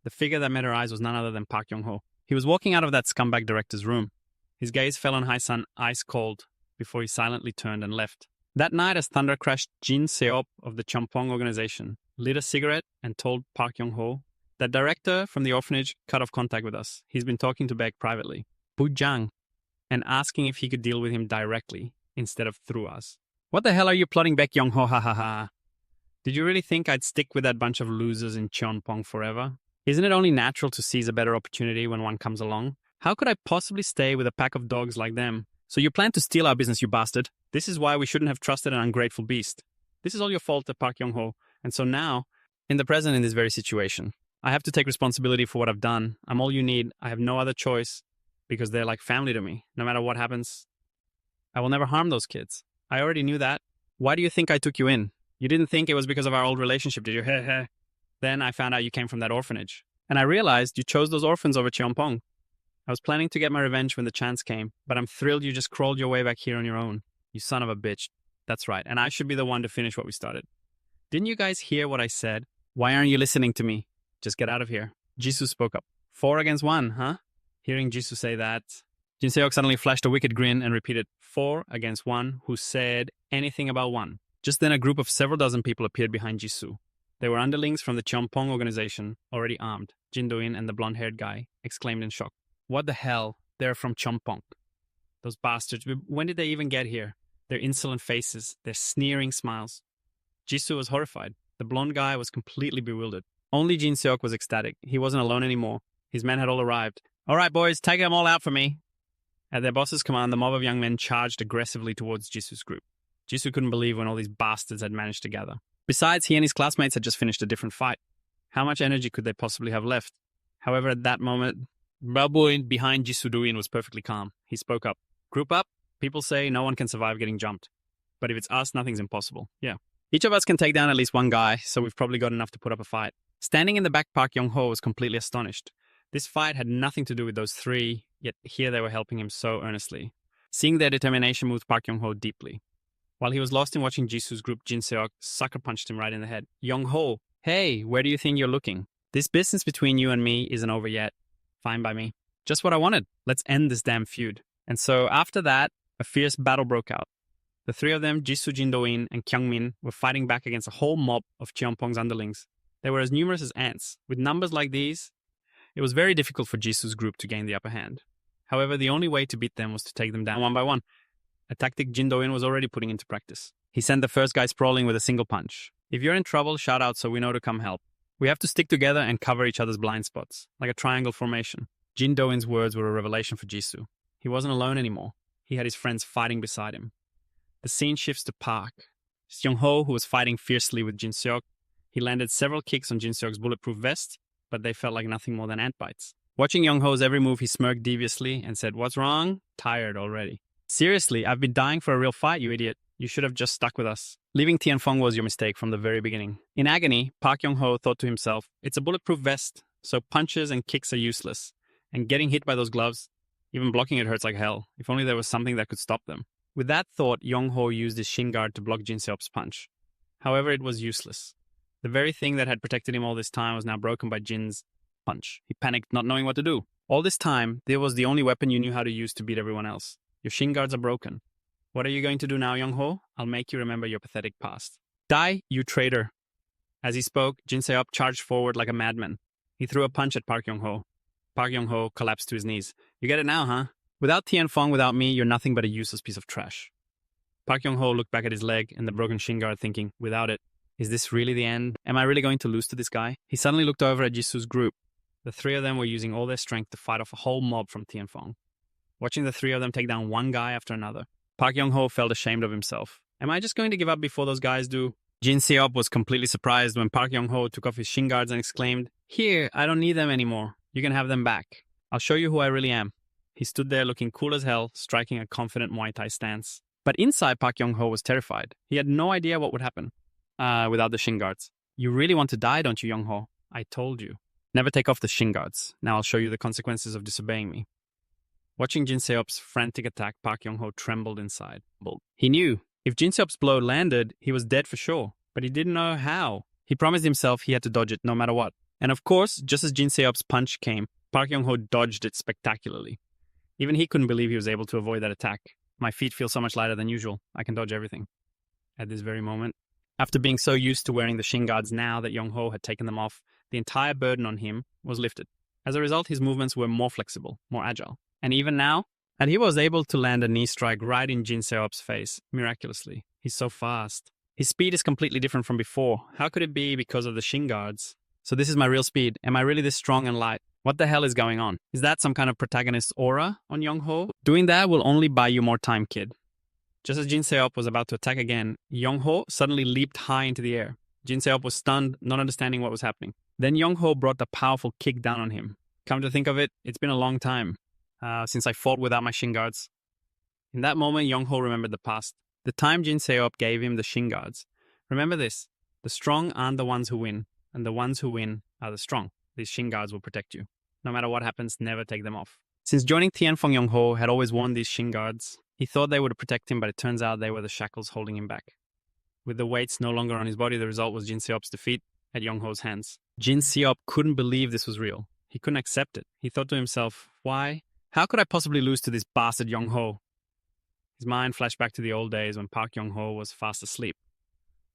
The figure that met her eyes was none other than Park Young-ho. He was walking out of that scumbag director's room. His gaze fell on Sun, ice cold, before he silently turned and left. That night, as thunder crashed, Jin Seop of the Champong organization lit a cigarette and told Park Young-ho, that director from the orphanage cut off contact with us. He's been talking to Baek privately, Bujang, and asking if he could deal with him directly instead of through us. What the hell are you plotting, Baek Young-ho? Ha ha ha. Did you really think I'd stick with that bunch of losers in Cheonpong forever? Isn't it only natural to seize a better opportunity when one comes along? How could I possibly stay with a pack of dogs like them? So you plan to steal our business, you bastard. This is why we shouldn't have trusted an ungrateful beast. This is all your fault, Park Young-ho. And so now, in the present, in this very situation, I have to take responsibility for what I've done. I'm all you need. I have no other choice because they're like family to me. No matter what happens, I will never harm those kids. I already knew that. Why do you think I took you in? You didn't think it was because of our old relationship, did you? Heh heh. Then I found out you came from that orphanage. And I realized you chose those orphans over Cheonpong. I was planning to get my revenge when the chance came, but I'm thrilled you just crawled your way back here on your own. You son of a bitch. That's right, and I should be the one to finish what we started. Didn't you guys hear what I said? Why aren't you listening to me? Just get out of here. Jisoo spoke up. 4 against 1, huh? Hearing Jisoo say that, Jin Seok suddenly flashed a wicked grin and repeated, 4 against 1, who said anything about 1. Just then a group of several dozen people appeared behind Jisoo. They were underlings from the Cheonpong organization, already armed. Jin Do-in and the blonde-haired guy exclaimed in shock. What the hell? They're from Cheonpong. Those bastards. When did they even get here? Their insolent faces, their sneering smiles. Jisoo was horrified. The blonde guy was completely bewildered. Only Jin Seok was ecstatic. He wasn't alone anymore. His men had all arrived. All right, boys, take them all out for me. At their boss's command, the mob of young men charged aggressively towards Jisoo's group. Jisoo couldn't believe when all these bastards had managed to gather. Besides, he and his classmates had just finished a different fight. How much energy could they possibly have left? However, at that moment, Babuin behind Jisoo Do-in was perfectly calm. He spoke up. Group up? People say no one can survive getting jumped. But if it's us, nothing's impossible. Yeah. Each of us can take down at least one guy, so we've probably got enough to put up a fight. Standing in the back, Park Young-ho was completely astonished. This fight had nothing to do with those three, yet here they were helping him so earnestly. Seeing their determination moved Park Young-ho deeply. While he was lost in watching Jisoo's group, Jin Seok sucker punched him right in the head. Young-ho, hey, where do you think you're looking? This business between you and me isn't over yet. Fine by me. Just what I wanted. Let's end this damn feud. And so after that, a fierce battle broke out. The three of them, Jisoo, Jin Do-in, and Kyung-min, were fighting back against a whole mob of Cheonpong's underlings. They were as numerous as ants. With numbers like these, it was very difficult for Jisoo's group to gain the upper hand. However, the only way to beat them was to take them down one by one. A tactic Jin Do-in was already putting into practice. He sent the first guy sprawling with a single punch. If you're in trouble, shout out so we know to come help. We have to stick together and cover each other's blind spots, like a triangle formation. Jin Do-in's words were a revelation for Jisoo. He wasn't alone anymore. He had his friends fighting beside him. The scene shifts to Park. Young-ho, who was fighting fiercely with Jin Seok, he landed several kicks on Jin Seok's bulletproof vest, but they felt like nothing more than ant bites. Watching Young-ho's every move, he smirked deviously and said, "What's wrong? Tired already." Seriously, I've been dying for a real fight, you idiot. You should have just stuck with us. Leaving Tianfeng was your mistake from the very beginning. In agony, Park Young-ho thought to himself, it's a bulletproof vest, so punches and kicks are useless. And getting hit by those gloves, even blocking it hurts like hell. If only there was something that could stop them. With that thought, Young-ho used his shin guard to block Jin Seop's punch. However, it was useless. The very thing that had protected him all this time was now broken by Jin's punch. He panicked, not knowing what to do. All this time, there was the only weapon you knew how to use to beat everyone else. Your shin guards are broken. What are you going to do now, Young-ho? I'll make you remember your pathetic past. Die, you traitor. As he spoke, Jin Se-up charged forward like a madman. He threw a punch at Park Yong-ho. Park Yong-ho collapsed to his knees. You get it now, huh? Without Tianfeng, without me, you're nothing but a useless piece of trash. Park Yong-ho looked back at his leg and the broken shin guard, thinking, without it, is this really the end? Am I really going to lose to this guy? He suddenly looked over at Jisoo's group. The three of them were using all their strength to fight off a whole mob from Tianfeng. Watching the three of them take down one guy after another, Park Yong-ho felt ashamed of himself. Am I just going to give up before those guys do? Jin Se-up was completely surprised when Park Yong-ho took off his shin guards and exclaimed, Here, I don't need them anymore. You can have them back. I'll show you who I really am. He stood there looking cool as hell, striking a confident Muay Thai stance. But inside, Park Yong-ho was terrified. He had no idea what would happen without the shin guards. You really want to die, don't you, Yong-ho? I told you. Never take off the shin guards. Now I'll show you the consequences of disobeying me. Watching Jin Se-up's frantic attack, Park Yong-ho trembled inside. He knew if Jin Se-up's blow landed, he was dead for sure, but he didn't know how. He promised himself he had to dodge it no matter what. And of course, just as Jin Se-up's punch came, Park Yong-ho dodged it spectacularly. Even he couldn't believe he was able to avoid that attack. My feet feel so much lighter than usual. I can dodge everything. At this very moment, after being so used to wearing the shin guards now that Yong-ho had taken them off, the entire burden on him was lifted. As a result, his movements were more flexible, more agile. And even now, and he was able to land a knee strike right in Jin Se-up's face, miraculously. He's so fast. His speed is completely different from before. How could it be because of the shin guards? So this is my real speed. Am I really this strong and light? What the hell is going on? Is that some kind of protagonist aura on Yong-ho? Doing that will only buy you more time, kid. Just as Jin Se-up was about to attack again, Yong-ho suddenly leaped high into the air. Jin Se-up was stunned, not understanding what was happening. Then Yong-ho brought a powerful kick down on him. Come to think of it, it's been a long time since I fought without my shin guards. In that moment, Yong-ho remembered the past. The time Jin Se-up gave him the shin guards. Remember this, the strong aren't the ones who win, and the ones who win are the strong. These shin guards will protect you. No matter what happens, never take them off. Since joining Tianfeng, Yong-ho had always worn these shin guards. He thought they would protect him, but it turns out they were the shackles holding him back. With the weights no longer on his body, the result was Jin Se-up's defeat at Yong-ho's hands. Jin Se-up couldn't believe this was real. He couldn't accept it. He thought to himself, why? How could I possibly lose to this bastard Yong-ho? His mind flashed back to the old days when Park Yong-ho was fast asleep.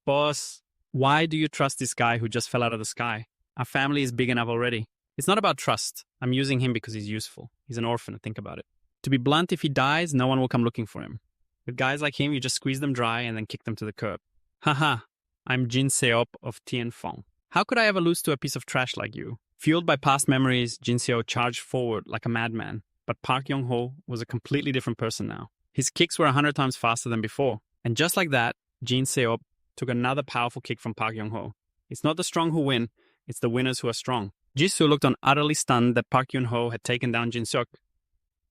Boss, why do you trust this guy who just fell out of the sky? Our family is big enough already. It's not about trust. I'm using him because he's useful. He's an orphan, think about it. To be blunt, if he dies, no one will come looking for him. With guys like him, you just squeeze them dry and then kick them to the curb. Haha, I'm Jin Se-up of Tianfeng. How could I ever lose to a piece of trash like you? Fueled by past memories, Jin Se-up charged forward like a madman. But Park Yong-ho was a completely different person now. His kicks were 100 times faster than before. And just like that, Jin Se-up took another powerful kick from Park Yong-ho. It's not the strong who win, it's the winners who are strong. Jisoo looked on utterly stunned that Park Yong-ho had taken down Jin Se-up.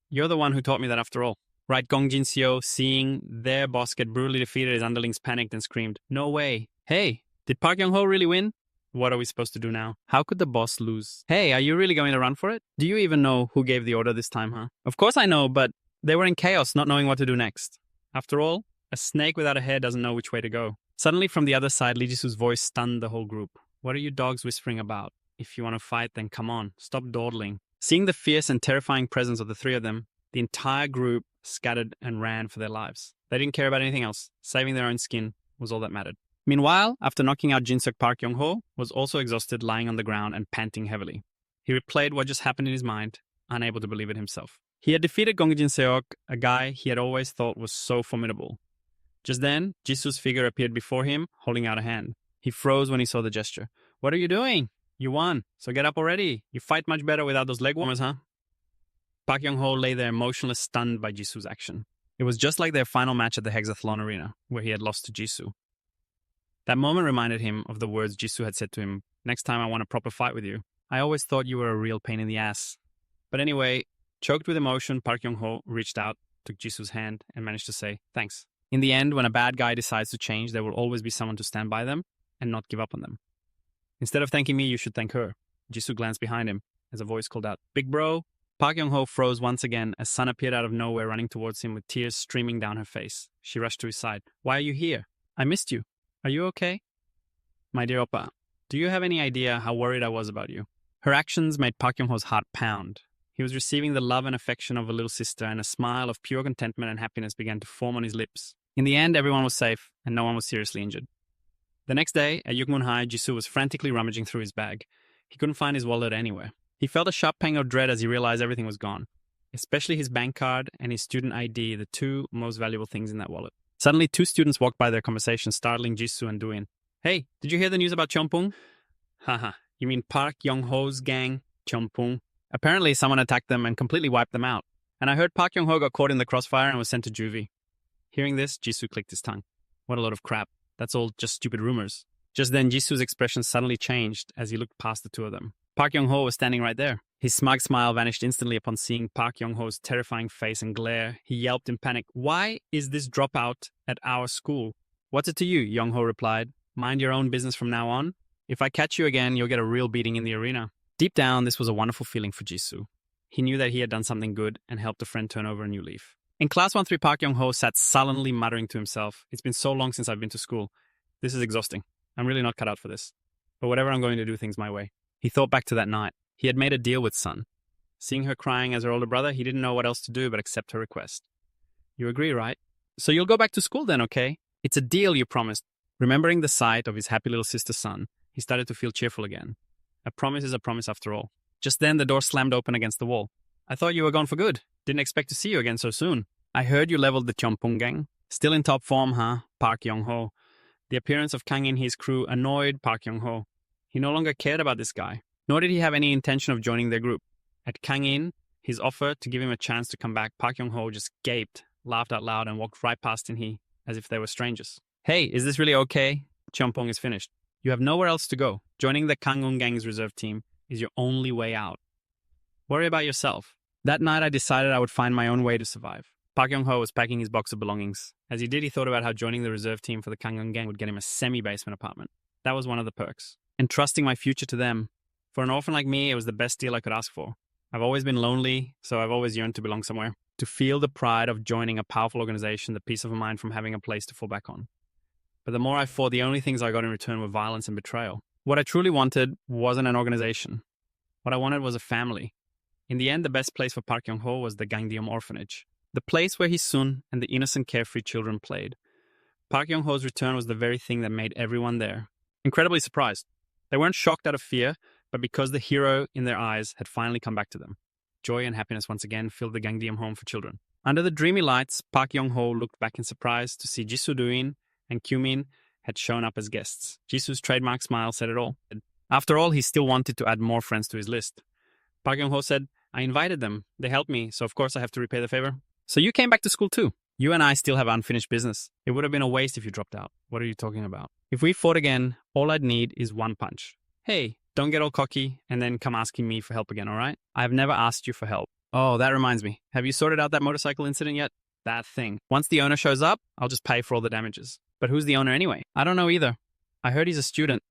You're the one who taught me that after all. Right, Gong Jin Se-up, seeing their boss get brutally defeated, his underlings panicked and screamed, No way. Hey, did Park Yong-ho really win? What are we supposed to do now? How could the boss lose? Hey, are you really going to run for it? Do you even know who gave the order this time, huh? Of course I know, but they were in chaos, not knowing what to do next. After all, a snake without a head doesn't know which way to go. Suddenly, from the other side, Lee Jisoo's voice stunned the whole group. What are you dogs whispering about? If you want to fight, then come on. Stop dawdling. Seeing the fierce and terrifying presence of the three of them, the entire group scattered and ran for their lives. They didn't care about anything else. Saving their own skin was all that mattered. Meanwhile, after knocking out Jin Se-up, Park Yong-ho was also exhausted, lying on the ground and panting heavily. He replayed what just happened in his mind, unable to believe it himself. He had defeated Gong Jin Se-ok, a guy he had always thought was so formidable. Just then, Jisoo's figure appeared before him, holding out a hand. He froze when he saw the gesture. What are you doing? You won, so get up already. You fight much better without those leg warmers, huh? Park Yong-ho lay there motionless, stunned by Jisoo's action. It was just like their final match at the Hexathlon Arena, where he had lost to Jisoo. That moment reminded him of the words Jisoo had said to him, Next time I want a proper fight with you. I always thought you were a real pain in the ass. But anyway, choked with emotion, Park Yong-ho reached out, took Jisoo's hand, and managed to say, Thanks. In the end, when a bad guy decides to change, there will always be someone to stand by them and not give up on them. Instead of thanking me, you should thank her. Jisoo glanced behind him as a voice called out, Big bro. Park Yong-ho froze once again as Sun appeared out of nowhere, running towards him with tears streaming down her face. She rushed to his side. Why are you here? I missed you. Are you okay? My dear Oppa, do you have any idea how worried I was about you? Her actions made Park Yong-ho's heart pound. He was receiving the love and affection of a little sister, and a smile of pure contentment and happiness began to form on his lips. In the end, everyone was safe, and no one was seriously injured. The next day, at Yukmun High, Jisoo was frantically rummaging through his bag. He couldn't find his wallet anywhere. He felt a sharp pang of dread as he realized everything was gone, especially his bank card and his student ID, the two most valuable things in that wallet. Suddenly, two students walked by their conversation, startling Jisoo and Duin. Hey, did you hear the news about Cheonpung? Haha, you mean Park Young-ho's gang, Cheonpung? Apparently, someone attacked them and completely wiped them out. And I heard Park Young-ho got caught in the crossfire and was sent to juvie. Hearing this, Jisoo clicked his tongue. What a load of crap. That's all just stupid rumors. Just then, Jisoo's expression suddenly changed as he looked past the two of them. Park Young-ho was standing right there. His smug smile vanished instantly upon seeing Park Young-ho's terrifying face and glare. He yelped in panic, "Why is this dropout at our school?" "What's it to you?" Young-ho replied. "Mind your own business from now on. If I catch you again, you'll get a real beating in the arena." Deep down, this was a wonderful feeling for Jisoo. He knew that he had done something good and helped a friend turn over a new leaf. In Class 1-3, Park Young-ho sat sullenly muttering to himself, "It's been so long since I've been to school. This is exhausting. I'm really not cut out for this. But whatever, I'm going to do things my way." He thought back to that night. He had made a deal with Sun. Seeing her crying as her older brother, he didn't know what else to do but accept her request. "You agree, right? So you'll go back to school then, okay? It's a deal, you promised." Remembering the sight of his happy little sister Sun, he started to feel cheerful again. A promise is a promise after all. Just then, the door slammed open against the wall. "I thought you were gone for good. Didn't expect to see you again so soon. I heard you leveled the Cheonpung gang. Still in top form, huh, Park Young-ho?" The appearance of Kang and his crew annoyed Park Young-ho. He no longer cared about this guy, nor did he have any intention of joining their group. At Kang-in, his offer to give him a chance to come back, Park Young-ho just gaped, laughed out loud, and walked right past In-hee, as if they were strangers. "Hey, is this really okay? Cheonpung is finished. You have nowhere else to go. Joining the Kangwon gang's reserve team is your only way out. Worry about yourself." That night, I decided I would find my own way to survive. Park Young-ho was packing his box of belongings. As he did, he thought about how joining the reserve team for the Kangwon gang would get him a semi-basement apartment. That was one of the perks. Entrusting my future to them. For an orphan like me, it was the best deal I could ask for. I've always been lonely, so I've always yearned to belong somewhere. To feel the pride of joining a powerful organization, the peace of mind from having a place to fall back on. But the more I fought, the only things I got in return were violence and betrayal. What I truly wanted wasn't an organization. What I wanted was a family. In the end, the best place for Park Young-ho was the Gangdeom orphanage. The place where his son and the innocent, carefree children played. Park Young-ho's return was the very thing that made everyone there incredibly surprised. They weren't shocked out of fear, but because the hero in their eyes had finally come back to them. Joy and happiness once again filled the Gangdeom home for children. Under the dreamy lights, Park Young-ho looked back in surprise to see Jisoo Duin and Kyu-min had shown up as guests. Jisoo's trademark smile said it all. After all, he still wanted to add more friends to his list. Park Young-ho said, "I invited them. They helped me, so of course I have to repay the favor." "So you came back to school too? You and I still have unfinished business. It would have been a waste if you dropped out." "What are you talking about? If we fought again, all I'd need is one punch." "Hey, don't get all cocky and then come asking me for help again, all right? I've never asked you for help." "Oh, that reminds me. Have you sorted out that motorcycle incident yet?" "That thing. Once the owner shows up, I'll just pay for all the damages." "But who's the owner anyway?" "I don't know either. I heard he's a student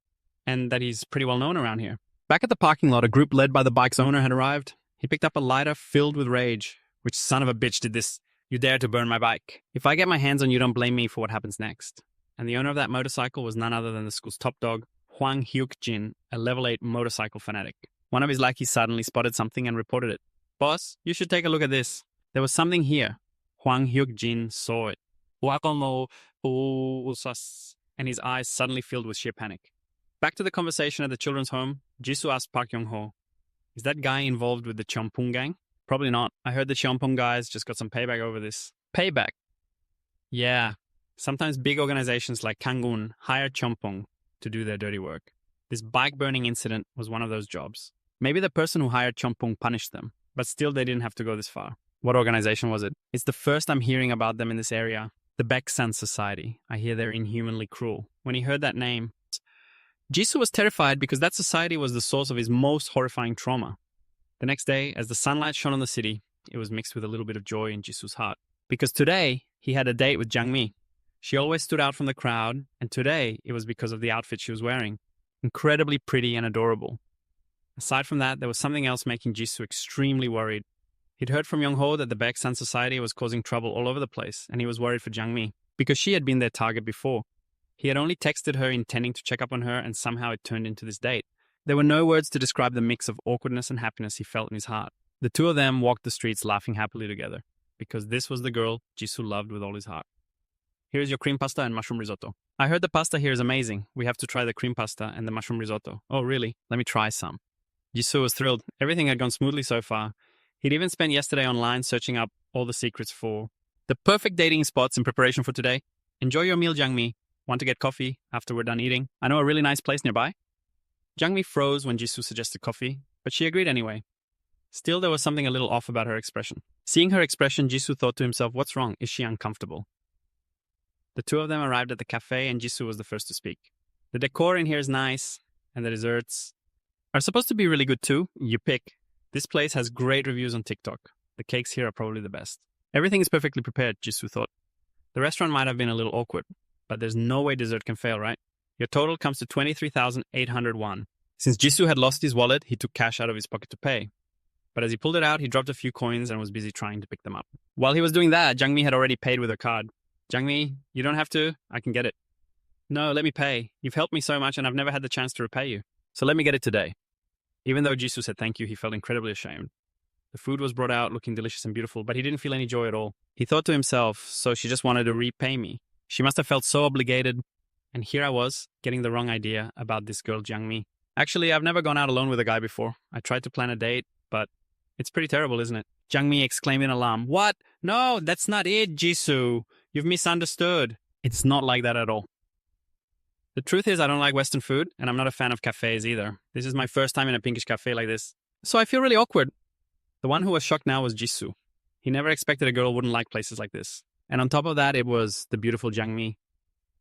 and that he's pretty well known around here." Back at the parking lot, a group led by the bike's owner had arrived. He picked up a lighter filled with rage. "Which son of a bitch did this? You dare to burn my bike. If I get my hands on you, don't blame me for what happens next." And the owner of that motorcycle was none other than the school's top dog, Hwang Hyuk-jin, a level 8 motorcycle fanatic. One of his lackeys suddenly spotted something and reported it. "Boss, you should take a look at this. There was something here." Hwang Hyuk-jin saw it. And his eyes suddenly filled with sheer panic. Back to the conversation at the children's home, Jisoo asked Park Young-ho, "Is that guy involved with the Cheonpung gang?" "Probably not. I heard the Cheonpung guys just got some payback over this." "Payback?" "Yeah. Sometimes big organizations like Kangwon hire Cheonpung to do their dirty work. This bike-burning incident was one of those jobs. Maybe the person who hired Cheonpung punished them, but still they didn't have to go this far." "What organization was it?" "It's the first I'm hearing about them in this area. The Baeksan Society. I hear they're inhumanly cruel." When he heard that name, Jisoo was terrified because that society was the source of his most horrifying trauma. The next day, as the sunlight shone on the city, it was mixed with a little bit of joy in Jisoo's heart. Because today, he had a date with Jangmi. She always stood out from the crowd, and today, it was because of the outfit she was wearing. Incredibly pretty and adorable. Aside from that, there was something else making Jisoo extremely worried. He'd heard from Young-ho that the Baeksan Society was causing trouble all over the place, and he was worried for Jangmi, because she had been their target before. He had only texted her intending to check up on her, and somehow it turned into this date. There were no words to describe the mix of awkwardness and happiness he felt in his heart. The two of them walked the streets laughing happily together, because this was the girl Jisoo loved with all his heart. Here's your cream pasta and mushroom risotto. I heard the pasta here is amazing. We have to try the cream pasta and the mushroom risotto. Oh, really? Let me try some. Jisoo was thrilled. Everything had gone smoothly so far. He'd even spent yesterday online searching up all the secrets for the perfect dating spots in preparation for today. Enjoy your meal, Jangmi. Want to get coffee after we're done eating? I know a really nice place nearby. Jangmi froze when Jisoo suggested coffee, but she agreed anyway. Still, there was something a little off about her expression. Seeing her expression, Jisoo thought to himself, what's wrong? Is she uncomfortable? The two of them arrived at the cafe and Jisoo was the first to speak. The decor in here is nice, and the desserts are supposed to be really good too. You pick. This place has great reviews on TikTok. The cakes here are probably the best. Everything is perfectly prepared, Jisoo thought. The restaurant might have been a little awkward, but there's no way dessert can fail, right? Your total comes to 23,800 won. Since Jisoo had lost his wallet, he took cash out of his pocket to pay. But as he pulled it out, he dropped a few coins and was busy trying to pick them up. While he was doing that, Jangmi had already paid with her card. Jangmi, you don't have to. I can get it. No, let me pay. You've helped me so much and I've never had the chance to repay you. So let me get it today. Even though Jisoo said thank you, he felt incredibly ashamed. The food was brought out looking delicious and beautiful, but he didn't feel any joy at all. He thought to himself, so she just wanted to repay me. She must have felt so obligated. And here I was, getting the wrong idea about this girl Jangmi. Actually, I've never gone out alone with a guy before. I tried to plan a date, but it's pretty terrible, isn't it? Jangmi exclaimed in alarm. What? No, that's not it, Jisoo. You've misunderstood. It's not like that at all. The truth is I don't like Western food, and I'm not a fan of cafes either. This is my first time in a pinkish cafe like this, so I feel really awkward. The one who was shocked now was Jisoo. He never expected a girl wouldn't like places like this. And on top of that, it was the beautiful Jangmi.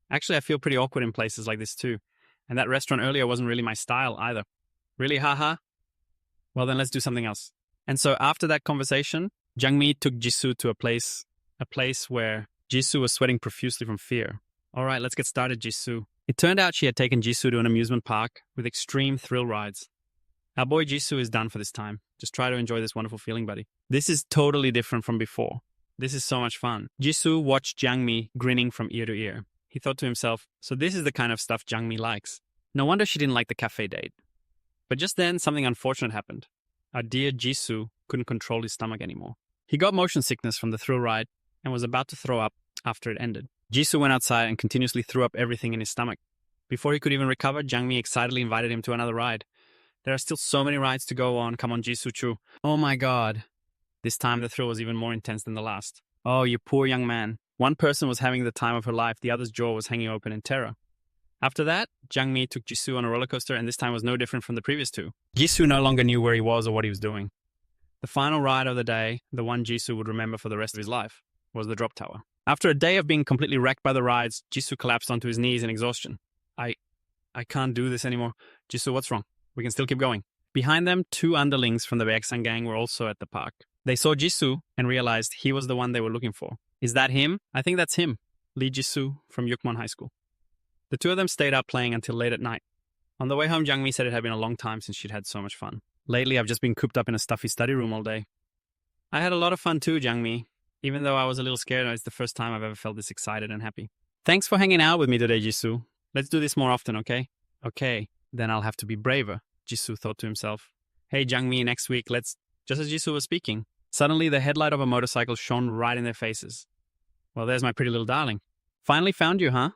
Actually, I feel pretty awkward in places like this too. And that restaurant earlier wasn't really my style either. Really, haha? Well, then let's do something else. And so after that conversation, Jangmi took Jisoo to a place where Jisoo was sweating profusely from fear. All right, let's get started, Jisoo. It turned out she had taken Jisoo to an amusement park with extreme thrill rides. Our boy Jisoo is done for this time. Just try to enjoy this wonderful feeling, buddy. This is totally different from before. This is so much fun. Jisoo watched Jangmi grinning from ear to ear. He thought to himself, so this is the kind of stuff Jangmi likes. No wonder she didn't like the cafe date. But just then, something unfortunate happened. Our dear Jisoo couldn't control his stomach anymore. He got motion sickness from the thrill ride and was about to throw up after it ended. Jisoo went outside and continuously threw up everything in his stomach. Before he could even recover, Jangmi excitedly invited him to another ride. There are still so many rides to go on. Come on, Jisoo-chu. Oh my god. This time the thrill was even more intense than the last. Oh, you poor young man. One person was having the time of her life, the other's jaw was hanging open in terror. After that, Jangmi took Jisoo on a roller coaster, and this time was no different from the previous two. Jisoo no longer knew where he was or what he was doing. The final ride of the day, the one Jisoo would remember for the rest of his life, was the drop tower. After a day of being completely wrecked by the rides, Jisoo collapsed onto his knees in exhaustion. I can't do this anymore. Jisoo, what's wrong? We can still keep going. Behind them, two underlings from the Baeksan gang were also at the park. They saw Jisoo and realized he was the one they were looking for. Is that him? I think that's him. Lee Jisoo from Yukmon High School. The two of them stayed up playing until late at night. On the way home, Jangmi said it had been a long time since she'd had so much fun. Lately, I've just been cooped up in a stuffy study room all day. I had a lot of fun too, Jangmi. Even though I was a little scared, it's the first time I've ever felt this excited and happy. Thanks for hanging out with me today, Jisoo. Let's do this more often, okay? Okay, then I'll have to be braver, Jisoo thought to himself. Hey, Jangmi, next week, let's... Just as Jisoo was speaking, suddenly the headlight of a motorcycle shone right in their faces. Well, there's my pretty little darling. Finally found you, huh?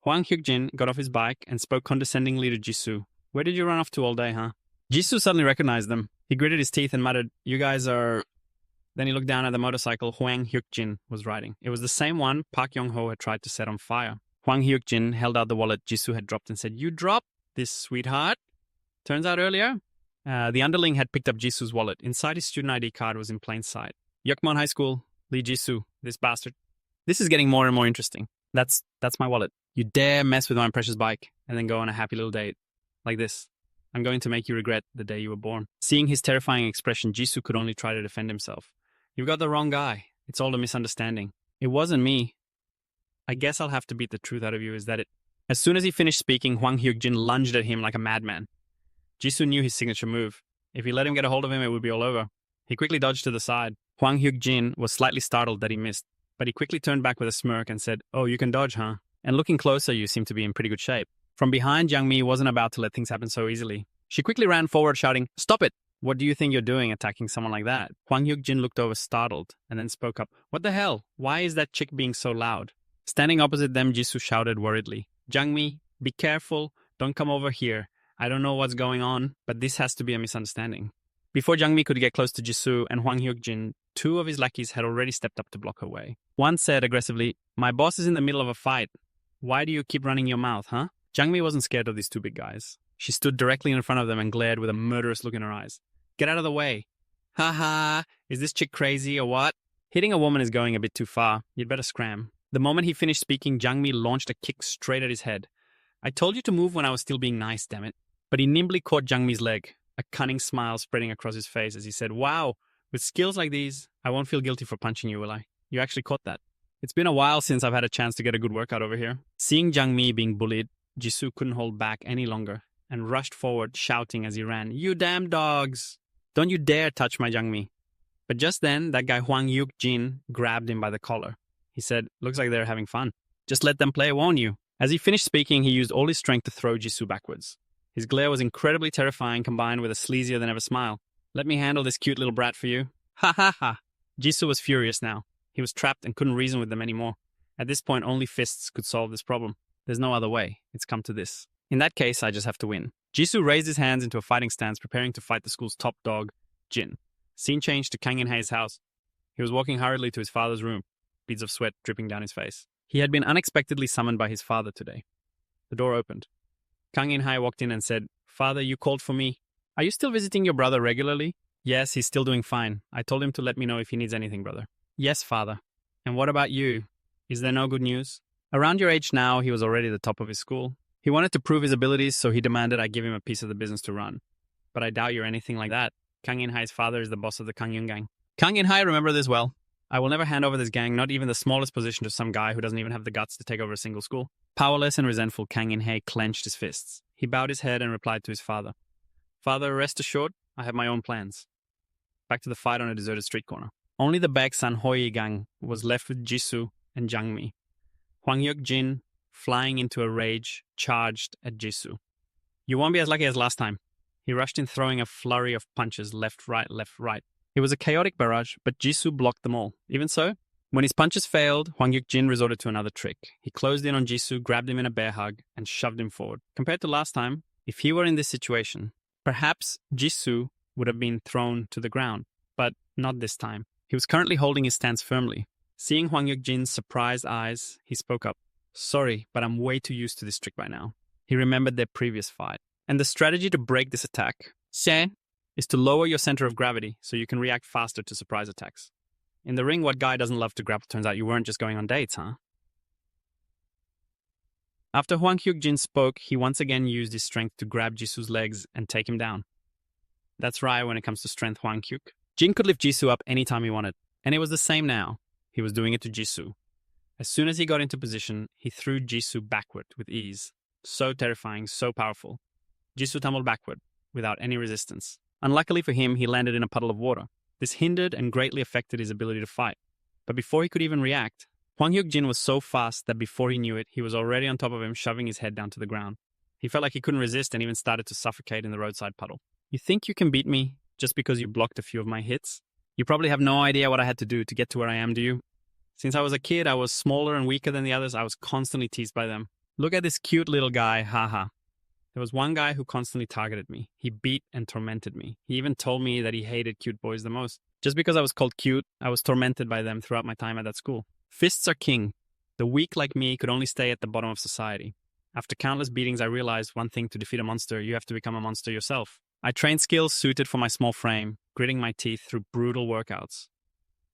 Hwang Hyuk-jin got off his bike and spoke condescendingly to Jisoo. Where did you run off to all day, huh? Jisoo suddenly recognized them. He gritted his teeth and muttered, you guys are... Then he looked down at the motorcycle Hwang Hyuk-jin was riding. It was the same one Park Young-ho had tried to set on fire. Hwang Hyuk-jin held out the wallet Jisoo had dropped and said, you dropped this, sweetheart? Turns out earlier, the underling had picked up Jisoo's wallet. Inside his student ID card was in plain sight. Yukmon High School, Lee Jisoo, this bastard. This is getting more and more interesting. That's my wallet. You dare mess with my precious bike and then go on a happy little date. Like this. I'm going to make you regret the day you were born. Seeing his terrifying expression, Jisoo could only try to defend himself. You got the wrong guy. It's all a misunderstanding. It wasn't me. I guess I'll have to beat the truth out of you is that it... As soon as he finished speaking, Hwang Hyuk-jin lunged at him like a madman. Jisoo knew his signature move. If he let him get a hold of him, it would be all over. He quickly dodged to the side. Hwang Hyuk-jin was slightly startled that he missed, but he quickly turned back with a smirk and said, oh, you can dodge, huh? And looking closer, you seem to be in pretty good shape. From behind, Jangmi wasn't about to let things happen so easily. She quickly ran forward, shouting, stop it! What do you think you're doing attacking someone like that? Hwang Hyuk-jin looked over startled and then spoke up. What the hell? Why is that chick being so loud? Standing opposite them, Jisoo shouted worriedly, "Jangmi, be careful, don't come over here. I don't know what's going on, but this has to be a misunderstanding." Before Jangmi could get close to Jisoo and Hwang Hyuk-jin, two of his lackeys had already stepped up to block her way. One said aggressively, "My boss is in the middle of a fight. Why do you keep running your mouth, huh?" Jangmi wasn't scared of these two big guys. She stood directly in front of them and glared with a murderous look in her eyes. "Get out of the way." "Ha ha, is this chick crazy or what?" "Hitting a woman is going a bit too far. You'd better scram." The moment he finished speaking, Jangmi launched a kick straight at his head. "I told you to move when I was still being nice, damn it." But he nimbly caught Jangmi's leg, a cunning smile spreading across his face as he said, "Wow, with skills like these, I won't feel guilty for punching you, will I? You actually caught that." It's been a while since I've had a chance to get a good workout over here. Seeing Jangmi being bullied, Jisoo couldn't hold back any longer and rushed forward, shouting as he ran, "You damn dogs! Don't you dare touch my Jangmi." But just then, that guy Hwang Hyuk-jin grabbed him by the collar. He said, "Looks like they're having fun. Just let them play, won't you?" As he finished speaking, he used all his strength to throw Jisoo backwards. His glare was incredibly terrifying, combined with a sleazier-than-ever smile. "Let me handle this cute little brat for you." Ha ha ha! Jisoo was furious now. He was trapped and couldn't reason with them anymore. At this point, only fists could solve this problem. There's no other way. It's come to this. In that case, I just have to win. Jisoo raised his hands into a fighting stance, preparing to fight the school's top dog, Jin. Scene changed to Kang In-hae's house. He was walking hurriedly to his father's room, beads of sweat dripping down his face. He had been unexpectedly summoned by his father today. The door opened. Kang In-hae walked in and said, "Father, you called for me. Are you still visiting your brother regularly?" "Yes, he's still doing fine. I told him to let me know if he needs anything, brother." "Yes, father. And what about you? Is there no good news?" Around your age now, he was already the top of his school. He wanted to prove his abilities, so he demanded I give him a piece of the business to run. But I doubt you're anything like that. Kang In-hae's father is the boss of the Kangyun gang. Kang In-hae, remember this well. I will never hand over this gang, not even the smallest position, to some guy who doesn't even have the guts to take over a single school. Powerless and resentful, Kang In-hae clenched his fists. He bowed his head and replied to his father, "Father, rest assured, I have my own plans." Back to the fight on a deserted street corner. Only the Baek Sanhoi gang was left with Jisoo and Jangmi. Hwang Hyuk-jin, flying into a rage, charged at Jisoo. "You won't be as lucky as last time." He rushed in, throwing a flurry of punches left, right, left, right. It was a chaotic barrage, but Jisoo blocked them all. Even so, when his punches failed, Hwang Hyuk-jin resorted to another trick. He closed in on Jisoo, grabbed him in a bear hug, and shoved him forward. Compared to last time, if he were in this situation, perhaps Jisoo would have been thrown to the ground, but not this time. He was currently holding his stance firmly. Seeing Hwang Hyuk-jin's surprised eyes, he spoke up. "Sorry, but I'm way too used to this trick by now." He remembered their previous fight. And the strategy to break this attack, Sen, is to lower your center of gravity so you can react faster to surprise attacks. In the ring, what guy doesn't love to grapple? Turns out you weren't just going on dates, huh? After Hwang Hyuk-jin spoke, he once again used his strength to grab Jisoo's legs and take him down. That's right when it comes to strength, Hwang Hyuk. Jin could lift Jisoo up anytime he wanted, and it was the same now. He was doing it to Jisoo. As soon as he got into position, he threw Jisoo backward with ease. So terrifying, so powerful. Jisoo tumbled backward, without any resistance. Unluckily for him, he landed in a puddle of water. This hindered and greatly affected his ability to fight. But before he could even react, Hwang Hyuk-jin was so fast that before he knew it, he was already on top of him, shoving his head down to the ground. He felt like he couldn't resist and even started to suffocate in the roadside puddle. "You think you can beat me just because you blocked a few of my hits? You probably have no idea what I had to do to get to where I am, do you? Since I was a kid, I was smaller and weaker than the others. I was constantly teased by them. Look at this cute little guy, haha. There was one guy who constantly targeted me. He beat and tormented me. He even told me that he hated cute boys the most. Just because I was called cute, I was tormented by them throughout my time at that school. Fists are king. The weak like me could only stay at the bottom of society. After countless beatings, I realized one thing: to defeat a monster, you have to become a monster yourself. I trained skills suited for my small frame, gritting my teeth through brutal workouts.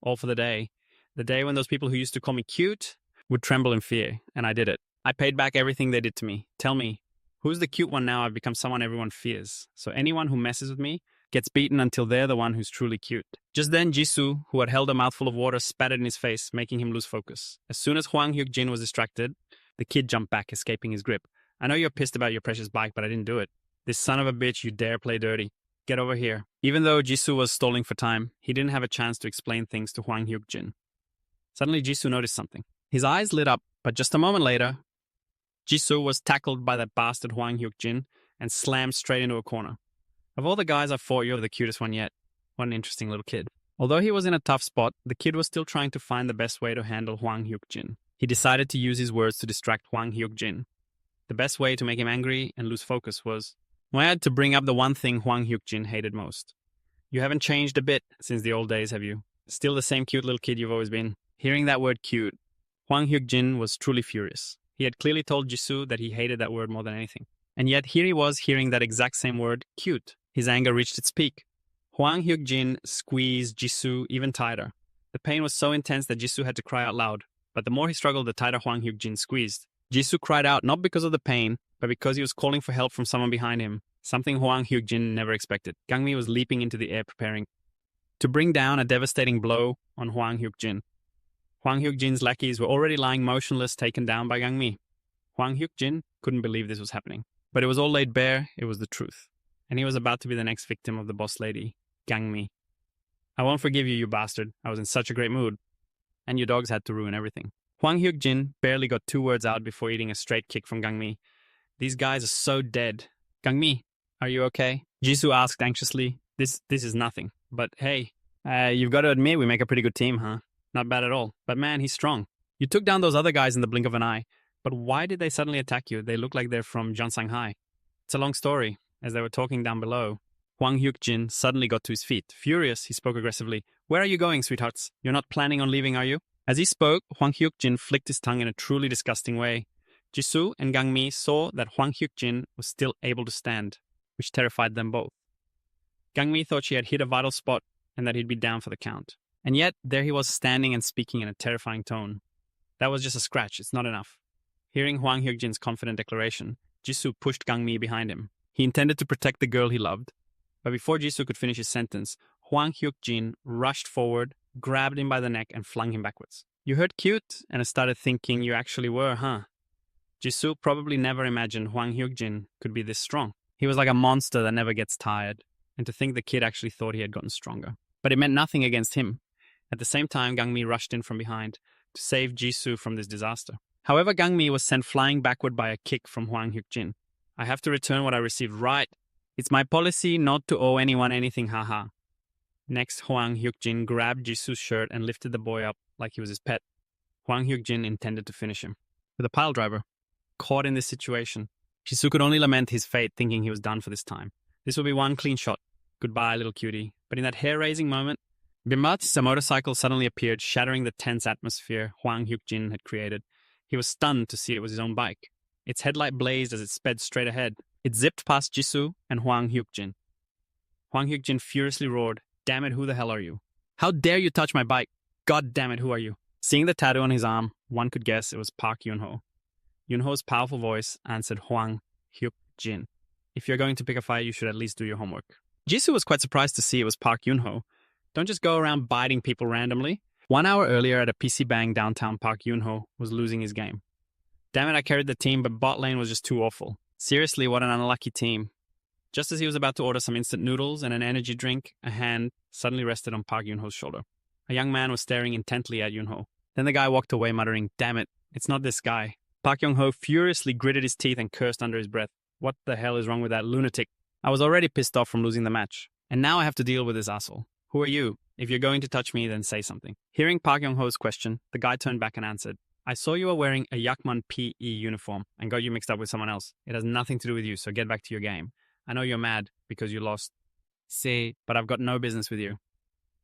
All for the day when those people who used to call me cute would tremble in fear, and I did it. I paid back everything they did to me. Tell me, who's the cute one now? I've become someone everyone fears. So anyone who messes with me gets beaten until they're the one who's truly cute. Just then, Jisoo, who had held a mouthful of water, spat it in his face, making him lose focus. As soon as Hwang Hyuk-jin was distracted, the kid jumped back, escaping his grip. I know you're pissed about your precious bike, but I didn't do it. This son of a bitch, you dare play dirty. Get over here. Even though Jisoo was stalling for time, he didn't have a chance to explain things to Hwang Hyuk-jin. Suddenly, Jisoo noticed something. His eyes lit up, but just a moment later, Jisoo was tackled by that bastard Hwang Hyuk-jin and slammed straight into a corner. Of all the guys I've fought, you're the cutest one yet. What an interesting little kid. Although he was in a tough spot, the kid was still trying to find the best way to handle Hwang Hyuk-jin. He decided to use his words to distract Hwang Hyuk-jin. The best way to make him angry and lose focus was to bring up the one thing Hwang Hyuk-jin hated most. You haven't changed a bit since the old days, have you? Still the same cute little kid you've always been. Hearing that word cute, Hwang Hyuk-jin was truly furious. He had clearly told Jisoo that he hated that word more than anything. And yet here he was hearing that exact same word, cute. His anger reached its peak. Hwang Hyuk-jin squeezed Jisoo even tighter. The pain was so intense that Jisoo had to cry out loud. But the more he struggled, the tighter Hwang Hyuk-jin squeezed. Jisoo cried out not because of the pain, but because he was calling for help from someone behind him, something Hwang Hyuk-jin never expected. Gangmi was leaping into the air preparing to bring down a devastating blow on Hwang Hyuk-jin. Hwang Hyuk-jin's lackeys were already lying motionless, taken down by Gangmi. Hwang Hyuk-jin couldn't believe this was happening. But it was all laid bare, it was the truth. And he was about to be the next victim of the boss lady, Gangmi. I won't forgive you, you bastard. I was in such a great mood. And your dogs had to ruin everything. Hwang Hyuk-jin barely got 2 words out before eating a straight kick from Gangmi. These guys are so dead. Gangmi, are you okay? Jisoo asked anxiously. This is nothing. But hey, you've got to admit we make a pretty good team, huh? Not bad at all. But man, he's strong. You took down those other guys in the blink of an eye. But why did they suddenly attack you? They look like they're from Jeonsang High. It's a long story. As they were talking down below, Hwang Hyuk-jin suddenly got to his feet. Furious, he spoke aggressively. Where are you going, sweethearts? You're not planning on leaving, are you? As he spoke, Hwang Hyuk-jin flicked his tongue in a truly disgusting way. Jisoo and Gangmi saw that Hwang Hyuk-jin was still able to stand, which terrified them both. Gangmi thought she had hit a vital spot and that he'd be down for the count. And yet, there he was standing and speaking in a terrifying tone. That was just a scratch, it's not enough. Hearing Hwang Hyuk-jin's confident declaration, Jisoo pushed Gangmi behind him. He intended to protect the girl he loved. But before Jisoo could finish his sentence, Hwang Hyuk-jin rushed forward, grabbed him by the neck, and flung him backwards. You heard cute, and I started thinking you actually were, huh? Jisoo probably never imagined Hwang Hyuk-jin could be this strong. He was like a monster that never gets tired, and to think the kid actually thought he had gotten stronger. But it meant nothing against him. At the same time, Gangmi rushed in from behind to save Jisoo from this disaster. However, Gangmi was sent flying backward by a kick from Hwang Hyuk-jin. I have to return what I received, right? It's my policy not to owe anyone anything, haha. Next, Hwang Hyuk-jin grabbed Jisoo's shirt and lifted the boy up like he was his pet. Hwang Hyuk-jin intended to finish him. With a pile driver. Caught in this situation, Jisoo could only lament his fate, thinking he was done for this time. This would be one clean shot. Goodbye, little cutie. But in that hair-raising moment, Bimbat's motorcycle suddenly appeared, shattering the tense atmosphere Hwang Hyuk-jin had created. He was stunned to see it was his own bike. Its headlight blazed as it sped straight ahead. It zipped past Jisoo and Hwang Hyuk-jin. Hwang Hyuk-jin furiously roared, "Damn it, who the hell are you? How dare you touch my bike? God damn it, who are you?" Seeing the tattoo on his arm, one could guess it was Park Yun-ho. Yun-ho's powerful voice answered Hwang Hyuk-jin. If you're going to pick a fight, you should at least do your homework. Jisoo was quite surprised to see it was Park Yun-ho. Don't just go around biting people randomly. 1 hour earlier at a PC Bang downtown, Park Yun-ho was losing his game. Damn it, I carried the team, but bot lane was just too awful. Seriously, what an unlucky team. Just as he was about to order some instant noodles and an energy drink, a hand suddenly rested on Park Yun-ho's shoulder. A young man was staring intently at Yun-ho. Then the guy walked away muttering, "Damn it, it's not this guy." Park Yun-ho furiously gritted his teeth and cursed under his breath. What the hell is wrong with that lunatic? I was already pissed off from losing the match. And now I have to deal with this asshole. Who are you? If you're going to touch me, then say something. Hearing Park Yun-ho's question, the guy turned back and answered, I saw you were wearing a Yakman PE uniform and got you mixed up with someone else. It has nothing to do with you, so get back to your game. I know you're mad because you lost. See, but I've got no business with you.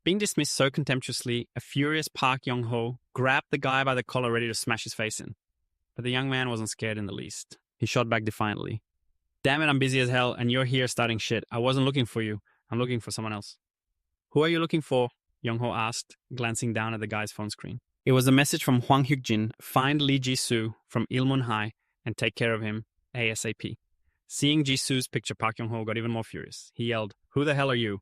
Being dismissed so contemptuously, a furious Park Yun-ho grabbed the guy by the collar ready to smash his face in. But the young man wasn't scared in the least. He shot back defiantly. Damn it, I'm busy as hell, and you're here starting shit. I wasn't looking for you. I'm looking for someone else. Who are you looking for? Yun-ho asked, glancing down at the guy's phone screen. It was a message from Hwang Hyuk-jin, find Lee Ji-soo from Ilmun High and take care of him ASAP. Seeing Ji-soo's picture, Park Yun-ho got even more furious. He yelled, who the hell are you?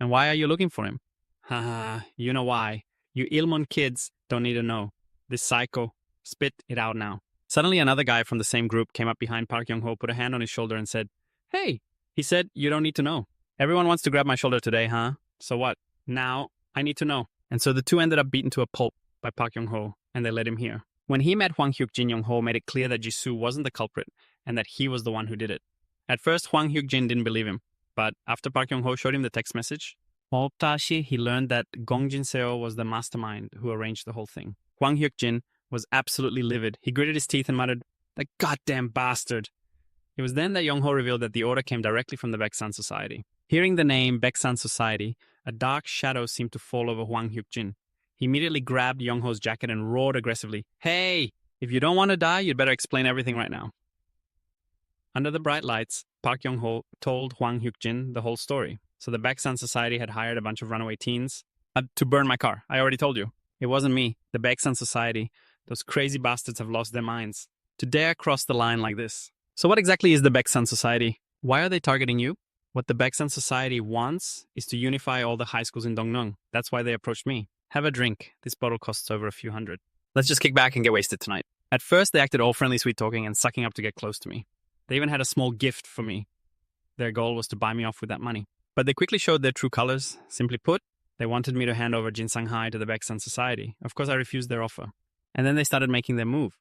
And why are you looking for him? Haha, you know why. You Ilmun kids don't need to know. This psycho, spit it out now. Suddenly another guy from the same group came up behind Park Yun-ho, put a hand on his shoulder and said, hey. He said, you don't need to know. Everyone wants to grab my shoulder today, huh? So what? Now I need to know. And so the two ended up beaten to a pulp by Park Yun-ho, and they led him here. When he met Hwang Hyuk-jin, Yun-ho made it clear that Ji-soo wasn't the culprit and that he was the one who did it. At first, Hwang Hyuk-jin didn't believe him, but after Park Yun-ho showed him the text message, he learned that Gong Jin-seo was the mastermind who arranged the whole thing. Hwang Hyuk-jin was absolutely livid. He gritted his teeth and muttered, "The goddamn bastard." It was then that Yongho revealed that the order came directly from the Baeksan Society. Hearing the name Baeksan Society, a dark shadow seemed to fall over Hwang Hyuk-jin. He immediately grabbed Yongho's jacket and roared aggressively, "Hey, if you don't want to die, you'd better explain everything right now." Under the bright lights, Park Yong-ho told Hwang Hyuk-jin the whole story. So the Baeksan Society had hired a bunch of runaway teens to burn my car. I already told you. It wasn't me. The Baeksan Society. Those crazy bastards have lost their minds. To dare cross the line like this. So what exactly is the Baeksan Society? Why are they targeting you? What the Baeksan Society wants is to unify all the high schools in Dongneung. That's why they approached me. Have a drink. This bottle costs over a few hundred. Let's just kick back and get wasted tonight. At first, they acted all friendly, sweet-talking and sucking up to get close to me. They even had a small gift for me. Their goal was to buy me off with that money. But they quickly showed their true colors. Simply put, they wanted me to hand over Jinsanghai to the Baeksan Society. Of course, I refused their offer. And then they started making their move.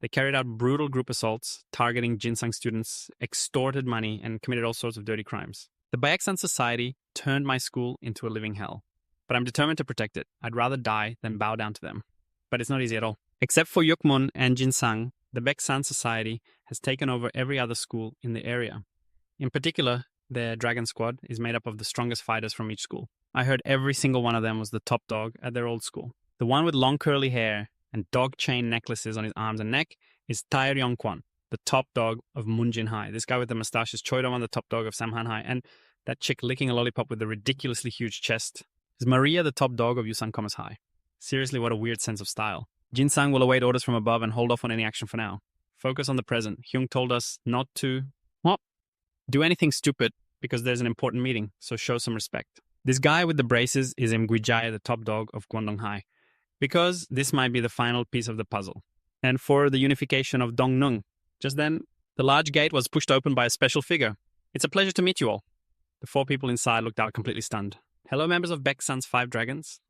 They carried out brutal group assaults, targeting Jinsang students, extorted money, and committed all sorts of dirty crimes. The Baeksan Society turned my school into a living hell. But I'm determined to protect it. I'd rather die than bow down to them. But it's not easy at all. Except for Yukmun and Jinsang, the Baeksan Society has taken over every other school in the area. In particular, their Dragon Squad is made up of the strongest fighters from each school. I heard every single one of them was the top dog at their old school. The one with long curly hair and dog chain necklaces on his arms and neck is Tae Ryong-kwon, the top dog of Munjin High. This guy with the mustache is Choi Dong, the top dog of Samhan High. And that chick licking a lollipop with a ridiculously huge chest is Maria, the top dog of Yusan Commerce High. Seriously, what a weird sense of style. Jinsang will await orders from above and hold off on any action for now. Focus on the present. Hyung told us not to, do anything stupid because there's an important meeting, so show some respect. This guy with the braces is Mgwijaya, the top dog of Guangdong High, because this might be the final piece of the puzzle. And for the unification of Dongneung. Just then, the large gate was pushed open by a special figure. "It's a pleasure to meet you all." The 4 people inside looked out completely stunned. "Hello, members of Baeksan's 5 Dragons.